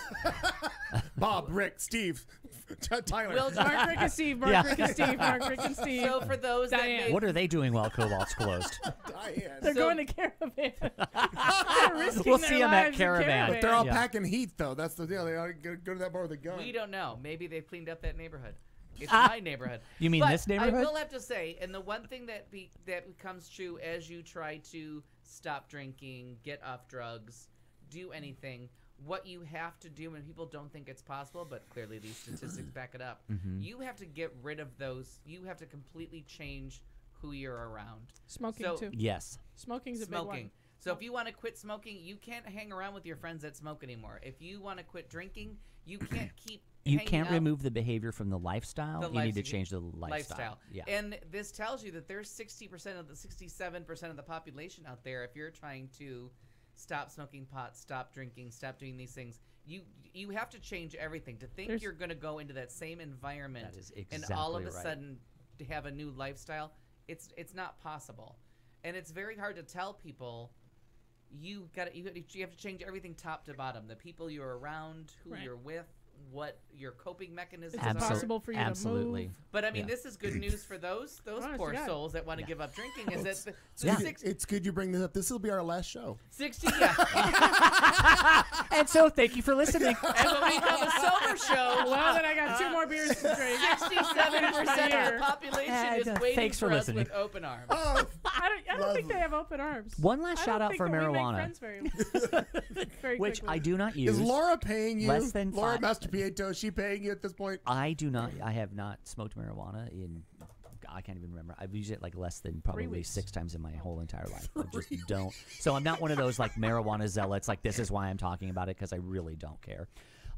[SPEAKER 1] Bob, Rick, Steve, Tyler.
[SPEAKER 5] Will
[SPEAKER 4] Mark, Rick, and Steve. Mark,
[SPEAKER 9] Yeah.
[SPEAKER 4] Rick, and Steve. Mark, Rick, and Steve.
[SPEAKER 5] So for those that
[SPEAKER 4] Diane.
[SPEAKER 5] may,
[SPEAKER 9] What are they doing while Cobalt's closed?
[SPEAKER 1] Diane.
[SPEAKER 4] They're
[SPEAKER 5] so-
[SPEAKER 4] going to Caravan. They're risking
[SPEAKER 9] We'll
[SPEAKER 4] their
[SPEAKER 9] see 'em at
[SPEAKER 4] lives in
[SPEAKER 9] Caravan.
[SPEAKER 1] They're all
[SPEAKER 9] Yeah.
[SPEAKER 1] packing heat, though. That's the deal. They ought to go to that bar with a gun.
[SPEAKER 5] we don't know. Maybe they've cleaned up that neighborhood. It's my neighborhood.
[SPEAKER 9] You mean
[SPEAKER 5] But
[SPEAKER 9] this neighborhood?
[SPEAKER 5] I will have to say, and the one thing that becomes true as you try to stop drinking, get off drugs, do anything, what you have to do, and people don't think it's possible, but clearly these statistics back it up.
[SPEAKER 9] Mm-hmm.
[SPEAKER 5] You have to get rid of those. You have to completely change who you're around.
[SPEAKER 4] Smoking,
[SPEAKER 5] So-
[SPEAKER 4] too.
[SPEAKER 9] Yes.
[SPEAKER 4] Smoking's a big one.
[SPEAKER 5] Smoking. So if you want to quit smoking, you can't hang around with your friends that smoke anymore. If you want to quit drinking, you can't keep
[SPEAKER 9] You
[SPEAKER 5] hanging
[SPEAKER 9] can't
[SPEAKER 5] out
[SPEAKER 9] remove the behavior from the lifestyle.
[SPEAKER 5] the
[SPEAKER 9] You need to
[SPEAKER 5] life-
[SPEAKER 9] change the lifestyle. Yeah.
[SPEAKER 5] And this tells you that there's 60% of the 67% of the population out there. If you're trying to stop smoking pot, stop drinking, stop doing these things, you have to change everything. To think
[SPEAKER 4] There's-
[SPEAKER 5] you're going to go into that same environment
[SPEAKER 9] That is
[SPEAKER 5] and all of a
[SPEAKER 9] exactly right.
[SPEAKER 5] sudden to have a new lifestyle, it's not possible. And it's very hard to tell people you have to change everything top to bottom. The people you're around, who
[SPEAKER 4] Right.
[SPEAKER 5] you're with, what your coping mechanisms
[SPEAKER 4] Is it
[SPEAKER 5] are.
[SPEAKER 4] possible for you
[SPEAKER 9] Absolutely.
[SPEAKER 4] to move?
[SPEAKER 5] But I mean,
[SPEAKER 9] Yeah.
[SPEAKER 5] this is good news for those
[SPEAKER 4] Honest
[SPEAKER 5] poor
[SPEAKER 4] to God.
[SPEAKER 5] souls that want to give up drinking. Is that the
[SPEAKER 9] Yeah.
[SPEAKER 1] It's good you bring this up. This will be our last show.
[SPEAKER 5] 60? Yeah.
[SPEAKER 9] And so, thank you for listening.
[SPEAKER 5] And when we become a sober show,
[SPEAKER 4] Well, then I got 2 more beers to drink.
[SPEAKER 5] 67% of
[SPEAKER 4] year.
[SPEAKER 5] the population is
[SPEAKER 9] And,
[SPEAKER 5] waiting
[SPEAKER 9] thanks for
[SPEAKER 5] for us
[SPEAKER 9] listening.
[SPEAKER 5] with open arms.
[SPEAKER 1] Oh,
[SPEAKER 4] I don't think
[SPEAKER 1] Lovely.
[SPEAKER 4] they have open arms.
[SPEAKER 9] One last
[SPEAKER 4] I
[SPEAKER 9] shout
[SPEAKER 4] don't
[SPEAKER 9] out
[SPEAKER 4] think
[SPEAKER 9] for
[SPEAKER 4] that we make
[SPEAKER 9] marijuana,
[SPEAKER 4] friends very
[SPEAKER 9] which
[SPEAKER 4] quickly.
[SPEAKER 9] I do not use.
[SPEAKER 1] is Laura paying you?
[SPEAKER 9] Less than
[SPEAKER 1] Laura
[SPEAKER 9] five-
[SPEAKER 1] Master Pieto, is she paying you at this point?
[SPEAKER 9] I do not. I have not smoked marijuana in. I can't even remember. I've used it like less than probably
[SPEAKER 4] weeks.
[SPEAKER 9] 6 times in my whole entire life. I just don't. So I'm not one of those like marijuana zealots. Like this is why I'm talking about it because I really don't care.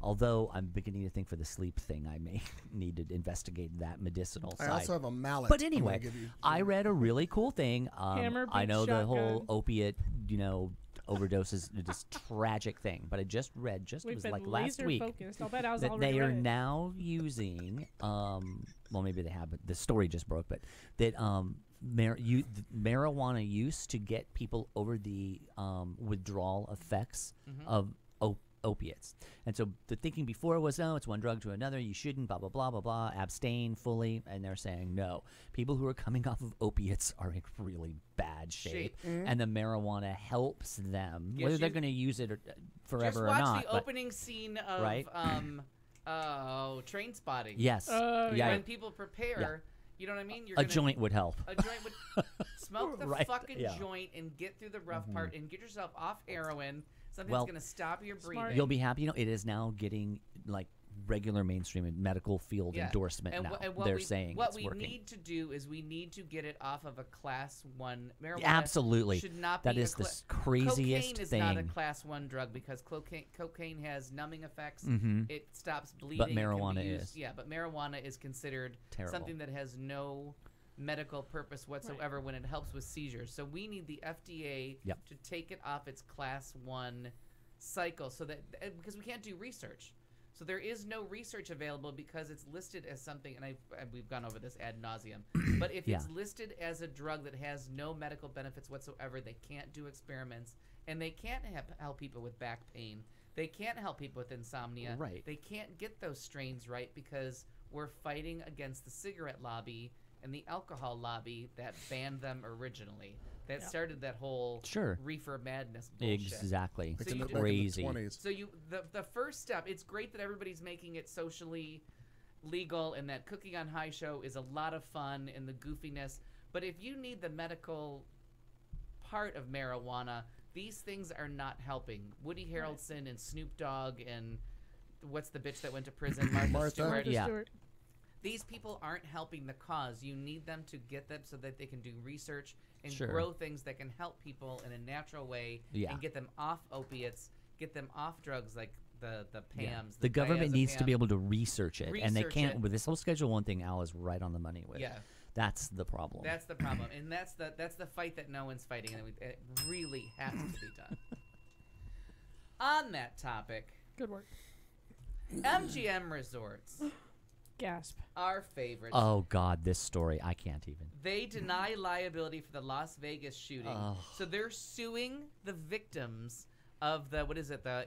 [SPEAKER 9] Although I'm beginning to think for the sleep thing, I may need to investigate that medicinal
[SPEAKER 1] I
[SPEAKER 9] side.
[SPEAKER 1] also have a mallet.
[SPEAKER 9] But
[SPEAKER 1] I'm gonna
[SPEAKER 9] anyway,
[SPEAKER 1] give you.
[SPEAKER 9] I read a really cool thing.
[SPEAKER 4] Hammer,
[SPEAKER 9] I
[SPEAKER 4] beat,
[SPEAKER 9] know the whole
[SPEAKER 4] shotgun.
[SPEAKER 9] opiate, overdoses, this tragic thing. But I just read, it
[SPEAKER 4] We've
[SPEAKER 9] was
[SPEAKER 4] been
[SPEAKER 9] like last
[SPEAKER 4] laser
[SPEAKER 9] week,
[SPEAKER 4] focused. I'll bet I was
[SPEAKER 9] that
[SPEAKER 4] already
[SPEAKER 9] they are
[SPEAKER 4] read it.
[SPEAKER 9] now using, well, maybe they have, but the story just broke, but that marijuana use to get people over the withdrawal effects of opiates. And so the thinking before was, no, it's one drug to another, you shouldn't, blah, blah, blah, blah, blah, abstain fully. And they're saying, no, people who are coming off of opiates are in really bad shape. And the marijuana helps them,
[SPEAKER 5] Yes,
[SPEAKER 9] whether they're
[SPEAKER 5] you-
[SPEAKER 9] going to use it
[SPEAKER 5] Just
[SPEAKER 9] forever
[SPEAKER 5] watch
[SPEAKER 9] or not.
[SPEAKER 5] the
[SPEAKER 9] but-
[SPEAKER 5] opening scene of
[SPEAKER 9] Right?
[SPEAKER 5] Train Spotting.
[SPEAKER 9] yes.
[SPEAKER 4] Oh,
[SPEAKER 9] yeah.
[SPEAKER 5] When people prepare, you know what I mean? You're
[SPEAKER 9] A
[SPEAKER 5] gonna,
[SPEAKER 9] joint would help.
[SPEAKER 5] A joint would smoke the
[SPEAKER 9] Right,
[SPEAKER 5] fucking
[SPEAKER 9] yeah.
[SPEAKER 5] joint and get through the rough part and get yourself off heroin. Something
[SPEAKER 9] Well,
[SPEAKER 5] that's going to stop your breathing.
[SPEAKER 4] Smart.
[SPEAKER 9] You'll be happy. It is now getting like regular mainstream and medical field endorsement now. They're saying
[SPEAKER 5] what
[SPEAKER 9] it's
[SPEAKER 5] we
[SPEAKER 9] working.
[SPEAKER 5] need to do is we need to get it off of a class 1 marijuana.
[SPEAKER 9] Absolutely.
[SPEAKER 5] Should not
[SPEAKER 9] That
[SPEAKER 5] be
[SPEAKER 9] is
[SPEAKER 5] a
[SPEAKER 9] the craziest
[SPEAKER 5] cocaine is
[SPEAKER 9] thing.
[SPEAKER 5] not a class 1 drug because cocaine has numbing effects. It stops bleeding.
[SPEAKER 9] But
[SPEAKER 5] it can be
[SPEAKER 9] marijuana
[SPEAKER 5] used-
[SPEAKER 9] is.
[SPEAKER 5] Yeah, but marijuana is considered
[SPEAKER 9] Terrible.
[SPEAKER 5] something that has no medical purpose whatsoever when it helps with seizures. So we need the FDA to take it off its class 1 cycle so that because we can't do research. So there is no research available because it's listed as something, and we've gone over this ad nauseum. But if it's listed as a drug that has no medical benefits whatsoever, they can't do experiments, and they can't help people with back pain. They can't help people with insomnia.
[SPEAKER 9] Right.
[SPEAKER 5] They can't get those strains right because we're fighting against the cigarette lobby and the alcohol lobby that banned them originally. That started that whole reefer madness bullshit.
[SPEAKER 9] Exactly.
[SPEAKER 5] So
[SPEAKER 1] Back in
[SPEAKER 5] you
[SPEAKER 1] the
[SPEAKER 5] do-
[SPEAKER 1] 20s.
[SPEAKER 5] So the first step, it's great that everybody's making it socially legal and that Cooking on High show is a lot of fun and the goofiness. But if you need the medical part of marijuana, these things are not helping. Woody Harrelson and Snoop Dogg and what's the bitch that went to prison? Martha Stewart.
[SPEAKER 9] Yeah.
[SPEAKER 5] These people aren't helping the cause. You need them to get them so that they can do research and
[SPEAKER 9] Sure.
[SPEAKER 5] grow things that can help people in a natural way and get them off opiates, get them off drugs like the PAMs.
[SPEAKER 9] The government needs to be
[SPEAKER 5] diazepam.
[SPEAKER 9] able to research it, and they
[SPEAKER 5] Research
[SPEAKER 9] can't.
[SPEAKER 5] it.
[SPEAKER 9] With this whole Schedule 1 thing, Al is right on the money with.
[SPEAKER 5] Yeah.
[SPEAKER 9] That's the problem.
[SPEAKER 5] That's the problem, and that's the fight that no one's fighting, and it really has to be done. On that topic,
[SPEAKER 4] Good work.
[SPEAKER 5] MGM Resorts,
[SPEAKER 4] Gasp.
[SPEAKER 5] our favorites.
[SPEAKER 9] Oh God, this story I can't even.
[SPEAKER 5] They deny liability for the Las Vegas shooting.
[SPEAKER 9] Oh.
[SPEAKER 5] So they're suing the victims of the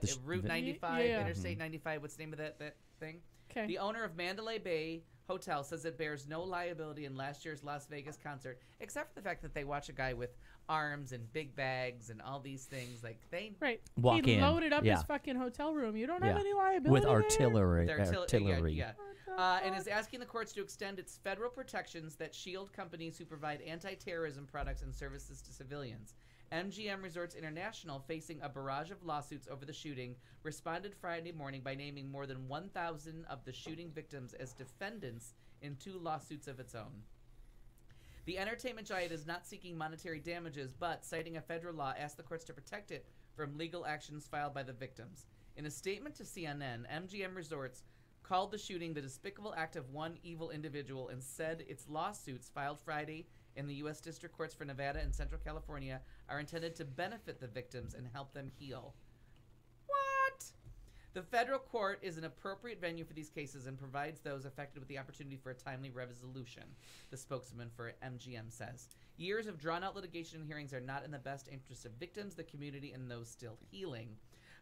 [SPEAKER 9] sh-
[SPEAKER 5] Route
[SPEAKER 9] the-
[SPEAKER 5] 95,
[SPEAKER 4] Yeah.
[SPEAKER 5] Interstate 95. What's the name of that thing?
[SPEAKER 4] Okay.
[SPEAKER 5] The owner of Mandalay Bay Hotel says it bears no liability in last year's Las Vegas concert, except for the fact that they watch a guy with arms and big bags and all these things. Like they
[SPEAKER 4] Right.
[SPEAKER 9] Walk
[SPEAKER 4] he
[SPEAKER 9] in,
[SPEAKER 4] loaded up
[SPEAKER 9] yeah.
[SPEAKER 4] his fucking hotel room. You don't have
[SPEAKER 9] Yeah.
[SPEAKER 4] any liability
[SPEAKER 9] With
[SPEAKER 4] there?
[SPEAKER 9] artillery.
[SPEAKER 5] They're
[SPEAKER 9] artillery.
[SPEAKER 5] Yeah. And is asking the courts to extend its federal protections that shield companies who provide anti-terrorism products and services to civilians. MGM Resorts International, facing a barrage of lawsuits over the shooting, responded Friday morning by naming more than 1,000 of the shooting victims as defendants in 2 lawsuits of its own. The entertainment giant is not seeking monetary damages, but, citing a federal law, asked the courts to protect it from legal actions filed by the victims. In a statement to CNN, MGM Resorts called the shooting the despicable act of one evil individual and said its lawsuits filed Friday in the U.S. District Courts for Nevada and Central California are intended to benefit the victims and help them heal. What? The federal court is an appropriate venue for these cases and provides those affected with the opportunity for a timely resolution, the spokesman for MGM says. Years of drawn-out litigation and hearings are not in the best interest of victims, the community, and those still healing.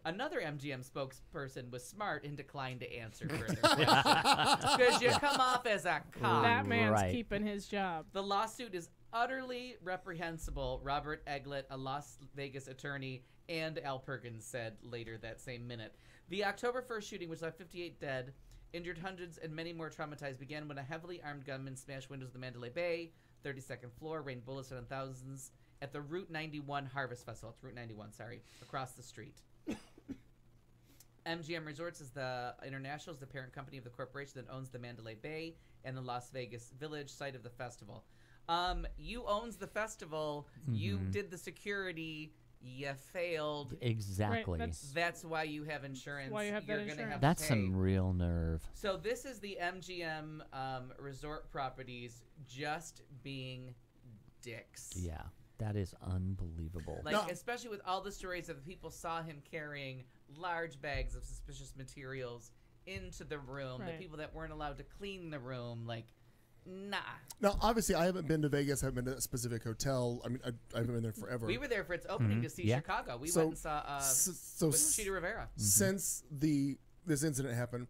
[SPEAKER 5] Another MGM spokesperson was smart and declined to answer further questions. Because you come off as a cop.
[SPEAKER 4] That man's
[SPEAKER 9] Right.
[SPEAKER 4] keeping his job.
[SPEAKER 5] The lawsuit is utterly reprehensible, Robert Eglett, a Las Vegas attorney, and Al Perkins said later that same minute. The October 1st shooting, which left 58 dead, injured hundreds, and many more traumatized, began when a heavily armed gunman smashed windows of the Mandalay Bay, 32nd floor, rained bullets on thousands at the Route 91 Harvest Festival. It's Route 91, sorry, across the street. MGM Resorts is the parent company of the corporation that owns the Mandalay Bay and the Las Vegas Village, site of the festival. You owns the festival. You did the security. You failed.
[SPEAKER 9] Exactly.
[SPEAKER 4] Right,
[SPEAKER 5] That's why you have insurance.
[SPEAKER 4] why you have that
[SPEAKER 5] You're gonna
[SPEAKER 4] insurance.
[SPEAKER 5] have
[SPEAKER 9] That's
[SPEAKER 5] to pay.
[SPEAKER 9] some real nerve.
[SPEAKER 5] So this is the MGM resort properties just being dicks.
[SPEAKER 9] Yeah, that is unbelievable.
[SPEAKER 5] Like,
[SPEAKER 1] No.
[SPEAKER 5] especially with all the stories of people saw him carrying large bags of suspicious materials into the room. The
[SPEAKER 4] Right.
[SPEAKER 5] people that weren't allowed to clean the room, like, nah.
[SPEAKER 1] Now, obviously, I haven't been to Vegas. I haven't been to a specific hotel. I mean, I haven't been there forever.
[SPEAKER 5] We were there for its opening to see
[SPEAKER 9] Yeah.
[SPEAKER 5] Chicago. We
[SPEAKER 1] So-
[SPEAKER 5] went and saw
[SPEAKER 1] so
[SPEAKER 5] with Cheetah Rivera.
[SPEAKER 1] since this incident happened,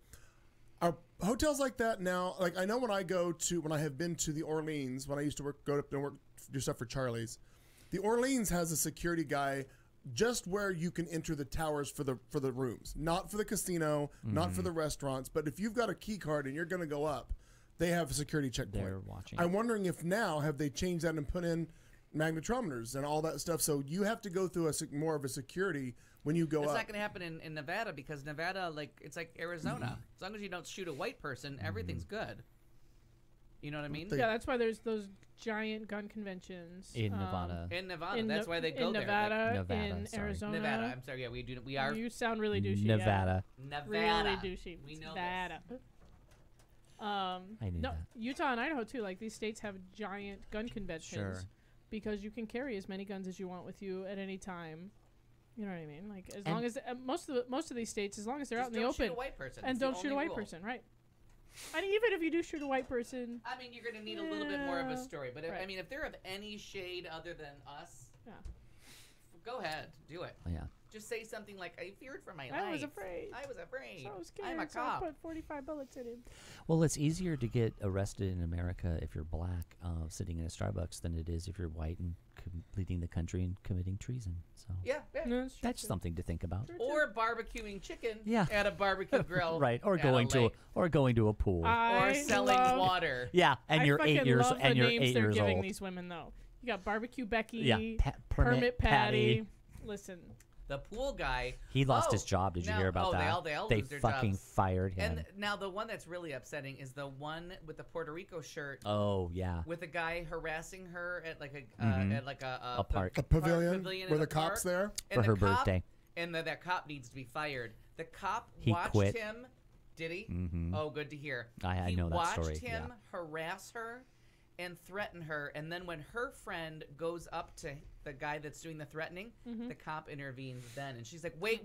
[SPEAKER 1] are hotels like that now? Like, I know when I have been to the Orleans, when I used to go up and do stuff for Charlie's, the Orleans has a security guy just where you can enter the towers for the rooms, not for the casino, not for the restaurants. But if you've got a key card and you're going to go up, they have a security checkpoint.
[SPEAKER 9] They're watching.
[SPEAKER 1] I'm wondering if now have they changed that and put in magnetometers and all that stuff, so you have to go through more of a security when you go
[SPEAKER 5] It's
[SPEAKER 1] up.
[SPEAKER 5] not going to happen in Nevada because Nevada, like, it's like Arizona. As long as you don't shoot a white person, everything's good. You know what I mean?
[SPEAKER 4] Yeah, that's why there's those giant gun conventions
[SPEAKER 9] In Nevada.
[SPEAKER 5] In Nevada, that's why they go there.
[SPEAKER 4] Nevada,
[SPEAKER 9] Nevada,
[SPEAKER 4] in
[SPEAKER 9] sorry.
[SPEAKER 4] Arizona.
[SPEAKER 5] Nevada. I'm sorry. Yeah, we are
[SPEAKER 4] You sound really douchey.
[SPEAKER 9] Nevada.
[SPEAKER 5] Nevada.
[SPEAKER 4] Really douchey.
[SPEAKER 5] We know
[SPEAKER 4] Nevada.
[SPEAKER 9] I knew
[SPEAKER 4] No,
[SPEAKER 9] that.
[SPEAKER 4] Utah and Idaho too. Like these states have giant gun conventions
[SPEAKER 9] Sure.
[SPEAKER 4] because you can carry as many guns as you want with you at any time. You know what I mean? Like as
[SPEAKER 9] And-
[SPEAKER 4] long as most of these states, as long as they're
[SPEAKER 5] Just
[SPEAKER 4] out in the
[SPEAKER 5] don't
[SPEAKER 4] open
[SPEAKER 5] shoot a white person.
[SPEAKER 4] and
[SPEAKER 5] It's the
[SPEAKER 4] don't shoot a
[SPEAKER 5] only
[SPEAKER 4] white
[SPEAKER 5] rule.
[SPEAKER 4] person, right? And even if you do shoot a white person,
[SPEAKER 5] I mean, you're going to need a little bit more of a
[SPEAKER 4] Yeah,
[SPEAKER 5] story. But, I
[SPEAKER 4] right.
[SPEAKER 5] mean, if they're of any shade other than us,
[SPEAKER 4] Yeah.
[SPEAKER 5] go ahead. Do it.
[SPEAKER 9] Yeah.
[SPEAKER 5] Just say something like, I feared for my life.
[SPEAKER 4] I was afraid.
[SPEAKER 5] I was afraid.
[SPEAKER 4] So scared.
[SPEAKER 5] I'm a
[SPEAKER 4] so I
[SPEAKER 5] cop.
[SPEAKER 4] put 45 bullets in him.
[SPEAKER 9] Well, it's easier to get arrested in America if you're black sitting in a Starbucks than it is if you're white and leading the country and committing treason. So
[SPEAKER 5] Yeah.
[SPEAKER 4] No, that's true,
[SPEAKER 9] that's
[SPEAKER 4] too.
[SPEAKER 9] something to think about.
[SPEAKER 5] Or barbecuing chicken
[SPEAKER 9] Yeah.
[SPEAKER 5] at a barbecue grill.
[SPEAKER 9] Right, or
[SPEAKER 5] at
[SPEAKER 9] going
[SPEAKER 5] a
[SPEAKER 9] to
[SPEAKER 5] lake.
[SPEAKER 9] or going to a pool.
[SPEAKER 4] I
[SPEAKER 5] Or selling
[SPEAKER 4] love,
[SPEAKER 5] water.
[SPEAKER 9] Yeah, and
[SPEAKER 4] I
[SPEAKER 9] you're
[SPEAKER 4] fucking
[SPEAKER 9] 8 years
[SPEAKER 4] love
[SPEAKER 9] and
[SPEAKER 4] the
[SPEAKER 9] you're
[SPEAKER 4] names
[SPEAKER 9] 8
[SPEAKER 4] they're
[SPEAKER 9] years
[SPEAKER 4] giving
[SPEAKER 9] old.
[SPEAKER 4] these women though. You got barbecue Becky,
[SPEAKER 9] Yeah,
[SPEAKER 4] Permit Patty. Listen,
[SPEAKER 5] The pool guy.
[SPEAKER 9] He lost
[SPEAKER 5] Oh,
[SPEAKER 9] his job. Did you
[SPEAKER 5] now-
[SPEAKER 9] hear about
[SPEAKER 5] oh,
[SPEAKER 9] that?
[SPEAKER 5] They all lose their
[SPEAKER 9] fucking
[SPEAKER 5] jobs.
[SPEAKER 9] fired him.
[SPEAKER 5] And now the one that's really upsetting is the one with the Puerto Rico shirt.
[SPEAKER 9] Oh yeah.
[SPEAKER 5] With a guy harassing her at like a
[SPEAKER 9] A park.
[SPEAKER 1] A pavilion,
[SPEAKER 5] in
[SPEAKER 1] where
[SPEAKER 5] the
[SPEAKER 1] the cop's
[SPEAKER 5] park.
[SPEAKER 1] there.
[SPEAKER 5] And
[SPEAKER 9] For
[SPEAKER 5] the
[SPEAKER 9] her
[SPEAKER 5] cop-
[SPEAKER 9] birthday.
[SPEAKER 5] And that cop needs to be fired. The cop
[SPEAKER 9] He
[SPEAKER 5] watched
[SPEAKER 9] quit.
[SPEAKER 5] him. Did he?
[SPEAKER 9] Mhm.
[SPEAKER 5] Oh, good to hear.
[SPEAKER 9] I
[SPEAKER 5] he
[SPEAKER 9] know that story,
[SPEAKER 5] watched him
[SPEAKER 9] yeah.
[SPEAKER 5] harass her and threaten her, and then when her friend goes up to the guy that's doing the threatening, the cop intervenes then, and she's like, wait.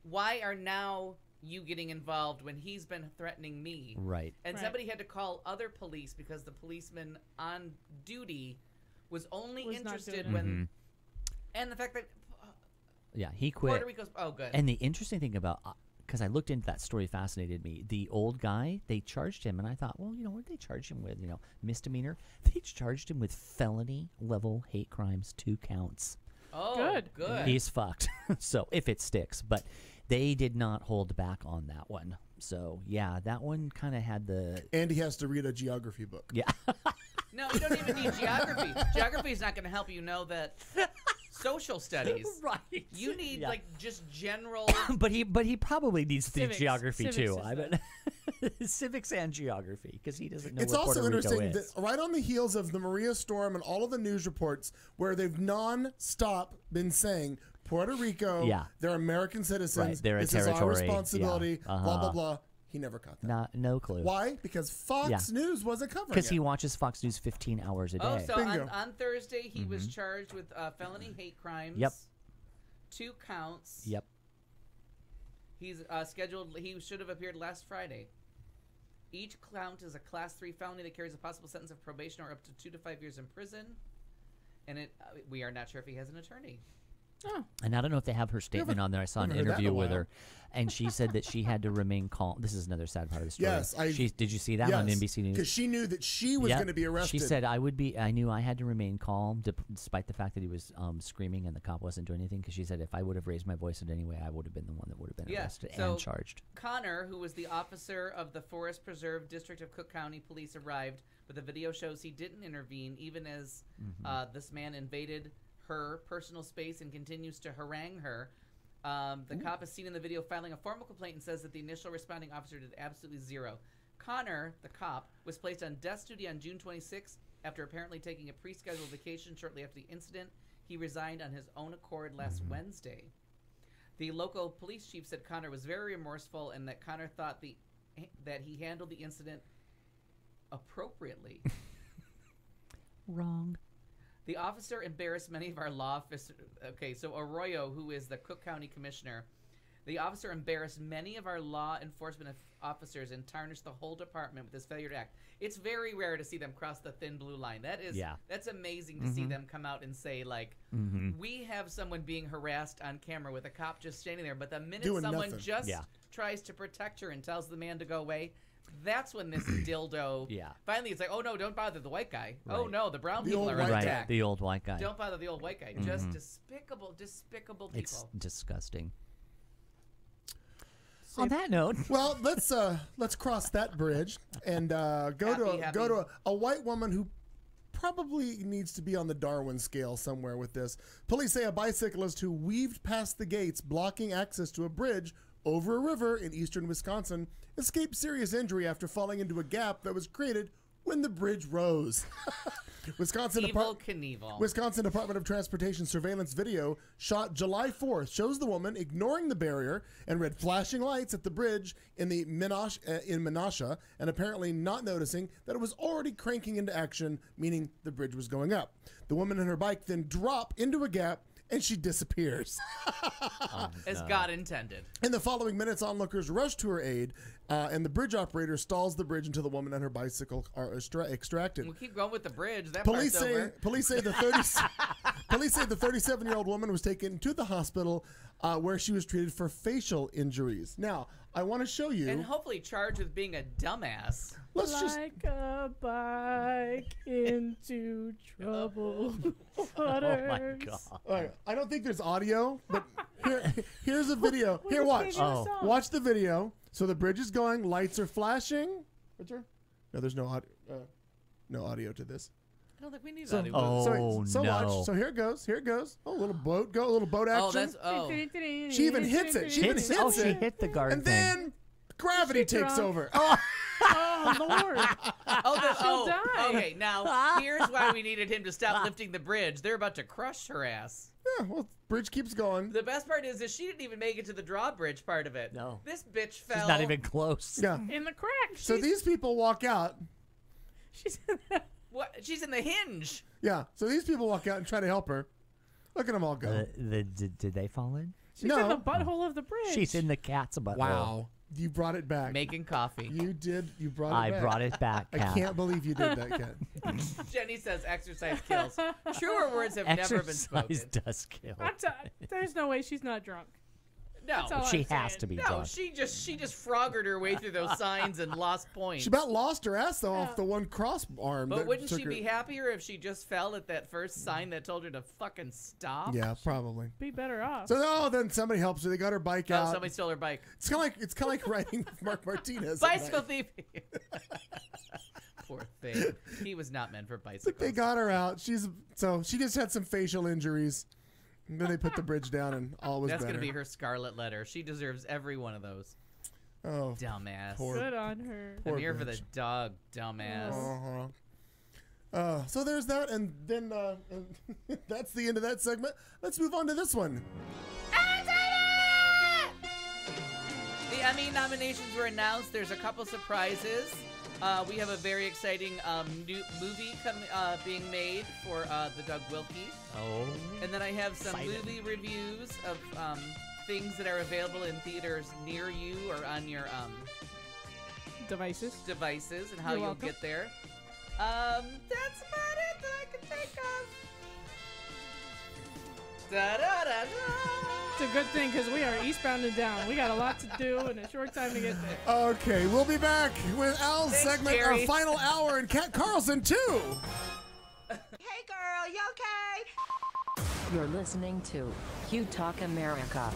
[SPEAKER 5] Why are now you getting involved when he's been threatening me?
[SPEAKER 9] Right.
[SPEAKER 5] And
[SPEAKER 4] Right.
[SPEAKER 5] somebody had to call other police because the policeman on duty was only
[SPEAKER 4] Was not
[SPEAKER 5] interested
[SPEAKER 4] doing it.
[SPEAKER 5] when... And the fact that
[SPEAKER 9] Yeah, he quit.
[SPEAKER 5] Puerto Rico's... Oh, good.
[SPEAKER 9] And the interesting thing about, because I looked into that story, fascinated me. The old guy, they charged him, and I thought, well, what did they charge him with? Misdemeanor. They charged him with felony level hate crimes, 2 counts.
[SPEAKER 5] oh, good.
[SPEAKER 9] He's fucked. So if it sticks, but they did not hold back on that one. So yeah, that one kind of had the
[SPEAKER 1] And he has to read a geography book.
[SPEAKER 9] yeah.
[SPEAKER 5] No, you don't even need geography. Geography is not going to help you know that social studies.
[SPEAKER 9] Right.
[SPEAKER 5] You need
[SPEAKER 9] Yeah.
[SPEAKER 5] like just general.
[SPEAKER 9] but he probably needs the
[SPEAKER 4] Civics.
[SPEAKER 9] geography
[SPEAKER 4] Civics
[SPEAKER 9] too.
[SPEAKER 4] is
[SPEAKER 9] I
[SPEAKER 4] the-
[SPEAKER 9] bet civics and geography because he doesn't know.
[SPEAKER 1] It's
[SPEAKER 9] where
[SPEAKER 1] also
[SPEAKER 9] Puerto Rico
[SPEAKER 1] interesting
[SPEAKER 9] is.
[SPEAKER 1] that right on the heels of the Maria storm and all of the news reports where they've non-stop been saying Puerto Rico,
[SPEAKER 9] Yeah.
[SPEAKER 1] they're American citizens,
[SPEAKER 9] Right, they're a
[SPEAKER 1] this is our
[SPEAKER 9] territory,
[SPEAKER 1] responsibility,
[SPEAKER 9] yeah.
[SPEAKER 1] blah, blah, blah. He never caught that.
[SPEAKER 9] No clue.
[SPEAKER 1] Why? Because Fox News wasn't covering
[SPEAKER 9] Because
[SPEAKER 1] it.
[SPEAKER 9] he watches Fox News 15 hours a day.
[SPEAKER 5] Oh, so
[SPEAKER 1] Bingo.
[SPEAKER 5] on Thursday he was charged with felony hate crimes.
[SPEAKER 9] Yep.
[SPEAKER 5] 2 counts.
[SPEAKER 9] Yep.
[SPEAKER 5] He's scheduled. He should have appeared last Friday. Each count is a Class 3 felony that carries a possible sentence of probation or up to 2 to 5 years in prison. And we are not sure if he has an attorney.
[SPEAKER 9] And I don't know if they have her statement on there. I saw an
[SPEAKER 1] haven't heard that in
[SPEAKER 9] interview
[SPEAKER 1] a
[SPEAKER 9] with
[SPEAKER 1] while.
[SPEAKER 9] her, and she said that she had to remain calm. This is another sad part of the story.
[SPEAKER 1] Yes,
[SPEAKER 9] Did you see that on NBC News?
[SPEAKER 1] Because she knew that she was
[SPEAKER 9] Yep.
[SPEAKER 1] going to be arrested.
[SPEAKER 9] She said, I knew I had to remain calm despite the fact that he was screaming and the cop wasn't doing anything. Because she said if I would have raised my voice in any way, I would have been the one that would have been
[SPEAKER 5] Yeah,
[SPEAKER 9] arrested
[SPEAKER 5] so-
[SPEAKER 9] and charged.
[SPEAKER 5] Connor, who was the officer of the Forest Preserve District of Cook County Police, arrived, but the video shows he didn't intervene, even as this man invaded her personal space and continues to harangue her. The cop is seen in the video filing a formal complaint and says that the initial responding officer did absolutely zero. Connor, the cop, was placed on desk duty on June 26th after apparently taking a pre-scheduled vacation shortly after the incident. He resigned on his own accord last Wednesday. The local police chief said Connor was very remorseful and that Connor thought that he handled the incident appropriately.
[SPEAKER 9] Wrong.
[SPEAKER 5] The officer embarrassed many of our law officers. Okay, so Arroyo, who is the Cook County commissioner, the officer embarrassed many of our law enforcement officers and tarnished the whole department with his failure to act. It's very rare to see them cross the thin blue line. That's amazing to see them come out and say, like, we have someone being harassed on camera with a cop just standing there, but the minute
[SPEAKER 1] Doing
[SPEAKER 5] someone
[SPEAKER 1] nothing.
[SPEAKER 5] just tries to protect her and tells the man to go away, that's when this dildo. Finally, it's like, oh no, don't bother the white guy. Oh
[SPEAKER 9] Right.
[SPEAKER 5] no, the brown
[SPEAKER 1] The
[SPEAKER 5] people
[SPEAKER 1] old
[SPEAKER 5] are
[SPEAKER 1] white
[SPEAKER 5] under
[SPEAKER 1] guy.
[SPEAKER 9] Right,
[SPEAKER 5] attack.
[SPEAKER 9] the old white guy.
[SPEAKER 5] Don't bother the old white guy. Just despicable people.
[SPEAKER 9] It's disgusting. On that note,
[SPEAKER 1] Well, let's cross that bridge and go
[SPEAKER 5] Happy.
[SPEAKER 1] to a white woman who probably needs to be on the Darwin scale somewhere with this. Police say a bicyclist who weaved past the gates blocking access to a bridge over a river in eastern Wisconsin escaped serious injury after falling into a gap that was created when the bridge rose. Wisconsin Department of Transportation surveillance video shot July 4th shows the woman ignoring the barrier and red flashing lights at the bridge in Menasha, and apparently not noticing that it was already cranking into action, meaning the bridge was going up. The woman and her bike then drop into a gap and she disappears.
[SPEAKER 5] As God intended.
[SPEAKER 1] In the following minutes, onlookers rush to her aid, and the bridge operator stalls the bridge until the woman and her bicycle are extracted.
[SPEAKER 5] We'll keep going with the bridge. That
[SPEAKER 1] Police
[SPEAKER 5] part's over.
[SPEAKER 1] say the 37-year-old woman was taken to the hospital where she was treated for facial injuries. Now, I want to show you.
[SPEAKER 5] And hopefully charged with being a dumbass.
[SPEAKER 1] Let's just
[SPEAKER 4] like a bike into troubled waters.
[SPEAKER 9] Oh my god!
[SPEAKER 1] All right, I don't think there's audio, but here's a video.
[SPEAKER 4] We're
[SPEAKER 1] Here,
[SPEAKER 4] just
[SPEAKER 1] watch.
[SPEAKER 4] changing the song.
[SPEAKER 1] Watch the video. So the bridge is going. Lights are flashing. Richard? No, there's no audio to this.
[SPEAKER 5] I don't think we need
[SPEAKER 1] So,
[SPEAKER 5] audio.
[SPEAKER 1] so
[SPEAKER 9] no.
[SPEAKER 1] watch. So here it goes. Here it goes. Oh, a little boat go. A little boat action. She even hits it. She even hits
[SPEAKER 9] Oh,
[SPEAKER 1] it.
[SPEAKER 9] she hit the guard
[SPEAKER 1] And
[SPEAKER 9] thing.
[SPEAKER 1] then gravity
[SPEAKER 4] Is she
[SPEAKER 1] takes
[SPEAKER 4] drunk?
[SPEAKER 1] over.
[SPEAKER 4] Oh, Lord. She'll die.
[SPEAKER 5] Okay, now here's why we needed him to stop lifting the bridge. They're about to crush her ass.
[SPEAKER 1] Yeah, well, bridge keeps going.
[SPEAKER 5] The best part is she didn't even make it to the drawbridge part of it.
[SPEAKER 9] No.
[SPEAKER 5] This bitch fell.
[SPEAKER 9] She's not even close.
[SPEAKER 1] Yeah.
[SPEAKER 4] In the crack.
[SPEAKER 1] So these people walk out.
[SPEAKER 4] She's in the...
[SPEAKER 5] What? She's in the hinge.
[SPEAKER 1] Yeah. So these people walk out and try to help her. Look at them all go.
[SPEAKER 9] Did they fall in?
[SPEAKER 4] She's in the butthole of the bridge.
[SPEAKER 9] She's in the cat's butthole.
[SPEAKER 1] Wow. You brought it back.
[SPEAKER 5] Making coffee.
[SPEAKER 1] You did. You brought it
[SPEAKER 9] I
[SPEAKER 1] back.
[SPEAKER 9] brought it back,
[SPEAKER 1] I
[SPEAKER 9] Kat.
[SPEAKER 1] can't believe you did that, Kat.
[SPEAKER 5] Jenny says exercise kills. Truer words have never been spoken.
[SPEAKER 9] Exercise does kill.
[SPEAKER 4] There's no way she's not drunk.
[SPEAKER 5] No,
[SPEAKER 4] That's all
[SPEAKER 9] She
[SPEAKER 4] I'm
[SPEAKER 9] has
[SPEAKER 4] saying.
[SPEAKER 9] to be
[SPEAKER 5] no,
[SPEAKER 9] drunk.
[SPEAKER 5] she just froggered her way through those signs and lost points.
[SPEAKER 1] She about lost her ass, though, off the one cross arm.
[SPEAKER 5] But
[SPEAKER 1] that
[SPEAKER 5] wouldn't
[SPEAKER 1] took
[SPEAKER 5] she
[SPEAKER 1] her-
[SPEAKER 5] be happier if she just fell at that first sign that told her to fucking stop?
[SPEAKER 1] Yeah, probably.
[SPEAKER 4] Be better off.
[SPEAKER 1] So then somebody helps her. They got her bike
[SPEAKER 5] No,
[SPEAKER 1] out.
[SPEAKER 5] somebody stole her bike.
[SPEAKER 1] It's kind of like riding with Mark Martinez. at
[SPEAKER 5] Bicycle
[SPEAKER 1] night.
[SPEAKER 5] thief. Poor thing. He was not meant for bicycles.
[SPEAKER 1] They got her out. She just had some facial injuries. And then they put the bridge down, and all was
[SPEAKER 5] That's
[SPEAKER 1] better.
[SPEAKER 5] gonna be her scarlet letter. She deserves every one of those.
[SPEAKER 1] Oh,
[SPEAKER 5] Dumbass.
[SPEAKER 1] poor
[SPEAKER 4] Good on her.
[SPEAKER 5] I'm here for
[SPEAKER 1] bitch.
[SPEAKER 5] the dog, dumbass.
[SPEAKER 1] So there's that, and then that's the end of that segment. Let's move on to this one.
[SPEAKER 5] The Emmy nominations were announced. There's a couple surprises. We have a very exciting new movie being made for the Doug Wilkie.
[SPEAKER 9] Oh.
[SPEAKER 5] And then I have some
[SPEAKER 9] Excited.
[SPEAKER 5] movie reviews of things that are available in theaters near you or on your
[SPEAKER 4] Devices.
[SPEAKER 5] devices and how
[SPEAKER 4] You're
[SPEAKER 5] you'll
[SPEAKER 4] welcome.
[SPEAKER 5] get there. That's about it that I can think of.
[SPEAKER 4] It's a good thing because we are eastbound and down. We got a lot to do in a short time to get there.
[SPEAKER 1] Okay, we'll be back with Al's
[SPEAKER 5] Thanks,
[SPEAKER 1] segment,
[SPEAKER 5] Jerry.
[SPEAKER 1] our final hour, and Kat Carlson too.
[SPEAKER 2] Hey girl, you okay?
[SPEAKER 8] You're listening to Q Talk America.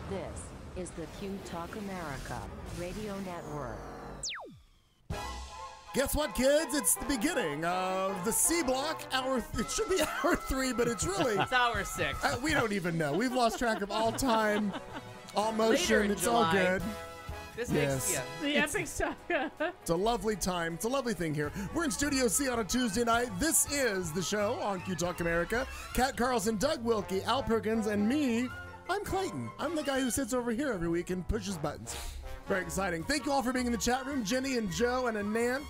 [SPEAKER 8] This is the Q Talk America Radio Network.
[SPEAKER 1] Guess what, kids? It's the beginning of the C Block. It should be hour 3, but it's really...
[SPEAKER 5] It's hour 6.
[SPEAKER 1] We don't even know. We've lost track of all time, all
[SPEAKER 5] Later
[SPEAKER 1] motion.
[SPEAKER 5] in
[SPEAKER 1] It's all
[SPEAKER 5] July.
[SPEAKER 1] good.
[SPEAKER 5] This
[SPEAKER 1] Yes.
[SPEAKER 5] makes
[SPEAKER 4] The epic saga.
[SPEAKER 1] It's a lovely time. It's a lovely thing here. We're in Studio C on a Tuesday night. This is the show on Q Talk America. Kat Carlson, Doug Wilkie, Al Perkins, and me. I'm Clayton. I'm the guy who sits over here every week and pushes buttons. Very exciting. Thank you all for being in the chat room. Jenny and Joe and Anant.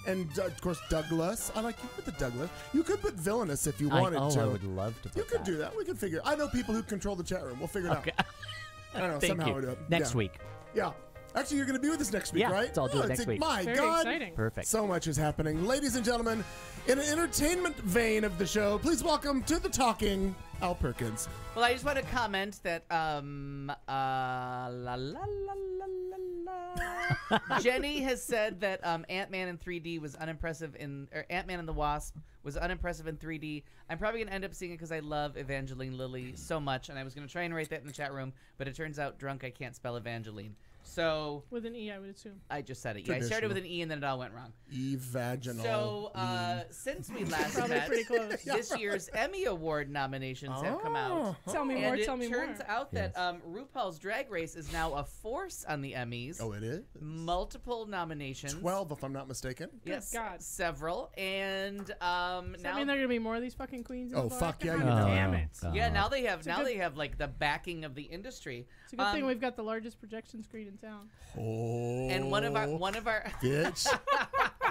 [SPEAKER 1] And, of course, Douglas. I like you put the Douglas. You could put Villainous if you wanted to.
[SPEAKER 9] I would love to put
[SPEAKER 1] You could
[SPEAKER 9] that.
[SPEAKER 1] do that. We could figure it. I know people who control the chat room. We'll figure it
[SPEAKER 9] Okay.
[SPEAKER 1] out. I don't know.
[SPEAKER 9] Thank
[SPEAKER 1] somehow
[SPEAKER 9] you.
[SPEAKER 1] we'll do it.
[SPEAKER 9] Next
[SPEAKER 1] Yeah.
[SPEAKER 9] week.
[SPEAKER 1] Yeah. Actually, you're going to be with us next week,
[SPEAKER 9] Yeah,
[SPEAKER 1] right?
[SPEAKER 9] so I'll do it next week.
[SPEAKER 1] My
[SPEAKER 4] Very
[SPEAKER 1] God.
[SPEAKER 4] exciting.
[SPEAKER 9] Perfect.
[SPEAKER 1] So much is happening. Ladies and gentlemen, in an entertainment vein of the show, please welcome to the talking Al Perkins.
[SPEAKER 5] Well, I just want to comment that la la la la la. Jenny has said that Ant-Man in 3D was unimpressive or Ant-Man and the Wasp was unimpressive in 3D. I'm probably gonna end up seeing it because I love Evangeline Lilly so much, and I was gonna try and write that in the chat room, but it turns out drunk I can't spell Evangeline. So
[SPEAKER 4] With an E, I would assume.
[SPEAKER 5] I just said it. Yeah, I started with an E and then it all went wrong.
[SPEAKER 1] Evaginal.
[SPEAKER 5] So since we last
[SPEAKER 4] Probably
[SPEAKER 5] met,
[SPEAKER 4] pretty close.
[SPEAKER 5] this year's Emmy Award nominations have come out.
[SPEAKER 4] Tell me more,
[SPEAKER 5] And
[SPEAKER 4] tell me
[SPEAKER 5] it
[SPEAKER 4] more.
[SPEAKER 5] turns out that RuPaul's Drag Race is now a force on the Emmys.
[SPEAKER 1] Oh, it is?
[SPEAKER 5] Multiple nominations.
[SPEAKER 1] 12, if I'm not mistaken.
[SPEAKER 5] Yes,
[SPEAKER 4] God.
[SPEAKER 5] several. And
[SPEAKER 4] Does that
[SPEAKER 5] now,
[SPEAKER 4] mean there are gonna be more of these fucking queens?
[SPEAKER 1] Oh,
[SPEAKER 4] involved?
[SPEAKER 1] fuck yeah,
[SPEAKER 4] God
[SPEAKER 1] you know.
[SPEAKER 4] damn it!
[SPEAKER 5] yeah, now they have
[SPEAKER 4] a good-
[SPEAKER 5] they have like the backing of the industry.
[SPEAKER 4] It's a good thing we've got the largest projection screen in town.
[SPEAKER 1] Oh.
[SPEAKER 5] And one of our
[SPEAKER 1] Bitch.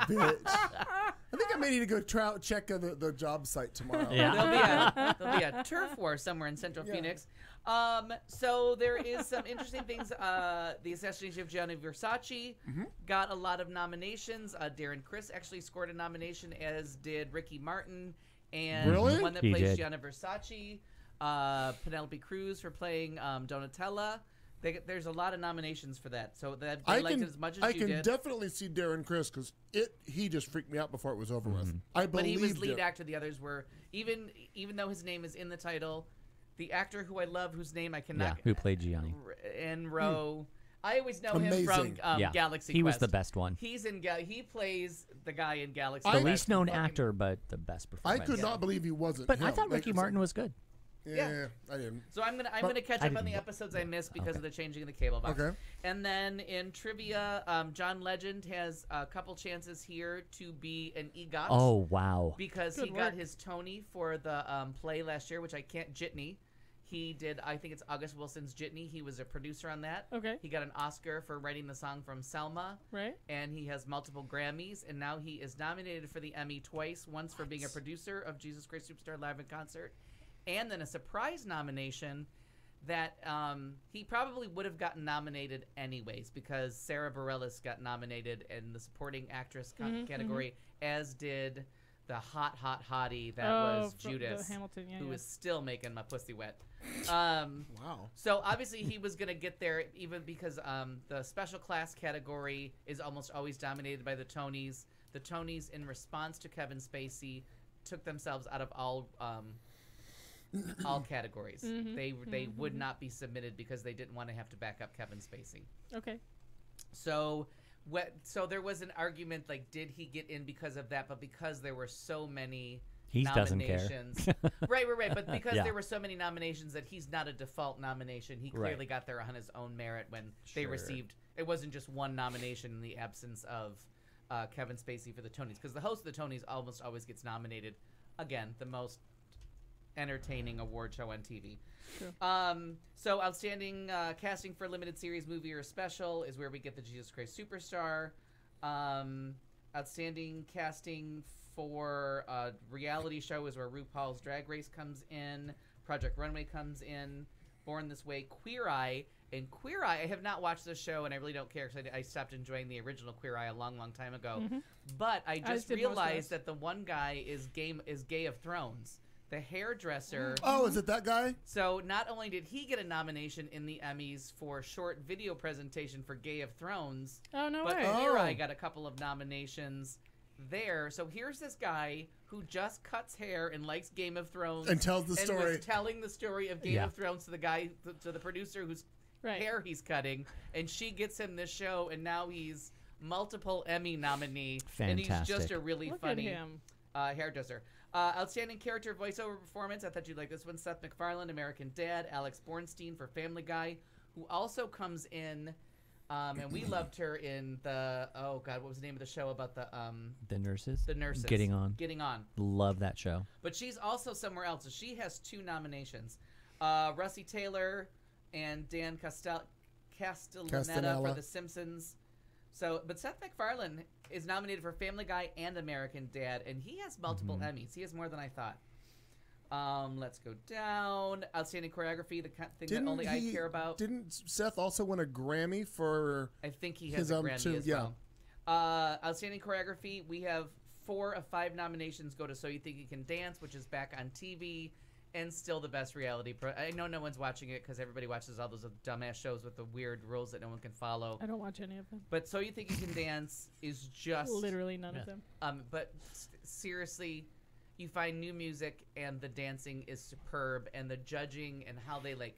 [SPEAKER 1] Bitch. I think I may need to go check the job site tomorrow.
[SPEAKER 5] there'll be a turf war somewhere in Central Phoenix. So there is some interesting things. The assassination of Gianni Versace got a lot of nominations. Darren Criss actually scored a nomination, as did Ricky Martin, and
[SPEAKER 1] Really?
[SPEAKER 5] the one that
[SPEAKER 9] He
[SPEAKER 5] plays
[SPEAKER 9] did.
[SPEAKER 5] Gianni Versace. Penelope Cruz for playing Donatella. There's a lot of nominations for that, so that they liked it as much as
[SPEAKER 1] I
[SPEAKER 5] you
[SPEAKER 1] can
[SPEAKER 5] did.
[SPEAKER 1] definitely see Darren Criss because he just freaked me out before it was over with. I
[SPEAKER 5] But he
[SPEAKER 1] believed
[SPEAKER 5] was lead
[SPEAKER 1] it.
[SPEAKER 5] actor. The others were even though his name is in the title, the actor who I love, whose name I cannot.
[SPEAKER 9] Yeah, who played Gianni?
[SPEAKER 5] Enro. I always know him
[SPEAKER 1] Amazing.
[SPEAKER 5] from
[SPEAKER 9] Yeah,
[SPEAKER 5] Galaxy
[SPEAKER 9] he was
[SPEAKER 5] Quest.
[SPEAKER 9] the best one.
[SPEAKER 5] He's in he plays the guy in Galaxy
[SPEAKER 1] The
[SPEAKER 9] The
[SPEAKER 5] Quest.
[SPEAKER 9] least known
[SPEAKER 5] Fucking-
[SPEAKER 9] actor, but the best
[SPEAKER 1] I
[SPEAKER 9] performance.
[SPEAKER 1] could not believe he wasn't.
[SPEAKER 9] But I
[SPEAKER 1] him.
[SPEAKER 9] thought
[SPEAKER 1] Like,
[SPEAKER 9] Ricky
[SPEAKER 1] it's
[SPEAKER 9] Martin was good.
[SPEAKER 1] like-
[SPEAKER 5] Yeah.
[SPEAKER 1] Yeah, I didn't.
[SPEAKER 5] So I'm
[SPEAKER 1] But
[SPEAKER 5] gonna catch
[SPEAKER 9] I
[SPEAKER 5] up on the
[SPEAKER 9] didn't-
[SPEAKER 5] episodes I missed because
[SPEAKER 9] Okay.
[SPEAKER 5] of the changing of the cable box.
[SPEAKER 1] Okay.
[SPEAKER 5] And then in trivia, John Legend has a couple chances here to be an EGOT.
[SPEAKER 9] Oh wow!
[SPEAKER 5] Because
[SPEAKER 4] Good
[SPEAKER 5] he got
[SPEAKER 4] work.
[SPEAKER 5] his Tony for the play last year, which I can't. Jitney. He did. I think it's August Wilson's Jitney. He was a producer on that.
[SPEAKER 4] Okay.
[SPEAKER 5] He got an Oscar for writing the song from Selma.
[SPEAKER 4] Right?
[SPEAKER 5] And he has multiple Grammys, and now he is nominated for the Emmy twice. Once for being a producer of Jesus Christ Superstar Live in Concert, and then a surprise nomination that he probably would have gotten nominated anyways, because Sarah Bareilles got nominated in the supporting actress category, as did the hot hottie that was
[SPEAKER 4] from
[SPEAKER 5] Judas,
[SPEAKER 4] the Hamilton,
[SPEAKER 5] who
[SPEAKER 4] yeah.
[SPEAKER 5] is still making my pussy wet.
[SPEAKER 1] Wow.
[SPEAKER 5] So obviously he was going to get there, even because the special class category is almost always dominated by the Tonys. The Tonys, in response to Kevin Spacey, took themselves out of all categories. They would not be submitted because they didn't want to have to back up Kevin Spacey.
[SPEAKER 4] Okay.
[SPEAKER 5] So there was an argument, like, did he get in because of that? But because there were so many
[SPEAKER 9] He doesn't care.
[SPEAKER 5] nominations, right. But because
[SPEAKER 9] Yeah.
[SPEAKER 5] there were so many nominations that he's not a default nomination, he clearly
[SPEAKER 9] Right.
[SPEAKER 5] got there on his own merit when they
[SPEAKER 9] Sure.
[SPEAKER 5] received. It wasn't just one nomination in the absence of Kevin Spacey for the Tonys, because the host of the Tonys almost always gets nominated. Again, the most entertaining award show on TV.
[SPEAKER 4] True.
[SPEAKER 5] So outstanding casting for a limited series, movie, or special is where we get the Jesus Christ Superstar. Outstanding casting for a reality show is where RuPaul's Drag Race comes in, Project Runway comes in, Born This Way, Queer Eye. And Queer Eye, I have not watched this show, and I really don't care because I stopped enjoying the original Queer Eye a long time ago. But I just
[SPEAKER 4] did most of
[SPEAKER 5] realized
[SPEAKER 4] us.
[SPEAKER 5] that the one guy is Gay of Thrones. The hairdresser.
[SPEAKER 1] Oh, is it that guy?
[SPEAKER 5] So not only did he get a nomination in the Emmys for short video presentation for Gay of Thrones,
[SPEAKER 4] Oh no
[SPEAKER 5] but
[SPEAKER 4] way.
[SPEAKER 5] Queer
[SPEAKER 1] Oh.
[SPEAKER 5] Eye got a couple of nominations there. So here's this guy who just cuts hair and likes Game of Thrones
[SPEAKER 1] And tells the story.
[SPEAKER 5] was telling the story of Game
[SPEAKER 9] Yeah.
[SPEAKER 5] of Thrones to the guy, to the producer who's hair he's cutting, and she gets him this show, and now he's multiple Emmy nominee, and he's just
[SPEAKER 9] Fantastic.
[SPEAKER 5] a really
[SPEAKER 4] Look
[SPEAKER 5] funny
[SPEAKER 4] at him.
[SPEAKER 5] hairdresser. Outstanding character voiceover performance. I thought you'd like this one. Seth MacFarlane, American Dad. Alex Bornstein for Family Guy, who also comes in, and we loved her in the, oh God, what was the name of the show about the
[SPEAKER 9] Nurses.
[SPEAKER 5] The Nurses.
[SPEAKER 9] Getting On.
[SPEAKER 5] Getting On.
[SPEAKER 9] Love that show.
[SPEAKER 5] But she's also somewhere else. So she has 2 nominations. Russie Taylor and Dan Castellaneta for The Simpsons. So, but Seth MacFarlane is nominated for Family Guy and American Dad, and he has multiple Emmys. He has more than I thought. Let's go down. Outstanding choreography, the thing that only I care about.
[SPEAKER 1] Didn't Seth also win a Grammy for?
[SPEAKER 5] I think he has
[SPEAKER 1] his
[SPEAKER 5] a Grammy as
[SPEAKER 1] yeah.
[SPEAKER 5] well. Outstanding choreography, we have 4 of 5 nominations go to So You Think You Can Dance, which is back on TV, and still the best reality. I know no one's watching it because everybody watches all those dumbass shows with the weird rules that no one can follow.
[SPEAKER 4] I don't watch any of them.
[SPEAKER 5] But So You Think You Can Dance is just
[SPEAKER 4] Literally none of them.
[SPEAKER 5] But seriously, you find new music and the dancing is superb, and the judging and how they like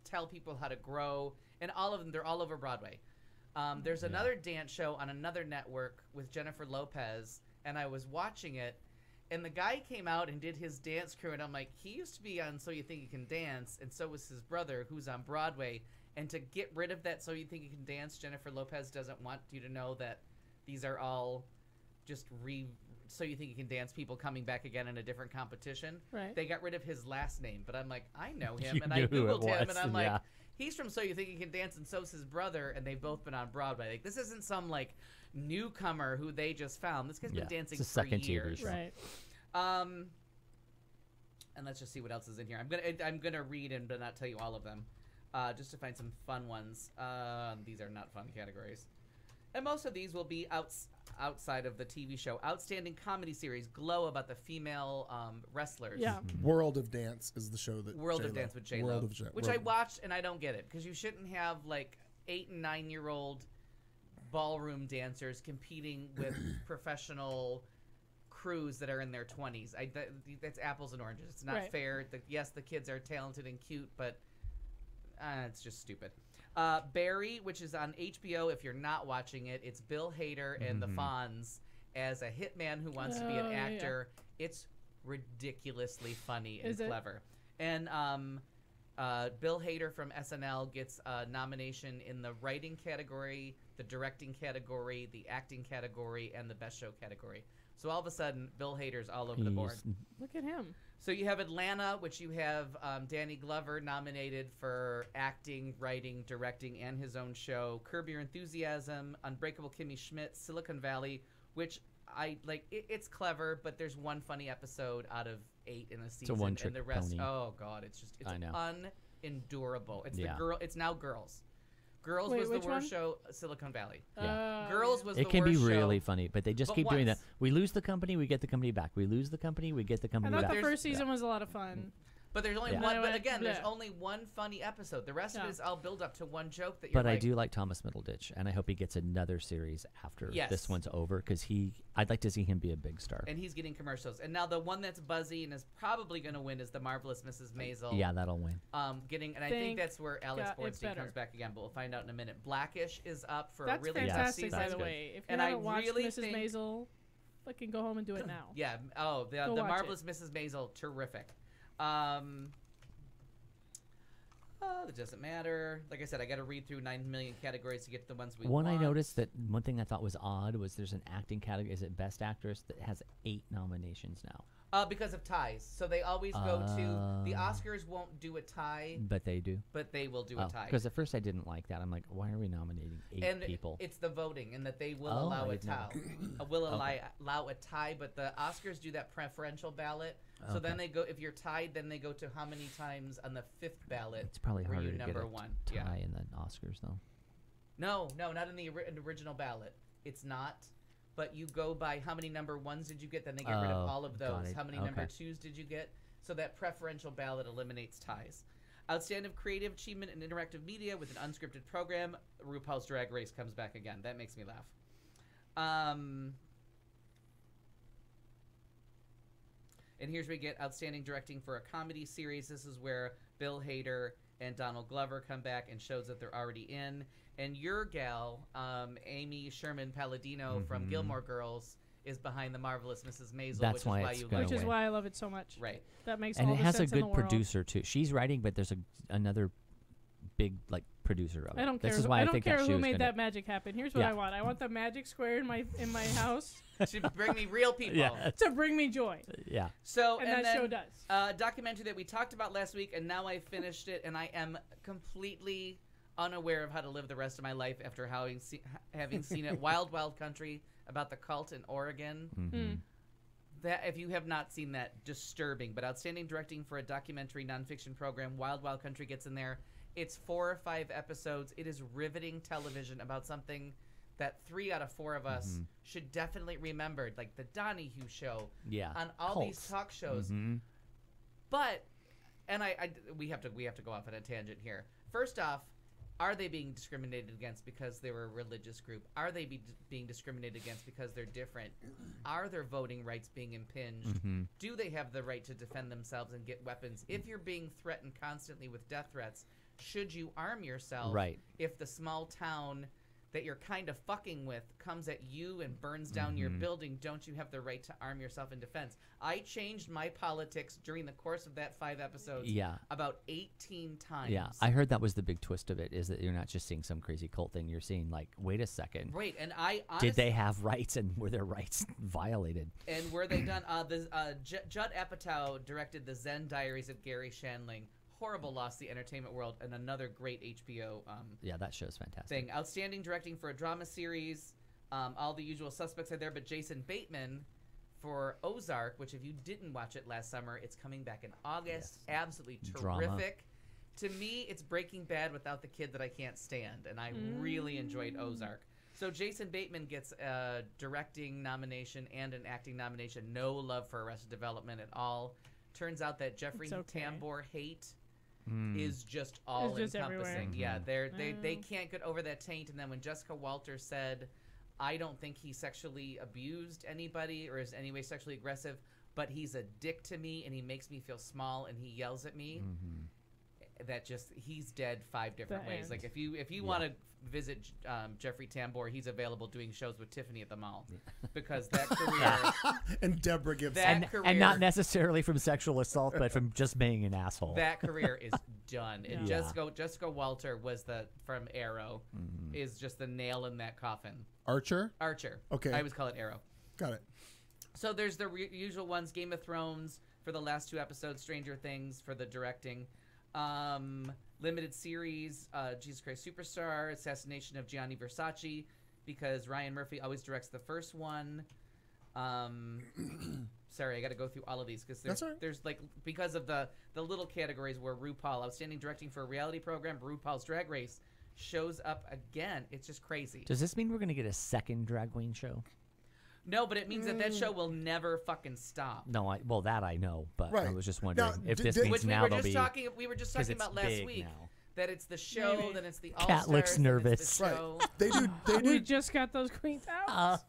[SPEAKER 5] tell people how to grow, and all of them, they're all over Broadway. There's another dance show on another network with Jennifer Lopez, and I was watching it, and the guy came out and did his dance crew, and I'm like, he used to be on So You Think You Can Dance, and so was his brother, who's on Broadway. And to get rid of that So You Think You Can Dance, Jennifer Lopez doesn't want you to know that these are all just So You Think You Can Dance people coming back again in a different competition.
[SPEAKER 4] Right.
[SPEAKER 5] They got rid of his last name, but I'm like, I know him,
[SPEAKER 9] You
[SPEAKER 5] and I
[SPEAKER 9] knew who it
[SPEAKER 5] Googled him,
[SPEAKER 9] was,
[SPEAKER 5] and I'm like,
[SPEAKER 9] yeah.
[SPEAKER 5] he's from So You Think You Can Dance, and so's his brother, and they've both been on Broadway. Like, this isn't some like newcomer who they just found. This guy's been dancing
[SPEAKER 9] it's a
[SPEAKER 5] for
[SPEAKER 9] second TV
[SPEAKER 5] years.
[SPEAKER 9] show.
[SPEAKER 4] Right.
[SPEAKER 5] And let's just see what else is in here. I'm gonna read and but not tell you all of them, just to find some fun ones. These are not fun categories, and most of these will be outside of the TV show. Outstanding comedy series, Glow, about the female wrestlers.
[SPEAKER 4] Yeah.
[SPEAKER 1] World of Dance is the show that
[SPEAKER 5] World of
[SPEAKER 1] J-Lo-
[SPEAKER 5] Dance with J-Lo,
[SPEAKER 1] World of J-
[SPEAKER 5] which
[SPEAKER 1] World
[SPEAKER 5] I watched, and I don't get it, because you shouldn't have like 8 and 9-year-old ballroom dancers competing with professional crews that are in their 20s. That's apples and oranges. It's not
[SPEAKER 4] Right.
[SPEAKER 5] fair. Yes, the kids are talented and cute, but it's just stupid. Barry, which is on HBO. If you're not watching it, it's Bill Hader and the Fonz as a hitman who wants to be an
[SPEAKER 4] Oh, yeah.
[SPEAKER 5] actor. It's ridiculously funny and
[SPEAKER 4] Is it?
[SPEAKER 5] clever. And Bill Hader from SNL gets a nomination in the writing category, the directing category, the acting category, and the best show category. So all of a sudden, Bill Hader's all over the board.
[SPEAKER 4] Look at him.
[SPEAKER 5] So you have Atlanta, which you have Danny Glover nominated for acting, writing, directing, and his own show. Curb Your Enthusiasm, Unbreakable Kimmy Schmidt, Silicon Valley, which I like. It's clever, but there's one funny episode out of 8 in a season,
[SPEAKER 9] one-trick
[SPEAKER 5] and the rest,
[SPEAKER 9] pony.
[SPEAKER 5] oh god, it's
[SPEAKER 9] I know.
[SPEAKER 5] unendurable. It's
[SPEAKER 9] Yeah.
[SPEAKER 5] the girl. It's now Girls. Girls
[SPEAKER 4] Wait,
[SPEAKER 5] was the
[SPEAKER 4] which
[SPEAKER 5] worst
[SPEAKER 4] one?
[SPEAKER 5] show. Silicon Valley.
[SPEAKER 9] Yeah.
[SPEAKER 5] Girls was
[SPEAKER 9] It
[SPEAKER 5] the
[SPEAKER 9] can be
[SPEAKER 5] worst
[SPEAKER 9] really
[SPEAKER 5] show.
[SPEAKER 9] funny, but they just
[SPEAKER 5] But
[SPEAKER 9] keep doing that.
[SPEAKER 5] once.
[SPEAKER 9] We lose the company, we get the company back. We lose the company, we get the
[SPEAKER 4] I
[SPEAKER 9] company
[SPEAKER 4] thought
[SPEAKER 9] back.
[SPEAKER 4] the
[SPEAKER 5] There's-
[SPEAKER 4] first season was a lot of fun.
[SPEAKER 5] But there's only
[SPEAKER 9] Yeah.
[SPEAKER 5] one. But
[SPEAKER 4] Yeah.
[SPEAKER 5] again, there's
[SPEAKER 4] Yeah.
[SPEAKER 5] only one funny episode. The rest of
[SPEAKER 4] Yeah.
[SPEAKER 5] it is all build up to one joke that you're
[SPEAKER 9] But I
[SPEAKER 5] like,
[SPEAKER 9] do like Thomas Middleditch, and I hope he gets another series after
[SPEAKER 5] Yes.
[SPEAKER 9] this one's over, because I'd like to see him be a big star.
[SPEAKER 5] and he's getting commercials. And now the one that's buzzy and is probably going to win is the Marvelous Mrs. Maisel.
[SPEAKER 9] Yeah, that'll win.
[SPEAKER 5] I think
[SPEAKER 4] Think
[SPEAKER 5] that's where Alex
[SPEAKER 4] got it
[SPEAKER 5] Bornstein
[SPEAKER 4] better.
[SPEAKER 5] comes back again, but we'll find out in a minute. Blackish is up for
[SPEAKER 4] That's
[SPEAKER 5] a really good
[SPEAKER 4] fantastic,
[SPEAKER 5] season.
[SPEAKER 4] by the
[SPEAKER 9] good.
[SPEAKER 4] way. If you
[SPEAKER 5] And I
[SPEAKER 4] haven't watched
[SPEAKER 5] really
[SPEAKER 4] Mrs.
[SPEAKER 5] think-
[SPEAKER 4] Maisel, fucking go home and do it now.
[SPEAKER 5] Yeah. Oh, the
[SPEAKER 4] Go watch
[SPEAKER 5] Marvelous Mrs. Maisel, terrific. It doesn't matter. Like I said, I got to read through 9 million categories to get to the ones we
[SPEAKER 9] One
[SPEAKER 5] want.
[SPEAKER 9] I noticed that one thing I thought was odd was there's an acting category. Is it Best Actress that has 8 nominations now?
[SPEAKER 5] Because of ties. So they always go to the Oscars. Won't do a tie,
[SPEAKER 9] But they do.
[SPEAKER 5] but they will do a tie.
[SPEAKER 9] Because at first I didn't like that. I'm like, why are we nominating 8
[SPEAKER 5] And
[SPEAKER 9] people?
[SPEAKER 5] it's the voting, and that they will
[SPEAKER 9] Oh,
[SPEAKER 5] allow
[SPEAKER 9] I
[SPEAKER 5] a
[SPEAKER 9] didn't know
[SPEAKER 5] tie. Allow a tie, but the Oscars do that preferential ballot. So
[SPEAKER 9] Okay.
[SPEAKER 5] then they go. If you're tied, then they go to how many times on the 5th ballot.
[SPEAKER 9] It's probably
[SPEAKER 5] were
[SPEAKER 9] harder
[SPEAKER 5] you
[SPEAKER 9] to
[SPEAKER 5] number
[SPEAKER 9] get a
[SPEAKER 5] one.
[SPEAKER 9] tie
[SPEAKER 5] Yeah.
[SPEAKER 9] in the Oscars, though.
[SPEAKER 5] No, not in the original ballot. It's not. But you go by how many number 1s did you get, then they get rid of
[SPEAKER 9] Oh,
[SPEAKER 5] all of
[SPEAKER 9] got
[SPEAKER 5] those.
[SPEAKER 9] it.
[SPEAKER 5] How many number
[SPEAKER 9] Okay.
[SPEAKER 5] 2s did you get? So that preferential ballot eliminates ties. Outstanding creative achievement in interactive media with an unscripted program. RuPaul's Drag Race comes back again. That makes me laugh. And here's where we get outstanding directing for a comedy series. This is where Bill Hader and Donald Glover come back in shows that they're already in. And your gal, Amy Sherman Palladino from Gilmore Girls, is behind The Marvelous Mrs. Maisel,
[SPEAKER 9] That's
[SPEAKER 5] which is
[SPEAKER 9] why
[SPEAKER 5] why
[SPEAKER 9] it's
[SPEAKER 5] you
[SPEAKER 9] gonna
[SPEAKER 5] love
[SPEAKER 4] Which is
[SPEAKER 5] it.
[SPEAKER 4] why I love it so much.
[SPEAKER 5] Right.
[SPEAKER 4] That makes
[SPEAKER 9] And
[SPEAKER 4] all
[SPEAKER 9] it
[SPEAKER 4] the
[SPEAKER 9] has a
[SPEAKER 4] sense in the
[SPEAKER 9] good
[SPEAKER 4] world.
[SPEAKER 9] producer too. She's writing, but there's another big producer of it.
[SPEAKER 4] I don't care.
[SPEAKER 9] This is
[SPEAKER 4] who,
[SPEAKER 9] why
[SPEAKER 4] I don't
[SPEAKER 9] think
[SPEAKER 4] care
[SPEAKER 9] that she
[SPEAKER 4] who
[SPEAKER 9] was
[SPEAKER 4] made
[SPEAKER 9] gonna-
[SPEAKER 4] that magic happen. Here's what
[SPEAKER 9] Yeah.
[SPEAKER 4] I want. I want the magic square in my house
[SPEAKER 5] To bring me real people.
[SPEAKER 9] Yeah.
[SPEAKER 4] to bring me joy,
[SPEAKER 9] Yeah.
[SPEAKER 5] So
[SPEAKER 4] and
[SPEAKER 5] and
[SPEAKER 4] that
[SPEAKER 5] then,
[SPEAKER 4] show does.
[SPEAKER 5] documentary that we talked about last week, and now I finished it, and I am completely unaware of how to live the rest of my life after having seen it. Wild Wild Country, about the cult in Oregon.
[SPEAKER 4] Mm.
[SPEAKER 5] That, if you have not seen that, disturbing, but outstanding directing for a documentary nonfiction program. Wild Wild Country gets in there. It's 4 or 5 episodes. It is riveting television about something that 3 out of 4 of us should definitely remember, like the Donahue Show,
[SPEAKER 9] Yeah.
[SPEAKER 5] on all these
[SPEAKER 9] Cults.
[SPEAKER 5] talk shows. But, and we have to go off on a tangent here. First off, are they being discriminated against because they were a religious group? Are they being discriminated against because they're different? Are their voting rights being impinged? Do they have the right to defend themselves and get weapons? If you're being threatened constantly with death threats, should you arm yourself?
[SPEAKER 9] Right.
[SPEAKER 5] If the small town that you're kind of fucking with comes at you and burns down your building, don't you have the right to arm yourself in defense? I changed my politics during the course of that 5 episodes
[SPEAKER 9] Yeah.
[SPEAKER 5] about 18 times.
[SPEAKER 9] Yeah. I heard that was the big twist of it, is that you're not just seeing some crazy cult thing. You're seeing, like, wait a second.
[SPEAKER 5] Right, and I honestly,
[SPEAKER 9] Did they have rights, and were their rights violated?
[SPEAKER 5] and were they done? Judd Apatow directed the Zen Diaries of Gary Shandling. Horrible loss to the entertainment world, and another great HBO
[SPEAKER 9] Yeah, that show's fantastic.
[SPEAKER 5] thing. Outstanding directing for a drama series. All the usual suspects are there, but Jason Bateman for Ozark, which if you didn't watch it last summer, it's coming back in August.
[SPEAKER 9] Yes.
[SPEAKER 5] Absolutely
[SPEAKER 9] Drama.
[SPEAKER 5] terrific. To me, it's Breaking Bad without the kid that I can't stand, and I really enjoyed Ozark. So Jason Bateman gets a directing nomination and an acting nomination. No love for Arrested Development at all. Turns out that Jeffrey
[SPEAKER 4] It's okay.
[SPEAKER 5] Tambor hate is just all
[SPEAKER 4] It's just
[SPEAKER 5] encompassing.
[SPEAKER 4] everywhere.
[SPEAKER 5] Yeah, they can't get over that taint. And then when Jessica Walter said, I don't think he sexually abused anybody or is in any way sexually aggressive, but he's a dick to me and he makes me feel small and he yells at me. That just, he's dead 5 different
[SPEAKER 4] The
[SPEAKER 5] ways.
[SPEAKER 4] end.
[SPEAKER 5] Like if you want to visit Jeffrey Tambor, he's available doing shows with Tiffany at the mall because that career,
[SPEAKER 1] And Deborah Gibson.
[SPEAKER 5] that career,
[SPEAKER 9] And not necessarily from sexual assault, but from just being an asshole.
[SPEAKER 5] that career is done. And
[SPEAKER 9] Yeah.
[SPEAKER 5] Jessica Walter was from Arrow, is just the nail in that coffin.
[SPEAKER 1] Archer?
[SPEAKER 5] Archer.
[SPEAKER 1] Okay.
[SPEAKER 5] I always call it Arrow.
[SPEAKER 1] Got it.
[SPEAKER 5] So there's the usual ones: Game of Thrones for the last 2 episodes, Stranger Things for the directing, limited series, Jesus Christ Superstar, Assassination of Gianni Versace, because Ryan Murphy always directs the first one. Sorry, I got to go through all of these because
[SPEAKER 1] That's all right.
[SPEAKER 5] there's like, because of the little categories where RuPaul, outstanding directing for a reality program, RuPaul's Drag Race shows up again. It's just crazy.
[SPEAKER 9] Does this mean we're going to get a second drag queen show?
[SPEAKER 5] No, but it means that show will never fucking stop.
[SPEAKER 9] No, well, that I know, but I
[SPEAKER 1] Right.
[SPEAKER 9] was just wondering
[SPEAKER 1] Now,
[SPEAKER 9] if this
[SPEAKER 1] did-
[SPEAKER 9] means
[SPEAKER 5] Which we
[SPEAKER 9] now
[SPEAKER 5] were
[SPEAKER 9] they'll
[SPEAKER 5] just
[SPEAKER 9] be...
[SPEAKER 5] talking. We were just
[SPEAKER 9] 'cause
[SPEAKER 5] talking
[SPEAKER 9] it's
[SPEAKER 5] about last
[SPEAKER 9] big
[SPEAKER 5] week
[SPEAKER 9] now.
[SPEAKER 5] that it's the show,
[SPEAKER 4] Maybe.
[SPEAKER 5] then it's the All
[SPEAKER 9] Kat looks
[SPEAKER 5] Stars, then it's
[SPEAKER 9] nervous.
[SPEAKER 5] the
[SPEAKER 1] Right.
[SPEAKER 5] show.
[SPEAKER 1] They
[SPEAKER 4] We
[SPEAKER 1] do.
[SPEAKER 4] just got those queens out.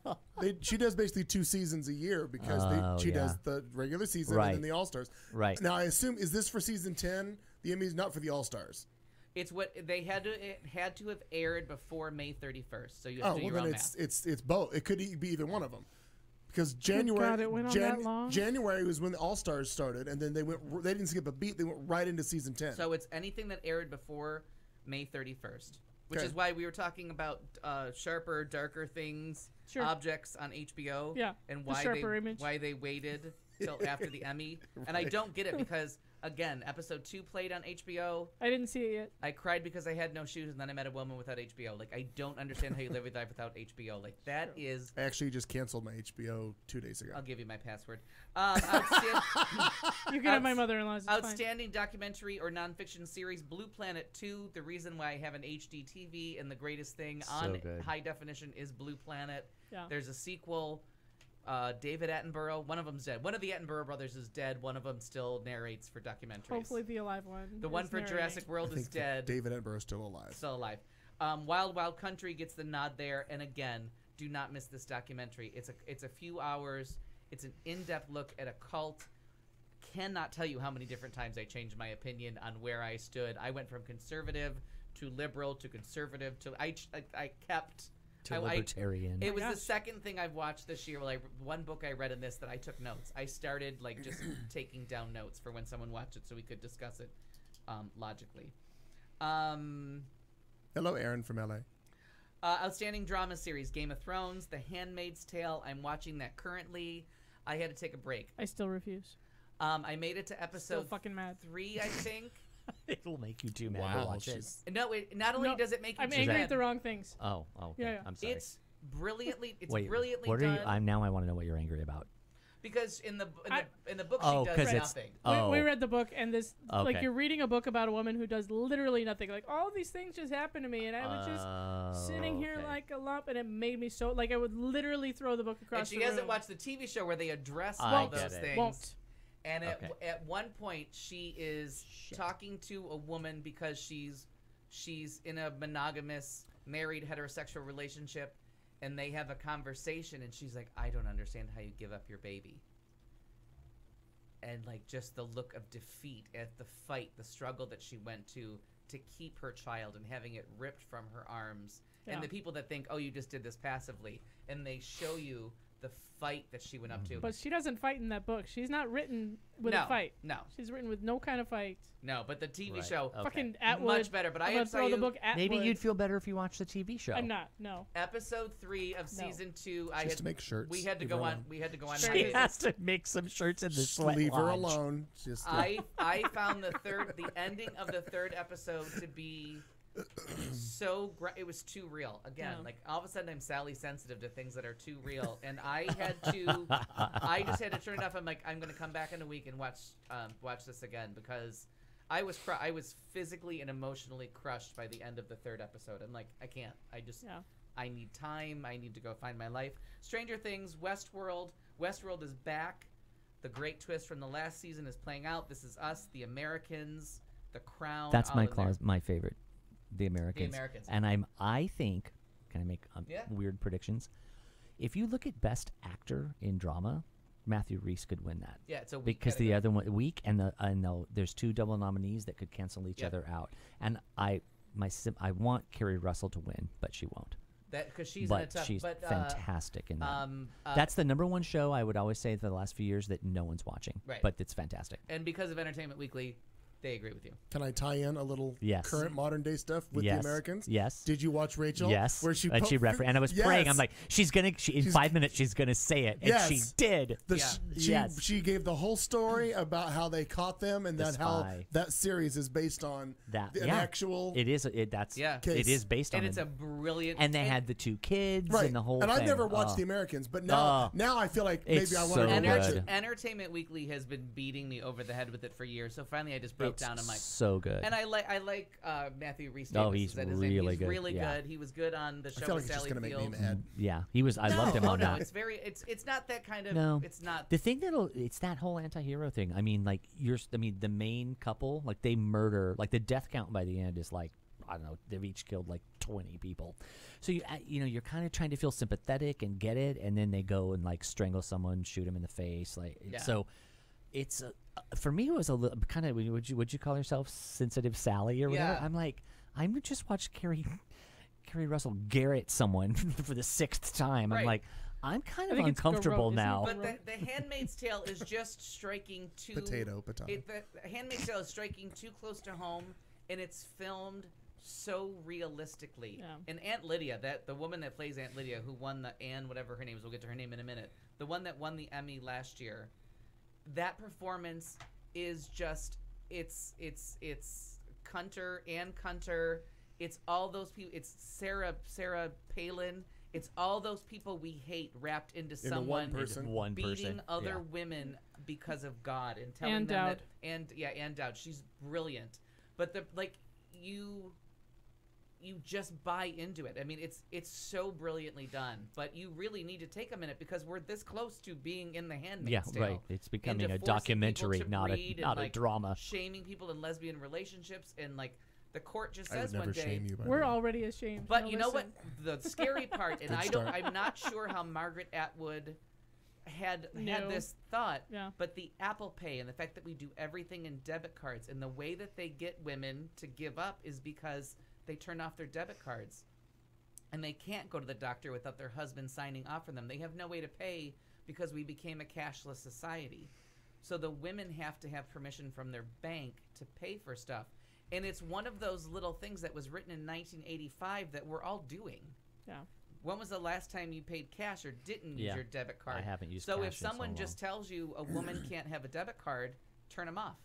[SPEAKER 1] She does basically 2 seasons a year because
[SPEAKER 9] Oh,
[SPEAKER 1] she does
[SPEAKER 9] yeah.
[SPEAKER 1] the regular season
[SPEAKER 9] Right.
[SPEAKER 1] and then the All Stars.
[SPEAKER 9] Right.
[SPEAKER 1] Now I assume, is this for season 10? The Emmy's not for the All Stars.
[SPEAKER 5] It's what they it had to have aired before May 31st. So you have
[SPEAKER 1] Oh
[SPEAKER 5] to do
[SPEAKER 1] well,
[SPEAKER 5] your
[SPEAKER 1] then
[SPEAKER 5] own
[SPEAKER 1] it's
[SPEAKER 5] math.
[SPEAKER 1] it's both. It could be either one of them. Because January,
[SPEAKER 4] God, it went on that long?
[SPEAKER 1] January was when the All Stars started, and then they didn't skip a beat. They went right into season 10.
[SPEAKER 5] So it's anything that aired before May 31st, which
[SPEAKER 1] Okay.
[SPEAKER 5] is why we were talking about sharper, darker things,
[SPEAKER 4] Sure.
[SPEAKER 5] objects on HBO.
[SPEAKER 4] Yeah,
[SPEAKER 5] and
[SPEAKER 4] the sharper image.
[SPEAKER 5] why they waited till after the Emmy. And I don't get it because again, episode 2 played on HBO.
[SPEAKER 4] I didn't see it yet.
[SPEAKER 5] I cried because I had no shoes, and then I met a woman without HBO. Like, I don't understand how you live your life without HBO. Like, that is...
[SPEAKER 1] I actually just canceled my HBO 2 days ago.
[SPEAKER 5] I'll give you my password. Outstanding,
[SPEAKER 4] You can have my mother-in-law's. It's fine.
[SPEAKER 5] outstanding documentary or nonfiction series, Blue Planet 2. The reason why I have an HD TV and the greatest thing on
[SPEAKER 9] good.
[SPEAKER 5] high definition is Blue Planet.
[SPEAKER 4] Yeah.
[SPEAKER 5] There's a sequel. David Attenborough, one of them's dead. One of the Attenborough brothers is dead. One of them still narrates for documentaries.
[SPEAKER 4] Hopefully the alive one.
[SPEAKER 5] The one
[SPEAKER 4] is
[SPEAKER 5] for
[SPEAKER 4] narrating.
[SPEAKER 5] Jurassic World
[SPEAKER 1] I
[SPEAKER 5] is
[SPEAKER 1] think that
[SPEAKER 5] dead.
[SPEAKER 1] David Attenborough's still alive.
[SPEAKER 5] Still alive. Wild Wild Country gets the nod there, and again, do not miss this documentary. It's a few hours. It's an in-depth look at a cult cannot tell you how many different times I changed my opinion on where I stood. I went from conservative to liberal to conservative to I kept
[SPEAKER 9] To libertarian.
[SPEAKER 5] It was the second thing I've watched this year. Well, one book I read in this that I took notes. I started like just taking down notes for when someone watched it so we could discuss it logically.
[SPEAKER 1] Hello, Aaron from LA.
[SPEAKER 5] Outstanding drama series: Game of Thrones, The Handmaid's Tale. I'm watching that currently. I had to take a break.
[SPEAKER 4] I still refuse.
[SPEAKER 5] I made it to
[SPEAKER 4] Still
[SPEAKER 5] episode
[SPEAKER 4] fucking mad.
[SPEAKER 5] 3, I think.
[SPEAKER 9] It'll make you too mad
[SPEAKER 1] Wow,
[SPEAKER 9] to watch it.
[SPEAKER 1] she's-
[SPEAKER 5] No, not only
[SPEAKER 4] No,
[SPEAKER 5] does it make you
[SPEAKER 4] I'm
[SPEAKER 5] too
[SPEAKER 4] angry
[SPEAKER 5] mad,
[SPEAKER 4] at the wrong things.
[SPEAKER 9] Oh, okay.
[SPEAKER 4] Yeah, yeah.
[SPEAKER 9] I'm sorry.
[SPEAKER 5] it's brilliantly
[SPEAKER 9] Wait,
[SPEAKER 5] brilliantly
[SPEAKER 9] what
[SPEAKER 5] done.
[SPEAKER 9] are you? Now I want to know what you're angry about.
[SPEAKER 5] Because in the book
[SPEAKER 9] Oh,
[SPEAKER 5] she
[SPEAKER 9] 'cause
[SPEAKER 5] does
[SPEAKER 9] it's-
[SPEAKER 5] nothing.
[SPEAKER 4] We
[SPEAKER 9] Oh.
[SPEAKER 4] read the book, and this like
[SPEAKER 9] Okay.
[SPEAKER 4] you're reading a book about a woman who does literally nothing. Like all these things just happened to me, and I was just sitting here
[SPEAKER 9] okay.
[SPEAKER 4] like a lump, and it made me so like I would literally throw the book across
[SPEAKER 5] And she
[SPEAKER 4] the
[SPEAKER 5] hasn't
[SPEAKER 4] room.
[SPEAKER 5] watched the TV show where they address
[SPEAKER 9] I
[SPEAKER 5] all
[SPEAKER 9] get
[SPEAKER 5] those
[SPEAKER 9] it.
[SPEAKER 5] things.
[SPEAKER 4] Won't.
[SPEAKER 5] And
[SPEAKER 9] Okay.
[SPEAKER 5] at one point, she is talking to a woman because she's in a monogamous, married, heterosexual relationship, and they have a conversation, and she's like, "I don't understand how you give up your baby." And like just the look of defeat at the fight, the struggle that she went to keep her child and having it ripped from her arms.
[SPEAKER 4] Yeah.
[SPEAKER 5] And the people that think, "Oh, you just did this passively," and they show you the fight that she went up to.
[SPEAKER 4] But she doesn't fight in that book. She's not written with
[SPEAKER 5] No,
[SPEAKER 4] a fight.
[SPEAKER 5] no.
[SPEAKER 4] She's written with no kind of fight.
[SPEAKER 5] No, but the TV
[SPEAKER 9] Right.
[SPEAKER 5] show,
[SPEAKER 9] Okay.
[SPEAKER 4] Fucking Atwood.
[SPEAKER 5] much better. But
[SPEAKER 4] I'm
[SPEAKER 5] I
[SPEAKER 4] gonna
[SPEAKER 5] have to
[SPEAKER 4] throw
[SPEAKER 5] tell
[SPEAKER 4] the
[SPEAKER 5] you,
[SPEAKER 4] book Atwood.
[SPEAKER 9] Maybe you'd feel better if you watched the TV show.
[SPEAKER 4] I'm not. No.
[SPEAKER 5] episode 3 of season 2, I
[SPEAKER 1] Just
[SPEAKER 5] had
[SPEAKER 1] to make shirts.
[SPEAKER 5] We had to
[SPEAKER 1] Leave
[SPEAKER 5] go
[SPEAKER 1] her
[SPEAKER 5] on.
[SPEAKER 1] alone.
[SPEAKER 5] We had to go on.
[SPEAKER 4] She
[SPEAKER 9] She
[SPEAKER 5] hiatus.
[SPEAKER 9] has to make some shirts in the
[SPEAKER 1] Just
[SPEAKER 9] sweat
[SPEAKER 1] leave her
[SPEAKER 9] lodge.
[SPEAKER 1] alone. Just
[SPEAKER 5] I found the ending of the third episode to be so it was too real. Again,
[SPEAKER 4] Yeah.
[SPEAKER 5] like all of a sudden I'm Sally sensitive to things that are too real, and I just had to turn it off. I'm like, I'm gonna come back in a week and watch this again because I was physically and emotionally crushed by the end of the third episode. I'm like, I can't. I need time. I need to go find my life. Stranger Things, Westworld. Westworld is back. The great twist from the last season is playing out. This Is Us, The Americans, The Crown.
[SPEAKER 9] That's
[SPEAKER 5] all
[SPEAKER 9] my
[SPEAKER 5] in there.
[SPEAKER 9] my favorite, The Americans.
[SPEAKER 5] Americans.
[SPEAKER 9] And I think, can I make
[SPEAKER 5] Yeah.
[SPEAKER 9] weird predictions? If you look at Best Actor in Drama, Matthew Rhys could win that.
[SPEAKER 5] Yeah, it's a weak
[SPEAKER 9] because the
[SPEAKER 5] category.
[SPEAKER 9] other one weak and there's 2 double nominees that could cancel each
[SPEAKER 5] Yep.
[SPEAKER 9] other out. And I want Kerry Russell to win, but she won't.
[SPEAKER 5] Because she's
[SPEAKER 9] but
[SPEAKER 5] in a tough,
[SPEAKER 9] she's
[SPEAKER 5] but,
[SPEAKER 9] fantastic in that.
[SPEAKER 5] uh,
[SPEAKER 9] That's the #1 show I would always say for the last few years that no one's watching.
[SPEAKER 5] Right.
[SPEAKER 9] But it's fantastic.
[SPEAKER 5] And because of Entertainment Weekly, they agree with you.
[SPEAKER 1] Can I tie in a little
[SPEAKER 9] Yes.
[SPEAKER 1] current modern day stuff with
[SPEAKER 9] Yes.
[SPEAKER 1] the Americans?
[SPEAKER 9] Yes.
[SPEAKER 1] Did you watch Rachel?
[SPEAKER 9] Yes.
[SPEAKER 1] Where she
[SPEAKER 9] and I was praying. I'm like, in 5 minutes she's gonna say it, and
[SPEAKER 1] Yes.
[SPEAKER 9] she did. Yes.
[SPEAKER 1] She gave the whole story about how they caught them and
[SPEAKER 9] The
[SPEAKER 1] that how
[SPEAKER 9] spy.
[SPEAKER 1] that series is based on
[SPEAKER 9] That
[SPEAKER 1] an
[SPEAKER 9] yeah.
[SPEAKER 1] actual.
[SPEAKER 9] It is. That's
[SPEAKER 5] Yeah.
[SPEAKER 9] It is based on.
[SPEAKER 5] And it's
[SPEAKER 9] it.
[SPEAKER 5] a brilliant.
[SPEAKER 9] And they had the 2 kids
[SPEAKER 1] Right.
[SPEAKER 9] and the whole.
[SPEAKER 1] And I've
[SPEAKER 9] thing.
[SPEAKER 1] never watched
[SPEAKER 9] Oh.
[SPEAKER 1] The Americans, but now I feel like maybe
[SPEAKER 9] It's
[SPEAKER 1] I want
[SPEAKER 9] so
[SPEAKER 1] to watch
[SPEAKER 9] good.
[SPEAKER 1] it.
[SPEAKER 5] Entertainment Weekly has been beating me over the head with it for years. So finally, I just broke
[SPEAKER 9] It's
[SPEAKER 5] down. I'm like,
[SPEAKER 9] so good.
[SPEAKER 5] And I like Matthew Rhys.
[SPEAKER 9] Oh,
[SPEAKER 5] Davis,
[SPEAKER 9] he's
[SPEAKER 5] is that his
[SPEAKER 9] really
[SPEAKER 5] name? He's
[SPEAKER 9] good,
[SPEAKER 5] really
[SPEAKER 9] yeah.
[SPEAKER 5] good. He was good on the
[SPEAKER 1] I
[SPEAKER 5] show
[SPEAKER 1] feel like
[SPEAKER 5] with
[SPEAKER 1] it's just
[SPEAKER 5] Sally
[SPEAKER 1] going to make me
[SPEAKER 5] Field.
[SPEAKER 1] mad.
[SPEAKER 9] Yeah, he was. I loved him
[SPEAKER 5] no,
[SPEAKER 9] on
[SPEAKER 5] no,
[SPEAKER 9] that.
[SPEAKER 5] it's very. It's not that kind of.
[SPEAKER 9] No,
[SPEAKER 5] it's not.
[SPEAKER 9] The thing it's that whole anti-hero thing. I mean, like the main couple, like they murder, like the death count by the end is like, I don't know, they've each killed like 20 people. So you're kind of trying to feel sympathetic and get it, and then they go and like strangle someone, shoot him in the face, like
[SPEAKER 5] Yeah.
[SPEAKER 9] so. It's for me, it was a little kind of. Would you call yourself sensitive Sally or whatever?
[SPEAKER 5] Yeah.
[SPEAKER 9] I'm like, I'm just watched Kerry Russell garrot someone for the 6th time. I'm
[SPEAKER 5] Right.
[SPEAKER 9] like, I'm kind
[SPEAKER 4] I
[SPEAKER 9] of
[SPEAKER 4] think it's
[SPEAKER 9] uncomfortable
[SPEAKER 4] Garot, isn't it?
[SPEAKER 9] now.
[SPEAKER 5] But the Handmaid's Tale is just striking too.
[SPEAKER 1] Potato.
[SPEAKER 5] The Handmaid's Tale is striking too close to home, and it's filmed so realistically.
[SPEAKER 4] Yeah.
[SPEAKER 5] And Aunt Lydia, the woman that plays Aunt Lydia, who won the whatever her name is, we'll get to her name in a minute. The one that won the Emmy last year. That performance is just it's Kunter and Kunter. It's all those people. It's Sarah Palin. It's all those people we hate wrapped into
[SPEAKER 1] In
[SPEAKER 5] someone
[SPEAKER 9] one
[SPEAKER 5] beating
[SPEAKER 9] person.
[SPEAKER 5] other
[SPEAKER 9] Yeah.
[SPEAKER 5] women because of God and telling
[SPEAKER 4] Ann
[SPEAKER 5] them
[SPEAKER 4] Dowd.
[SPEAKER 5] that. Ann Dowd. She's brilliant. But you just buy into it. I mean, it's so brilliantly done. But you really need to take a minute because we're this close to being in The Handmaid's Tale.
[SPEAKER 9] Right. It's becoming
[SPEAKER 5] and to
[SPEAKER 9] a
[SPEAKER 5] forcing
[SPEAKER 9] documentary,
[SPEAKER 5] people to
[SPEAKER 9] not
[SPEAKER 5] read
[SPEAKER 9] a
[SPEAKER 5] and,
[SPEAKER 9] drama.
[SPEAKER 5] Shaming people in lesbian relationships and like the court just
[SPEAKER 1] I would
[SPEAKER 5] says one
[SPEAKER 1] never
[SPEAKER 5] day.
[SPEAKER 1] shame you. By
[SPEAKER 4] We're
[SPEAKER 1] the way.
[SPEAKER 4] already ashamed.
[SPEAKER 5] But
[SPEAKER 4] No,
[SPEAKER 5] you know what?
[SPEAKER 4] listen.
[SPEAKER 5] The scary part, and
[SPEAKER 1] Good start.
[SPEAKER 5] I'm not sure how Margaret Atwood had
[SPEAKER 4] No.
[SPEAKER 5] this thought,
[SPEAKER 4] Yeah.
[SPEAKER 5] but the Apple Pay and the fact that we do everything in debit cards and the way that they get women to give up is because they turn off their debit cards. And they can't go to the doctor without their husband signing off for them. They have no way to pay because we became a cashless society. So the women have to have permission from their bank to pay for stuff. And it's one of those little things that was written in 1985 that we're all doing.
[SPEAKER 4] Yeah.
[SPEAKER 5] When was the last time you paid cash or didn't use
[SPEAKER 9] Yeah.
[SPEAKER 5] your debit card?
[SPEAKER 9] I haven't used
[SPEAKER 5] So
[SPEAKER 9] cash
[SPEAKER 5] if
[SPEAKER 9] in so
[SPEAKER 5] someone just
[SPEAKER 9] long.
[SPEAKER 5] tells you a woman can't have a debit card, turn them off.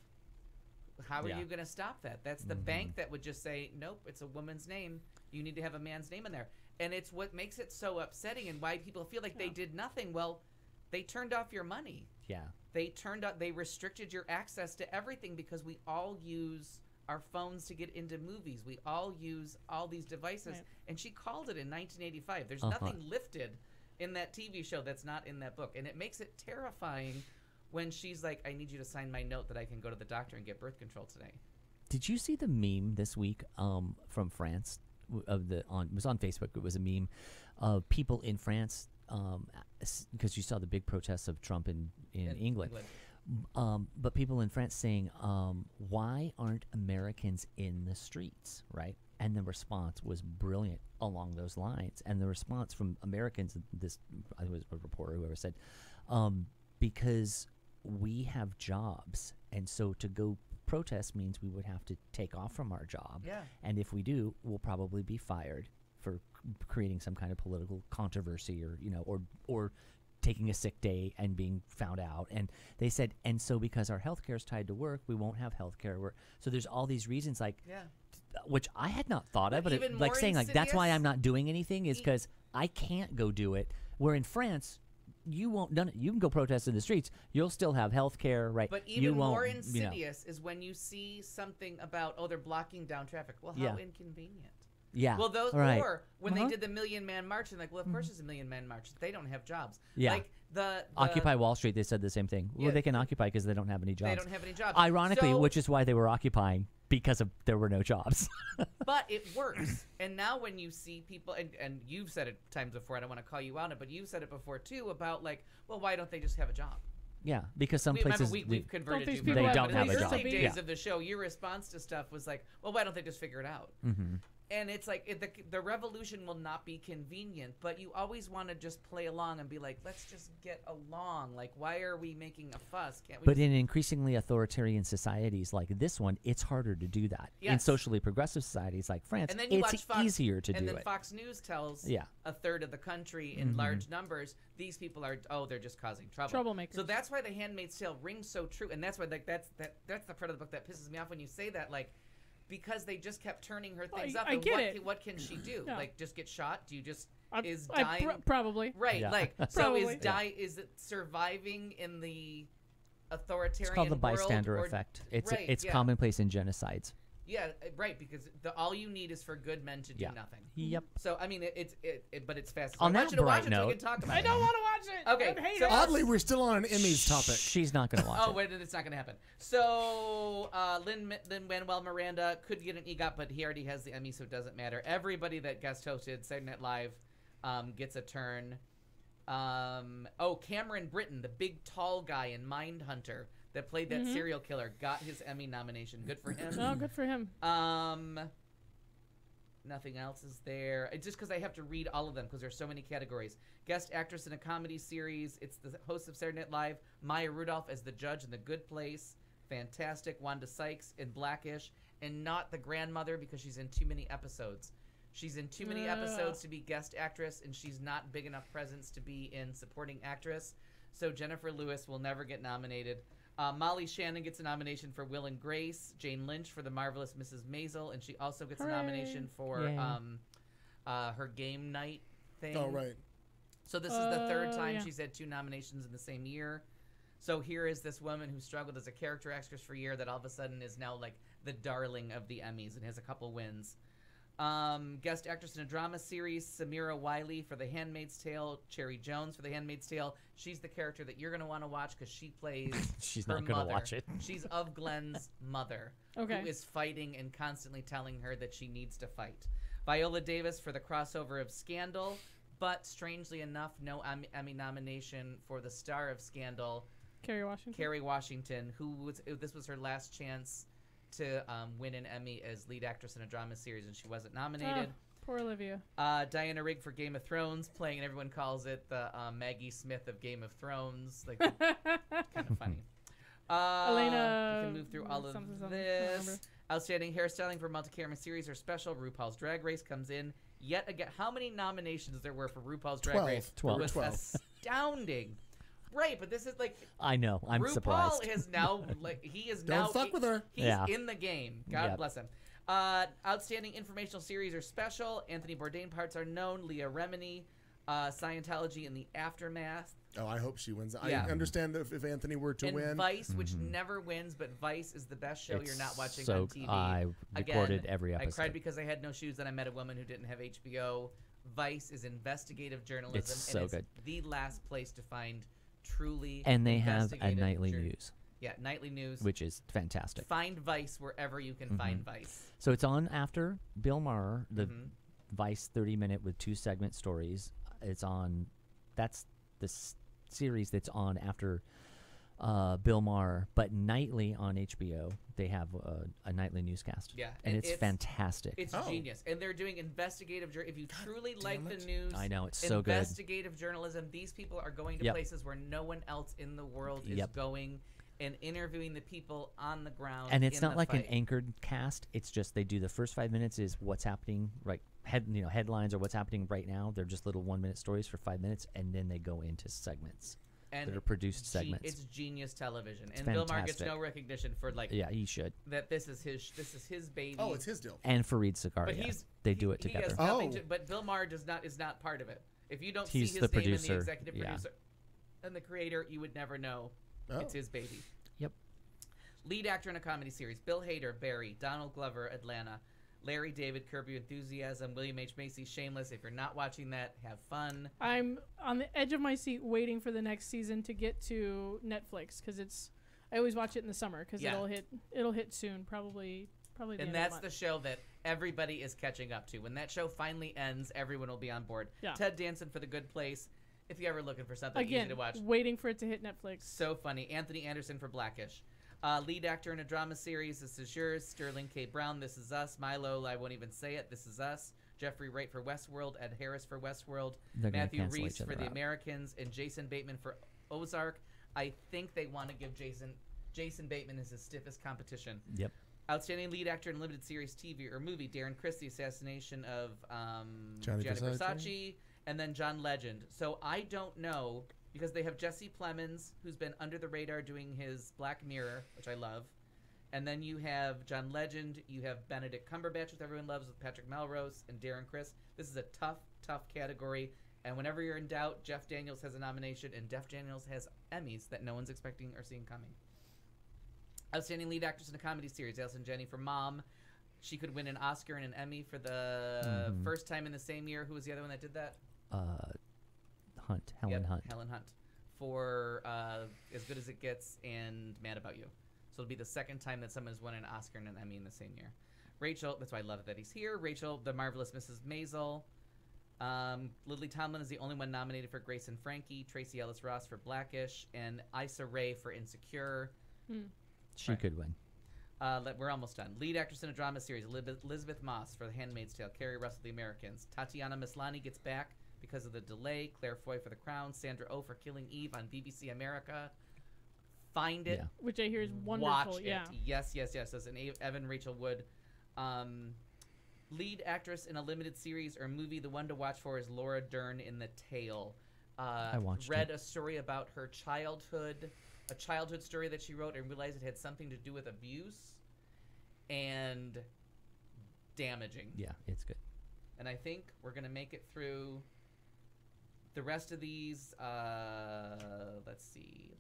[SPEAKER 5] How are
[SPEAKER 9] Yeah.
[SPEAKER 5] you going to stop that? That's the bank that would just say, nope, it's a woman's name. You need to have a man's name in there. And it's what makes it so upsetting and why people feel like they did nothing. Well, they turned off your money.
[SPEAKER 9] Yeah.
[SPEAKER 5] They restricted your access to everything because we all use our phones to get into movies. We all use all these devices.
[SPEAKER 4] Right.
[SPEAKER 5] And she called it in 1985. There's
[SPEAKER 9] Uh-huh.
[SPEAKER 5] nothing lifted in that TV show that's not in that book. And it makes it terrifying when she's like, I need you to sign my note that I can go to the doctor and get birth control today.
[SPEAKER 9] Did you see the meme this week from France? It was on Facebook. It was a meme of people in France because you saw the big protests of Trump in England. But people in France saying, why aren't Americans in the streets, right? And the response was brilliant along those lines. And the response from Americans, I was a reporter, whoever said, because we have jobs, and so to go protest means we would have to take off from our job.
[SPEAKER 5] Yeah.
[SPEAKER 9] And if we do, we'll probably be fired for creating some kind of political controversy or taking a sick day and being found out. And they said, and so because our healthcare is tied to work, we won't have healthcare. So there's all these reasons, like, which I had not thought of,
[SPEAKER 5] But
[SPEAKER 9] but
[SPEAKER 5] even
[SPEAKER 9] like
[SPEAKER 5] more
[SPEAKER 9] saying like that's why
[SPEAKER 5] insidious-
[SPEAKER 9] I'm not doing anything is because I can't go do it. Where in France, you won't done it. You can go protest in the streets. You'll still have health care, right?
[SPEAKER 5] But
[SPEAKER 9] you
[SPEAKER 5] even
[SPEAKER 9] won't,
[SPEAKER 5] more
[SPEAKER 9] you know.
[SPEAKER 5] insidious is when you see something about, they're blocking down traffic. Well, how
[SPEAKER 9] Yeah.
[SPEAKER 5] inconvenient.
[SPEAKER 9] Yeah.
[SPEAKER 5] Well, those
[SPEAKER 9] right.
[SPEAKER 5] or when
[SPEAKER 4] Uh-huh.
[SPEAKER 5] they did the Million Man March, and like, well, of course, there's a Million Man March. They don't have jobs.
[SPEAKER 9] Yeah.
[SPEAKER 5] Like the
[SPEAKER 9] Occupy Wall Street, they said the same thing. Well,
[SPEAKER 5] Yeah.
[SPEAKER 9] they can occupy because they don't have any jobs.
[SPEAKER 5] They don't have any jobs.
[SPEAKER 9] Ironically,
[SPEAKER 5] So-
[SPEAKER 9] which is why they were occupying, because there were no jobs.
[SPEAKER 5] But it works. And now when you see people, and you've said it times before, I don't want to call you out on it, but you've said it before too about like, well, why don't they just have a job?
[SPEAKER 9] Yeah, because some
[SPEAKER 5] Remember,
[SPEAKER 9] places
[SPEAKER 5] we've converted
[SPEAKER 4] these
[SPEAKER 5] you.
[SPEAKER 4] people
[SPEAKER 9] They
[SPEAKER 5] from that,
[SPEAKER 9] don't
[SPEAKER 5] but
[SPEAKER 9] have
[SPEAKER 5] in
[SPEAKER 9] a
[SPEAKER 5] the
[SPEAKER 9] job.
[SPEAKER 5] early days
[SPEAKER 9] Yeah.
[SPEAKER 5] of the show, your response to stuff was like, well, why don't they just figure it out?
[SPEAKER 9] Mm-hmm.
[SPEAKER 5] And it's like the revolution will not be convenient, but you always want to just play along and be like, let's just get along. Like, why are we making a fuss? Can't we?
[SPEAKER 9] But
[SPEAKER 5] just-
[SPEAKER 9] in increasingly authoritarian societies like this one, it's harder to do that. In
[SPEAKER 5] Yes.
[SPEAKER 9] socially progressive societies like France,
[SPEAKER 5] and then you
[SPEAKER 9] it's
[SPEAKER 5] watch Fox,
[SPEAKER 9] easier to
[SPEAKER 5] and
[SPEAKER 9] do
[SPEAKER 5] then
[SPEAKER 9] it.
[SPEAKER 5] Fox News tells
[SPEAKER 9] Yeah.
[SPEAKER 5] a third of the country in large numbers, these people are they're just causing trouble.
[SPEAKER 4] Troublemakers.
[SPEAKER 5] So that's why The Handmaid's Tale rings so true, and that's why like that's the part of the book that pisses me off when you say that, like, because they just kept turning her things up.
[SPEAKER 4] I
[SPEAKER 5] And
[SPEAKER 4] get
[SPEAKER 5] what,
[SPEAKER 4] it.
[SPEAKER 5] What can she do?
[SPEAKER 4] Yeah.
[SPEAKER 5] Like, just get shot? Do you just is
[SPEAKER 4] I
[SPEAKER 5] dying?
[SPEAKER 4] probably.
[SPEAKER 5] Right,
[SPEAKER 9] Yeah.
[SPEAKER 5] like so
[SPEAKER 4] Probably.
[SPEAKER 5] is it surviving in the authoritarian
[SPEAKER 9] It's called the
[SPEAKER 5] world,
[SPEAKER 9] bystander
[SPEAKER 5] or-
[SPEAKER 9] effect. It's
[SPEAKER 5] right,
[SPEAKER 9] it's
[SPEAKER 5] yeah.
[SPEAKER 9] commonplace in genocides.
[SPEAKER 5] Yeah, right, because all you need is for good men to do
[SPEAKER 9] Yeah.
[SPEAKER 5] nothing.
[SPEAKER 9] Yep.
[SPEAKER 5] So I mean, but it's fast.
[SPEAKER 9] On
[SPEAKER 5] I want
[SPEAKER 9] that
[SPEAKER 5] you to watch
[SPEAKER 9] bright
[SPEAKER 5] it so we
[SPEAKER 9] note-
[SPEAKER 5] can talk about
[SPEAKER 4] I
[SPEAKER 5] it.
[SPEAKER 4] don't want to watch it.
[SPEAKER 5] Okay,
[SPEAKER 4] I hate
[SPEAKER 5] so
[SPEAKER 4] it.
[SPEAKER 1] Oddly, we're still on an Emmys topic.
[SPEAKER 9] She's not going to watch
[SPEAKER 5] Oh
[SPEAKER 9] it.
[SPEAKER 5] wait, it's not going to happen. So Lin-Manuel Miranda could get an EGOT, but he already has the Emmy, so it doesn't matter. Everybody that guest hosted Saturday Night Live gets a turn. Cameron Britton, the big tall guy in Mindhunter that played that serial killer, got his Emmy nomination. Good for him.
[SPEAKER 4] Oh, good for him.
[SPEAKER 5] Nothing else is there. It's just because I have to read all of them because there's so many categories. Guest actress in a comedy series. It's the host of Saturday Night Live, Maya Rudolph as the judge in The Good Place. Fantastic. Wanda Sykes in Blackish. And not the grandmother because she's in too many episodes. She's in too many episodes to be guest actress, and she's not big enough presence to be in supporting actress. So Jennifer Lewis will never get nominated. Molly Shannon gets a nomination for Will and Grace. Jane Lynch for The Marvelous Mrs. Maisel, and she also gets a nomination for
[SPEAKER 9] Yay.
[SPEAKER 5] her game night thing.
[SPEAKER 1] Oh, right.
[SPEAKER 5] So this is the third time
[SPEAKER 4] yeah.
[SPEAKER 5] she's had 2 nominations in the same year. So here is this woman who struggled as a character actress for a year that all of a sudden is now like the darling of the Emmys and has a couple wins. Guest actress in a drama series, Samira Wiley for The Handmaid's Tale, Cherry Jones for The Handmaid's Tale. She's the character that you're going to want to watch because she plays
[SPEAKER 9] She's
[SPEAKER 5] her
[SPEAKER 9] not gonna
[SPEAKER 5] mother.
[SPEAKER 9] watch it.
[SPEAKER 5] She's of Glenn's mother,
[SPEAKER 4] Okay.
[SPEAKER 5] who is fighting and constantly telling her that she needs to fight. Viola Davis for the crossover of Scandal. But strangely enough, no Emmy nomination for the star of Scandal,
[SPEAKER 4] Kerry Washington.
[SPEAKER 5] Kerry Washington, this was her last chance to win an Emmy as lead actress in a drama series, and she wasn't nominated.
[SPEAKER 4] Poor Olivia.
[SPEAKER 5] Diana Rigg for Game of Thrones, playing, and everyone calls it the Maggie Smith of Game of Thrones. Like, kind of funny.
[SPEAKER 4] Elena.
[SPEAKER 5] We can move through all of
[SPEAKER 4] something,
[SPEAKER 5] this. Outstanding hairstyling for multi-camera series or special. RuPaul's Drag Race comes in yet again. How many nominations there were for RuPaul's Drag Race?
[SPEAKER 9] 12.
[SPEAKER 5] Was astounding. Right, but this is like
[SPEAKER 9] I know. I'm
[SPEAKER 5] RuPaul
[SPEAKER 9] surprised.
[SPEAKER 5] is now he is
[SPEAKER 1] Don't
[SPEAKER 5] now
[SPEAKER 1] fuck with her.
[SPEAKER 5] He's
[SPEAKER 9] Yeah.
[SPEAKER 5] in the game. God bless him. Outstanding informational series or special. Anthony Bourdain parts are known. Leah Remini, Scientology in the Aftermath.
[SPEAKER 1] Oh, I hope she wins.
[SPEAKER 5] Yeah.
[SPEAKER 1] I understand that if Anthony were to
[SPEAKER 5] And
[SPEAKER 1] win.
[SPEAKER 5] Vice, which never wins, but Vice is the best show you're not watching on TV.
[SPEAKER 9] I recorded
[SPEAKER 5] Again,
[SPEAKER 9] every episode.
[SPEAKER 5] I cried because I had no shoes and I met a woman who didn't have HBO. Vice is investigative journalism.
[SPEAKER 9] It's so
[SPEAKER 5] and
[SPEAKER 9] good.
[SPEAKER 5] It's the last place to find truly
[SPEAKER 9] And they have a
[SPEAKER 5] investigative
[SPEAKER 9] nightly news,
[SPEAKER 5] Yeah, nightly news.
[SPEAKER 9] which is fantastic.
[SPEAKER 5] Find Vice wherever you can find Vice.
[SPEAKER 9] So it's on after Bill Maher, the
[SPEAKER 5] Mhm.
[SPEAKER 9] Vice 30-minute with 2-segment stories. It's on. That's the series that's on after Bill Maher, but nightly on HBO they have a nightly newscast.
[SPEAKER 5] Yeah,
[SPEAKER 9] and it's fantastic.
[SPEAKER 5] It's genius, and they're doing investigative. If you truly like the news,
[SPEAKER 9] I know, it's so good.
[SPEAKER 5] Investigative journalism. These people are going to places where no one else in the world is going, and interviewing the people on the ground.
[SPEAKER 9] And it's
[SPEAKER 5] in
[SPEAKER 9] not
[SPEAKER 5] the
[SPEAKER 9] like
[SPEAKER 5] fight.
[SPEAKER 9] an anchored cast. It's just they do the first 5 minutes is what's happening, like headlines or what's happening right now. They're just little 1-minute stories for 5 minutes, and then they go into segments.
[SPEAKER 5] And
[SPEAKER 9] that are produced segments.
[SPEAKER 5] It's genius television,
[SPEAKER 9] It's
[SPEAKER 5] and Bill Maher gets
[SPEAKER 9] fantastic.
[SPEAKER 5] no recognition for
[SPEAKER 9] Yeah, he should.
[SPEAKER 5] that. This is his baby.
[SPEAKER 1] Oh, it's his deal.
[SPEAKER 9] And Fareed Zakaria,
[SPEAKER 5] But
[SPEAKER 9] they do it
[SPEAKER 5] he
[SPEAKER 9] together.
[SPEAKER 5] has nothing to, but Bill Maher is not part of it. If you don't
[SPEAKER 9] He's
[SPEAKER 5] see
[SPEAKER 9] the
[SPEAKER 5] his name in
[SPEAKER 9] producer,
[SPEAKER 5] the executive
[SPEAKER 9] yeah.
[SPEAKER 5] producer and the creator, you would never know it's his baby.
[SPEAKER 9] Yep.
[SPEAKER 5] Lead actor in a comedy series: Bill Hader, Barry; Donald Glover, Atlanta; Larry David, Curb Your Enthusiasm; William H. Macy, Shameless. If you're not watching that, have fun.
[SPEAKER 4] I'm on the edge of my seat waiting for the next season to get to Netflix because I always watch it in the summer because it'll hit soon, probably the
[SPEAKER 5] And
[SPEAKER 4] end
[SPEAKER 5] that's
[SPEAKER 4] of
[SPEAKER 5] the show that everybody is catching up to. When that show finally ends, everyone will be on board.
[SPEAKER 4] Yeah.
[SPEAKER 5] Ted Danson for The Good Place. If you're ever looking for something
[SPEAKER 4] Again,
[SPEAKER 5] easy to watch,
[SPEAKER 4] waiting for it to hit Netflix.
[SPEAKER 5] so funny. Anthony Anderson for Blackish. Lead actor in a drama series: This Is Yours. Sterling K. Brown, This Is Us. Milo, I won't even say it, This Is Us. Jeffrey Wright for Westworld. Ed Harris for Westworld.
[SPEAKER 9] They're gonna
[SPEAKER 5] Matthew
[SPEAKER 9] cancel
[SPEAKER 5] Reese
[SPEAKER 9] each other
[SPEAKER 5] for The
[SPEAKER 9] out.
[SPEAKER 5] Americans. And Jason Bateman for Ozark. I think they want to give Jason Bateman is his stiffest competition.
[SPEAKER 9] Yep.
[SPEAKER 5] Outstanding lead actor in limited series, TV, or movie: Darren Criss, The Assassination of
[SPEAKER 1] Gianni
[SPEAKER 5] Gianni
[SPEAKER 1] Versace.
[SPEAKER 5] Versace, and then John Legend. So I don't know, because they have Jesse Plemons, who's been under the radar doing his Black Mirror, which I love. And then you have John Legend, you have Benedict Cumberbatch, which everyone loves, with Patrick Melrose and Darren Criss. This is a tough category. And whenever you're in doubt, Jeff Daniels has a nomination, and Jeff Daniels has Emmys that no one's expecting or seeing coming. Outstanding lead actress in a comedy series: Allison Janney for Mom. She could win an Oscar and an Emmy for the first time in the same year. Who was the other one that did that?
[SPEAKER 9] Helen Hunt.
[SPEAKER 5] Helen Hunt for As Good as It Gets and Mad About You. So it'll be the second time that someone has won an Oscar and an Emmy in the same year. Rachel, that's why I love that he's here. Rachel, The Marvelous Mrs. Maisel. Lily Tomlin is the only one nominated for Grace and Frankie. Tracy Ellis Ross for Blackish, and Issa Rae for Insecure.
[SPEAKER 9] She could win.
[SPEAKER 5] We're almost done. Lead actress in a drama series: Elizabeth Moss for The Handmaid's Tale. Carrie Russell, The Americans. Tatiana Maslany gets back because of the delay. Claire Foy for The Crown. Sandra Oh for Killing Eve on BBC America. Find it.
[SPEAKER 9] Yeah.
[SPEAKER 4] Which I hear is wonderful.
[SPEAKER 5] Watch
[SPEAKER 4] yeah.
[SPEAKER 5] it. Yes. As an Evan Rachel Wood. Lead actress in a limited series or movie: the one to watch for is Laura Dern in The Tale.
[SPEAKER 9] I watched
[SPEAKER 5] read
[SPEAKER 9] it.
[SPEAKER 5] a story about her childhood, a childhood story that she wrote, and realized it had something to do with abuse and damaging.
[SPEAKER 9] Yeah, it's good.
[SPEAKER 5] And I think we're going to make it through the rest of these. Let's see.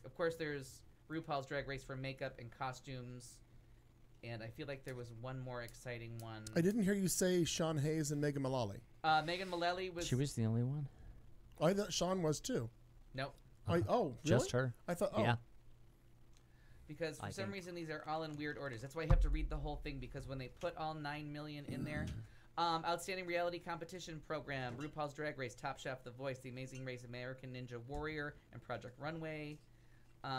[SPEAKER 5] Of course, there's RuPaul's Drag Race for makeup and costumes. And I feel like there was one more exciting one.
[SPEAKER 1] I didn't hear you say Sean Hayes and Megan Mullally.
[SPEAKER 5] Megan Mullally was...
[SPEAKER 9] She was the only one.
[SPEAKER 1] I thought Sean was too.
[SPEAKER 5] Nope.
[SPEAKER 1] Really?
[SPEAKER 9] Just her.
[SPEAKER 1] I thought.
[SPEAKER 9] Yeah.
[SPEAKER 5] Because for
[SPEAKER 9] I
[SPEAKER 5] some
[SPEAKER 9] think.
[SPEAKER 5] reason these are all in weird orders. That's why I have to read the whole thing, because when they put all 9 million in there, Outstanding reality competition program: RuPaul's Drag Race, Top Chef, The Voice, The Amazing Race, American Ninja Warrior, and Project Runway. There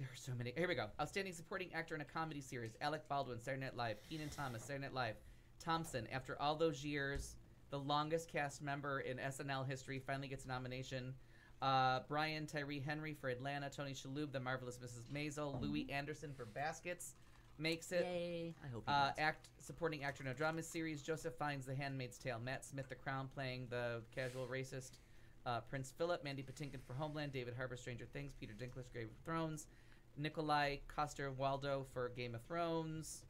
[SPEAKER 5] are so many. Here we go. Outstanding supporting actor in a comedy series: Alec Baldwin, Saturday Night Live; Kenan Thomas, Saturday Night Live; Thompson, after all those years, the longest cast member in SNL history, finally gets a nomination. Brian Tyree Henry for Atlanta; Tony Shalhoub, The Marvelous Mrs. Maisel; Louis Anderson for Baskets makes it.
[SPEAKER 6] Yay. I hope he wins.
[SPEAKER 5] Supporting actor in a drama series: Joseph Fiennes, The Handmaid's Tale; Matt Smith, The Crown, playing the casual racist Prince Philip; Mandy Patinkin for Homeland; David Harbour, Stranger Things; Peter Dinklage, Game of Thrones; Nikolai Coster-Waldau for Game of Thrones.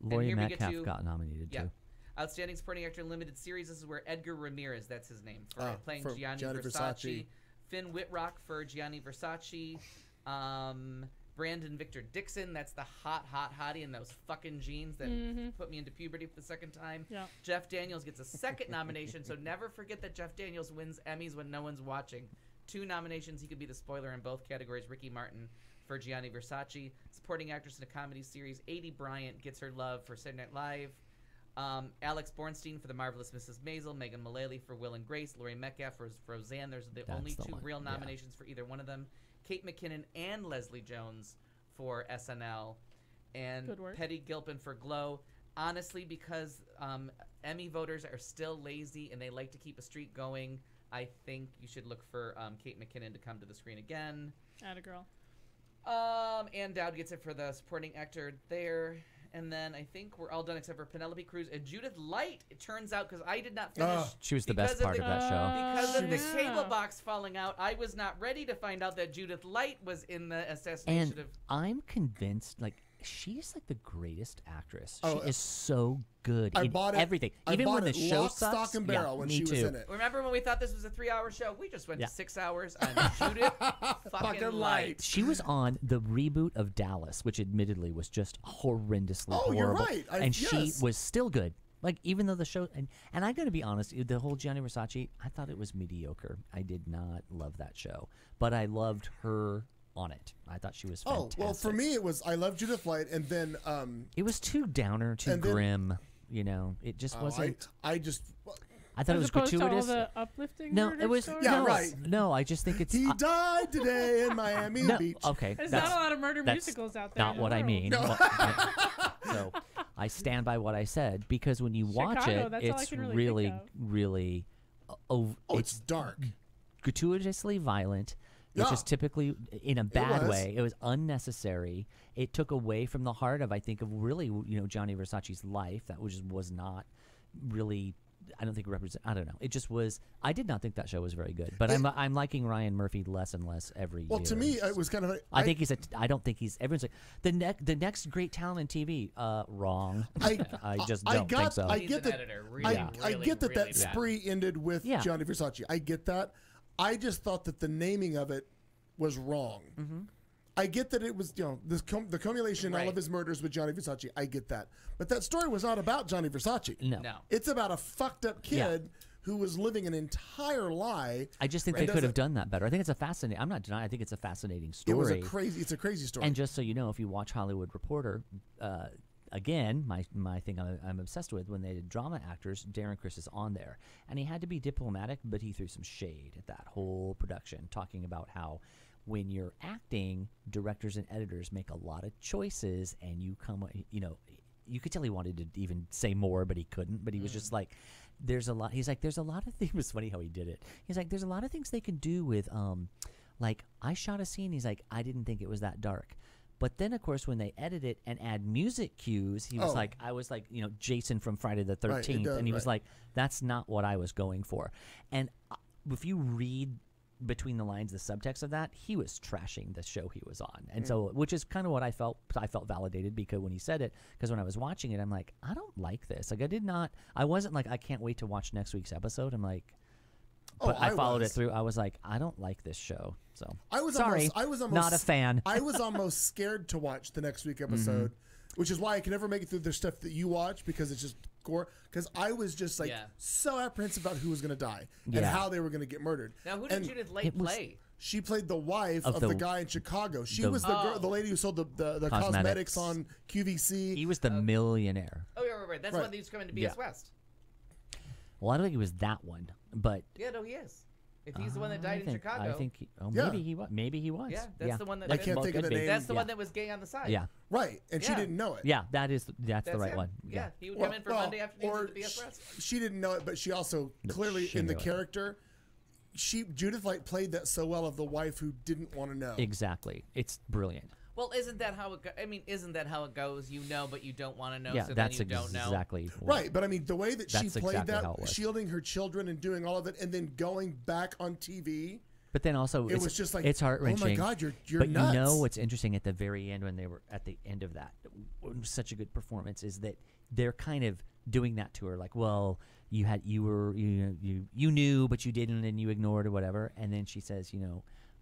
[SPEAKER 9] Laurie Metcalf got nominated too.
[SPEAKER 5] Outstanding supporting actor in limited series. This is where Edgar Ramirez, that's his name, playing
[SPEAKER 1] for
[SPEAKER 5] Gianni Versace. Finn Whitrock for Gianni Versace. Brandon Victor Dixon, that's the hottie in those fucking jeans that put me into puberty for the second time.
[SPEAKER 4] Yeah.
[SPEAKER 5] Jeff Daniels gets a second nomination, so never forget that Jeff Daniels wins Emmys when no one's watching. 2 nominations. He could be the spoiler in both categories. Ricky Martin for Gianni Versace. Supporting actress in a comedy series: Adie Bryant gets her love for Saturday Night Live. Alex Bornstein for The Marvelous Mrs. Maisel. Megan Mullally for Will and Grace. Laurie Metcalf for Roseanne. There's the only 2 real nominations for either one of them. Kate McKinnon and Leslie Jones for SNL. And Petty Gilpin for Glow. Honestly, because Emmy voters are still lazy and they like to keep a streak going, I think you should look for Kate McKinnon to come to the screen again.
[SPEAKER 4] Atta girl.
[SPEAKER 5] Ann Dowd gets it for the supporting actor there. And then I think we're all done except for Penelope Cruz and Judith Light. It turns out, because I did not finish.
[SPEAKER 9] She was the best part of that show.
[SPEAKER 5] Because of the cable box falling out, I was not ready to find out that Judith Light was in the assassination
[SPEAKER 9] And
[SPEAKER 5] of.
[SPEAKER 9] I'm convinced, like, she's like the greatest actress. She is so good in everything. Even when the show
[SPEAKER 1] lock,
[SPEAKER 9] sucks.
[SPEAKER 1] stock, and barrel when
[SPEAKER 9] me
[SPEAKER 1] she was
[SPEAKER 9] too.
[SPEAKER 1] in it.
[SPEAKER 5] Remember when we thought this was a 3-hour show? We just went to 6 hours on Judith fucking Light.
[SPEAKER 9] She was on the reboot of Dallas, which admittedly was just horrendously horrible.
[SPEAKER 1] You're right.
[SPEAKER 9] And she was still good. Like, even though the show, and I got to be honest, the whole Gianni Versace, I thought it was mediocre. I did not love that show, but I loved her on it. I thought she was fantastic.
[SPEAKER 1] Oh, well, for me, it was, I love Judith Light, and then
[SPEAKER 9] it was too downer, too grim. You know, it just wasn't.
[SPEAKER 1] I
[SPEAKER 9] thought it was gratuitous.
[SPEAKER 4] To all the uplifting
[SPEAKER 9] no, it was
[SPEAKER 4] stories?
[SPEAKER 9] No, I just think it's.
[SPEAKER 1] He died today in Miami Beach.
[SPEAKER 9] Okay,
[SPEAKER 4] there's not a lot of murder musicals out there.
[SPEAKER 9] Not what I mean.
[SPEAKER 1] No.
[SPEAKER 9] So I stand by what I said, because when you watch
[SPEAKER 4] Chicago,
[SPEAKER 9] it,
[SPEAKER 4] that's all I
[SPEAKER 9] it's
[SPEAKER 4] can
[SPEAKER 9] really, really.
[SPEAKER 1] It's dark,
[SPEAKER 9] gratuitously violent. Which is typically in a bad way. It was unnecessary. It took away from the heart of, I think, of really, Gianni Versace's life. That was not really. I don't think I don't know. It just was. I did not think that show was very good. But I'm liking Ryan Murphy less and less every year.
[SPEAKER 1] Well, to me, it was kind of.
[SPEAKER 9] I think he's I don't think he's. Everyone's like the next great talent in TV. Wrong. I just don't think so.
[SPEAKER 1] I get that. I get that spree ended with Gianni Versace. I get that. I just thought that the naming of it was wrong.
[SPEAKER 9] Mm-hmm.
[SPEAKER 1] I get that it was, the cumulation of all of his murders with Gianni Versace. I get that. But that story was not about Gianni Versace.
[SPEAKER 9] No.
[SPEAKER 1] It's about a fucked up kid who was living an entire lie.
[SPEAKER 9] I just think they could have done that better. I think it's a fascinating. I'm not denying. I think it's a fascinating story.
[SPEAKER 1] It's a crazy story.
[SPEAKER 9] And just so you know, if you watch Hollywood Reporter, again, my thing I'm obsessed with, when they did drama actors, Darren Criss is on there, and he had to be diplomatic, but he threw some shade at that whole production, talking about how when you're acting, directors and editors make a lot of choices, and you you could tell he wanted to even say more, but he couldn't. But he was just like, there's a lot. He's like, there's a lot of things. It was funny how he did it. He's like, there's a lot of things they can do with, like, I shot a scene. He's like, I didn't think it was that dark. But then, of course, when they edit it and add music cues, he was like, I was like, Jason from Friday the 13th. And he was like, that's not what I was going for. And if you read between the lines, the subtext of that, he was trashing the show he was on. And so, which is kind of what I felt validated, because when he said it, because when I was watching it, I'm like, I don't like this. Like, I wasn't like, I can't wait to watch next week's episode. I'm like, but I followed it through. I was like, I don't like this show. So
[SPEAKER 1] I was almost
[SPEAKER 9] not a fan.
[SPEAKER 1] I was almost scared to watch the next week episode, which is why I can never make it through the stuff that you watch, because it's just gore. Because I was just so apprehensive about who was going to die and how they were going to get murdered.
[SPEAKER 5] Now, who did Judith Light play?
[SPEAKER 1] She played the wife of
[SPEAKER 9] the
[SPEAKER 1] the guy in Chicago. She
[SPEAKER 9] the-
[SPEAKER 1] was the girl, the lady who sold the cosmetics on QVC.
[SPEAKER 9] He was the millionaire.
[SPEAKER 5] Oh, yeah, right. That's
[SPEAKER 1] Right.
[SPEAKER 5] one that he's coming to BS
[SPEAKER 9] Yeah.
[SPEAKER 5] West.
[SPEAKER 9] Well, I don't think it was that one, but
[SPEAKER 5] Yeah, no, he is. If he's the one that died in
[SPEAKER 9] think,
[SPEAKER 5] Chicago.
[SPEAKER 9] I think.
[SPEAKER 1] Yeah.
[SPEAKER 9] Maybe he was. Maybe he was.
[SPEAKER 5] Yeah, that's the one that-
[SPEAKER 1] I can't think of the
[SPEAKER 9] could be.
[SPEAKER 1] name.
[SPEAKER 5] That's the
[SPEAKER 9] Yeah.
[SPEAKER 5] one that was gay on the side.
[SPEAKER 9] Yeah.
[SPEAKER 1] Right, and she
[SPEAKER 5] Yeah.
[SPEAKER 1] didn't know it.
[SPEAKER 9] Yeah, that's the right
[SPEAKER 5] him.
[SPEAKER 9] one.
[SPEAKER 5] Yeah, he would come in for Monday afternoons
[SPEAKER 1] or
[SPEAKER 5] at the BS West.
[SPEAKER 1] she didn't know it, but she also clearly
[SPEAKER 9] she
[SPEAKER 1] in the
[SPEAKER 9] knew it.
[SPEAKER 1] character, Judith Light played that so well of the wife who didn't want to know.
[SPEAKER 9] Exactly. It's brilliant.
[SPEAKER 5] Well, isn't that how it isn't that how it goes? You know, but you don't want to know,
[SPEAKER 9] Yeah,
[SPEAKER 5] so
[SPEAKER 9] that's
[SPEAKER 5] then you don't know.
[SPEAKER 9] exactly
[SPEAKER 1] Right, but I mean, the way that she
[SPEAKER 9] That's
[SPEAKER 1] played
[SPEAKER 9] exactly how it
[SPEAKER 1] that,
[SPEAKER 9] was.
[SPEAKER 1] shielding her children and doing all of it, and then going back on TV,
[SPEAKER 9] But then also,
[SPEAKER 1] it was just like,
[SPEAKER 9] it's heart wrenching.
[SPEAKER 1] oh my God, you're
[SPEAKER 9] But
[SPEAKER 1] nuts.
[SPEAKER 9] you know what's interesting at the very end when they were at the end of that, such a good performance is that they're kind of doing that to her, like, well, you knew, but you didn't, and you ignored or whatever. And then she says,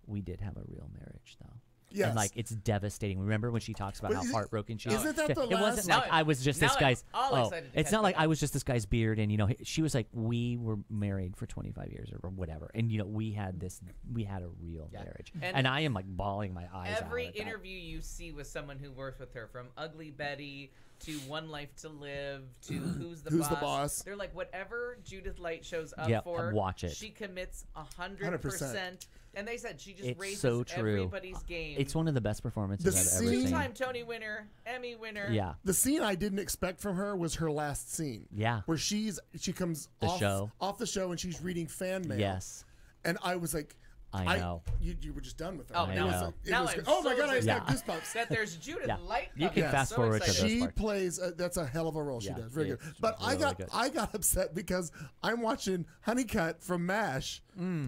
[SPEAKER 9] we did have a real marriage, though.
[SPEAKER 1] Yes.
[SPEAKER 9] And like it's devastating. Remember when she talks about
[SPEAKER 1] But
[SPEAKER 9] how
[SPEAKER 1] is it-
[SPEAKER 9] heartbroken she is?
[SPEAKER 1] isn't that the
[SPEAKER 9] It wasn't
[SPEAKER 1] last-
[SPEAKER 9] like I was just
[SPEAKER 5] Now
[SPEAKER 9] this
[SPEAKER 5] I'm
[SPEAKER 9] guy's.
[SPEAKER 5] all
[SPEAKER 9] Oh,
[SPEAKER 5] excited to
[SPEAKER 9] it's
[SPEAKER 5] catch
[SPEAKER 9] not like
[SPEAKER 5] up.
[SPEAKER 9] I was just this guy's beard, and she was like, we were married for 25 years or whatever, and we had a real marriage, and I am like bawling my eyes out.
[SPEAKER 5] Every
[SPEAKER 9] at that.
[SPEAKER 5] interview you see with someone who works with her, from Ugly Betty to One Life to Live to Who's the Boss. They're like, whatever Judith Light shows up
[SPEAKER 9] Yeah,
[SPEAKER 5] for,
[SPEAKER 9] watch it.
[SPEAKER 5] she commits 100%. And they said she just
[SPEAKER 9] It's
[SPEAKER 5] raises
[SPEAKER 9] so true.
[SPEAKER 5] everybody's game.
[SPEAKER 9] It's one of the best performances
[SPEAKER 1] The
[SPEAKER 9] I've ever seen.
[SPEAKER 5] Two-time Tony winner, Emmy winner.
[SPEAKER 9] Yeah.
[SPEAKER 1] The scene I didn't expect from her was her last scene.
[SPEAKER 9] Yeah.
[SPEAKER 1] Where she comes
[SPEAKER 9] The
[SPEAKER 1] off
[SPEAKER 9] show.
[SPEAKER 1] the show and she's reading fan mail.
[SPEAKER 9] Yes.
[SPEAKER 1] And I was like,
[SPEAKER 9] I know.
[SPEAKER 1] You were just done with her.
[SPEAKER 5] Oh,
[SPEAKER 1] It
[SPEAKER 5] now
[SPEAKER 1] was
[SPEAKER 5] I'm-
[SPEAKER 1] like- it
[SPEAKER 5] now
[SPEAKER 1] was
[SPEAKER 5] I'm
[SPEAKER 1] good. Oh my
[SPEAKER 5] so
[SPEAKER 1] God, I just
[SPEAKER 5] excited.
[SPEAKER 1] got goosebumps.
[SPEAKER 5] That there's Judith
[SPEAKER 9] Yeah.
[SPEAKER 5] Light.
[SPEAKER 9] You can
[SPEAKER 5] coming.
[SPEAKER 9] fast
[SPEAKER 5] So
[SPEAKER 9] forward to
[SPEAKER 5] excited.
[SPEAKER 9] those
[SPEAKER 1] She
[SPEAKER 9] parts.
[SPEAKER 1] plays. That's a hell of a role she
[SPEAKER 9] Yeah,
[SPEAKER 1] does. Very good.
[SPEAKER 9] it's
[SPEAKER 1] But I
[SPEAKER 9] really good.
[SPEAKER 1] got upset because I'm watching Honeycutt from MASH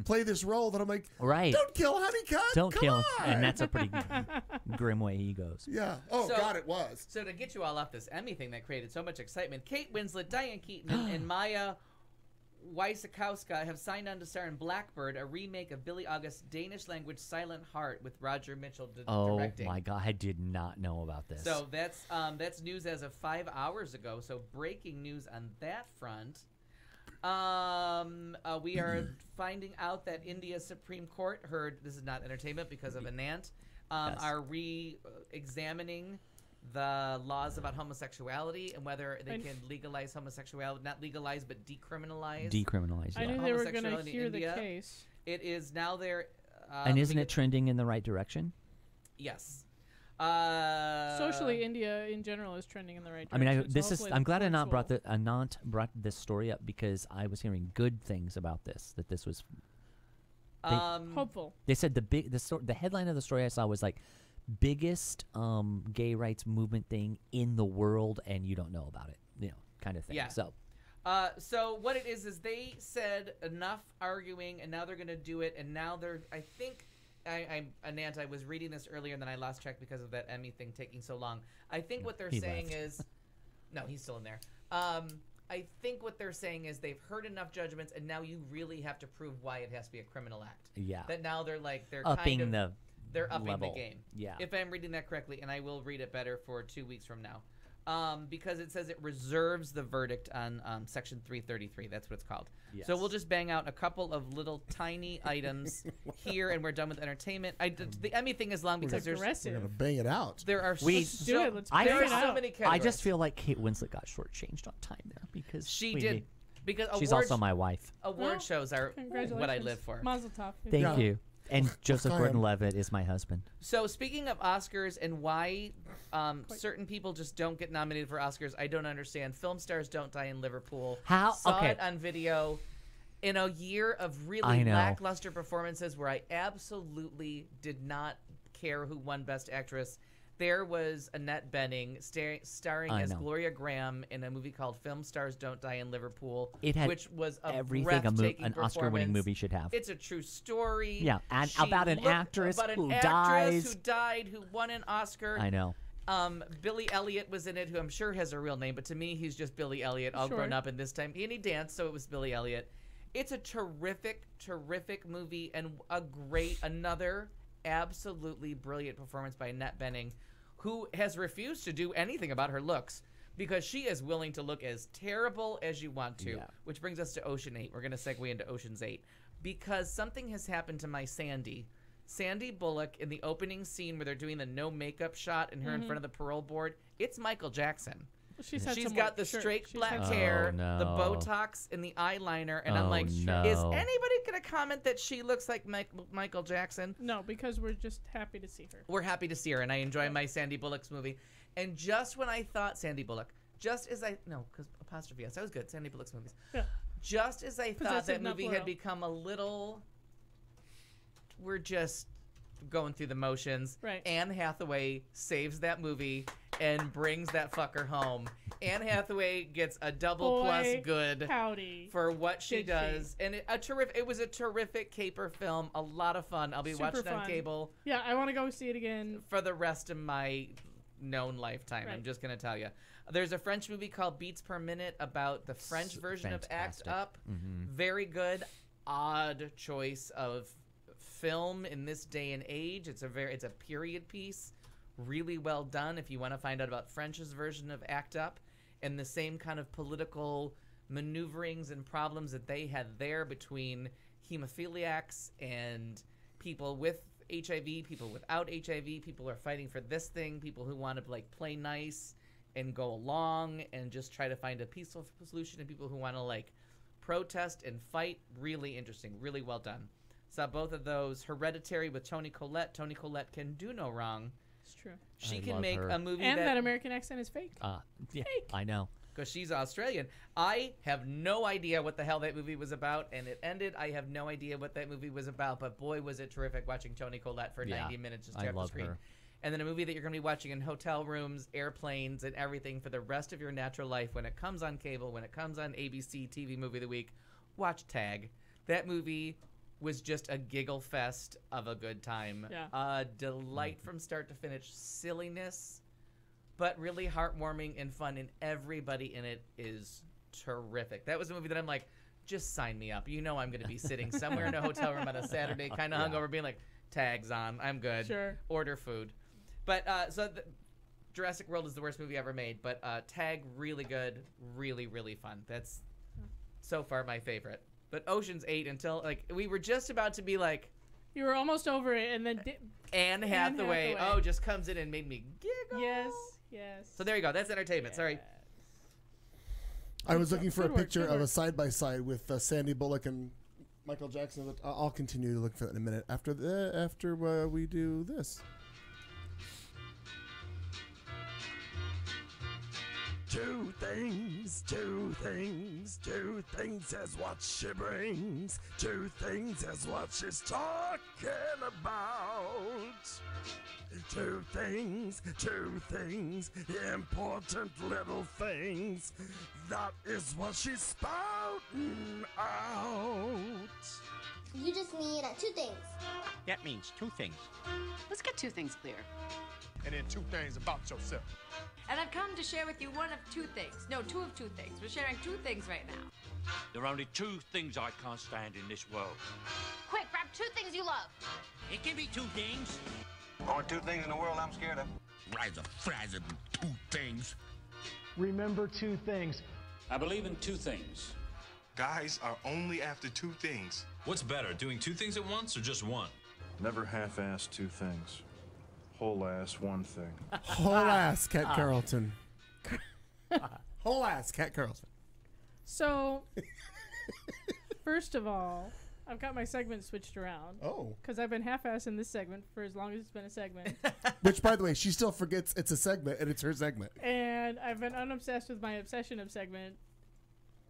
[SPEAKER 1] play this role that I'm like,
[SPEAKER 9] Right.
[SPEAKER 1] don't kill Honeycutt.
[SPEAKER 9] Don't
[SPEAKER 1] Come
[SPEAKER 9] kill him.
[SPEAKER 1] on.
[SPEAKER 9] And that's a pretty grim way he goes.
[SPEAKER 1] Yeah. Oh
[SPEAKER 5] So-
[SPEAKER 1] God, it was.
[SPEAKER 5] So to get you all off this Emmy thing that created so much excitement, Kate Winslet, Diane Keaton, and Maya Wasikowska have signed on to star in Blackbird, a remake of Billy August's Danish-language Silent Heart with Roger Mitchell
[SPEAKER 9] Oh
[SPEAKER 5] directing.
[SPEAKER 9] my God, I did not know about this.
[SPEAKER 5] So that's news as of 5 hours ago. So breaking news on that front. We are finding out that India's Supreme Court heard, this is not entertainment because of Anant,
[SPEAKER 9] Yes.
[SPEAKER 5] are re-examining the laws about homosexuality and whether they can legalize homosexuality, not legalize, but decriminalize.
[SPEAKER 9] Decriminalize.
[SPEAKER 4] I
[SPEAKER 9] Yeah.
[SPEAKER 4] knew they were going to
[SPEAKER 5] homosexuality in
[SPEAKER 4] hear the
[SPEAKER 5] India.
[SPEAKER 4] case.
[SPEAKER 5] It is now there.
[SPEAKER 9] And isn't it trending in the right direction?
[SPEAKER 5] Yes.
[SPEAKER 4] Socially, India in general is trending in the right
[SPEAKER 9] I
[SPEAKER 4] direction.
[SPEAKER 9] mean,
[SPEAKER 4] so
[SPEAKER 9] I'm glad
[SPEAKER 4] hopefully
[SPEAKER 9] Anant brought this story up because I was hearing good things about this. That this was.
[SPEAKER 4] hopeful.
[SPEAKER 9] They said the headline of the story I saw was like biggest gay rights movement thing in the world, and you don't know about it, kind of thing.
[SPEAKER 5] Yeah. So what it is they said enough arguing, and now they're going to do it, and now they're, I think, Anant, I was reading this earlier, and then I lost track because of that Emmy thing taking so long. I think what they're
[SPEAKER 9] He
[SPEAKER 5] saying
[SPEAKER 9] left.
[SPEAKER 5] is, no, he's still in there. I think what they're saying is they've heard enough judgments, and now you really have to prove why it has to be a criminal act.
[SPEAKER 9] Yeah.
[SPEAKER 5] That now they're
[SPEAKER 9] Upping
[SPEAKER 5] kind of,
[SPEAKER 9] the
[SPEAKER 5] they're upping
[SPEAKER 9] level.
[SPEAKER 5] the game.
[SPEAKER 9] Yeah.
[SPEAKER 5] If I'm reading that correctly, and I will read it better for 2 weeks from now. Because it says it reserves the verdict on Section 333. That's what it's called.
[SPEAKER 9] Yes.
[SPEAKER 5] So we'll just bang out a couple of little tiny items here, and we're done with entertainment. The Emmy thing is long because there's
[SPEAKER 1] We're
[SPEAKER 4] aggressive.
[SPEAKER 1] gonna bang it out.
[SPEAKER 5] there are
[SPEAKER 9] We-
[SPEAKER 4] Let's do it. Let's
[SPEAKER 9] I
[SPEAKER 4] bang
[SPEAKER 5] there
[SPEAKER 4] it
[SPEAKER 5] are so
[SPEAKER 4] out.
[SPEAKER 5] many
[SPEAKER 9] I
[SPEAKER 5] categories.
[SPEAKER 9] just feel like Kate Winslet got shortchanged on time there because
[SPEAKER 5] she
[SPEAKER 9] we
[SPEAKER 5] did
[SPEAKER 9] need-
[SPEAKER 5] because
[SPEAKER 9] She's
[SPEAKER 5] awards,
[SPEAKER 9] also my wife.
[SPEAKER 5] award
[SPEAKER 4] Well,
[SPEAKER 5] shows are
[SPEAKER 4] Congratulations.
[SPEAKER 5] what I live for.
[SPEAKER 4] Mazel tov.
[SPEAKER 9] Thank
[SPEAKER 1] Yeah.
[SPEAKER 9] you. And Joseph
[SPEAKER 1] Go ahead.
[SPEAKER 9] Gordon-Levitt is my husband.
[SPEAKER 5] So speaking of Oscars and why certain people just don't get nominated for Oscars, I don't understand. Film stars don't die in Liverpool.
[SPEAKER 9] How-
[SPEAKER 5] Saw
[SPEAKER 9] okay.
[SPEAKER 5] it on video. In a year of
[SPEAKER 9] I
[SPEAKER 5] really
[SPEAKER 9] know.
[SPEAKER 5] lackluster performances where I absolutely did not care who won Best Actress, there was Annette Bening starring
[SPEAKER 9] I
[SPEAKER 5] as
[SPEAKER 9] know.
[SPEAKER 5] Gloria Graham in a movie called Film Stars Don't Die in Liverpool,
[SPEAKER 9] It had
[SPEAKER 5] which was a
[SPEAKER 9] everything
[SPEAKER 5] breathtaking
[SPEAKER 9] an Oscar-winning
[SPEAKER 5] performance.
[SPEAKER 9] movie should have.
[SPEAKER 5] It's a true story.
[SPEAKER 9] Yeah, and
[SPEAKER 5] She
[SPEAKER 9] about an
[SPEAKER 5] looked-
[SPEAKER 9] actress
[SPEAKER 5] about an
[SPEAKER 9] who
[SPEAKER 5] actress
[SPEAKER 9] dies.
[SPEAKER 5] who died, who won an Oscar.
[SPEAKER 9] I know.
[SPEAKER 5] Billy Elliot was in it, who I'm sure has a real name, but to me, he's just Billy Elliot, all
[SPEAKER 4] Sure.
[SPEAKER 5] grown up. And this time, and he danced, so it was Billy Elliot. It's a terrific, terrific movie, and another absolutely brilliant performance by Annette Bening, who has refused to do anything about her looks because she is willing to look as terrible as you want to.
[SPEAKER 9] Yeah.
[SPEAKER 5] Which brings us to Ocean 8. We're going to segue into Ocean's 8 because something has happened to my Sandy. Sandy Bullock in the opening scene where they're doing the no makeup shot and her in front of the parole board. It's Michael Jackson.
[SPEAKER 4] She's
[SPEAKER 5] got the straight black hair,
[SPEAKER 6] no.
[SPEAKER 5] the Botox, and the eyeliner, and I'm
[SPEAKER 6] Oh,
[SPEAKER 5] like,
[SPEAKER 6] no.
[SPEAKER 5] is anybody gonna comment that she looks like Michael Jackson?
[SPEAKER 4] No, because we're just happy to see her.
[SPEAKER 5] We're happy to see her, and I enjoy my Sandy Bullock's movie. And just when I thought Sandy Bullock, because apostrophe S, that was good. Sandy Bullock's movies.
[SPEAKER 4] Yeah.
[SPEAKER 5] Just as I thought
[SPEAKER 4] Possessive,
[SPEAKER 5] that
[SPEAKER 4] not
[SPEAKER 5] movie
[SPEAKER 4] plural.
[SPEAKER 5] had become a little, we're just going through the motions.
[SPEAKER 4] Right.
[SPEAKER 5] Anne Hathaway saves that movie and brings that fucker home. Anne Hathaway gets a double plus good
[SPEAKER 4] howdy.
[SPEAKER 5] for what she
[SPEAKER 4] Did
[SPEAKER 5] does, and it was a terrific caper film, a lot of fun. I'll be
[SPEAKER 4] Super
[SPEAKER 5] watching on
[SPEAKER 4] fun.
[SPEAKER 5] cable
[SPEAKER 4] Yeah, I want to go see it again.
[SPEAKER 5] for the rest of my known lifetime. I'm
[SPEAKER 4] Right.
[SPEAKER 5] just gonna tell you. There's a French movie called Beats Per Minute about the French version of Act
[SPEAKER 6] fantastic.
[SPEAKER 5] Up. Very good. Odd choice of film in this day and age. It's a period piece. Really well done if you want to find out about French's version of Act Up and the same kind of political maneuverings and problems that they had there between hemophiliacs and people with HIV, people without HIV, people who are fighting for this thing, people who want to like play nice and go along and just try to find a peaceful solution, and people who want to like protest and fight. Really interesting, really well done. Saw both of those. Hereditary with Toni Collette. Toni Collette can do no wrong.
[SPEAKER 4] It's true.
[SPEAKER 5] She
[SPEAKER 6] I
[SPEAKER 5] can
[SPEAKER 6] love
[SPEAKER 5] make
[SPEAKER 6] her.
[SPEAKER 5] a movie
[SPEAKER 4] And that American accent is fake.
[SPEAKER 6] Yeah,
[SPEAKER 4] Fake.
[SPEAKER 6] I know.
[SPEAKER 5] because she's Australian. I have no idea what the hell that movie was about, and it ended. I have no idea what that movie was about, but boy, was it terrific watching Toni Collette for 90 minutes just
[SPEAKER 6] I
[SPEAKER 5] stare at the
[SPEAKER 6] love
[SPEAKER 5] screen.
[SPEAKER 6] her.
[SPEAKER 5] And then a movie that you're going to be watching in hotel rooms, airplanes, and everything for the rest of your natural life when it comes on cable, when it comes on ABC TV Movie of the Week. Watch Tag. That movie was just a giggle fest of a good time.
[SPEAKER 4] Yeah.
[SPEAKER 5] A delight from start to finish. Silliness, but really heartwarming and fun, and everybody in it is terrific. That was a movie that I'm like, just sign me up. You know I'm going to be sitting somewhere in a hotel room on a Saturday, kind of hungover, being like, Tag's on. I'm good.
[SPEAKER 4] Sure.
[SPEAKER 5] Order food. But Jurassic World is the worst movie ever made, but Tag, really good, really, really fun. That's so far my favorite. But Ocean's 8, until like we were just about to be like,
[SPEAKER 4] You were almost over it, and then
[SPEAKER 5] Anne Hathaway,
[SPEAKER 4] Hathaway.
[SPEAKER 5] just comes in and made me giggle.
[SPEAKER 4] yes.
[SPEAKER 5] So there you go. That's entertainment. Sorry.
[SPEAKER 1] I was looking for a
[SPEAKER 4] Good work,
[SPEAKER 1] picture
[SPEAKER 4] good
[SPEAKER 1] of a
[SPEAKER 4] work.
[SPEAKER 1] side by side with Sandy Bullock and Michael Jackson. But I'll continue to look for that in a minute after we do this. Two things is what she brings. Two things is what she's talking about. Two things, important little things. That is what she's spouting out.
[SPEAKER 10] You just need two things.
[SPEAKER 11] That means two things.
[SPEAKER 2] Let's get two things clear.
[SPEAKER 11] And then two things about yourself.
[SPEAKER 2] And I've come to share with you one of two things. No, two of two things. We're sharing two things right now.
[SPEAKER 11] There are only two things I can't stand in this world.
[SPEAKER 10] Quick, grab two things you love.
[SPEAKER 11] Hey, give me two things.
[SPEAKER 12] Only two things in the world I'm scared of.
[SPEAKER 11] Rise of frazzle, two things.
[SPEAKER 13] Remember two things.
[SPEAKER 14] I believe in two things.
[SPEAKER 12] Guys are only after two things.
[SPEAKER 15] What's better, doing two things at once or just one?
[SPEAKER 16] Never half-ass two things. Whole ass one thing.
[SPEAKER 1] Whole ass Cat Carlton. Whole ass Cat Carlton.
[SPEAKER 4] So, first of all, I've got my segment switched around.
[SPEAKER 1] Oh.
[SPEAKER 4] Because I've been half-assing this segment for as long as it's been a segment.
[SPEAKER 1] Which, by the way, she still forgets it's a segment and it's her segment.
[SPEAKER 4] And I've been unobsessed with my obsession of segment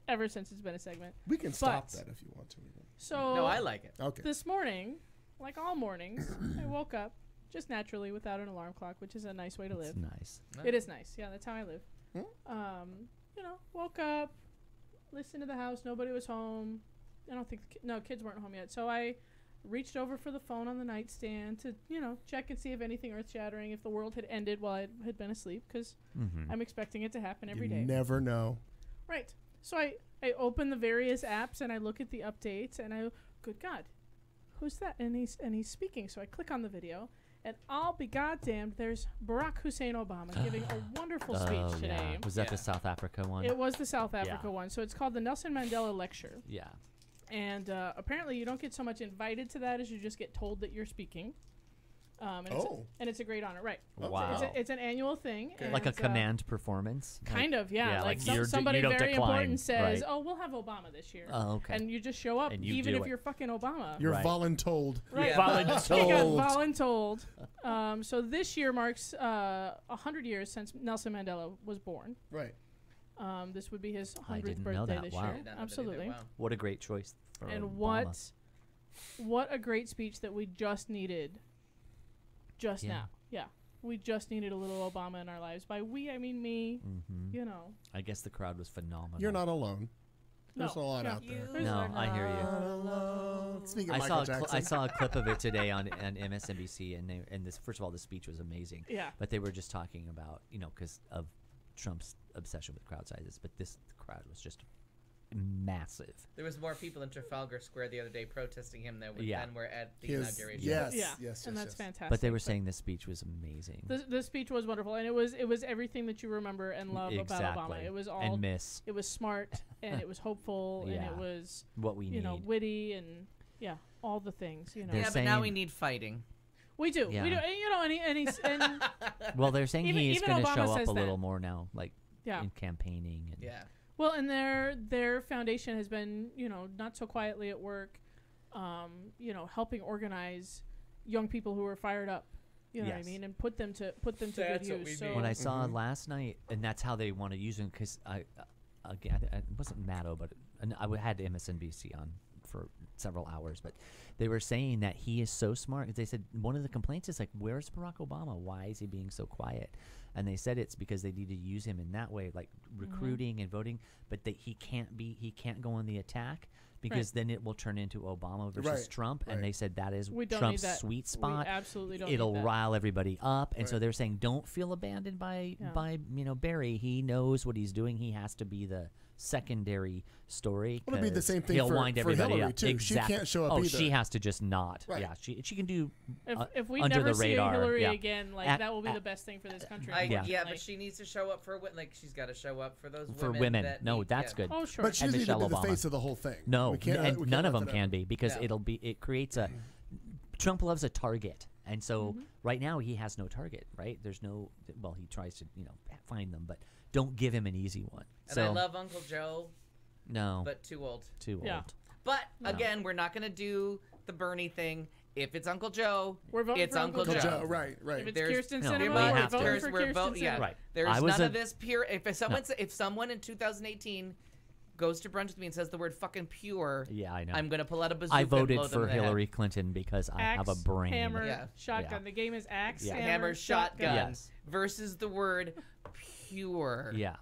[SPEAKER 4] ever since it's been a segment.
[SPEAKER 1] We can stop
[SPEAKER 4] But-
[SPEAKER 1] that if you want to.
[SPEAKER 4] So,
[SPEAKER 5] No, I like it.
[SPEAKER 1] Okay.
[SPEAKER 4] This morning, like all mornings, I woke up just naturally without an alarm clock, which is a nice way to live.
[SPEAKER 6] Nice.
[SPEAKER 4] It is nice. Yeah, that's how I live.
[SPEAKER 1] Hmm?
[SPEAKER 4] Woke up, listened to the house. Nobody was home. I don't think kids weren't home yet. So I reached over for the phone on the nightstand to, check and see if anything earth-shattering, if the world had ended while I had been asleep, because I'm expecting it to happen every day.
[SPEAKER 1] You never know.
[SPEAKER 4] Right. So I open the various apps and I look at the updates and good God, who's that? And he's speaking. So I click on the video. And I'll be goddamned, there's Barack Hussein Obama giving a wonderful speech today.
[SPEAKER 6] Yeah. Was that the South Africa one?
[SPEAKER 4] It was the South Africa one. So it's called the Nelson Mandela Lecture.
[SPEAKER 6] Yeah.
[SPEAKER 4] And apparently, you don't get so much invited to that as you just get told that you're speaking. And it's a great honor, right?
[SPEAKER 9] Wow.
[SPEAKER 4] It's an annual thing.
[SPEAKER 9] Okay.
[SPEAKER 4] And,
[SPEAKER 9] Like a command performance?
[SPEAKER 4] Kind of, yeah. Like somebody very important says, "Oh, we'll have Obama this year."
[SPEAKER 9] Oh, okay.
[SPEAKER 4] And you just show up, even if you're fucking Obama.
[SPEAKER 1] You're voluntold.
[SPEAKER 4] Right. Voluntold. So this year marks 100 years since Nelson Mandela was born.
[SPEAKER 1] Right.
[SPEAKER 4] This would be his 100th
[SPEAKER 9] know
[SPEAKER 4] birthday
[SPEAKER 9] that.
[SPEAKER 4] this
[SPEAKER 9] Wow.
[SPEAKER 4] year. Absolutely.
[SPEAKER 9] What a great choice for
[SPEAKER 4] And
[SPEAKER 9] Obama.
[SPEAKER 4] what a great speech that we just needed. Just now. Yeah. We just needed a little Obama in our lives. By we, I mean me.
[SPEAKER 9] Mhm.
[SPEAKER 4] You know.
[SPEAKER 9] I guess the crowd was phenomenal.
[SPEAKER 1] You're not alone. There's a lot
[SPEAKER 4] No.
[SPEAKER 1] out there.
[SPEAKER 9] No, I hear you.
[SPEAKER 1] Speaking of
[SPEAKER 9] I
[SPEAKER 1] Michael
[SPEAKER 9] saw
[SPEAKER 1] Jackson.
[SPEAKER 9] I saw a clip of it today on MSNBC, and this, first of all, the speech was amazing.
[SPEAKER 4] Yeah.
[SPEAKER 9] But they were just talking about, because of Trump's obsession with crowd sizes. But the crowd was just massive.
[SPEAKER 5] There was more people in Trafalgar Square the other day protesting him than were at the inauguration.
[SPEAKER 1] Yes,
[SPEAKER 4] and that's fantastic.
[SPEAKER 9] But they were saying this speech was amazing.
[SPEAKER 4] The speech was wonderful, and it was everything that you remember and love about Obama. It was all
[SPEAKER 9] and miss.
[SPEAKER 4] It was smart and it was hopeful and
[SPEAKER 9] Yeah.
[SPEAKER 4] it was
[SPEAKER 9] what we need.
[SPEAKER 4] Witty and all the things.
[SPEAKER 5] Yeah, but now we need fighting.
[SPEAKER 4] We do.
[SPEAKER 9] Yeah.
[SPEAKER 4] We do. And
[SPEAKER 9] Well, they're saying he is going to
[SPEAKER 4] Obama
[SPEAKER 9] show up
[SPEAKER 4] says
[SPEAKER 9] a little
[SPEAKER 4] that.
[SPEAKER 9] more now, like in campaigning. And
[SPEAKER 4] Well, and their foundation has been, not so quietly at work, helping organize young people who are fired up. You know what I mean, and put them to good use. So
[SPEAKER 9] what I saw last night, and that's how they want to use him, because it wasn't Maddow, but I had MSNBC on for several hours, but they were saying that he is so smart. They said one of the complaints is like, where's Barack Obama? Why is he being so quiet? And they said it's because they need to use him in that way, like recruiting and voting, but that he can't go on the attack because then it will turn into Obama versus Trump. And they said that is Trump's sweet spot.
[SPEAKER 4] We absolutely don't.
[SPEAKER 9] It'll
[SPEAKER 4] need that.
[SPEAKER 9] rile everybody up. And so they're saying, don't feel abandoned by Barry. He knows what he's doing. He has to be the secondary story.
[SPEAKER 1] Well, it'd be the same thing
[SPEAKER 9] he'll
[SPEAKER 1] for
[SPEAKER 9] wind everybody
[SPEAKER 1] Hillary,
[SPEAKER 9] up.
[SPEAKER 1] too.
[SPEAKER 9] Exactly.
[SPEAKER 1] She can't show up
[SPEAKER 9] oh,
[SPEAKER 1] either.
[SPEAKER 9] she has to just not.
[SPEAKER 1] Right.
[SPEAKER 9] Yeah, she can do
[SPEAKER 4] If we
[SPEAKER 9] under
[SPEAKER 4] never
[SPEAKER 9] the radar.
[SPEAKER 4] see Hillary
[SPEAKER 9] yeah.
[SPEAKER 4] again, that will be the best thing for this country.
[SPEAKER 5] But she needs to show up for she's got to show up for those
[SPEAKER 9] women.
[SPEAKER 5] That
[SPEAKER 9] No,
[SPEAKER 5] need,
[SPEAKER 9] that's good.
[SPEAKER 4] Oh, sure.
[SPEAKER 1] But she doesn't need to be the face of the whole thing.
[SPEAKER 9] No,
[SPEAKER 1] we can't,
[SPEAKER 9] and
[SPEAKER 1] we
[SPEAKER 9] none
[SPEAKER 1] can't
[SPEAKER 9] of
[SPEAKER 1] let
[SPEAKER 9] them
[SPEAKER 1] that
[SPEAKER 9] can
[SPEAKER 1] happen.
[SPEAKER 9] be because it creates a. Trump loves a target, and so right now he has no target. Right? There's no. Well, he tries to find them, but don't give him an easy one.
[SPEAKER 5] And I love Uncle Joe.
[SPEAKER 9] No,
[SPEAKER 5] but too old.
[SPEAKER 9] Too old.
[SPEAKER 5] But again, we're not going to do the Bernie thing. If it's Uncle Joe,
[SPEAKER 4] we're voting
[SPEAKER 5] it's
[SPEAKER 4] for
[SPEAKER 5] Uncle Joe.
[SPEAKER 1] Right.
[SPEAKER 4] If it's Kirsten Sinema,
[SPEAKER 5] we
[SPEAKER 4] we're
[SPEAKER 5] have
[SPEAKER 4] voting
[SPEAKER 5] to.
[SPEAKER 4] for
[SPEAKER 5] We're
[SPEAKER 4] Kirsten Sinema.
[SPEAKER 9] Right.
[SPEAKER 5] There's none of this pure. If someone in 2018 goes to brunch with me and says the word fucking pure,
[SPEAKER 9] I know.
[SPEAKER 5] I'm going to pull out a bazooka.
[SPEAKER 9] I
[SPEAKER 5] and
[SPEAKER 9] voted
[SPEAKER 5] blow them
[SPEAKER 9] for
[SPEAKER 5] in the head.
[SPEAKER 9] Hillary Clinton because I have a brain.
[SPEAKER 4] Hammer, shotgun. The game is axe,
[SPEAKER 5] hammer, shotgun
[SPEAKER 9] Yes.
[SPEAKER 5] versus the word pure.
[SPEAKER 9] Yeah.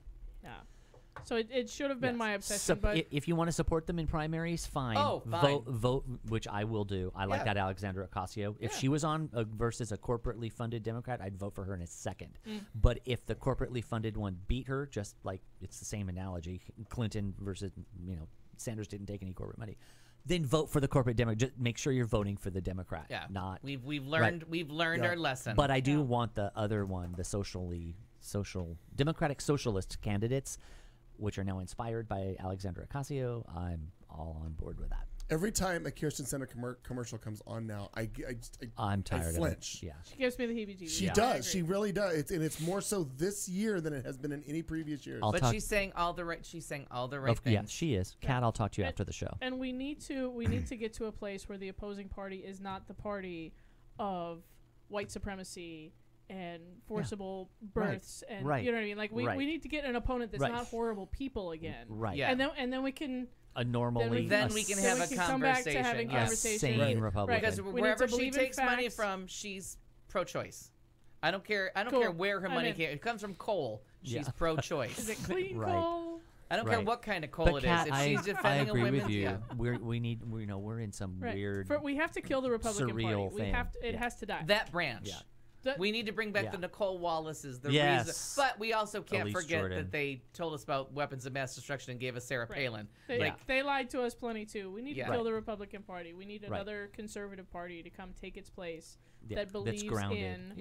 [SPEAKER 4] So it should have been my obsession, but
[SPEAKER 9] if you want to support them in primaries, fine.
[SPEAKER 5] Oh, fine.
[SPEAKER 9] Vote, which I will do. I like that Alexandra Ocasio. If she was on versus a corporately funded Democrat, I'd vote for her in a second. But if the corporately funded one beat her, just like it's the same analogy, Clinton versus Sanders didn't take any corporate money. Then vote for the corporate Democrat. Just make sure you're voting for the Democrat.
[SPEAKER 5] Yeah,
[SPEAKER 9] not
[SPEAKER 5] we've learned our lesson.
[SPEAKER 9] But I do want the other one, the social Democratic socialist candidates, which are now inspired by Alexandra Ocasio. I'm all on board with that.
[SPEAKER 1] Every time a Kirsten Center commercial comes on now,
[SPEAKER 9] I'm tired
[SPEAKER 1] I flinch.
[SPEAKER 9] of it. Yeah.
[SPEAKER 4] She gives me the heebie-jeebies.
[SPEAKER 1] She does. She really does. It's more so this year than it has been in any previous years.
[SPEAKER 5] But she's saying all the right. She's saying all the right things.
[SPEAKER 9] Yeah, she is. Kat, I'll talk to you after the show.
[SPEAKER 4] And we need to get to a place where the opposing party is not the party of white supremacy and forcible births and you know what I mean. Like we need to get an opponent that's not horrible people again.
[SPEAKER 9] Right.
[SPEAKER 5] Yeah.
[SPEAKER 4] And then we can.
[SPEAKER 5] Then we can have a conversation.
[SPEAKER 4] Come back to having conversation.
[SPEAKER 9] Sane Republican.
[SPEAKER 5] Because wherever she takes money from, she's pro-choice. I don't care. I don't care where her money came. It comes from coal. She's pro-choice.
[SPEAKER 4] Is it clean coal?
[SPEAKER 5] I don't care what kind of coal it is. If she's defending
[SPEAKER 9] I agree
[SPEAKER 5] a women's,
[SPEAKER 9] with you. We're in some weird.
[SPEAKER 4] We have to kill the Republican
[SPEAKER 9] surreal
[SPEAKER 4] Party.
[SPEAKER 9] thing.
[SPEAKER 4] It has to die.
[SPEAKER 5] That branch. Yeah. We need to bring back the Nicole Wallaces. Reason, but we also can't
[SPEAKER 9] Elise
[SPEAKER 5] forget
[SPEAKER 9] Jordan.
[SPEAKER 5] that they told us about weapons of mass destruction and gave us Sarah Palin.
[SPEAKER 4] They lied to us plenty too. We need to kill
[SPEAKER 5] Right.
[SPEAKER 4] the Republican Party. We need another conservative party to come take its place that believes
[SPEAKER 9] that's grounded.
[SPEAKER 4] in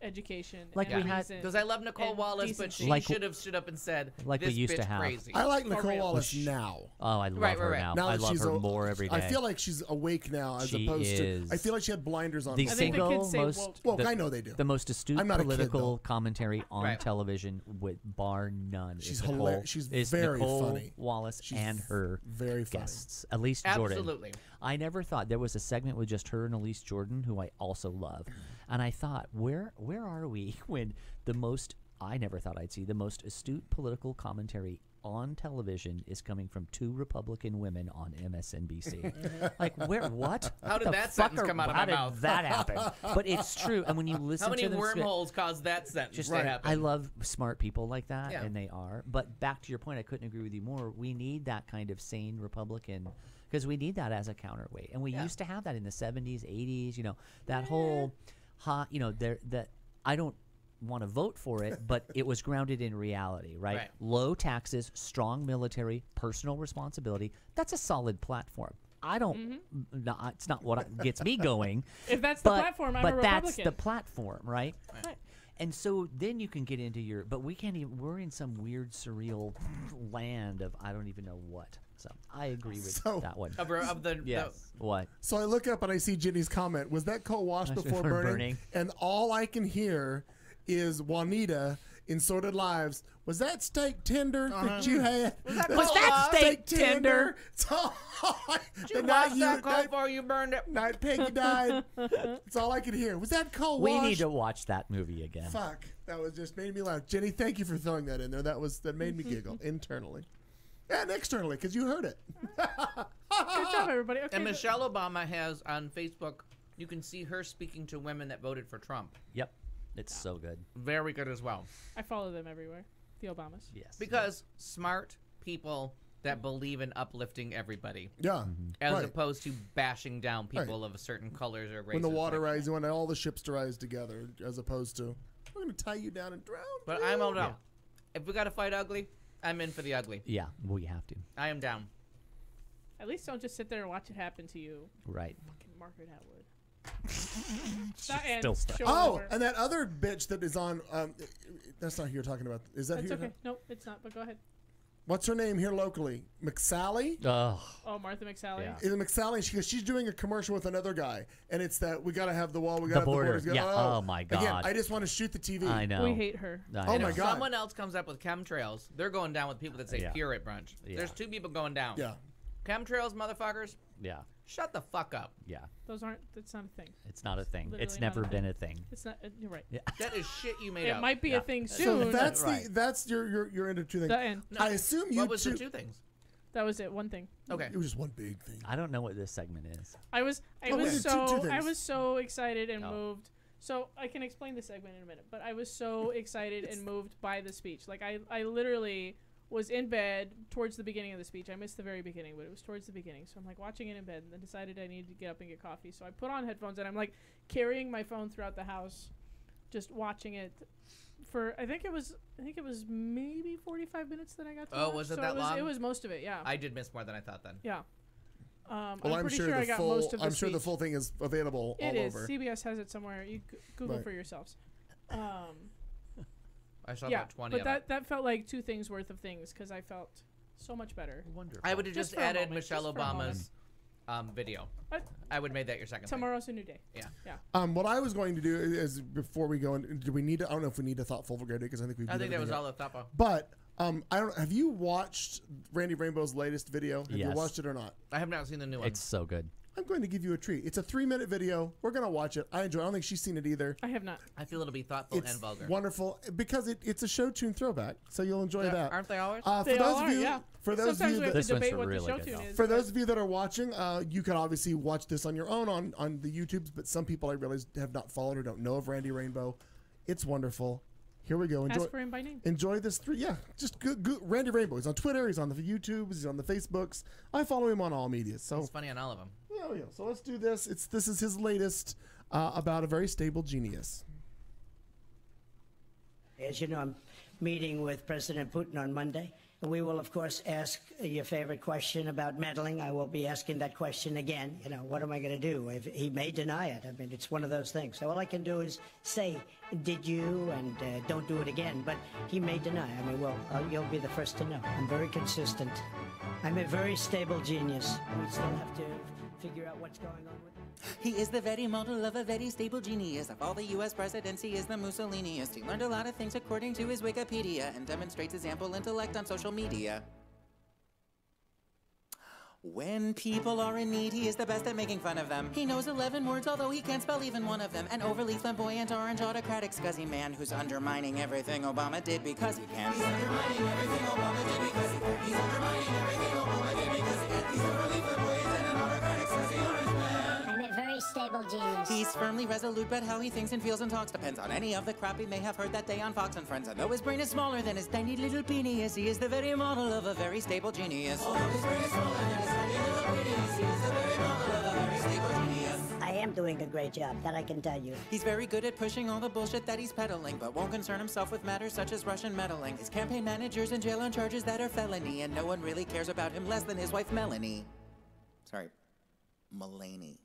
[SPEAKER 4] education.
[SPEAKER 9] Like
[SPEAKER 4] and
[SPEAKER 9] we had-
[SPEAKER 4] reason
[SPEAKER 5] Because I love Nicole
[SPEAKER 4] and
[SPEAKER 5] Wallace, but she
[SPEAKER 9] Like-
[SPEAKER 5] should have stood up and said,
[SPEAKER 9] like we
[SPEAKER 5] this
[SPEAKER 9] used to
[SPEAKER 5] bitch
[SPEAKER 9] have.
[SPEAKER 5] crazy.
[SPEAKER 1] I like
[SPEAKER 4] For
[SPEAKER 1] Nicole
[SPEAKER 4] real.
[SPEAKER 1] Wallace now.
[SPEAKER 9] Oh, I love
[SPEAKER 5] Right,
[SPEAKER 9] her
[SPEAKER 5] right,
[SPEAKER 9] now.
[SPEAKER 1] Now
[SPEAKER 9] I
[SPEAKER 1] that
[SPEAKER 9] love
[SPEAKER 1] she's
[SPEAKER 9] her more every day.
[SPEAKER 1] I feel like she's awake now, as
[SPEAKER 9] She
[SPEAKER 1] opposed
[SPEAKER 9] is.
[SPEAKER 1] to. I feel like she had blinders on.
[SPEAKER 9] the
[SPEAKER 1] before.
[SPEAKER 4] I think the
[SPEAKER 9] single
[SPEAKER 4] kids say
[SPEAKER 9] most
[SPEAKER 4] woke.
[SPEAKER 1] Well,
[SPEAKER 9] the,
[SPEAKER 1] I know they do.
[SPEAKER 9] the most astute
[SPEAKER 1] I'm not a kid,
[SPEAKER 9] political
[SPEAKER 1] though.
[SPEAKER 9] commentary on
[SPEAKER 5] Right.
[SPEAKER 9] television, with bar none. is
[SPEAKER 1] She's
[SPEAKER 9] Nicole,
[SPEAKER 1] hilarious. She's
[SPEAKER 9] is
[SPEAKER 1] very
[SPEAKER 9] Nicole
[SPEAKER 1] funny.
[SPEAKER 9] Wallace
[SPEAKER 1] She's
[SPEAKER 9] and her
[SPEAKER 1] very funny.
[SPEAKER 9] guests. Elise Jordan.
[SPEAKER 5] Absolutely.
[SPEAKER 9] I never thought there was a segment with just her and Elise Jordan, who I also love, and I thought, where are we when the most I never thought I'd see the most astute political commentary on television is coming from two Republican women on MSNBC. Like, where? What?
[SPEAKER 5] How
[SPEAKER 9] What
[SPEAKER 5] did
[SPEAKER 9] the
[SPEAKER 5] that
[SPEAKER 9] fuck
[SPEAKER 5] sentence come out of
[SPEAKER 9] how
[SPEAKER 5] my
[SPEAKER 9] did
[SPEAKER 5] mouth?
[SPEAKER 9] that happen? But it's true, and when you listen
[SPEAKER 5] How many
[SPEAKER 9] to the script-
[SPEAKER 5] wormholes caused that sentence to happen?
[SPEAKER 9] I love smart people like that,
[SPEAKER 5] Yeah.
[SPEAKER 9] and they are. But back to your point, I couldn't agree with you more. We need that kind of sane Republican, because we need that as a counterweight, and we used to have that in the 70s, 80s. You know, that whole hot. You know, that I don't want to vote for it, but it was grounded in reality, right?
[SPEAKER 5] Right.
[SPEAKER 9] Low taxes, strong military, personal responsibility. That's a solid platform. I don't. No, it's not what gets me going.
[SPEAKER 4] If that's the
[SPEAKER 9] but-
[SPEAKER 4] platform, I'm
[SPEAKER 9] but
[SPEAKER 4] a
[SPEAKER 9] that's
[SPEAKER 4] Republican.
[SPEAKER 9] the platform, right?
[SPEAKER 4] Right.
[SPEAKER 9] And so then you can get into your, but we can't even, we're in some weird, surreal land of I don't even know what. So I agree with that one.
[SPEAKER 5] Of the
[SPEAKER 9] Yes. What?
[SPEAKER 1] So I look up and I see Jenny's comment. Was that coat washed before
[SPEAKER 9] Before
[SPEAKER 1] burning?
[SPEAKER 9] burning.
[SPEAKER 1] And all I can hear is Juanita in Sordid Lives. Was that steak tender that you had?
[SPEAKER 5] Was that
[SPEAKER 9] Was that steak tender?
[SPEAKER 1] So,
[SPEAKER 5] Did you
[SPEAKER 1] the night
[SPEAKER 5] wash that coat before you burned it?
[SPEAKER 1] night Peggy died. That's all I could hear. Was that cold
[SPEAKER 9] We
[SPEAKER 1] washed?
[SPEAKER 9] need to watch that movie again.
[SPEAKER 1] Fuck. That was just made me laugh. Jenny, thank you for throwing that in there. That made me giggle internally. And externally, because you heard it.
[SPEAKER 4] Good job, everybody. Okay,
[SPEAKER 5] And Michelle Obama has on Facebook, you can see her speaking to women that voted for Trump.
[SPEAKER 9] Yep. It's so good.
[SPEAKER 5] Very good as well.
[SPEAKER 4] I follow them everywhere. The Obamas.
[SPEAKER 9] Yes.
[SPEAKER 5] Because smart people that believe in uplifting everybody.
[SPEAKER 1] Yeah.
[SPEAKER 5] As
[SPEAKER 1] Right.
[SPEAKER 5] opposed to bashing down people
[SPEAKER 1] Right.
[SPEAKER 5] of certain colors or races.
[SPEAKER 1] When the water
[SPEAKER 5] like
[SPEAKER 1] rises, when all the ships to rise together, as opposed to, we're going to tie you down and drown.
[SPEAKER 5] But I'm all down. If we got to fight ugly, I'm in for the ugly.
[SPEAKER 9] Yeah, we have to.
[SPEAKER 5] I am down.
[SPEAKER 4] At least don't just sit there and watch it happen to you.
[SPEAKER 9] Right.
[SPEAKER 4] Fucking Margaret Atwood. And
[SPEAKER 9] Still stuck.
[SPEAKER 4] show
[SPEAKER 1] Oh,
[SPEAKER 4] over.
[SPEAKER 1] and that other bitch that is on, that's not who you're talking about. Is that
[SPEAKER 4] That's
[SPEAKER 1] who you're
[SPEAKER 4] okay. Nope, it's not. But go ahead.
[SPEAKER 1] What's her name here locally? McSally?
[SPEAKER 4] Oh, Martha McSally.
[SPEAKER 9] Yeah.
[SPEAKER 1] Is it McSally? She's doing a commercial with another guy, and it's that we got to have the wall, we
[SPEAKER 9] The
[SPEAKER 1] got to have
[SPEAKER 9] border.
[SPEAKER 1] the borders.
[SPEAKER 9] Yeah. Oh, my
[SPEAKER 1] Again,
[SPEAKER 9] God.
[SPEAKER 1] I just want to shoot the TV.
[SPEAKER 9] I know.
[SPEAKER 4] We hate her.
[SPEAKER 9] I
[SPEAKER 1] Oh
[SPEAKER 9] know.
[SPEAKER 1] my
[SPEAKER 5] If
[SPEAKER 1] God.
[SPEAKER 5] someone else comes up with chemtrails, they're going down with people that say
[SPEAKER 9] Yeah.
[SPEAKER 5] pure at brunch.
[SPEAKER 9] Yeah.
[SPEAKER 5] There's two people going down.
[SPEAKER 1] Yeah.
[SPEAKER 5] Chemtrails, motherfuckers,
[SPEAKER 9] Yeah.
[SPEAKER 5] shut the fuck up.
[SPEAKER 9] Yeah.
[SPEAKER 4] Those aren't. That's not a thing.
[SPEAKER 9] It's not a thing.
[SPEAKER 4] Literally
[SPEAKER 9] It's
[SPEAKER 4] not
[SPEAKER 9] never
[SPEAKER 4] a
[SPEAKER 9] been
[SPEAKER 4] thing.
[SPEAKER 9] a thing.
[SPEAKER 4] It's not. You're right.
[SPEAKER 9] Yeah.
[SPEAKER 5] That is shit you made
[SPEAKER 4] It
[SPEAKER 5] up.
[SPEAKER 4] might be
[SPEAKER 9] Yeah.
[SPEAKER 4] a thing
[SPEAKER 1] So
[SPEAKER 4] soon.
[SPEAKER 1] that's
[SPEAKER 9] Right.
[SPEAKER 1] that's you're into two things.
[SPEAKER 4] The end.
[SPEAKER 1] I assume you
[SPEAKER 5] What was
[SPEAKER 1] two.
[SPEAKER 5] the two things?
[SPEAKER 4] That was it. One thing.
[SPEAKER 5] Okay.
[SPEAKER 1] It was just one big thing.
[SPEAKER 9] I don't know what this segment is.
[SPEAKER 4] I was
[SPEAKER 1] Oh, wait, two
[SPEAKER 4] I
[SPEAKER 1] things.
[SPEAKER 4] was so excited and
[SPEAKER 9] Oh.
[SPEAKER 4] moved. So I can explain the segment in a minute, but I was so excited and moved by the speech. Like I literally was in bed towards the beginning of the speech. I missed the very beginning, but it was towards the beginning. So I'm like watching it in bed and then decided I needed to get up and get coffee. So I put on headphones and I'm like carrying my phone throughout the house, just watching it for I think it was maybe 45 minutes that I got to
[SPEAKER 5] Oh,
[SPEAKER 4] watch.
[SPEAKER 5] was it
[SPEAKER 4] So
[SPEAKER 5] that long?
[SPEAKER 4] It was most of it, yeah.
[SPEAKER 5] I did miss more than I thought then.
[SPEAKER 4] Yeah.
[SPEAKER 1] Well,
[SPEAKER 4] I'm pretty sure I got
[SPEAKER 1] full.
[SPEAKER 4] most of the
[SPEAKER 1] I'm sure the
[SPEAKER 4] speech.
[SPEAKER 1] full thing is available
[SPEAKER 4] It
[SPEAKER 1] all
[SPEAKER 4] is.
[SPEAKER 1] over.
[SPEAKER 4] CBS has it somewhere. You Google
[SPEAKER 1] Right.
[SPEAKER 4] for yourselves.
[SPEAKER 5] I saw
[SPEAKER 4] Yeah,
[SPEAKER 5] about 20
[SPEAKER 4] but
[SPEAKER 5] of
[SPEAKER 4] that
[SPEAKER 5] it.
[SPEAKER 4] that felt like two things worth of things because I felt so much better.
[SPEAKER 9] Wonderful.
[SPEAKER 5] I would have
[SPEAKER 4] Just
[SPEAKER 5] just
[SPEAKER 4] for a
[SPEAKER 5] added
[SPEAKER 4] moment,
[SPEAKER 5] Michelle
[SPEAKER 4] just for a
[SPEAKER 5] Obama's video.
[SPEAKER 4] But
[SPEAKER 5] I would have made that your second thing.
[SPEAKER 4] tomorrow's a new day.
[SPEAKER 5] Yeah.
[SPEAKER 1] What I was going to do is before we go in, do we need to? I don't know if we need a thoughtful Friday because I think we.
[SPEAKER 5] I think that was all the thought.
[SPEAKER 1] But I don't. Have you watched Randy Rainbow's latest video? Have you
[SPEAKER 9] Yes.
[SPEAKER 1] watched it or not?
[SPEAKER 5] I have not seen the new one.
[SPEAKER 9] It's so good.
[SPEAKER 1] I'm going to give you a treat. It's a 3-minute video. We're going to watch it. I enjoy it. I don't think she's seen it either.
[SPEAKER 4] I have not.
[SPEAKER 5] I feel it'll be thoughtful
[SPEAKER 1] It's
[SPEAKER 5] and vulgar.
[SPEAKER 1] wonderful because it's a show tune throwback, so you'll enjoy
[SPEAKER 5] Yeah,
[SPEAKER 1] that.
[SPEAKER 5] aren't they always?
[SPEAKER 4] They all are, yeah.
[SPEAKER 1] For those
[SPEAKER 4] Sometimes
[SPEAKER 1] of
[SPEAKER 4] we
[SPEAKER 1] you
[SPEAKER 4] have
[SPEAKER 1] that,
[SPEAKER 9] This
[SPEAKER 4] to
[SPEAKER 9] one's
[SPEAKER 4] debate what
[SPEAKER 9] really
[SPEAKER 4] the show
[SPEAKER 9] good,
[SPEAKER 4] tune
[SPEAKER 9] though.
[SPEAKER 4] is.
[SPEAKER 1] for
[SPEAKER 4] but-
[SPEAKER 1] those of you that are watching, you can obviously watch this on your own on the YouTubes, but some people I realize have not followed or don't know of Randy Rainbow. It's wonderful. Here we go. Enjoy.
[SPEAKER 4] Ask for him by name.
[SPEAKER 1] Enjoy this just good. Randy Rainbow. He's on Twitter. He's on the YouTubes. He's on the Facebooks. I follow him on all media. So
[SPEAKER 5] It's funny on all of them.
[SPEAKER 1] yeah. So let's do this. This is his latest about a very stable genius.
[SPEAKER 17] As you know, I'm meeting with President Putin on Monday, We will, of course, ask your favorite question about meddling. I will be asking that question again. You know, what am I going to do? If he may deny it. I mean, it's one of those things. So all I can do is say, did you, and don't do it again. But he may deny. I mean, well, you'll be the first to know. I'm very consistent. I'm a very stable genius. We still have to figure out what's going on with it.
[SPEAKER 18] He is the very model of a very stable genius. Of all the U.S. presidents, he is the Mussoliniest. He learned a lot of things according to his Wikipedia and demonstrates his ample intellect on social media. When people are in need, he is the best at making fun of them. He knows 11 words, although he can't spell even one of them. An overly flamboyant, orange, autocratic, scuzzy man who's undermining everything Obama did because he can. He's undermining everything Obama did because he can. He's undermining everything Obama did because he can. He's overly flamboyant and an autocratic, scuzzy orange man.
[SPEAKER 10] I'm a very stable genius.
[SPEAKER 18] He's firmly resolute, but how he thinks and feels and talks depends on any of the crap he may have heard that day on Fox and Friends. And though his brain is smaller than his tiny little penis, he is the very model of a very stable genius. Although his brain is smaller than his tiny little penis, he is the very model of a very stable genius.
[SPEAKER 17] I am doing a great job, that I can tell you.
[SPEAKER 18] He's very good at pushing all the bullshit that he's peddling, but won't concern himself with matters such as Russian meddling. His campaign manager's in jail on charges that are felony, and no one really cares about him less than his wife Melanie. Sorry, Mulaney.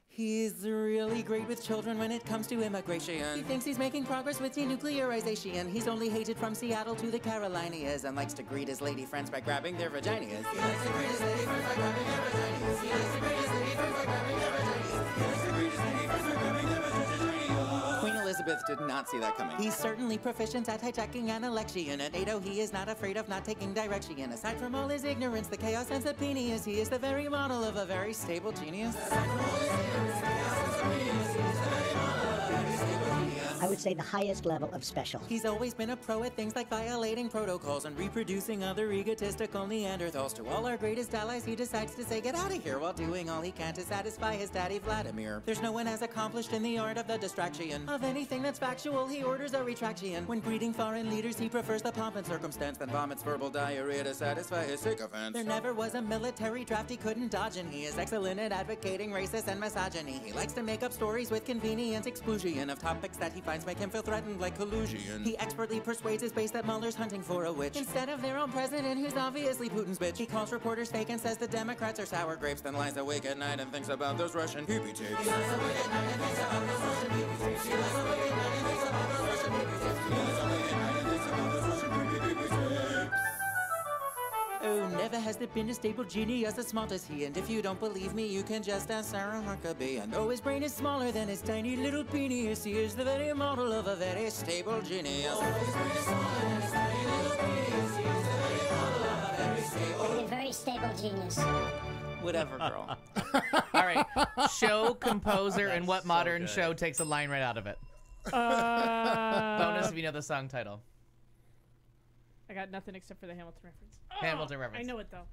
[SPEAKER 18] He's really great with children when it comes to immigration. He thinks he's making progress with denuclearization. He's only hated from Seattle to the Carolinas and likes to greet his lady friends by grabbing their vaginas. He likes to greet his lady friends by grabbing their vaginas. He likes to greet his lady friends by grabbing their vaginas. He likes to greet his lady friends by grabbing their vaginas. Queen Elizabeth did not see that coming. He's certainly proficient at hijacking an election. At NATO, he is not afraid of not taking direction. Aside from all his ignorance, the chaos and sapenius, he is the very model of a very stable genius. Aside from all his ignorance, the chaos and sapenius, he is the very model of a very stable genius.
[SPEAKER 17] I would say the highest level of special.
[SPEAKER 18] He's always been a pro at things like violating protocols and reproducing other egotistical Neanderthals. To all our greatest allies, he decides to say, get out of here, while doing all he can to satisfy his daddy Vladimir. There's no one as accomplished in the art of the distraction. Of anything that's factual, he orders a retraction. When greeting foreign leaders, he prefers the pomp and circumstance, then vomits verbal diarrhea to satisfy his sycophants. There never was a military draft he couldn't dodge, and he is excellent at advocating racist and misogyny. He likes to make up stories with convenient exclusion of topics that he finds make him feel threatened like collusion. He expertly persuades his base that Mueller's hunting for a witch instead of their own president, who's obviously Putin's bitch. He calls reporters fake and says the Democrats are sour grapes, then lies awake at night and thinks about those Russian pee-pee tapes. He lies awake at night and thinks about those Russian pee-pee tapes. He lies awake at night and thinks about those Russian pee-pee tapes. He lies awake at night and thinks about those Russian pee-pee tapes. Oh, never has there been a stable genius as smart as he. And if you don't believe me, you can just ask Sarah Huckabee. And though his brain is smaller than his tiny little penis, he is the very model of a very stable genius. Although his brain is smaller than his tiny little penis, he is the very model of a very stable.
[SPEAKER 10] I'm a very stable genius.
[SPEAKER 18] Whatever, girl.
[SPEAKER 5] All right. Show, composer, and what modern show takes a line right out of it? Bonus if you know the song title.
[SPEAKER 4] I got nothing except for the Hamilton reference.
[SPEAKER 5] Hamilton reference.
[SPEAKER 4] I know it though.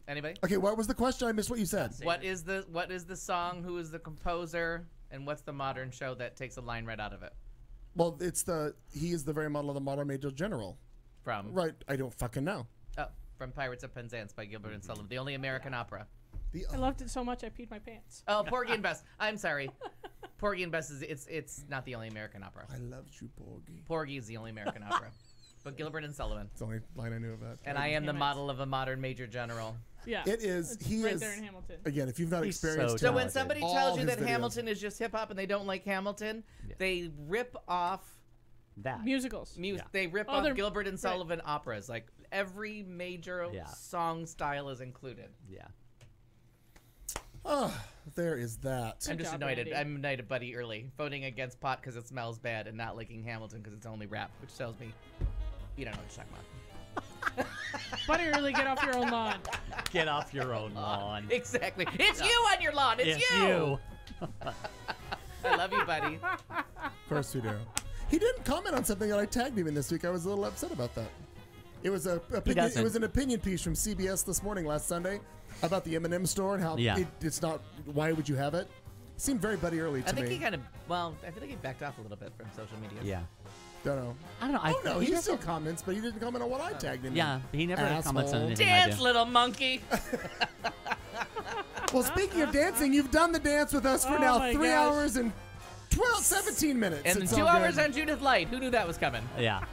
[SPEAKER 5] Anybody?
[SPEAKER 1] Okay, what was the question? I missed what you said.
[SPEAKER 5] What is the song? Who is the composer? And what's the modern show that takes a line right out of it?
[SPEAKER 1] Well, he is the very model of the modern Major General.
[SPEAKER 5] From?
[SPEAKER 1] Right, I don't fucking know.
[SPEAKER 5] Oh, from Pirates of Penzance by Gilbert and Sullivan, the only American opera.
[SPEAKER 4] I loved it so much I peed my pants.
[SPEAKER 5] Oh, Porgy and Bess. I'm sorry. Porgy and Bess it's not the only American opera.
[SPEAKER 1] I loved you, Porgy.
[SPEAKER 5] Porgy is the only American opera. But Gilbert and Sullivan.
[SPEAKER 1] It's the only line I knew of that.
[SPEAKER 5] And I am the model of a modern Major General.
[SPEAKER 4] Yeah.
[SPEAKER 1] It is. He
[SPEAKER 4] right
[SPEAKER 1] is.
[SPEAKER 4] there in Hamilton.
[SPEAKER 1] Again, if you've not experienced
[SPEAKER 5] So when somebody tells you that
[SPEAKER 1] videos.
[SPEAKER 5] Hamilton is just hip hop and they don't like Hamilton, they rip off
[SPEAKER 9] that
[SPEAKER 4] musicals.
[SPEAKER 5] They rip off Gilbert and Sullivan operas. Like every major song style is included.
[SPEAKER 9] Yeah.
[SPEAKER 1] Oh, there is that.
[SPEAKER 5] I'm just annoyed. I'm annoyed at Buddy Early voting against pot because it smells bad and not liking Hamilton because it's only rap, which tells me you don't know what you're talking about.
[SPEAKER 4] Buddy Early, get off your own lawn.
[SPEAKER 9] Get off your own lawn.
[SPEAKER 5] Exactly. It's you on your lawn. It's you. I love you, Buddy.
[SPEAKER 1] Of course we do. He didn't comment on something that I tagged him in this week. I was a little upset about that. It was an opinion piece from CBS this morning last Sunday about the M&M store and how it's not. Why would you have it? Seemed very Buddy Early to me.
[SPEAKER 5] I think he kind of. Well, I feel like he backed off a little bit from social media.
[SPEAKER 9] Yeah.
[SPEAKER 1] Don't know.
[SPEAKER 9] I don't know.
[SPEAKER 1] He still comments, but he didn't comment on what I tagged him in.
[SPEAKER 9] Yeah, he never comments on anything.
[SPEAKER 5] Dance, little monkey.
[SPEAKER 1] Well, speaking of dancing, you've done the dance with us for now 3 hours and 17 minutes.
[SPEAKER 5] And
[SPEAKER 1] It's
[SPEAKER 5] 2
[SPEAKER 1] all
[SPEAKER 5] hours
[SPEAKER 1] good.
[SPEAKER 5] on Judith Light. Who knew that was coming?
[SPEAKER 9] Yeah.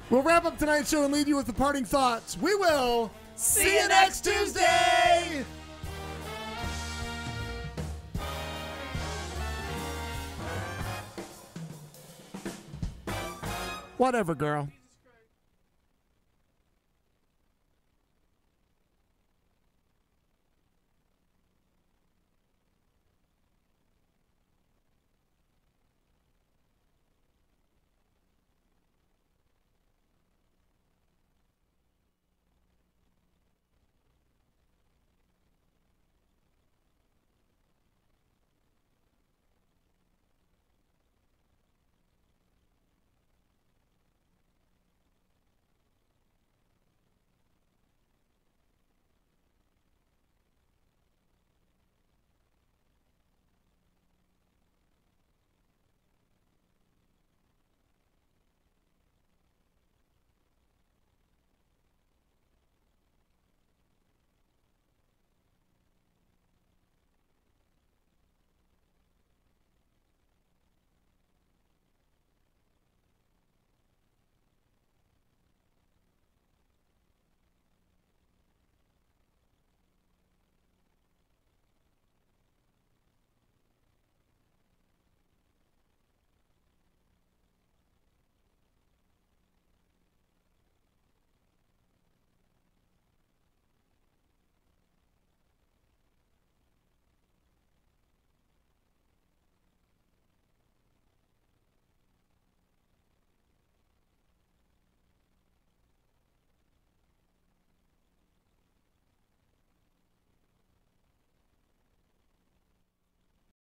[SPEAKER 1] We'll wrap up tonight's show and leave you with the parting thoughts. We will see you next Tuesday! Whatever, girl.